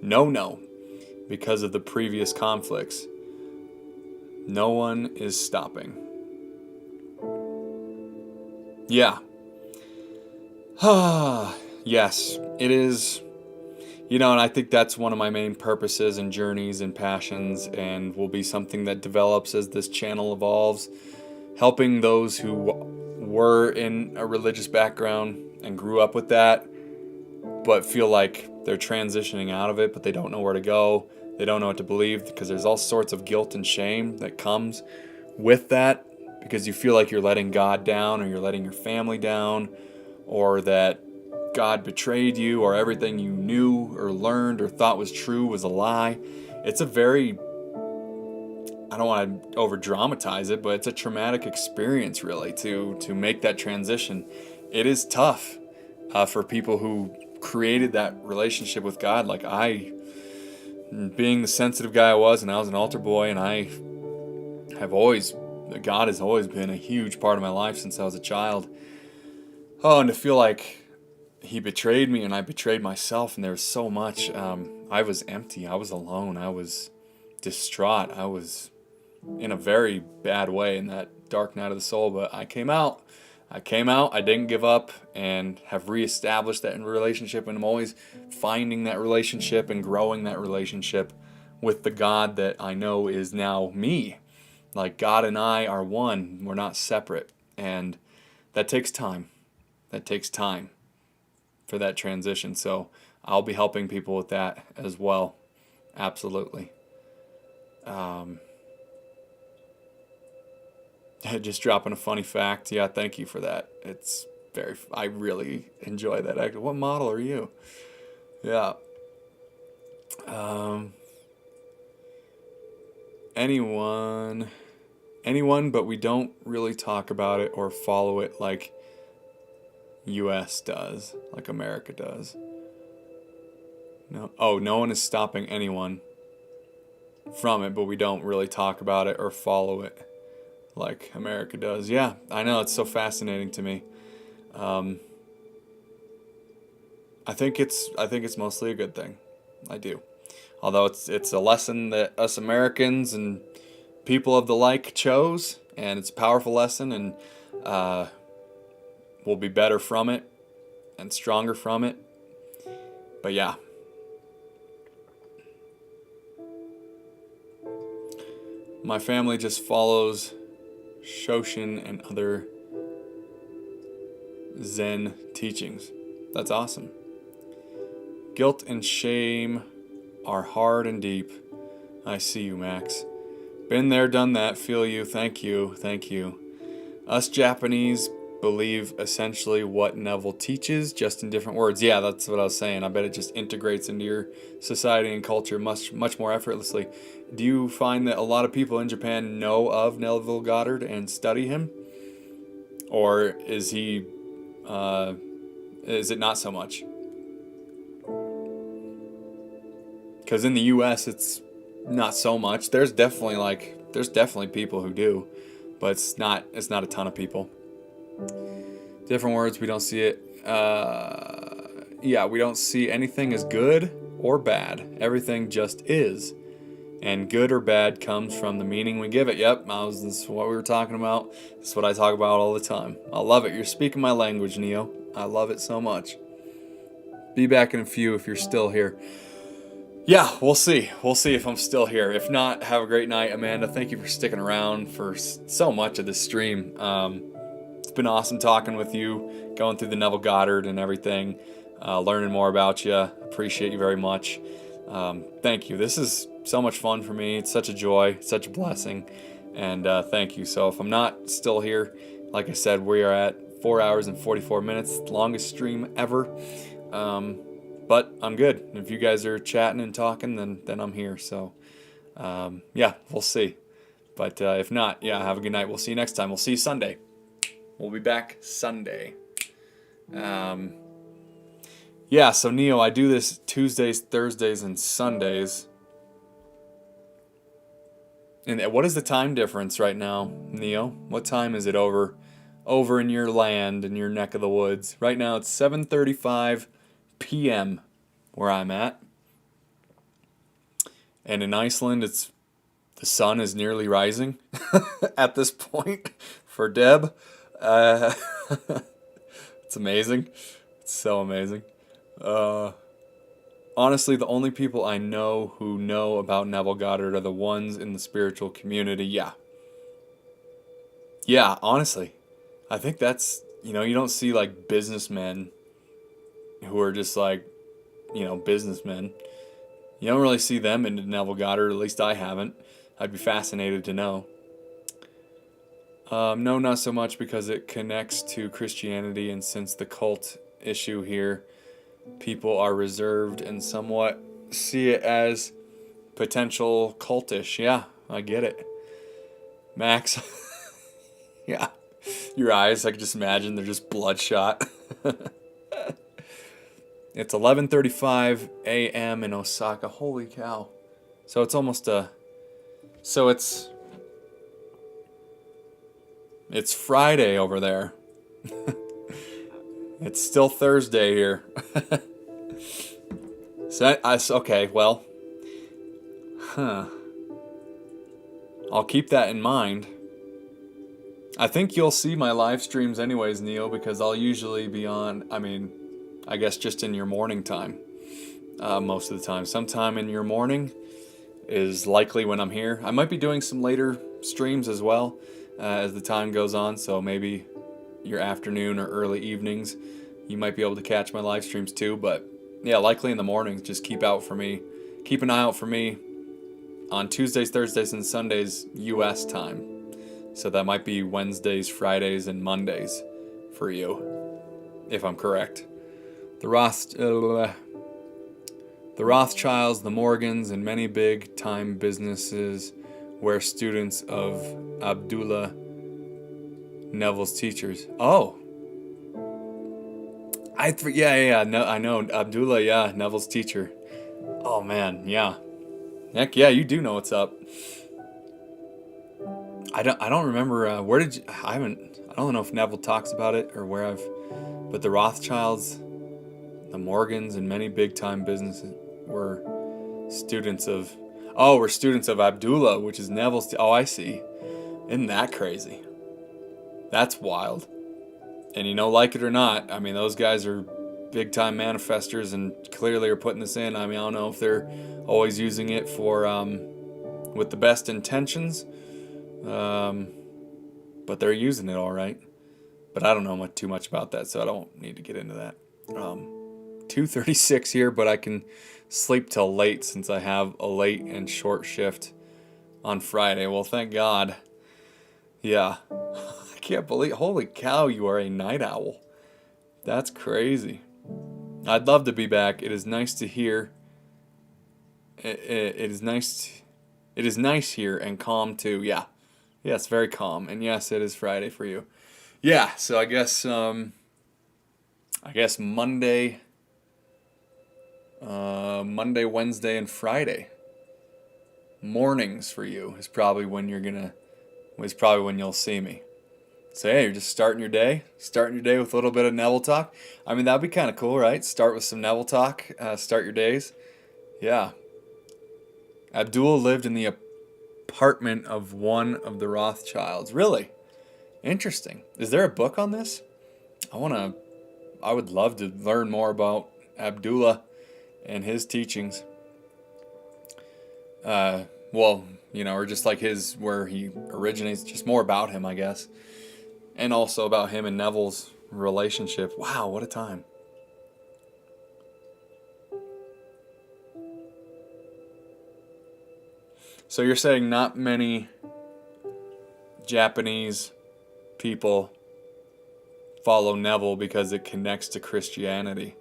no because of the previous conflicts. No one is stopping. Yeah. Yes, it is. and I think that's one of my main purposes and journeys and passions, and will be something that develops as this channel evolves, helping those who were in a religious background and grew up with that, but feel like they're transitioning out of it, but they don't know where to go. They don't know what to believe, because there's all sorts of guilt and shame that comes with that, because you feel like you're letting God down, or you're letting your family down, or that God betrayed you, or everything you knew or learned or thought was true was a lie. It's a very, I don't want to over dramatize it, but it's a traumatic experience, really, to make that transition. It is tough for people who created that relationship with God. Like I, being the sensitive guy I was, and I was an altar boy, and God has always been a huge part of my life since I was a child. Oh, and to feel like he betrayed me and I betrayed myself, and there was so much. I was empty. I was alone. I was distraught. I was in a very bad way in that dark night of the soul. But I came out. I didn't give up, and have reestablished that relationship. And I'm always finding that relationship and growing that relationship with the God that I know is now me. Like God and I are one. We're not separate. And that takes time. That takes time for that transition. So I'll be helping people with that as well. Absolutely. Just dropping a funny fact. Yeah, thank you for that. I really enjoy that. What model are you? Yeah. Anyone, but we don't really talk about it or follow it like US does, like America does. No one is stopping anyone from it, but we don't really talk about it or follow it like America does. Yeah, I know, it's so fascinating to me. I think it's mostly a good thing. I do. Although it's a lesson that us Americans and people of the like chose, and it's a powerful lesson, and we'll be better from it and stronger from it. But yeah. My family just follows Shoshin and other Zen teachings. That's awesome. Guilt and shame are hard and deep. I see you, Max. Been there, done that. Feel you. Thank you. Thank you. Us Japanese believe essentially what Neville teaches, just in different words. Yeah, that's what I was saying. I bet it just integrates into your society and culture much more effortlessly. Do you find that a lot of people in Japan know of Neville Goddard and study him? Or is he, is it not so much? Because in the U.S. it's not so much. There's definitely people who do, but it's not a ton of people. Different words, we don't see it. We don't see anything as good or bad. Everything just is. And good or bad comes from the meaning we give it. Yep, this is what we were talking about. This is what I talk about all the time. I love it. You're speaking my language, Neo. I love it so much. Be back in a few if you're still here. Yeah, we'll see. We'll see if I'm still here. If not, have a great night, Amanda. Thank you for sticking around for so much of this stream. It's been awesome talking with you, going through the Neville Goddard and everything, learning more about you. Appreciate you very much. Thank you. This is so much fun for me. It's such a joy, such a blessing, and thank you. So if I'm not still here, like I said, we are at 4 hours and 44 minutes, longest stream ever. But I'm good. If you guys are chatting and talking, then I'm here. So we'll see. But if not, have a good night. We'll see you next time. We'll see you Sunday. We'll be back Sunday. So Neo, I do this Tuesdays, Thursdays, and Sundays. And what is the time difference right now, Neo? What time is it over in your land, in your neck of the woods? Right now it's 7:35 p.m. where I'm at. And in Iceland, the sun is nearly rising at this point for Deb. It's amazing. It's so amazing. honestly, the only people I know who know about Neville Goddard are the ones in the spiritual community. Yeah. Yeah, honestly. I think that's, you don't see like businessmen who are just like, businessmen. You don't really see them into Neville Goddard, at least I haven't. I'd be fascinated to know. No, not so much because it connects to Christianity, and since the cult issue here, people are reserved and somewhat see it as potential cultish. Yeah, I get it. Max, yeah, your eyes, I can just imagine they're just bloodshot. It's 11:35 a.m. in Osaka. Holy cow. So it's almost so it's Friday over there. It's still Thursday here. Okay, well, I'll keep that in mind. I think you'll see my live streams anyways, Neil, because I'll usually be on, I guess just in your morning time, most of the time. Sometime in your morning is likely when I'm here. I might be doing some later streams as well as the time goes on, so maybe your afternoon or early evenings you might be able to catch my live streams too, but yeah, likely in the mornings. Just keep an eye out for me on Tuesdays, Thursdays, and Sundays US time. So that might be Wednesdays, Fridays, and Mondays for you, if I'm correct. The Rothschilds, the Morgans, and many big-time businesses were students of Abdullah, Neville's teachers. Oh. No, I know. Abdullah, yeah, Neville's teacher. Oh, man, yeah. Heck yeah, you do know what's up. I don't remember, I don't know if Neville talks about it or but the Rothschilds, the Morgans, and many big-time businesses were students of Abdullah, which is Neville's, I see. Isn't that crazy? That's wild. And like it or not, those guys are big-time manifestors and clearly are putting this in. I don't know if they're always using it for, with the best intentions, but they're using it all right. But I don't know too much about that, so I don't need to get into that. 2:36 here, but I can sleep till late since I have a late and short shift on Friday. Well, thank God. Yeah. I can't believe, holy cow, you are a night owl. That's crazy. I'd love to be back. It is nice to hear. It is nice. It is nice here and calm too. Yeah. Yes, very calm. And yes, it is Friday for you. Yeah, so I guess Monday, Wednesday, and Friday mornings for you is probably when you'll see me. So hey, you're just starting your day with a little bit of Neville talk. That'd be kind of cool, right? Start with some Neville talk. Start your days. Yeah. Abdul lived in the apartment of one of the Rothschilds. Really? Interesting. Is there a book on this? I would love to learn more about Abdullah and his teachings. Or just like where he originates, just more about him, I guess. And also about him and Neville's relationship. Wow, what a time. So you're saying not many Japanese people follow Neville because it connects to Christianity.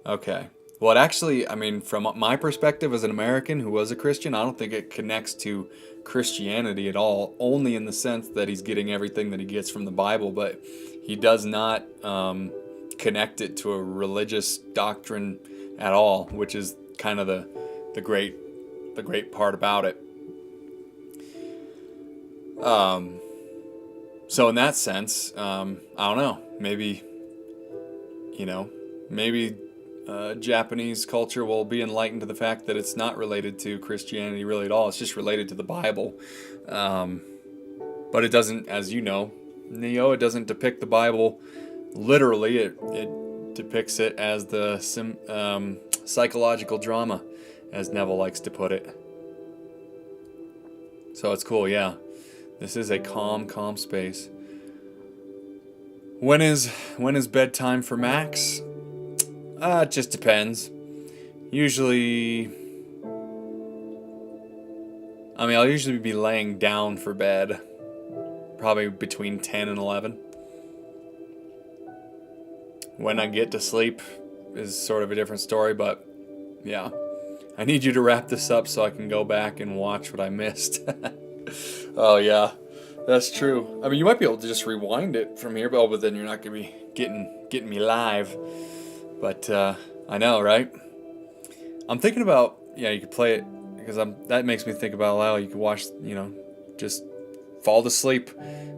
Okay. Well, it actually, from my perspective as an American who was a Christian, I don't think it connects to Christianity at all, only in the sense that he's getting everything that he gets from the Bible, but he does not connect it to a religious doctrine at all, which is kind of the great part about it. So in that sense, I don't know, maybe Japanese culture will be enlightened to the fact that it's not related to Christianity really at all. It's just related to the Bible. But it doesn't, as you know, Neo, it doesn't depict the Bible literally. It depicts it as Psychological drama, as Neville likes to put it. So it's cool, yeah. This is a calm space. When is bedtime for Max? It just depends. Usually, I'll usually be laying down for bed, probably between 10 and 11. When I get to sleep is sort of a different story, but yeah. I need you to wrap this up so I can go back and watch what I missed. Oh yeah, that's true. You might be able to just rewind it from here, but then you're not gonna be getting me live. But I know, right? I'm thinking about, yeah, you could play it because that makes me think about, well, you could watch, just fall asleep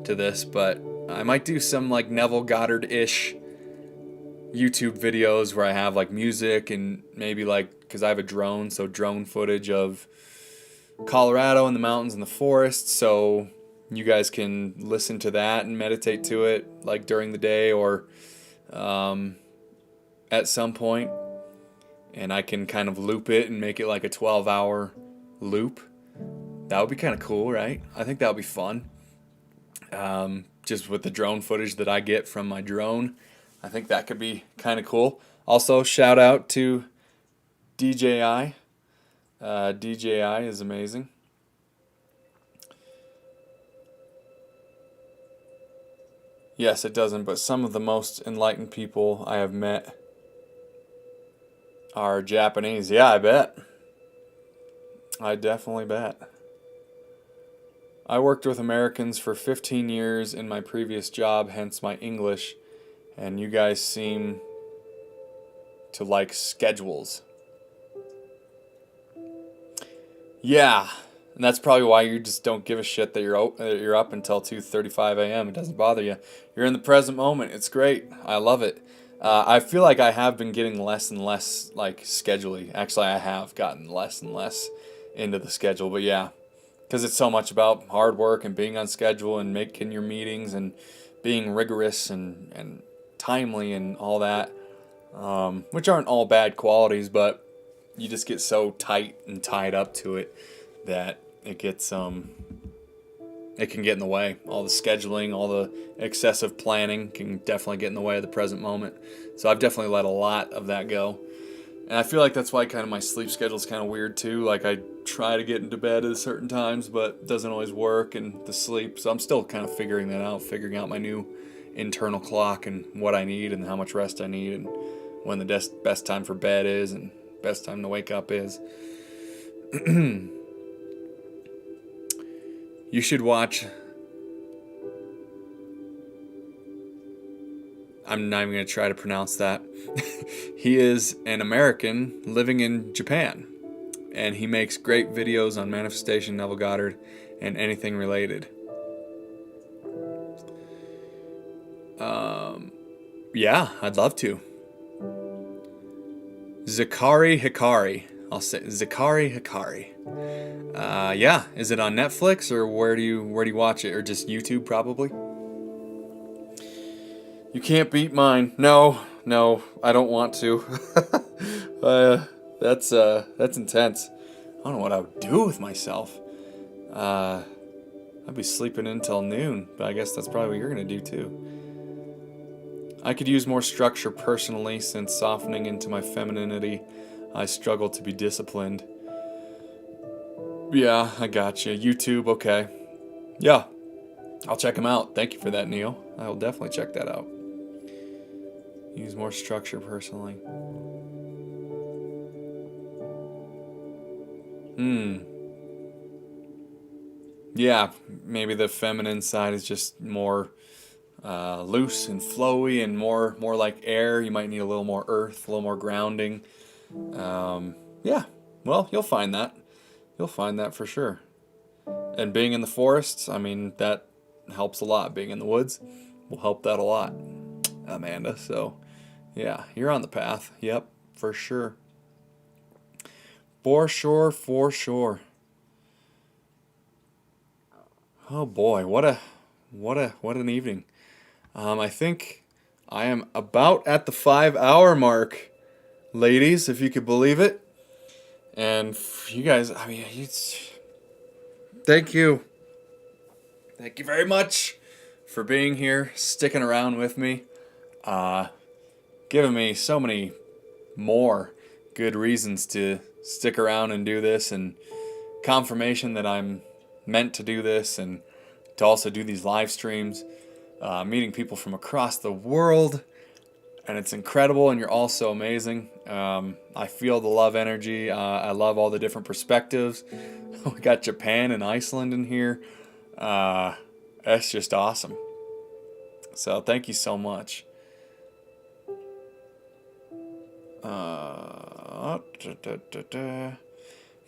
to this. But I might do some like Neville Goddard-ish YouTube videos where I have like music and maybe like, because I have a drone, so drone footage of Colorado and the mountains and the forest, so you guys can listen to that and meditate to it like during the day or at some point, and I can kind of loop it and make it like a 12-hour loop. That would be kind of cool, right? I think that would be fun. Just with the drone footage that I get from my drone, I think that could be kind of cool. Also, shout out to DJI. DJI is amazing. Yes, it doesn't, but some of the most enlightened people I have met are Japanese. Yeah, I bet. I definitely bet. I worked with Americans for 15 years in my previous job, hence my English, and you guys seem to like schedules. Yeah, and that's probably why you just don't give a shit that you're up until 2:35 a.m. It doesn't bother you. You're in the present moment. It's great. I love it. I feel like I have been getting less and less like scheduling. Actually, I have gotten less and less into the schedule. But yeah, because it's so much about hard work and being on schedule and making your meetings and being rigorous and timely and all that, which aren't all bad qualities, but you just get so tight and tied up to it that it gets it can get in the way. All the scheduling, all the excessive planning can definitely get in the way of the present moment. So I've definitely let a lot of that go. And I feel like that's why kind of my sleep schedule is kind of weird too. Like I try to get into bed at certain times, but it doesn't always work, and the sleep. So I'm still kind of figuring that out, figuring out my new internal clock and what I need and how much rest I need and when the best time for bed is and best time to wake up is. You should watch. I'm not even going to try to pronounce that. He is an American living in Japan, and he makes great videos on manifestation, Neville Goddard, and anything related. Yeah, I'd love to. Zakari Hikari. I'll say Zakari Hikari. Yeah, is it on Netflix or where do you watch it, or just YouTube probably? You can't beat mine. No, I don't want to. That's intense. I don't know what I would do with myself. I'd be sleeping until noon, but I guess that's probably what you're gonna do too. I could use more structure personally, since softening into my femininity, I struggle to be disciplined. Yeah, I gotcha. YouTube, okay. Yeah, I'll check them out. Thank you for that, Neil. I will definitely check that out. Use more structure personally. Yeah, maybe the feminine side is just more loose and flowy and more like air. You might need a little more earth, a little more grounding. Yeah, well, you'll find that. You'll find that for sure. And being in the forests, that helps a lot. Being in the woods will help that a lot, Amanda. So, yeah, you're on the path. Yep, for sure. For sure. Oh boy, what an evening. I think I am about at the 5-hour mark. ladies, if you could believe it. And you guys, I mean, thank you. Thank you very much for being here, sticking around with me, giving me so many more good reasons to stick around and do this, and confirmation that I'm meant to do this, and to also do these live streams, meeting people from across the world, and it's incredible, and you're all so amazing. I feel the love energy. I love all the different perspectives. We got Japan and Iceland in here. That's just awesome. So thank you so much.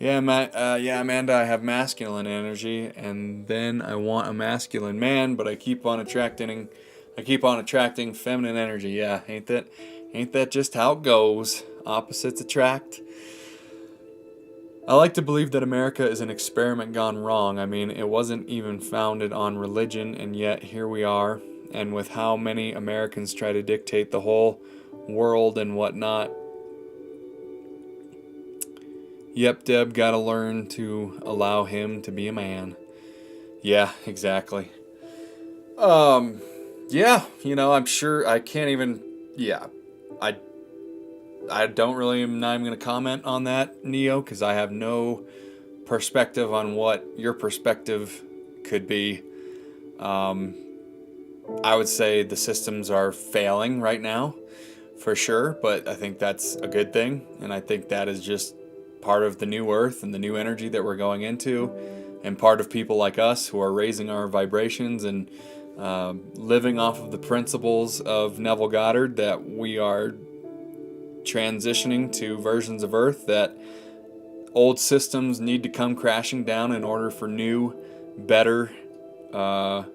Yeah, Amanda, I have masculine energy, and then I want a masculine man, but I keep on attracting feminine energy. Yeah, ain't that just how it goes? Opposites attract. I like to believe that America is an experiment gone wrong. I mean, it wasn't even founded on religion, and yet here we are. And with how many Americans try to dictate the whole world and whatnot. Yep, Deb, gotta learn to allow him to be a man. Yeah, exactly. Yeah, I'm sure I can't even, yeah, I don't really, I'm not even going to comment on that, Neo, because I have no perspective on what your perspective could be. I would say the systems are failing right now, for sure, but I think that's a good thing, and I think that is just part of the new earth and the new energy that we're going into, and part of people like us who are raising our vibrations and living off of the principles of Neville Goddard, that we are transitioning to versions of Earth, that old systems need to come crashing down in order for new, better, or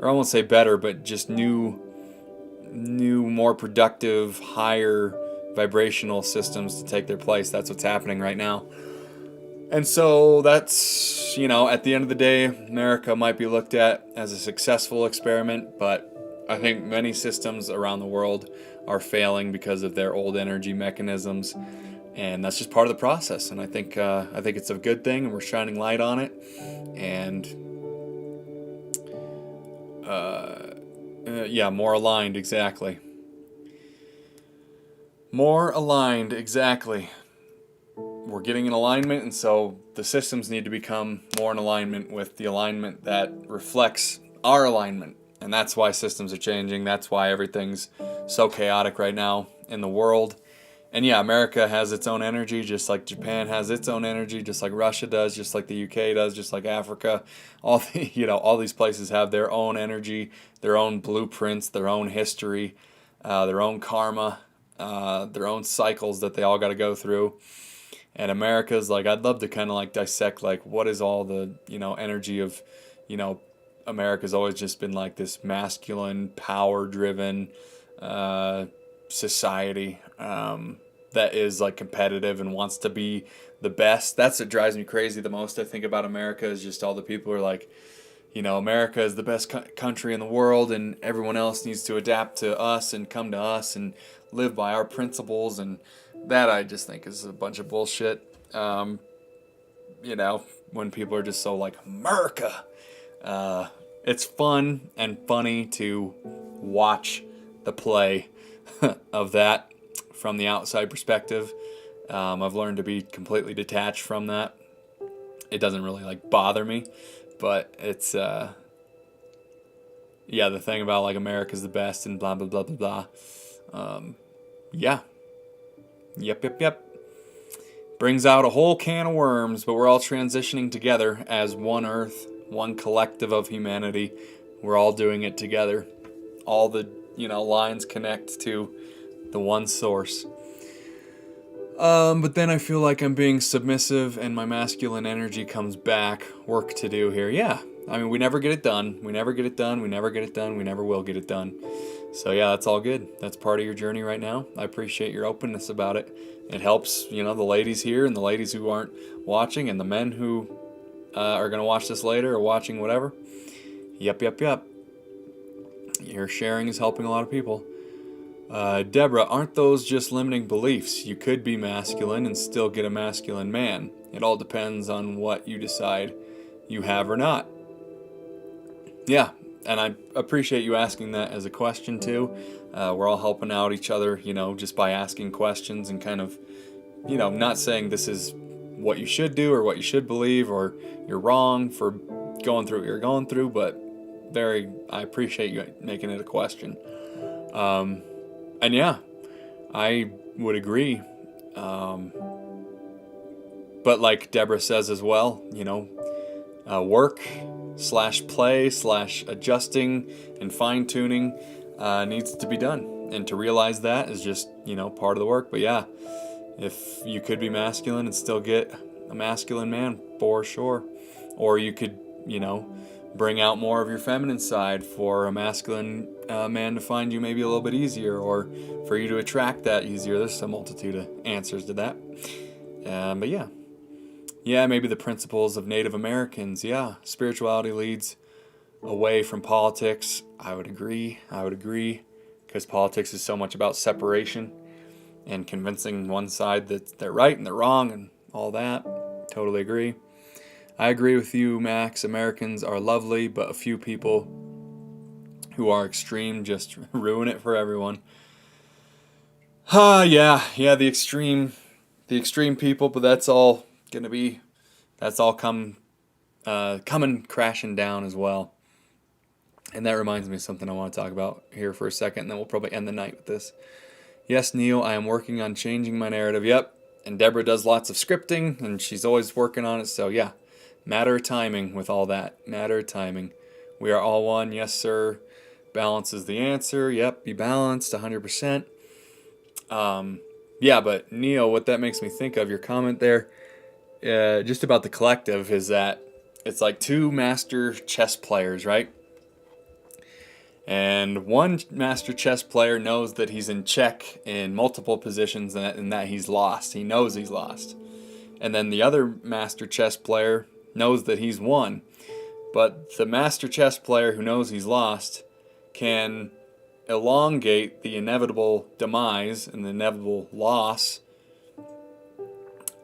I won't say better, but just new, more productive, higher vibrational systems to take their place. That's what's happening right now. And so that's, at the end of the day, America might be looked at as a successful experiment, but I think many systems around the world are failing because of their old energy mechanisms, and that's just part of the process. And I think it's a good thing, and we're shining light on it. And more aligned, exactly. More aligned, exactly. We're getting in alignment, and so the systems need to become more in alignment with the alignment that reflects our alignment. And that's why systems are changing. That's why everything's so chaotic right now in the world. And yeah, America has its own energy, just like Japan has its own energy, just like Russia does, just like the UK does, just like Africa. All these places have their own energy, their own blueprints, their own history, their own karma, their own cycles that they all got to go through. And America's like, I'd love to kind of like dissect like what is all the energy of America's always just been like this masculine, power-driven society that is like competitive and wants to be the best. That's what drives me crazy the most. I think about America is just all the people who are like, America is the best country in the world, and everyone else needs to adapt to us and come to us and live by our principles. And that I just think is a bunch of bullshit. When people are just so like, America. It's fun and funny to watch the play of that from the outside perspective. I've learned to be completely detached from that. It doesn't really like bother me, but it's the thing about like America's the best and blah blah blah blah blah. Yep. Brings out a whole can of worms, but we're all transitioning together as one Earth, one collective of humanity. We're all doing it together. All the lines connect to the one source. But then I feel like I'm being submissive and my masculine energy comes back. Work to do here. Yeah. I mean, we never get it done. We never get it done. We never get it done. We never will get it done. So yeah, that's all good. That's part of your journey right now. I appreciate your openness about it. It helps, the ladies here and the ladies who aren't watching and the men who are going to watch this later or watching whatever. Yep. Your sharing is helping a lot of people. Deborah, aren't those just limiting beliefs? You could be masculine and still get a masculine man. It all depends on what you decide you have or not. Yeah, and I appreciate you asking that as a question too. We're all helping out each other, just by asking questions and kind of, not saying this is what you should do or what you should believe or you're wrong for going through what you're going through, but I appreciate you making it a question. And yeah, I would agree. But like Deborah says as well, work / play / adjusting and fine tuning needs to be done. And to realize that is just, part of the work. But yeah, if you could be masculine and still get a masculine man, for sure. Or you could, bring out more of your feminine side for a masculine man to find you maybe a little bit easier, or for you to attract that easier. There's a multitude of answers to that. But yeah, maybe the principles of Native Americans. Yeah, spirituality leads away from politics. I would agree, because politics is so much about separation and convincing one side that they're right and they're wrong and all that. Totally agree. I agree with you, Max. Americans are lovely, but a few people who are extreme just ruin it for everyone. Yeah, the extreme people, but that's all coming crashing down as well. And that reminds me of something I want to talk about here for a second, and then we'll probably end the night with this. Yes, Neil, I am working on changing my narrative. Yep, and Deborah does lots of scripting, and she's always working on it, so yeah. Matter of timing with all that. Matter of timing. We are all one. Yes, sir. Balance is the answer. Yep, be balanced 100%. Yeah, but Neo, what that makes me think of, your comment there, just about the collective, is that it's like two master chess players, right? And one master chess player knows that he's in check in multiple positions and that he's lost. He knows he's lost. And then the other master chess player knows that he's won. But the master chess player who knows he's lost can elongate the inevitable demise and the inevitable loss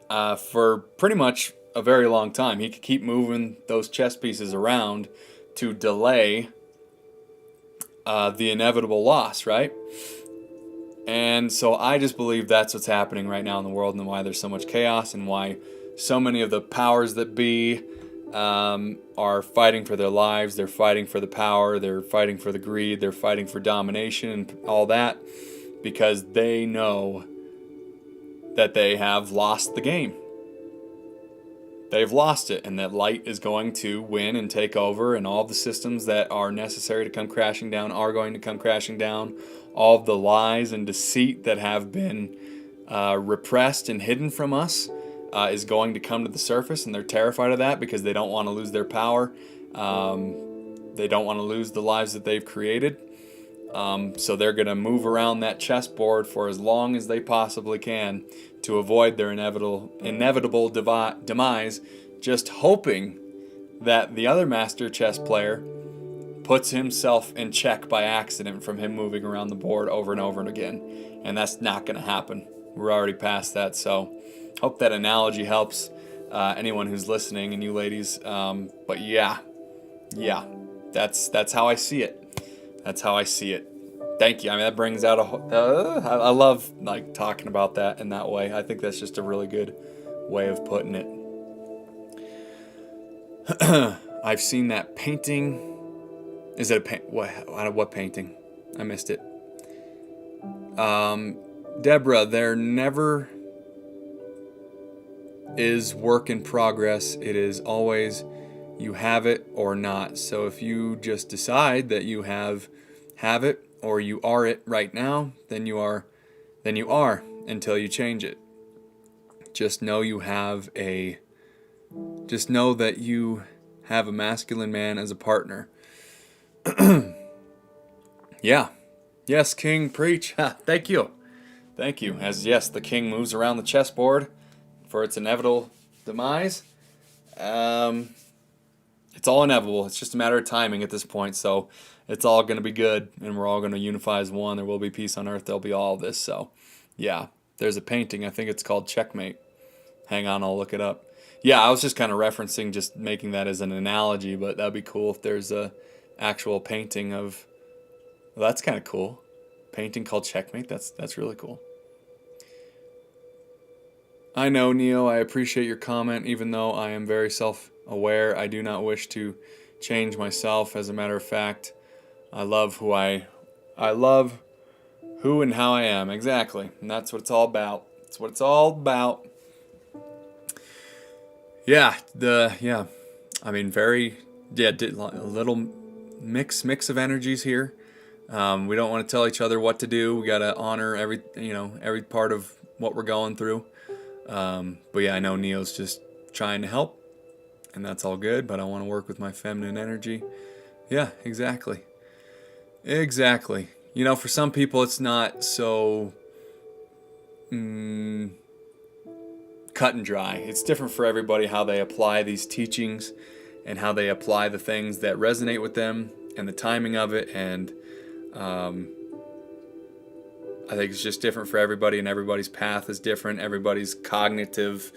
for pretty much a very long time. He could keep moving those chess pieces around to delay the inevitable loss, right? And so I just believe that's what's happening right now in the world, and why there's so much chaos, and why so many of the powers that be are fighting for their lives. They're fighting for the power. They're fighting for the greed. They're fighting for domination and all that, because they know that they have lost the game. They've lost it, and that light is going to win and take over, and all the systems that are necessary to come crashing down are going to come crashing down. All of the lies and deceit that have been repressed and hidden from us is going to come to the surface, and they're terrified of that because they don't want to lose their power. They don't want to lose the lives that they've created. So they're going to move around that chessboard for as long as they possibly can to avoid their inevitable demise, just hoping that the other master chess player puts himself in check by accident from him moving around the board over and over and again. And that's not going to happen. We're already past that, so hope that analogy helps anyone who's listening, and you ladies. But yeah, that's how I see it. That's how I see it. Thank you. I mean, that brings out I love like talking about that in that way. I think that's just a really good way of putting it. I've seen that painting. Is it a what painting? I missed it. Deborah, there never is work in progress. It is always you have it or not. So if you just decide that you have it, or you are it right now, then you are until you change it. Just know that you have a masculine man as a partner. Yeah. Yes, King, preach. Thank you. As yes, the king moves around the chessboard for its inevitable demise. it's all inevitable. It's just a matter of timing at this point. So it's all going to be good, and we're all going to unify as one. There will be peace on earth. There'll be all of this. So, yeah, there's a painting. I think it's called Checkmate. Hang on, I'll look it up. Yeah, I was just kind of referencing, just making that as an analogy, but that'd be cool if there's a actual painting of. Well, that's kind of cool. Painting called Checkmate. That's really cool. I know, Neo, I appreciate your comment. Even though I am very self-aware, I do not wish to change myself. As a matter of fact, I love who and how I am. Exactly. And that's what it's all about. That's what it's all about. Yeah, I mean, a little mix of energies here. We don't want to tell each other what to do. We got to honor every part of what we're going through. But yeah, I know Neo's just trying to help, and that's all good, but I want to work with my feminine energy. Yeah, exactly. Exactly. For some people it's not so cut and dry. It's different for everybody how they apply these teachings and how they apply the things that resonate with them and the timing of it, and I think it's just different for everybody, and everybody's path is different. Everybody's cognitive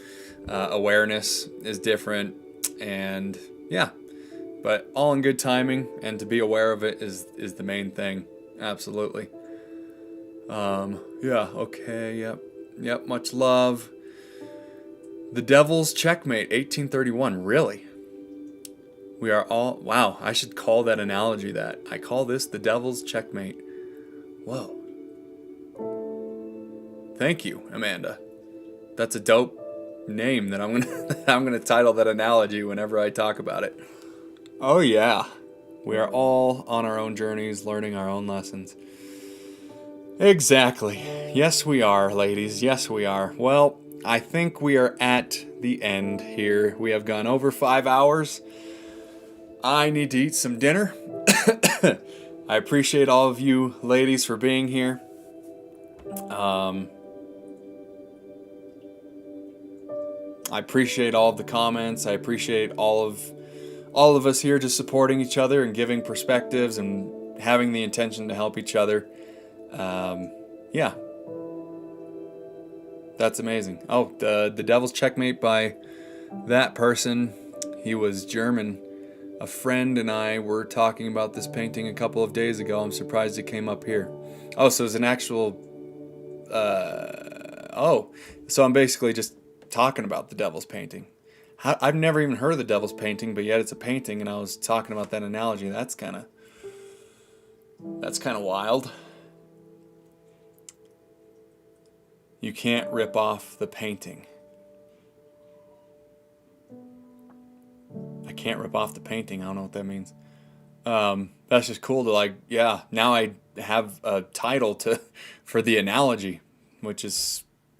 awareness is different, and yeah, but all in good timing, and to be aware of it is the main thing. Absolutely. Yeah, okay, yep, much love. The Devil's Checkmate, 1831, really? We are all, wow, I should call that analogy that. I call this the Devil's Checkmate. Whoa. Thank you, Amanda. That's a dope name that I'm gonna title that analogy whenever I talk about it. Oh yeah. We are all on our own journeys, learning our own lessons. Exactly. Yes, we are, ladies. Yes, we are. Well, I think we are at the end here. We have gone over 5 hours. I need to eat some dinner. I appreciate all of you ladies for being here. I appreciate all of the comments. I appreciate all of us here just supporting each other and giving perspectives and having the intention to help each other. Yeah. That's amazing. Oh, the Devil's Checkmate by that person. He was German. A friend and I were talking about this painting a couple of days ago. I'm surprised it came up here. Oh, so it's an actual... so I'm basically just talking about the Devil's painting. I've never even heard of the Devil's painting, but yet it's a painting, and I was talking about that analogy. That's kind of wild. You can't rip off the painting. I can't rip off the painting. I don't know what that means. That's just cool to now I have a title for the analogy,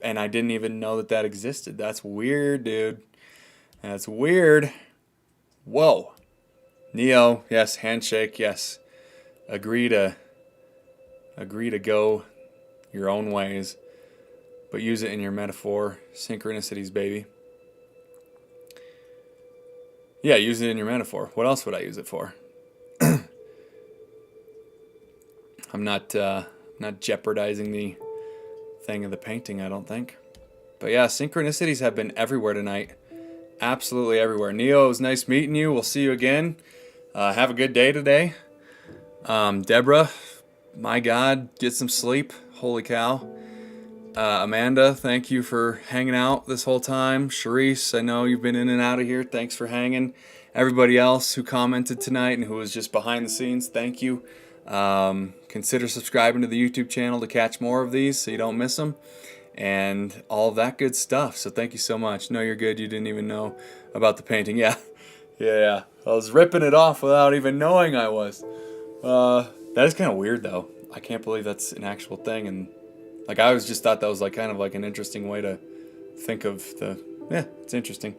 and I didn't even know that existed. That's weird, dude. That's weird. Whoa. Neo, yes. Handshake, yes. Agree to go your own ways, but use it in your metaphor. Synchronicities, baby. Yeah, use it in your metaphor. What else would I use it for? I'm not jeopardizing the thing of the painting, I don't think. But yeah, synchronicities have been everywhere tonight. Absolutely everywhere. Neo, it was nice meeting you. We'll see you again. Have a good day today. Deborah, my God, get some sleep. Holy cow. Amanda, thank you for hanging out this whole time. Charisse, I know you've been in and out of here. Thanks for hanging. Everybody else who commented tonight and who was just behind the scenes, thank you. Consider subscribing to the YouTube channel to catch more of these so you don't miss them. And all of that good stuff. So thank you so much. No, you're good. You didn't even know about the painting. Yeah. I was ripping it off without even knowing I was. That is kind of weird, though. I can't believe that's an actual thing. And I always just thought that was kind of an interesting way to think of it's interesting.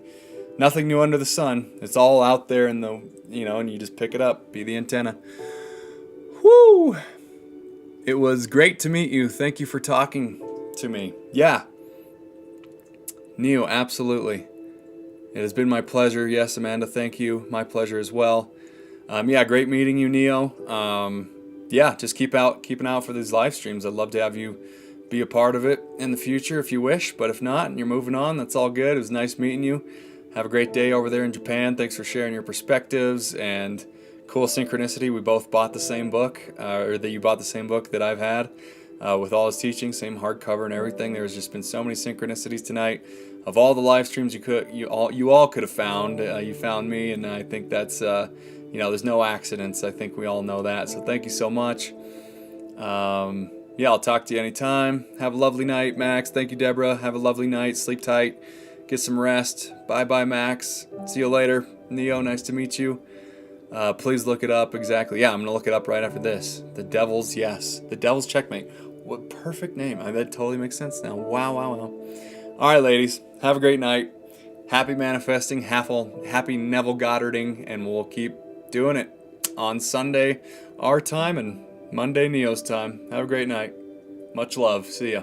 Nothing new under the sun. It's all out there in the, and you just pick it up. Be the antenna. Woo! It was great to meet you. Thank you for talking to me. Yeah. Neo, absolutely. It has been my pleasure. Yes, Amanda, thank you. My pleasure as well. Yeah, great meeting you, Neo. Yeah, just keep an eye out for these live streams. I'd love to have you be a part of it in the future if you wish, but if not and you're moving on, that's all good. It was nice meeting you. Have a great day over there in Japan. Thanks for sharing your perspectives and cool synchronicity. We both bought the same book, or that you bought the same book that I've had with all his teaching, same hardcover and everything. There's just been so many synchronicities tonight. Of all the live streams you all could have found, you found me, and I think that's there's no accidents. I think we all know that. So thank you so much. Yeah, I'll talk to you anytime. Have a lovely night, Max. Thank you, Deborah. Have a lovely night. Sleep tight. Get some rest. Bye-bye, Max. See you later. Neo, nice to meet you. Please look it up exactly. Yeah, I'm going to look it up right after this. The Devil's, yes. The Devil's Checkmate. What perfect name. That totally makes sense now. Wow. All right, ladies. Have a great night. Happy manifesting. Happy Neville Goddarding. And we'll keep doing it on Sunday, our time, and Monday, Neo's time. Have a great night. Much love. See ya.